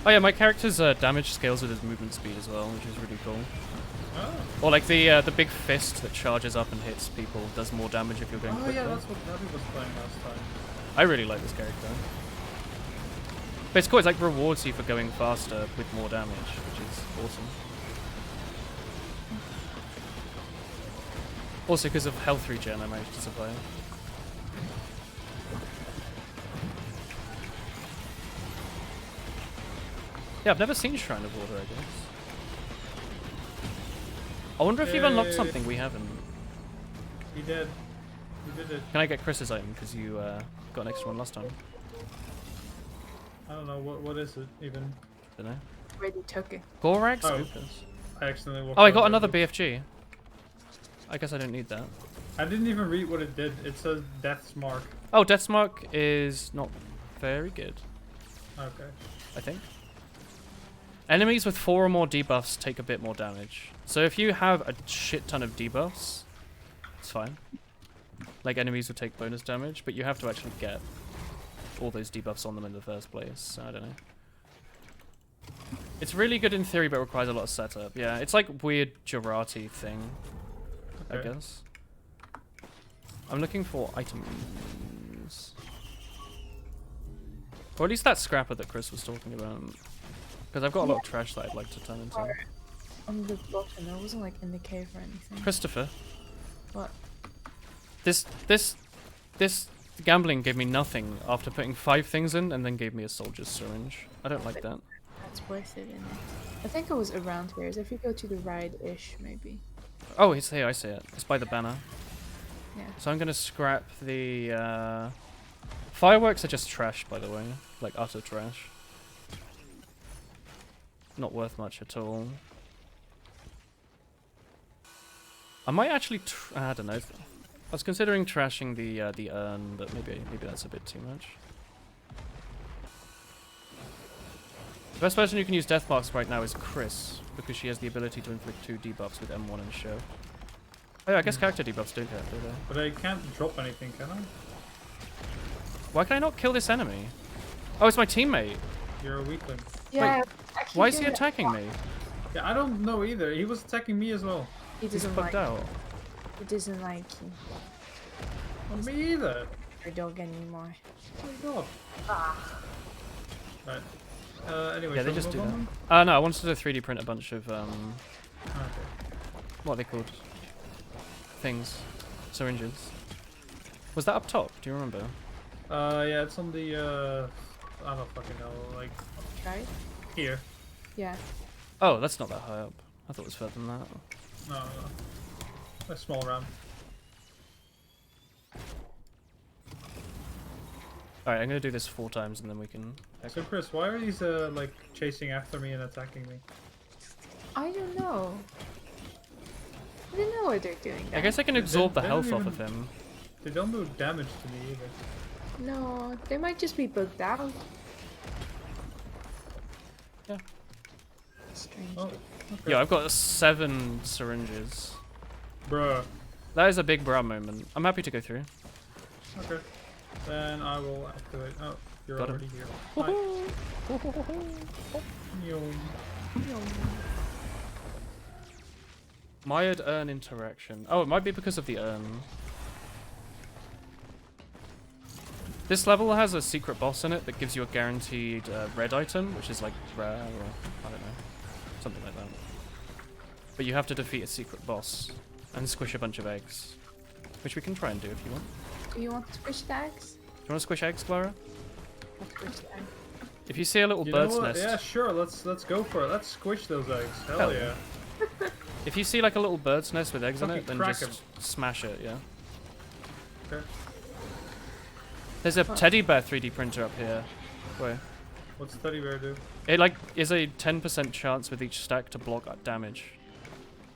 Oh yeah, my character's damage scales with his movement speed as well, which is really cool. Oh, Or like the big fist that charges up and hits people does more damage if you're going oh quickly. yeah, that's what Navi was playing last time. I really like this character. But it's cool, it like rewards you for going faster with more damage, which is awesome. Also because of health regen I managed to survive. Yeah, I've never seen Shrine of Order, I guess. I wonder if you've unlocked something we haven't. He did. You did it. Can I get Chris's item, because you got an extra one last time? I don't know, what is it even? Don't know. Already took it. Gorax? Oh. Opus. I accidentally walked Oh, I over got it. another BFG. I guess I don't need that. I didn't even read what it did. It says Death's Mark. Oh, Death's Mark is not very good, Okay. I think. Enemies with 4 or more debuffs take a bit more damage. So if you have a shit ton of debuffs, it's fine. Like, enemies will take bonus damage, but you have to actually get all those debuffs on them in the first place, so I don't know. It's really good in theory, but requires a lot of setup. Yeah, it's like weird Jarate thing, I Okay. guess. I'm looking for items. Or at least that scrapper that Chris was talking about. Because I've got a lot of trash that I'd like to turn into. On the bottom, I wasn't like in the cave or anything. Christopher, What? this gambling gave me nothing after putting 5 things in and then gave me a soldier's syringe. I don't like that. That's worth it, isn't it? I think it was around here. So if you go to the right-ish, maybe. Oh, it's here, I see it. It's by the banner. Yeah. So I'm gonna scrap the fireworks are just trash, by the way. Like utter trash. Not worth much at all. I might actually I don't know. I was considering trashing the urn, but maybe that's a bit too much. The best person who can use death marks right now is Chris, because she has the ability to inflict 2 debuffs with M1 and show. Oh yeah, I guess character debuffs don't have, do they? But I can't drop anything, can I? Why can I not kill this enemy? Oh, it's my teammate. You're a weakling. Yeah. Why is he attacking me? Yeah, I don't know either. He was attacking me as well. He He's doesn't bugged like. out. He doesn't like you. Not me either. Your dog anymore. Oh my god. Right. Anyway, Yeah, they shall we just do move that. on? No, I wanted to 3D print a bunch of Okay. what are they called? Things, syringes. Was that up top? Do you remember? Yeah, it's on the I don't fucking know, like Right? here. Yeah. Oh, that's not that high up. I thought it was further than that. No. A small ramp. Alright, I'm gonna do this 4 times and then we can. So Chris, why are these like chasing after me and attacking me? I don't know. I don't know what they're doing. I guess I can They- absorb the they health don't off even- of him. They don't do damage to me either. No, they might just be bugged out. Yeah. Strange. Oh, okay. Yeah, I've got 7 syringes. Bruh. That is a big bra moment. I'm happy to go through. Okay. Then I will activate. Oh, you're Got him. already here. Hi. Yum. Mired urn interaction. Oh, it might be because of the urn. This level has a secret boss in it that gives you a guaranteed red item, which is like rare or I don't know, something like that. But you have to defeat a secret boss and squish a bunch of eggs, which we can try and do if you want. Do you want to squish the eggs? Do you want to squish eggs, Clara? I'll squish the egg. If you see a little You know bird's what? nest, Yeah, sure. Let's go for it. Let's squish those eggs. Hell, Hell yeah. if you see like a little bird's nest with eggs on Fucking it, then crack just smash it. Yeah. Okay. There's a teddy bear 3D printer up here. Where? What's Teddy Bear do? It like is a 10% chance with each stack to block damage.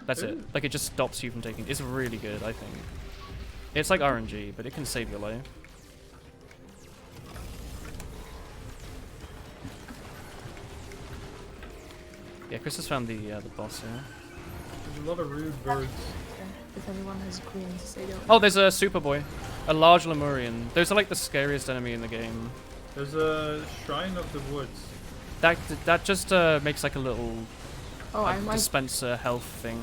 That's it. Ooh. Like it just stops you from taking. It's really good, I think. It's like RNG, but it can save your life. Yeah, Chris has found the boss here. There's a lot of rude birds. If anyone has greens, they don't. Oh, there's a Superboy, a large Lemurian. Those are like the scariest enemy in the game. There's a Shrine of the Woods. That just makes like a little Oh, I might. dispenser health thing.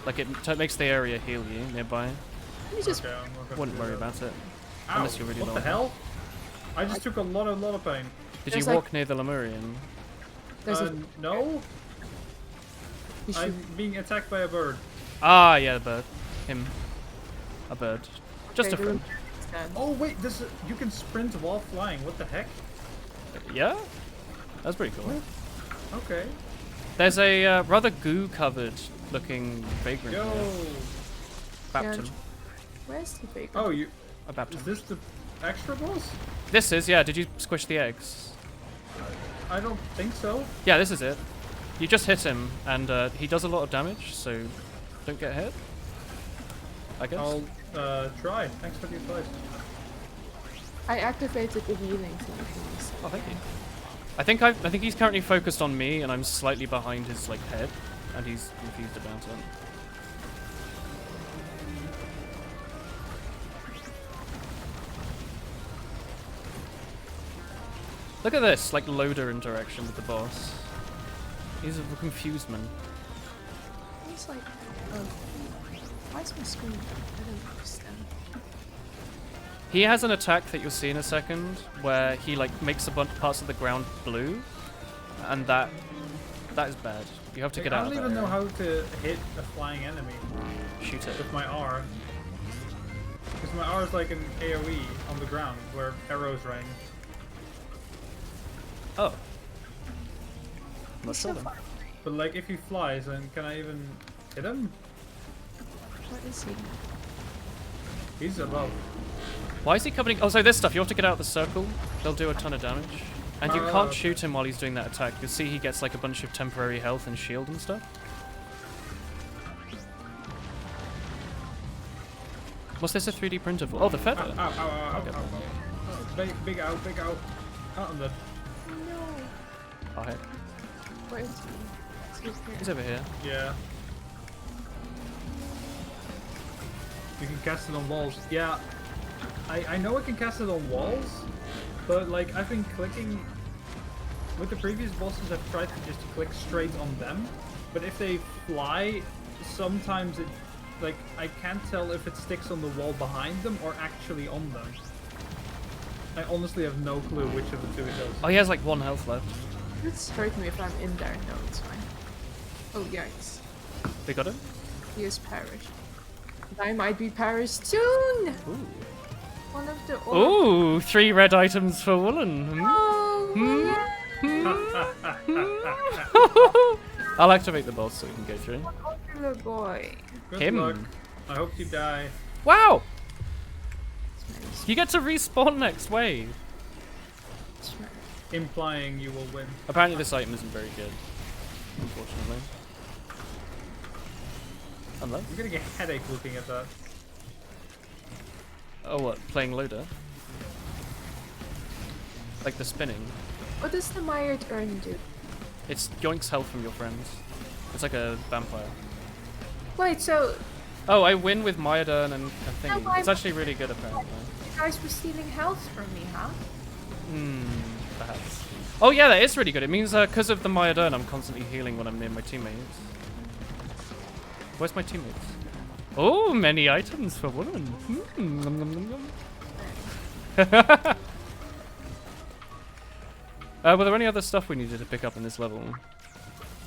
Like it makes the area heal you nearby. Let me just. Okay, I'm not gonna Wouldn't do worry that. about it. Ow, Unless you're really what low the on hell? I just took a lot of pain. Did There's you like- walk near the Lemurian? There's a. No, You should. I'm being attacked by a bird. Ah, yeah, the bird. Him. A bird. Just a Okay, friend. then. Oh wait, you can sprint while flying. What the heck? Yeah? That's pretty cool. Okay. There's a rather goo-covered looking vagrant Yo. here. Baptism. Where's the big? Oh, you. A Is baptism. this the extra boss? This is, yeah. Did you squish the eggs? I don't think so. Yeah, this is it. You just hit him, and he does a lot of damage, so don't get hit. I guess. I'll try. Thanks for the advice. I activated the healing thing. Please. Oh, thank you. I think he's currently focused on me, and I'm slightly behind his like head, and he's confused about it. Look at this, like loader interaction with the boss. He's a confused man. It's like. Oh. Why is my screen? I don't understand. He has an attack that you'll see in a second, where he like makes a bunch of parts of the ground blue, and that is bad. You have to get I out of don't that even know area. how to hit a flying enemy Shoot it. with my R. Because my R is like an AoE on the ground where arrows rain. Oh. Not He's sure so then. far. But like if he flies, then can I even hit him? What is he? He's above. Why is he coming? Oh, so this stuff, you have to get out of the circle. They'll do a ton of damage. And you Oh, can't okay. shoot him while he's doing that attack. You'll see he gets like a bunch of temporary health and shield and stuff. What's this a 3D printer for? Oh, the Ow, feather. ow, ow, ow, ow, Okay. ow, ow. Big ow, big ow. Oh, I'm dead. No. Oh, heck. Where is he? He's here. He's over here. Yeah. You can cast it on walls. Yeah. I know I can cast it on walls, but like I've been clicking with the previous bosses. I've tried to just click straight on them, but if they fly, sometimes it like I can't tell if it sticks on the wall behind them or actually on them. I honestly have no clue which of the two it does. Oh, he has like 1 health left. It's hurt me if I'm in there. No, it's fine. Oh, yikes. They got him? He is perished. I might be perished soon! Ooh. One of the. Ooh, 3 red items for Woolen. Hmm? Oh, I'll activate the boss so we can go through. little boy. Good Him. luck. I hope you die. Wow! Smells. You get to respawn next wave. Smells. Implying you will win. Apparently this item isn't very good. Unfortunately. Unless. I'm getting a headache looking at that. Oh, what? Playing loader? Like the spinning. What does the mired urn do? It's yoinks health from your friends. It's like a vampire. Wait, so Oh, I win with Myodern and a Oh, thingy. I'm- It's actually really good apparently. you guys were stealing health from me, huh? Perhaps. Oh yeah, that is really good. It means because of the Myodern, I'm constantly healing when I'm near my teammates. Where's my teammates? Oh, many items for women. Nom, nom, nom, nom. Were there any other stuff we needed to pick up in this level?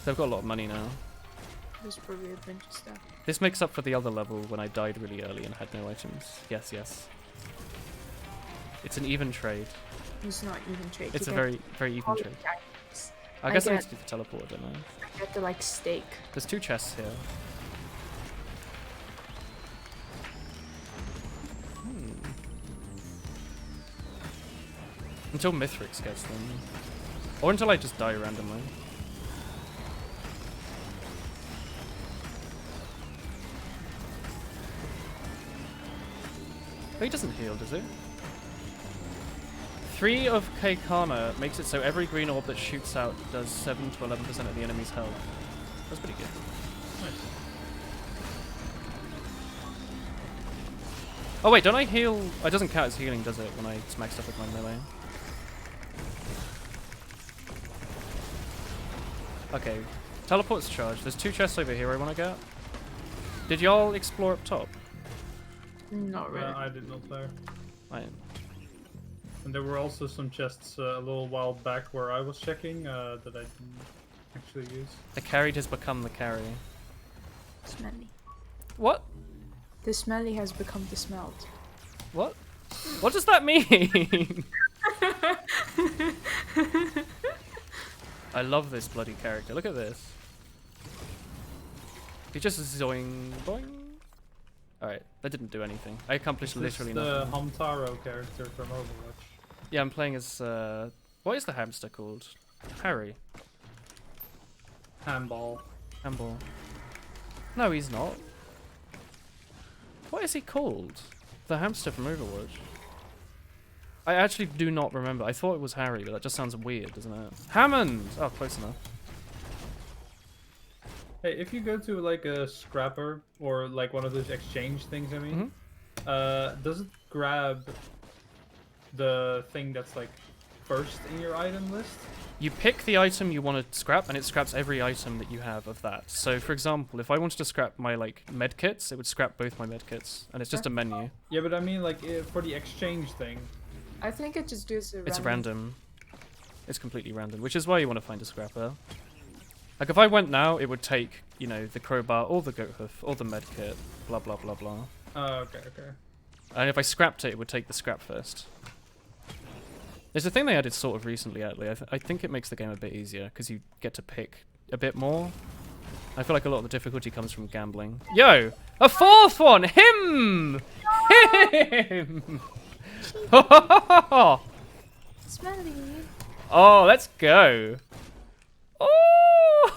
So I've got a lot of money now. There's probably a bunch of stuff. This makes up for the other level when I died really early and had no items. Yes, yes. It's an even trade. It's not even trade. It's You a get very, very even all trade. the items. I guess I need get- to do the teleport, don't I? I get the like steak. There's 2 chests here. Until Mithrix gets them. Or until I just die randomly. Oh, he doesn't heal, does he? 3 of Kaikana makes it so every green orb that shoots out does 7 to 11% of the enemy's health. That's pretty good. Nice. Oh wait, don't I heal? It doesn't count as healing, does it, when I smack stuff with my melee? Okay, teleport's charged. There's 2 chests over here I want to get. Did y'all explore up top? Not really. I did not there. Right. And there were also some chests a little while back where I was checking that I didn't actually use. The carried has become the carry. Smelly. What? The smelly has become the smelled. What? What does that mean? I love this bloody character. Look at this. He just zoing boing. Alright, that didn't do anything. I accomplished literally the nothing. Hamtaro character from Overwatch. Yeah, I'm playing as what is the hamster called? Harry. Handball. Handball. No, he's not. What is he called? The hamster from Overwatch. I actually do not remember. I thought it was Harry, but that just sounds weird, doesn't it? Hammond! Oh, close enough. Hey, if you go to like a scrapper or like one of those exchange things, I mean, does it grab the thing that's like first in your item list? You pick the item you want to scrap, and it scraps every item that you have of that. So, for example, if I wanted to scrap my like medkits, it would scrap both my medkits, and it's just a menu. Yeah, but I mean like for the exchange thing. I think it just does a It's random. It's completely random, which is why you want to find a scrapper. Like if I went now, it would take, you know, the crowbar or the goat hoof or the medkit, blah blah blah blah. Oh, okay, okay. And if I scrapped it, it would take the scrap first. There's a thing they added sort of recently, actually. I think it makes the game a bit easier because you get to pick a bit more. I feel like a lot of the difficulty comes from gambling. Yo, a fourth one, him, him. Smelly. Oh, let's go. Oh,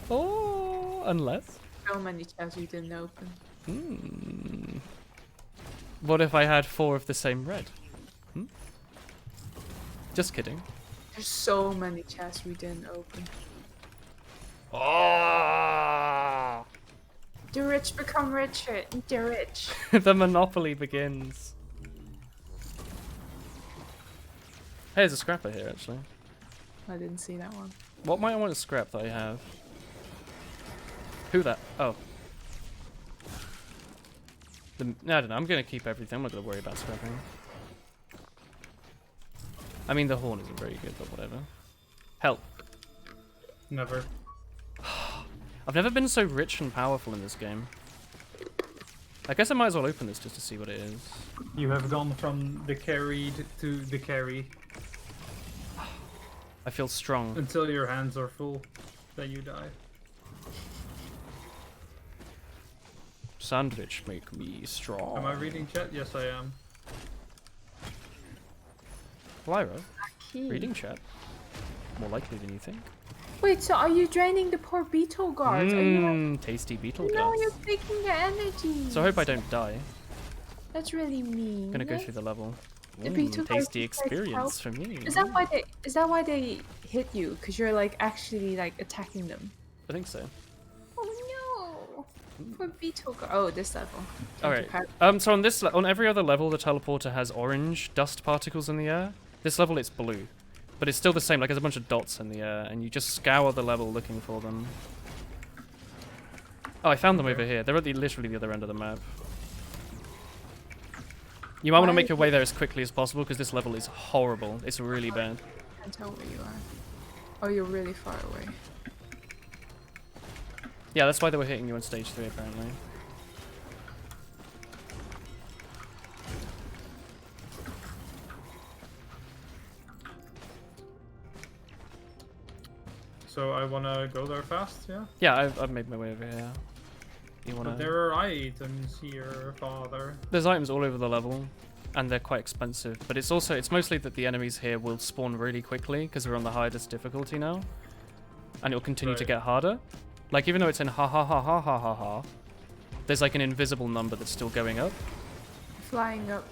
oh, unless. So many chests we didn't open. What if I had 4 of the same red? Just kidding. There's so many chests we didn't open. Oh! The rich become richer. The rich. The monopoly begins. Hey, there's a scrapper here, actually. I didn't see that one. What might I want to scrap that I have? Who that? Oh. No, I don't know. I'm going to keep everything. I'm not going to worry about scrapping. I mean, the horn isn't very good, but whatever. Help. Never. I've never been so rich and powerful in this game. I guess I might as well open this just to see what it is. You have gone from the carried to the carry I feel strong. until your hands are full. Then you die. Sandwich make me strong. Am I reading chat? Yes, I am. Lyra, Key. reading chat. More likely than you think. Wait, so are you draining the poor beetle guards? Are you Tasty beetle no, guts. you're taking their energy. So I hope I don't die. That's really mean. Gonna go through the level. The beetle guards Tasty just like experience for me. Is that why they hit you? Because you're like actually like attacking them. I think so. Oh no! Poor beetle guard. Oh, this level. Alright. So on this, on every other level, the teleporter has orange dust particles in the air. This level, it's blue, but it's still the same. Like there's a bunch of dots in the air, and you just scour the level looking for them. Oh, I found them over here. They're at literally the other end of the map. You might want to make your way there as quickly as possible because this level is horrible. It's really bad. I can't tell where you are. Oh, you're really far away. Yeah, that's why they were hitting you on stage 3 apparently. So I wanna go there fast, yeah? Yeah, I've made my way over here. You wanna? But there are items here, father. There's items all over the level, and they're quite expensive. But it's mostly that the enemies here will spawn really quickly because we're on the hardest difficulty now, and it'll continue to get harder. Like even though it's in ha ha ha ha ha ha ha, there's like an invisible number that's still going up. Flying up.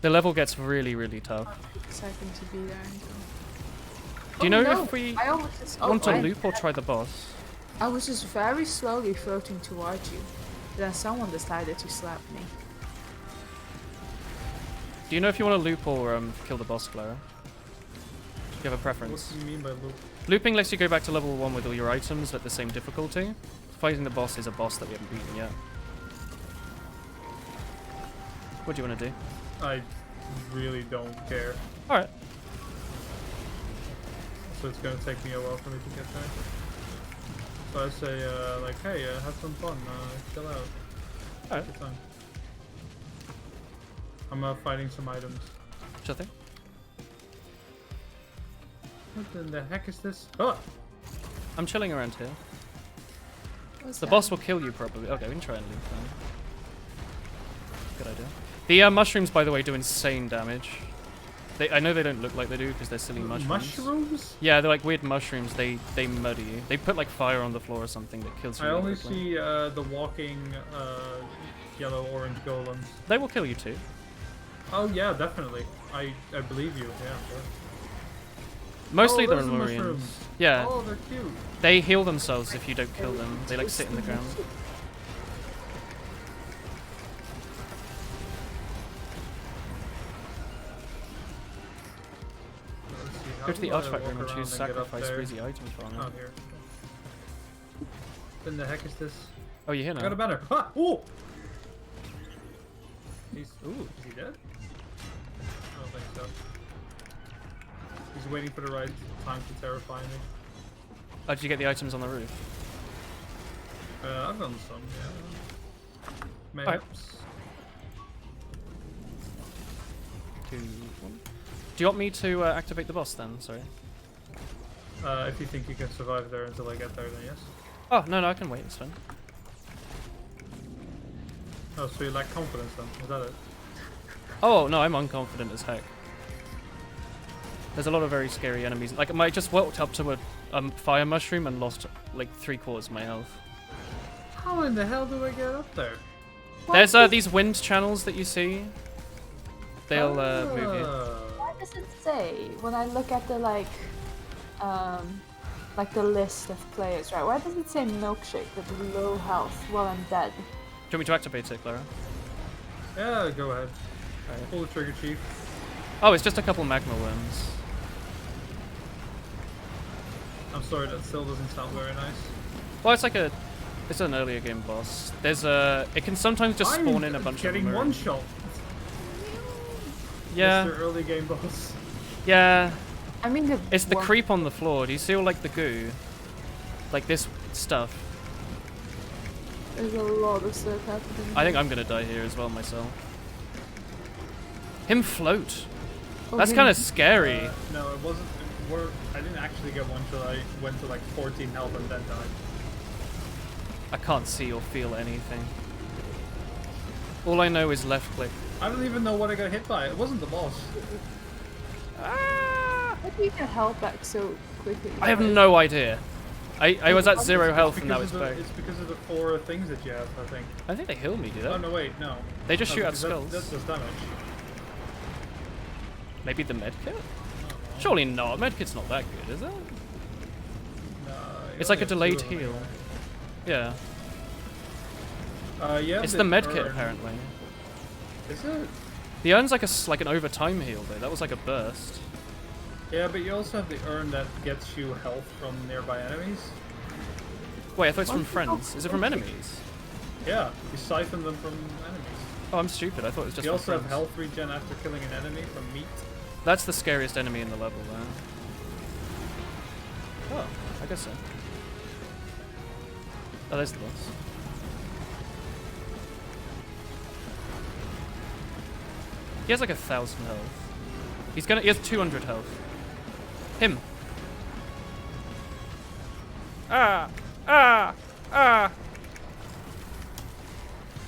The level gets really, really tough. Exciting to be there. Do you know if we I almost just, want to loop or try the boss? I was just very slowly floating towards you. Then someone decided to slap me. Do you know if you want to loop or kill the boss, Clara? Do you have a What preference? do you mean by loop? Looping lets you go back to level 1 with all your items at the same difficulty. Fighting the boss is a boss that we haven't beaten yet. What do you want to do? I really don't care. Alright. So it's gonna take me a while for me to get there. So I say, like, hey, have some fun, chill out. Alright. Good time. I'm fighting some items. Sure thing. What in the heck is this? Oh! I'm chilling around here. What's The that? boss will kill you probably. Okay, we can try and leave then. Good idea. The mushrooms, by the way, do insane damage. I know they don't look like they do because they're silly mushrooms. Mushrooms? Yeah, they're like weird mushrooms. They murder you. They put like fire on the floor or something that kills you. I really only quickly. see the walking yellow-orange golems. They will kill you too. Oh yeah, definitely. I believe you. Yeah, sure. Mostly Oh, they're those are Lemurians. mushrooms. Yeah, Oh, they're cute. they heal themselves if you don't kill them. They like sit in the ground. Let's see, how Go to the do I artifact walk room and around choose get up sacrifice there? for easy items for Oh, now. here. What in the heck is this? Oh, you're here I got a now. banner. Ah! Ooh! Ooh. Is he dead? I don't think so. He's waiting for the right time to terrify me. Oh, did you get the items on the roof? I've done some, yeah. Mayhaps. 2, 1. Do you want me to activate the boss then? Sorry. If you think you can survive there until I get there, then yes. Oh, no, I can wait. It's fine. Oh, so you lack confidence then? Is that it? Oh, no, I'm unconfident as heck. There's a lot of very scary enemies. Like, I just walked up to a fire mushroom and lost, like, 3/4 of my health. How in the hell do I get up there? There's these wind channels that you see. They'll move you. Why does it say when I look at the like the list of players, right? Why does it say milkshake with low health while I'm dead? Do you want me to activate it, Clara? Yeah, go ahead. Alright. Pull the trigger, Chief. Oh, it's just a couple magma worms. I'm sorry, that still doesn't sound very nice. Well, it's an earlier game boss. It can sometimes just spawn in a bunch of getting them. one shot. Yeah, Mr. Early game boss. yeah. I mean It's the creep on the floor. Do you see all like the goo? Like this stuff. There's a lot of stuff happening. I think I'm gonna die here as well myself. Him float. Oh, That's him. kind of scary. No, it wasn't. I didn't actually get one shot. I went to like 14 health and then died. I can't see or feel anything. All I know is left click. I don't even know what I got hit by. It wasn't the boss. Ah! How do you get health back so quickly? I have no idea. I was at 0 health and now it's back. It's because of the 4 things that you have, I think. I think they heal me, do they? Oh no, wait, no. They just No, shoot out because skulls. That's just damage. Maybe the medkit? I don't know. Surely not. Medkit's not that good, is it? No, you It's like a only have delayed 2 of them heal. here. Yeah. Yeah. It's the medkit apparently. Is it? The urn's like an overtime heal though. That was like a burst. Yeah, but you also have the urn that gets you health from nearby enemies. Wait, I thought it's from friends. Is it from enemies? Yeah, you siphon them from enemies. Oh, I'm stupid. I thought it was just You from also have friends. health regen after killing an enemy from meat. That's the scariest enemy in the level there. Oh, I guess so. Oh, there's the boss. He has like 1,000 health. He has 200 health. Him. Ah! Ah! Ah!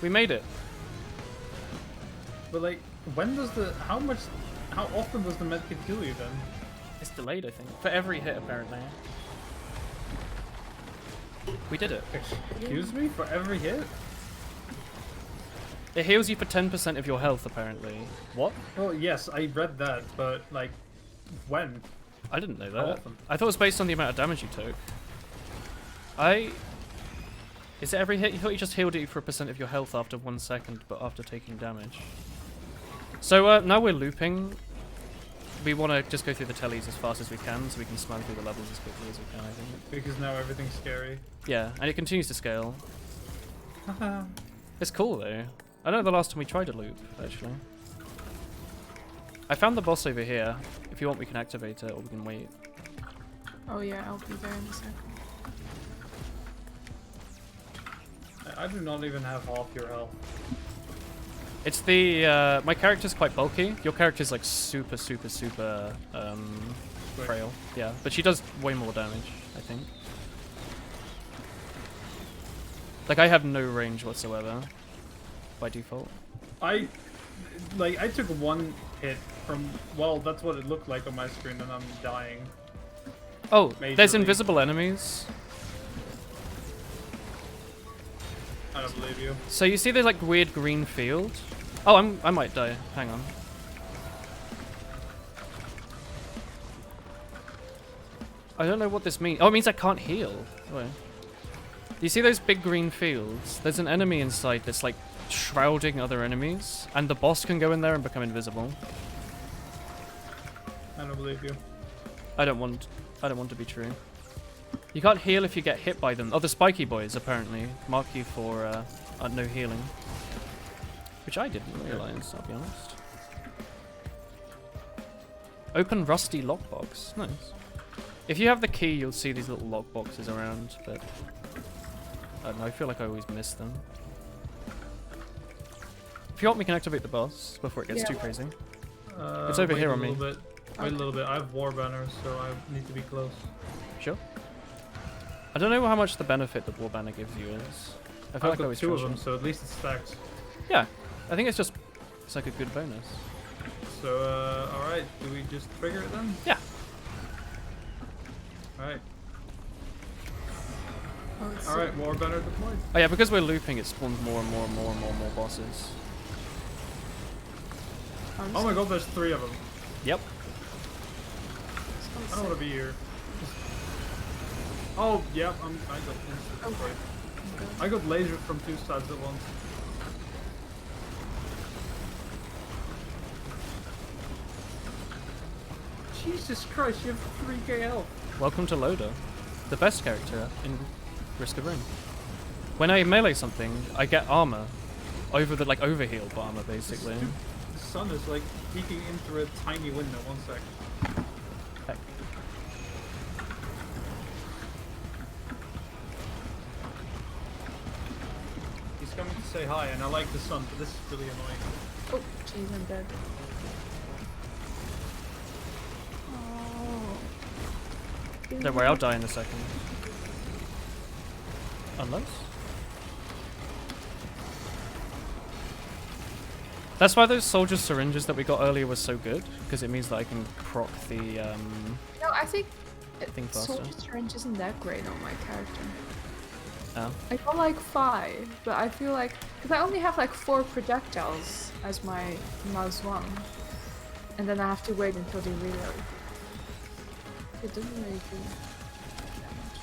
We made it. But like, how often does the medkit kill you then? It's delayed, I think. For every hit, apparently. We did it. Excuse me? For every hit? It heals you for 10% of your health, apparently. What? Well, yes, I read that, but like, when? I didn't know How that. often? I thought it was based on the amount of damage you took. Is it every hit? You thought you just healed you for a percent of your health after 1 second, but after taking damage. So now we're looping. We want to just go through the tellies as fast as we can, so we can smile through the levels as quickly as we can, I think. Because now everything's scary. Yeah, and it continues to scale. It's cool though. I don't know the last time we tried a loop, actually. I found the boss over here. If you want, we can activate it, or we can wait. Oh yeah, I'll be there in a second. I do not even have half your health. It's the my character's quite bulky. Your character's like super frail. Yeah, but she does way more damage, I think. Like I have no range whatsoever by default. I took one hit from, well, that's what it looked like on my screen, and I'm dying. Oh, there's Majorly. invisible enemies. I don't believe you. So you see there's like weird green field? Oh, I might die. Hang on. I don't know what this means. Oh, it means I can't heal. Wait. You see those big green fields? There's an enemy inside that's like shrouding other enemies, and the boss can go in there and become invisible. I don't believe you. I don't want to be true. You can't heal if you get hit by them. Oh, the spiky boys apparently mark you for no healing, which I didn't realize. I'll be honest. Open rusty lockbox. Nice. If you have the key, you'll see these little lockboxes around, but I don't know. I feel like I always miss them. If you want, we can activate the boss before it gets too crazy. It's over here on me. Wait a little bit. I have war banners, so I need to be close. Sure. I don't know how much the benefit that war banner gives you is. I feel I've like I got always two of trash them, it. so at least it stacks. Yeah, I think it's like a good bonus. So, alright, do we just trigger it then? Yeah. Alright. Oh, it's Alright, war banner deployed. Oh yeah, because we're looping, it spawns more and more bosses. Oh my god, there's 3 of them. Yep. I don't want to be here. Oh, yeah, I got instant. I got lasered from 2 sides at once. Jesus Christ, you have 3k health. Welcome to Loader, the best character in Risk of Rain. When I melee something, I get armor. Overheal armor, basically. Dude, the sun is like peeking in through a tiny window. 1 sec. Heck. He's coming to say hi, and I like the sun, but this is really annoying. Oh, jeez, I'm dead. Oh. Don't worry, I'll die in a second. Unless? That's why those soldier syringes that we got earlier were so good, because it means that I can proc the No, I think thing faster. soldier syringe isn't that great on my character. Oh. I got like 5, but I feel like because I only have like 4 projectiles as my mouse one, and then I have to wait until they reload. It doesn't really do that much.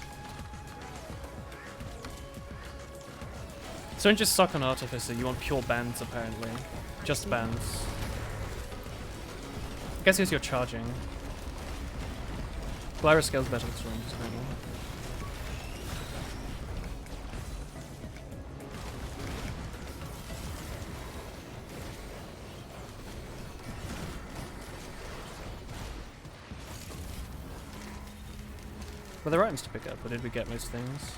Syringes suck on Artificer. You want pure bands apparently. Just bands. I guess it's you're charging. Glyra scales better with syringes apparently. Well, there are items to pick up, but did we get most things?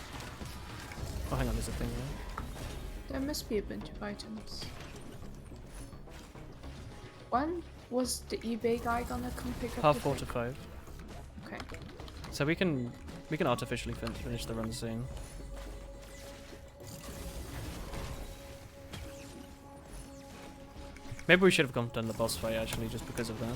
Oh, hang on, there's a thing there. There must be a bunch of items. When was the eBay guy gonna come pick up? Half the 4 thing? to 5. Okay. So we can artificially finish the run soon. Maybe we should have done the boss fight actually, just because of that.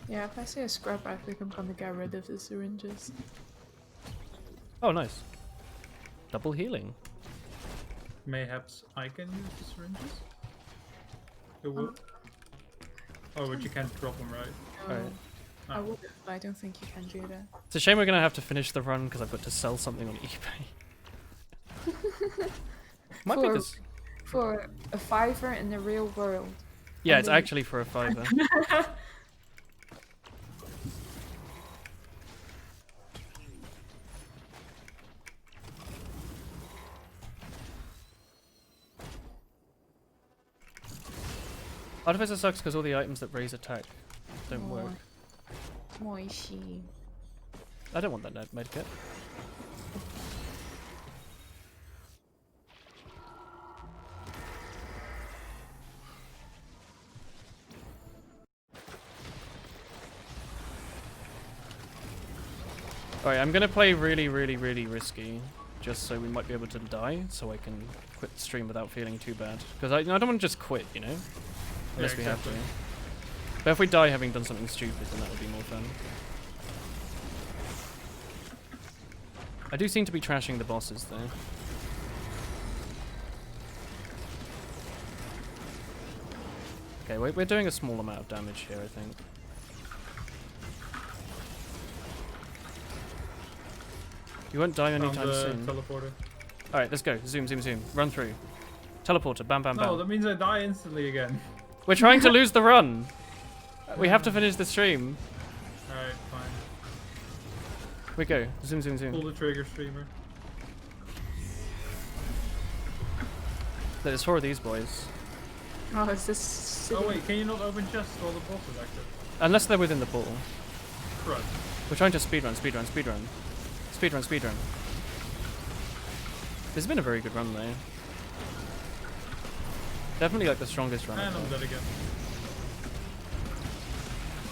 Yeah, if I see a scrap, I think I'm gonna get rid of the syringes. Oh, nice. Double healing. Mayhaps I can use the syringes? It will. Oh, but you can't drop them, right? Alright. I would, but I don't think you can do that. It's a shame we're gonna have to finish the run because I've got to sell something on eBay. Might be For- 'cause- For a $5 in the real world. yeah, I it's mean- actually for a $5. Artificer sucks because all the items that raise attack don't Oh. work. Moishi. I don't want that medkit. Alright, I'm gonna play really risky, just so we might be able to die, so I can quit the stream without feeling too bad. Because I don't want to just quit, you know? Unless we have to. But if we die having done something stupid, then that would be more fun. I do seem to be trashing the bosses, though. Okay, we're doing a small amount of damage here, I think. You won't die anytime soon. Teleporter. Alright, let's go. Zoom. Run through. Teleporter. Bam. No, that means I die instantly again. We're trying to lose the run. We have to finish the stream. Alright, fine. We go. Zoom. Pull the trigger, streamer. There's 4 of these boys. Oh, is this... Oh wait, can you not open chests while the boss is active? Unless they're within the portal. Right. We're trying to speedrun. Speedrun. This has been a very good run, though. Definitely like the strongest run. And I'm dead again.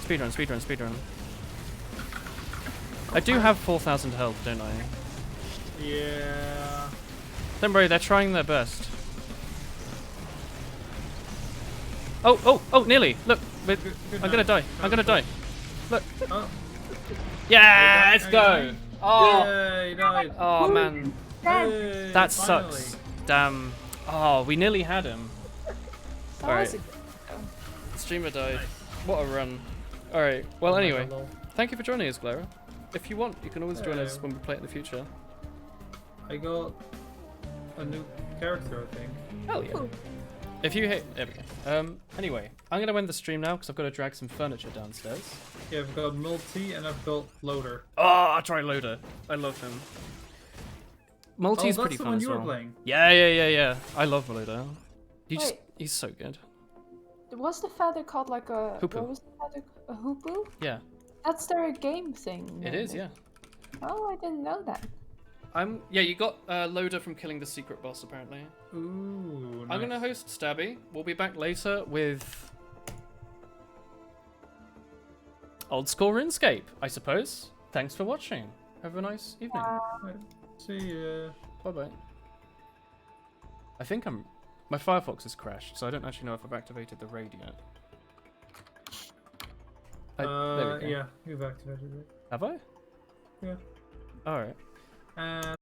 Speedrun. I do have 4,000 health, don't I? Yeah. Don't worry, they're trying their best. Oh, nearly. Look, Good I'm gonna die. Look. Oh. Yeah, let's go. Oh, Yay, he died. oh man, Hey, that finally. sucks. Damn. Oh, we nearly had him. That Alright. was a... The streamer died. Nice. What a run. Alright, well Oh my anyway, God, lol. thank you for joining us, Clara. If you want, you can always join us Yeah. when we play it in the future. I got a new character, I think. Hell yeah. If you hit, there we go. Anyway, I'm gonna end the stream now because I've got to drag some furniture downstairs. Yeah, I've got Multi and I've got Loader. Oh, I'll try Loader. I love him. Multi's Oh, pretty that's the fun one as you were well. playing. Yeah. I love Loader. Wait. He's so good. Was the feather called like a... Hoopoe. What was the feather? A hoopoo? Yeah, That's their game thing. it then. is. Yeah. Oh, I didn't know that. Yeah, you got Loader from killing the secret boss apparently. Ooh, I'm gonna nice. host Stabby. We'll be back later with old school RuneScape, I suppose. Thanks for watching. Have a nice evening. See ya. Bye bye. I think my Firefox has crashed, so I don't actually know if I've activated the raid yet. There we go. Yeah, you've activated it. Have I? Yeah. Alright. And